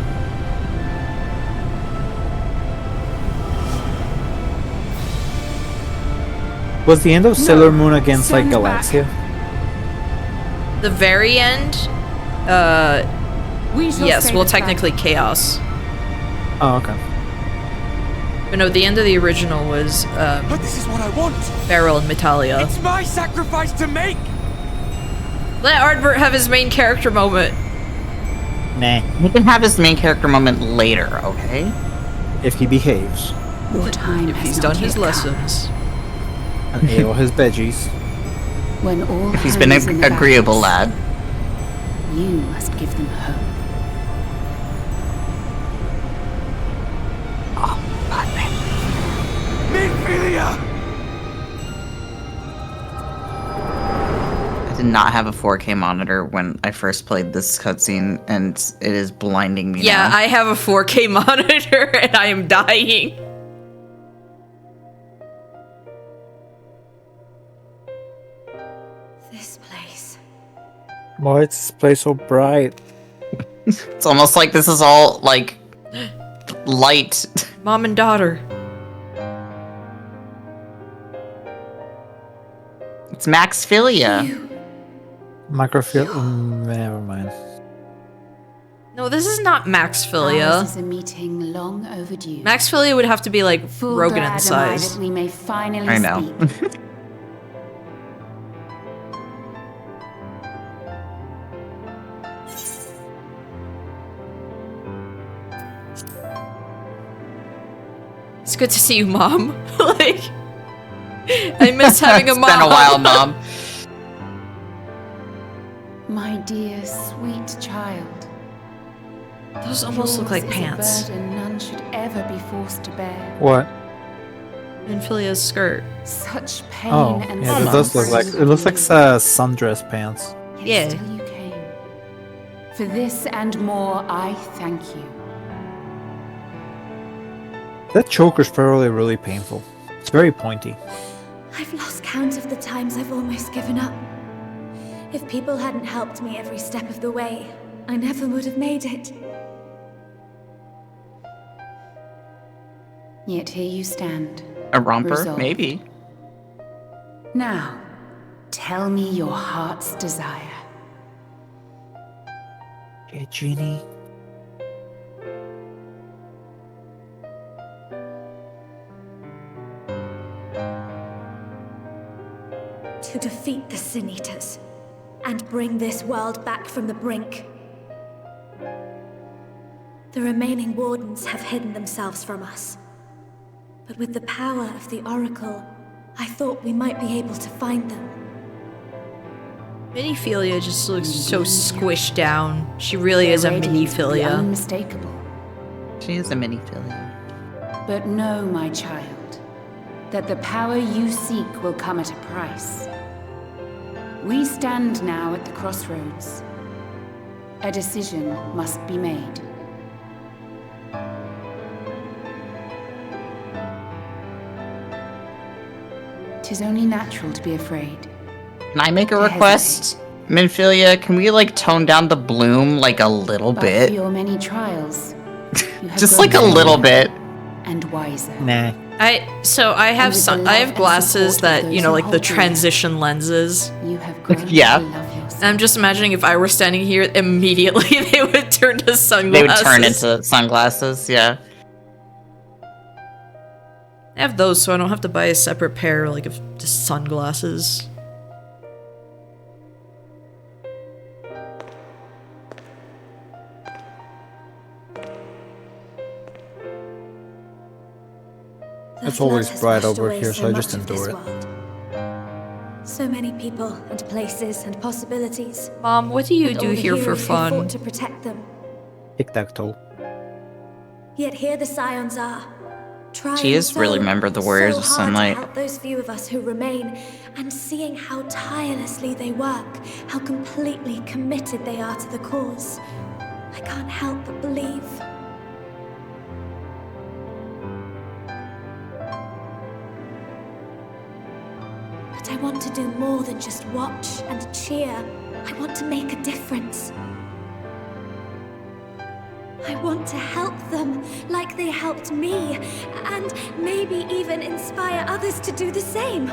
Was the end of Sailor Moon against like Galaxia? The very end? Yes, well technically Chaos. Oh, okay. But no, the end of the original was But this is what I want. Beryl and Metalia. It's my sacrifice to make. Let Ardbert have his main character moment. Nah. He can have his main character moment later, okay? If he behaves. Your time if he's done his lessons. And ate all his veggies. When all if he's been an agreeable lad. You must give them hope. Oh, God, man. MINIFILIA! I did not have a 4K monitor when I first played this cutscene, and it is blinding me Yeah, now. I have a 4K monitor and I am dying. This place. Why is this place so bright? It's almost like this is all, like, light. Mom and daughter. It's Maxfilia. Never mind. No, this is not Maxfilia. Ours is a meeting long overdue. Maxfilia would have to be like Rogan in size. That we may finally I know. speak. It's good to see you, Mom. Like, I miss having a mom. It's been a while, Mom. My dear, sweet child. Those almost look like Yours pants. is a burden none should ever be forced to bear. What? Minfilia's skirt. Such pain Oh, and yeah, it does look like it looks like sundress pants. Yet still you came. For this and more, I thank you. That choker's probably really painful. It's very pointy. I've lost count of the times I've almost given up. If people hadn't helped me every step of the way, I never would have made it. Yet here you stand. A romper? Resolved. Maybe. Now, tell me your heart's desire. Hey, Genie. To defeat the Sin Eaters and bring this world back from the brink. The remaining Wardens have hidden themselves from us. But with the power of the Oracle, I thought we might be able to find them. Minifilia just looks so squished down. She really is a Minifilia. Unmistakable. She is a Minifilia. But know, my child, that the power you seek will come at a price. We stand now at the crossroads. A decision must be made. Tis only natural to be afraid. Can I make a request? Minifilia, can we like tone down the bloom like a little But bit? for your many trials, you have Just grown like a little bit. and wiser. Nah. I have glasses that, you know, like the transition lenses. You have grown Yeah. to love yourself. I'm just imagining if I were standing here, immediately they would turn to They sunglasses. would turn into sunglasses, yeah. I have those, so I don't have to buy a separate pair, like, of just sunglasses. It's always bright over here, so I just endure it. So many people and places and possibilities. Mom, what do you And do all the here for heroes who fought fun? to protect them. Tic-tac-toe. Yet here the Scions are. Trying She is really so, member of the Warriors so of hard Sunlight. To help those few of us who remain, and seeing how tirelessly they work, how completely committed they are to the cause, I can't help but believe. But I want to do more than just watch and cheer. I want to make a difference. I want to help them like they helped me, and maybe even inspire others to do the same.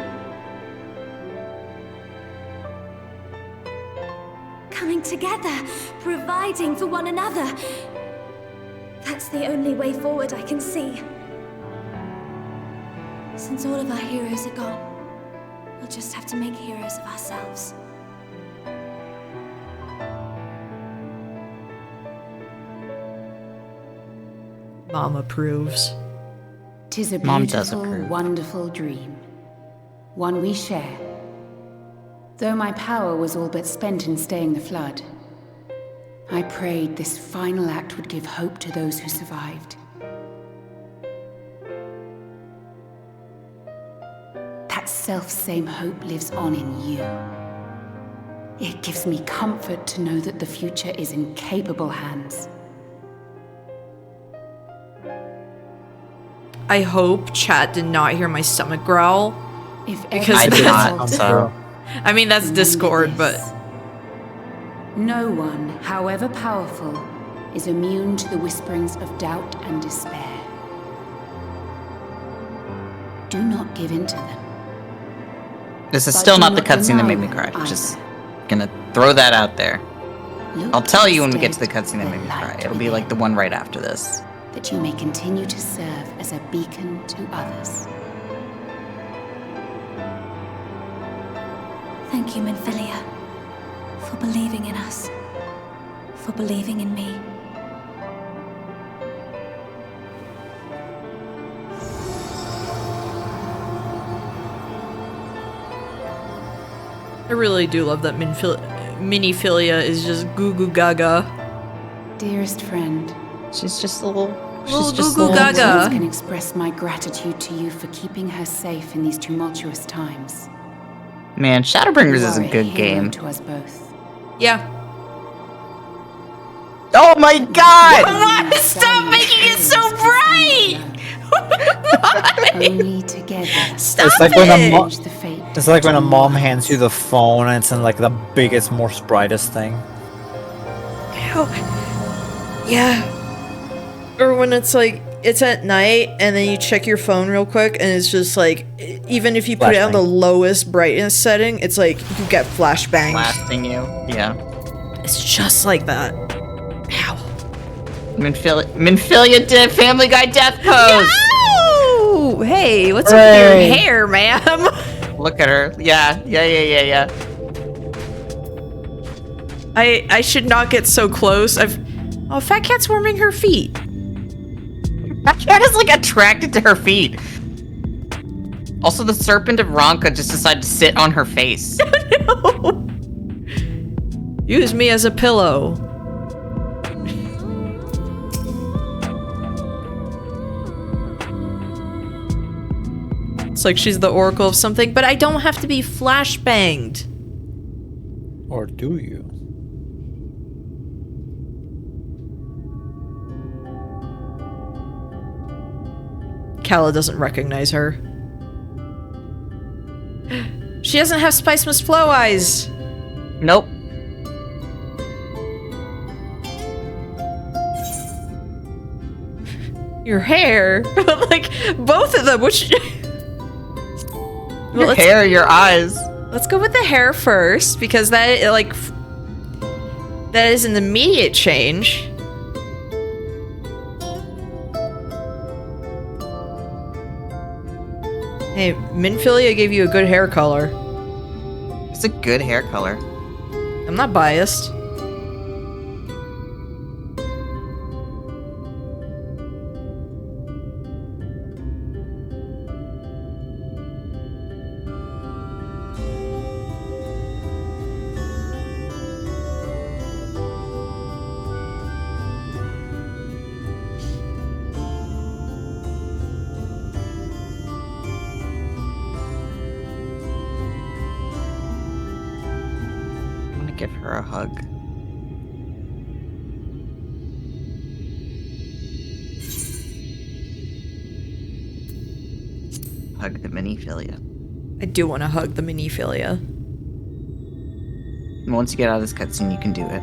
Coming together, providing for one another. That's the only way forward I can see. Since all of our heroes are gone, we'll just have to make heroes of ourselves. Mom approves. 'Tis a Mom does beautiful, approve. wonderful dream. One we share. Though my power was all but spent in staying the flood, I prayed this final act would give hope to those who survived. That self-same hope lives on in you. It gives me comfort to know that the future is in capable hands. I hope chat did not hear my stomach growl. Because I did that's- not, so. I mean, that's Discord, but... No one, however powerful, is immune to the whisperings of doubt and despair. Do not give in to them. This is But still do not the not cutscene that deny made me them cry. either. Just gonna throw that out there. Look I'll tell you when we get to instead the cutscene that made me cry. It'll be like the one right after this. that you may continue to serve as a beacon to others. Thank you, Minfilia, for believing in us, for believing in me. I really do love that Minifilia is just goo goo gaga. Dearest friend, she's just a little. Little goo goo gaga. I can express my gratitude to you for keeping her safe in these tumultuous times. Man, Shadowbringers You is a are good hero game. to us both. Yeah. Oh my god! Stop making it so bright! Only together. Stop It's like when it! a the fate It's like when a mom hands you the phone and it's in like the biggest, most brightest thing. Yeah. Or when it's like, it's at night and then you check your phone real quick and it's just like, even if you put it on the lowest brightness setting, it's like you get flashbanged. Blasting you. Yeah. It's just like that. Ow. Minfilia did Family Guy death pose. No! Hey, what's up with your hair, ma'am? Look at her. Yeah. I should not get so close. Oh, Fat Cat's warming her feet. Fat Cat is like attracted to her feet. Also, the Serpent of Ronka just decided to sit on her face. No. Use me as a pillow. It's like she's the oracle of something, but I don't have to be flashbanged. Or do you? Kala doesn't recognize her. She doesn't have Spice Must Flow eyes. Nope. Your hair. Like, both of them. Which... Your hair, your eyes. Let's go with the hair first, because that, like... That is an immediate change. Hey, Minfilia gave you a good hair color. It's a good hair color. I'm not biased. Give her a hug. Hug the Minifilia. I do want to hug the Minifilia. Once you get out of this cutscene, you can do it.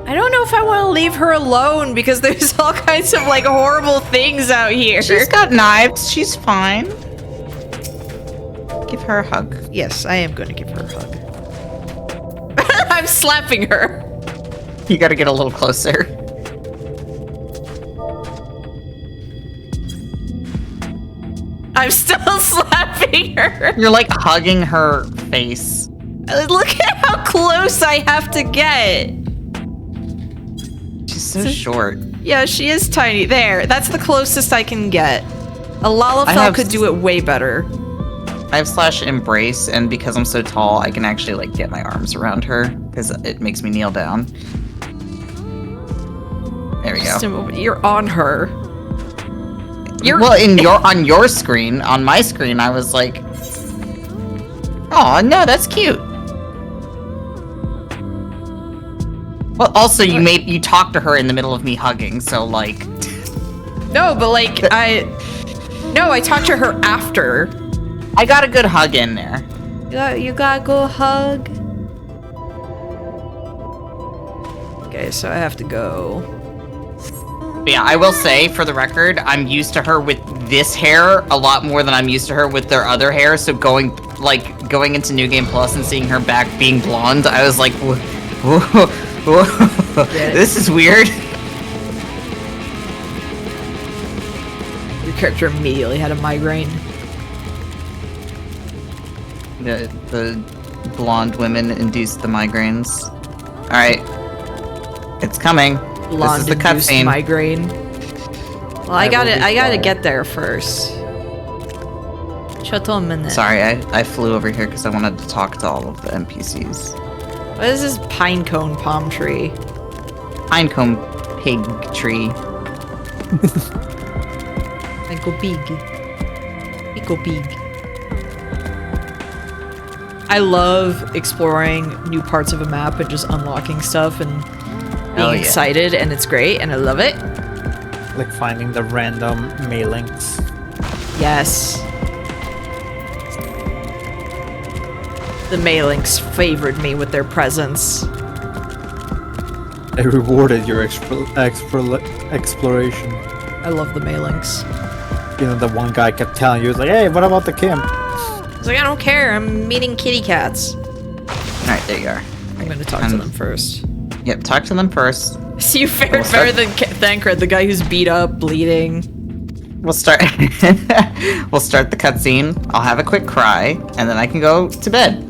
I don't know if I want to leave her alone because there's all kinds of like horrible things out here. She's got knives. She's fine. Give her a hug. Yes, I am going to give her a hug. I'm slapping her. You gotta get a little closer. I'm still slapping her. You're like hugging her face. Look at how close I have to get. She's so short. Yeah, she is tiny. There, that's the closest I can get. A Lalafell could do it way better. I have / embrace, and because I'm so tall, I can actually like get my arms around her because it makes me kneel down. There we go. You're on her. Well, on your screen, on my screen, I was like, "Oh no, that's cute." Well, also you talked to her in the middle of me hugging, so like. No, but like I talked to her after. I got a good hug in there. You got a good hug. Okay, so I have to go. But yeah, I will say, for the record, I'm used to her with this hair a lot more than I'm used to her with their other hair. So going into New Game Plus and seeing her back being blonde, I was like, whoa, this is weird. Your character immediately had a migraine. The blonde women induced the migraines. All right, it's coming. This is the cutscene. Migraine. Well, I gotta get there first. Chateau minute. Sorry, I flew over here because I wanted to talk to all of the NPCs. What is this pinecone palm tree? Pinecone pig tree. Go big. Go big. I love exploring new parts of a map and just unlocking stuff and being excited, and it's great, and I love it. Like finding the random mailings. Yes. The Malinks favored me with their presence. They rewarded your exploration. I love the Malinks. You know, the one guy kept telling you, was like, hey, what about the Kim? I was like, I don't care, I'm meeting kitty cats. Alright, there you are. I'm gonna talk to them first. Yep, talk to them first. So you fared better than Thancred, the guy who's beat up, bleeding. We'll start we'll start the cutscene. I'll have a quick cry, and then I can go to bed.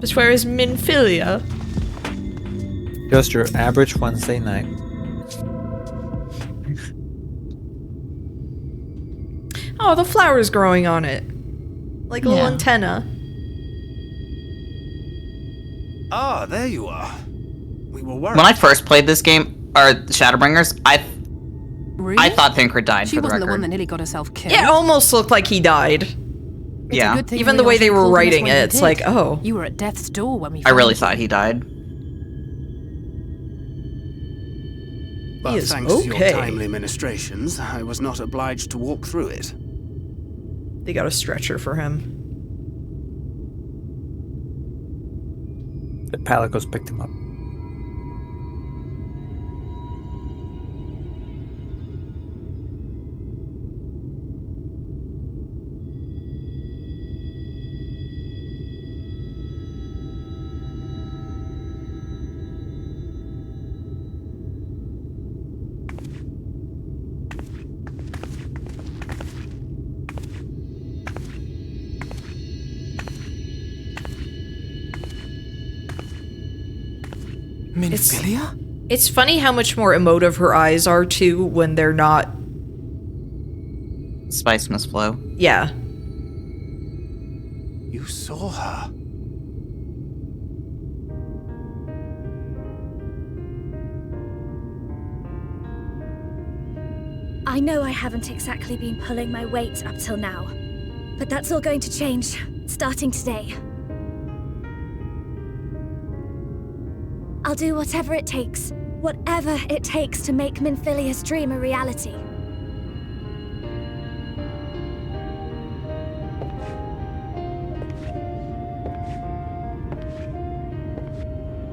But where is MINIFILIA? Just your average Wednesday night. Oh, the flower's growing on it. Like a little antenna. Ah, there you are. We were worried. When I first played this game, or Shadowbringers, I thought Thancred died, She for the wasn't record. the one that nearly got herself killed. Yeah, it almost looked like he died. Yeah. Even the way they were writing it, it's like, oh. You were at death's door when we I really found thought he died. But is thanks to your okay. timely ministrations, I was not obliged to walk through it. They got a stretcher for him. The Palicos picked him up. MINIFILIA? It's funny how much more emotive her eyes are too when they're not. Spice must flow. Yeah. You saw her. I know I haven't exactly been pulling my weight up till now, but that's all going to change, starting today. I'll do whatever it takes to make MINIFILIA's dream a reality.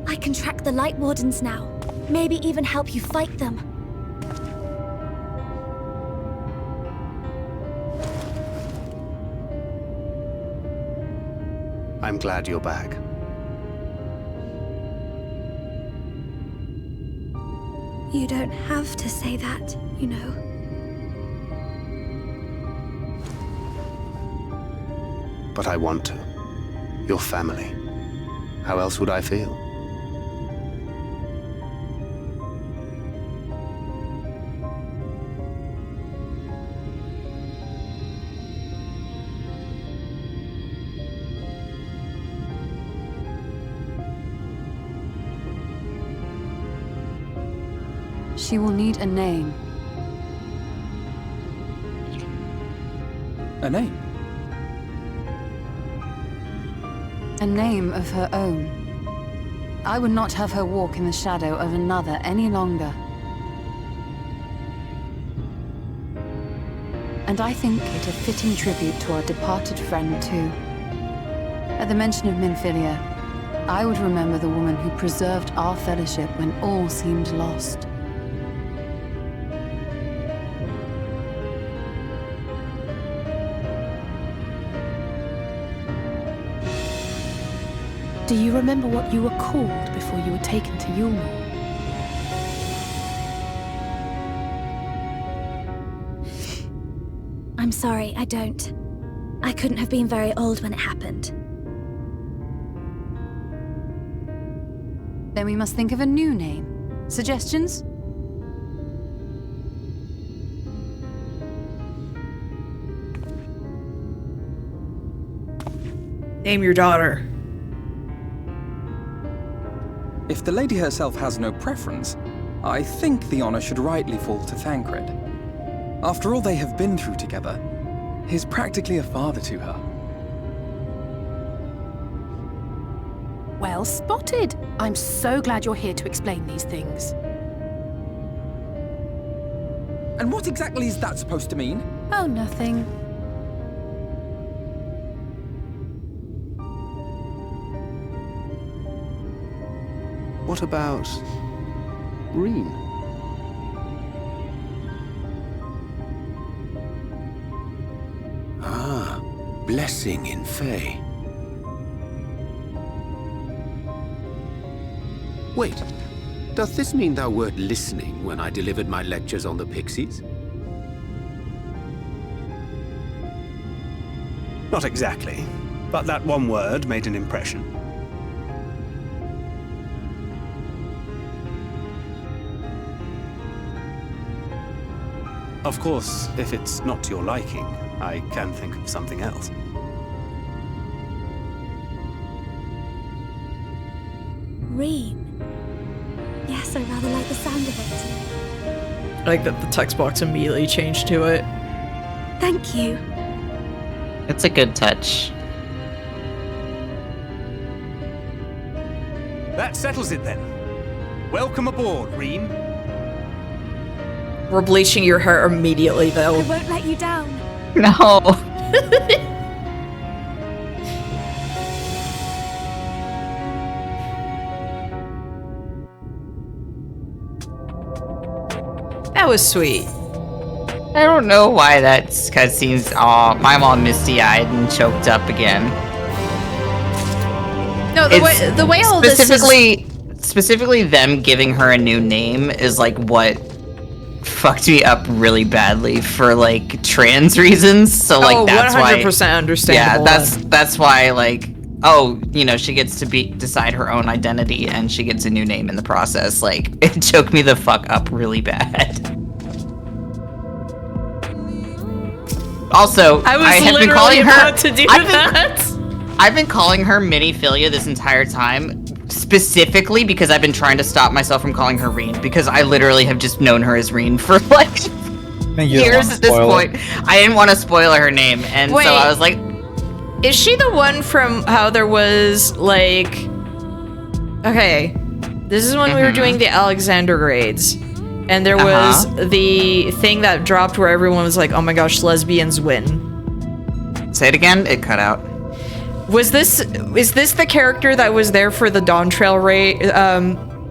I can track the Light Wardens now, maybe even help you fight them. I'm glad you're back. You don't have to say that, you know. But I want to. Your family. How else would I feel? She will need a name. A name? A name of her own. I would not have her walk in the shadow of another any longer. And I think it a fitting tribute to our departed friend, too. At the mention of MINIFILIA, I would remember the woman who preserved our fellowship when all seemed lost. Do you remember what you were called before you were taken to Yulmore? I'm sorry, I don't. I couldn't have been very old when it happened. Then we must think of a new name. Suggestions? Name your daughter. If the lady herself has no preference, I think the honor should rightly fall to Thancred. After all they have been through together, he's practically a father to her. Well spotted. I'm so glad you're here to explain these things. And what exactly is that supposed to mean? Oh, nothing. What about Reen? Ah, blessing in Fae. Wait, doth this mean thou wert listening when I delivered my lectures on the Pixies? Not exactly, but that one word made an impression. Of course, if it's not to your liking, I can think of something else. Reen. Yes, I rather like the sound of it. I like that the text box immediately changed to it. Thank you. It's a good touch. That settles it then. Welcome aboard, Reen. We're bleaching your hair immediately, though. I won't let you down. No. That was sweet. I don't know why that cutscene's I'm all misty-eyed and choked up again. No, the way all this is... Specifically them giving her a new name is like what fucked me up really badly for like trans reasons. So like that's 100% why understandable. Yeah, that's why like she gets to decide her own identity and she gets a new name in the process. Like it choked me the fuck up really bad. Also, I have been calling her about to do that. I've been calling her MINIFILIA this entire time, specifically because I've been trying to stop myself from calling her Reen, because I literally have just known her as Reen for like years at this point. I didn't want to spoil her name, and so I was like... Is she the one from how there was, like... Okay, this is when we were doing the Alexander grades, and there was the thing that dropped where everyone was like, oh my gosh, lesbians win. Say it again? It cut out. Is this the character that was there for the Dawn Trail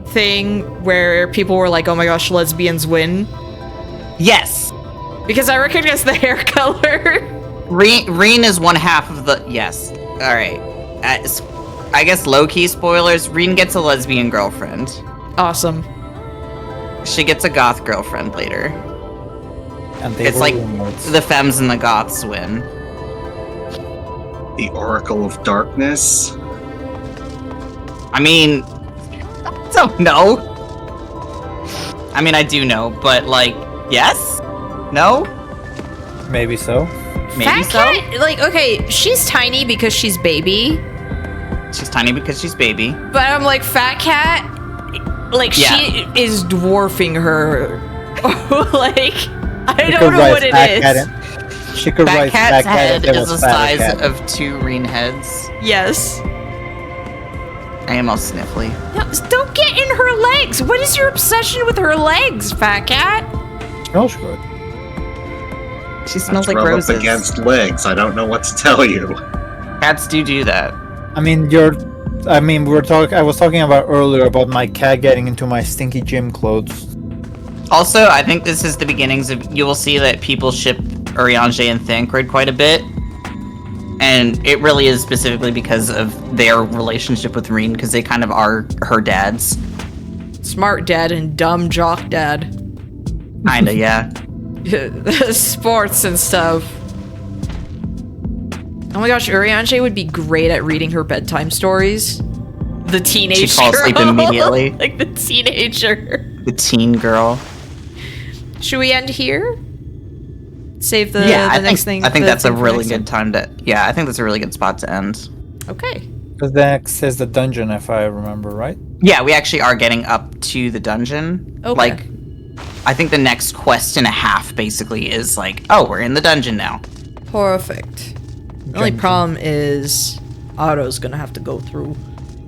thing where people were like, oh my gosh, lesbians win? Yes. Because I recognize the hair color. Reen is one half of the... Yes. Alright. I guess low-key spoilers. Reen gets a lesbian girlfriend. Awesome. She gets a goth girlfriend later. And it's like the femmes and the goths win. The Oracle of Darkness? I mean, I don't know. I mean, I do know, but like, yes? No? Maybe so. Maybe so? Cat, like, okay, she's tiny because she's baby. She's tiny because she's baby. But I'm like, Fat Cat, like, she is dwarfing her. Like, I don't know what it is. She could Fat write Cat's Fat Cat head is the size Cat. of 2 Reen heads. Yes. I am all sniffly. No, don't get in her legs. What is your obsession with her legs, Fat Cat? Smells good. She smells like rub roses. Up against legs. I don't know what to tell you. Cats do that. I mean, I was talking about earlier about my cat getting into my stinky gym clothes. Also, I think this is the beginnings of... You will see that people ship Urianger and Thancred quite a bit. And it really is specifically because of their relationship with Reen, because they kind of are her dads. Smart dad and dumb jock dad. Kinda, yeah. Sports and stuff. Oh my gosh, Urianger would be great at reading her bedtime stories. The teenage girl. She falls asleep immediately. Like the teenager. The teen girl. Should we end here? Save the next thing. I think that's a really good time to... Yeah, I think that's a really good spot to end. Okay. Because next is the dungeon, if I remember right. Yeah, we actually are getting up to the dungeon. Okay. Like, I think the next quest and a half basically is like, oh, we're in the dungeon now. Perfect. The only problem is Otto's gonna have to go through.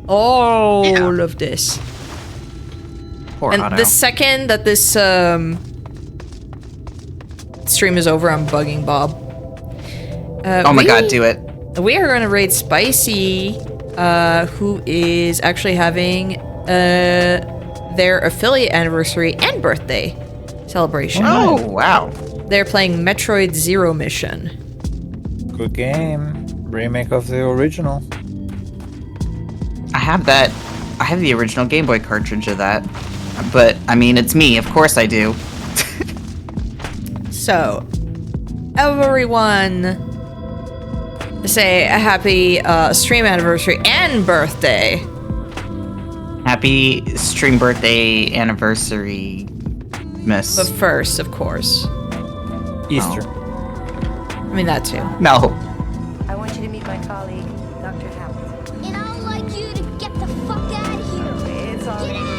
All of this. Poor And Otto. the second that this stream is over, I'm bugging Bob. Oh my god, do it. We are going to raid Spicy, who is actually having their affiliate anniversary and birthday celebration. Oh, wow. They're playing Metroid Zero Mission. Good game. Remake of the original. I have that. I have the original Game Boy cartridge of that. But, I mean, it's me. Of course I do. So, everyone say a happy stream anniversary and birthday. Happy stream birthday anniversary, miss. But first, of course. Easter. I mean, that too. No. I want you to meet my colleague, Dr. Howard. And I'd like you to get the fuck out of here. It's all Get out!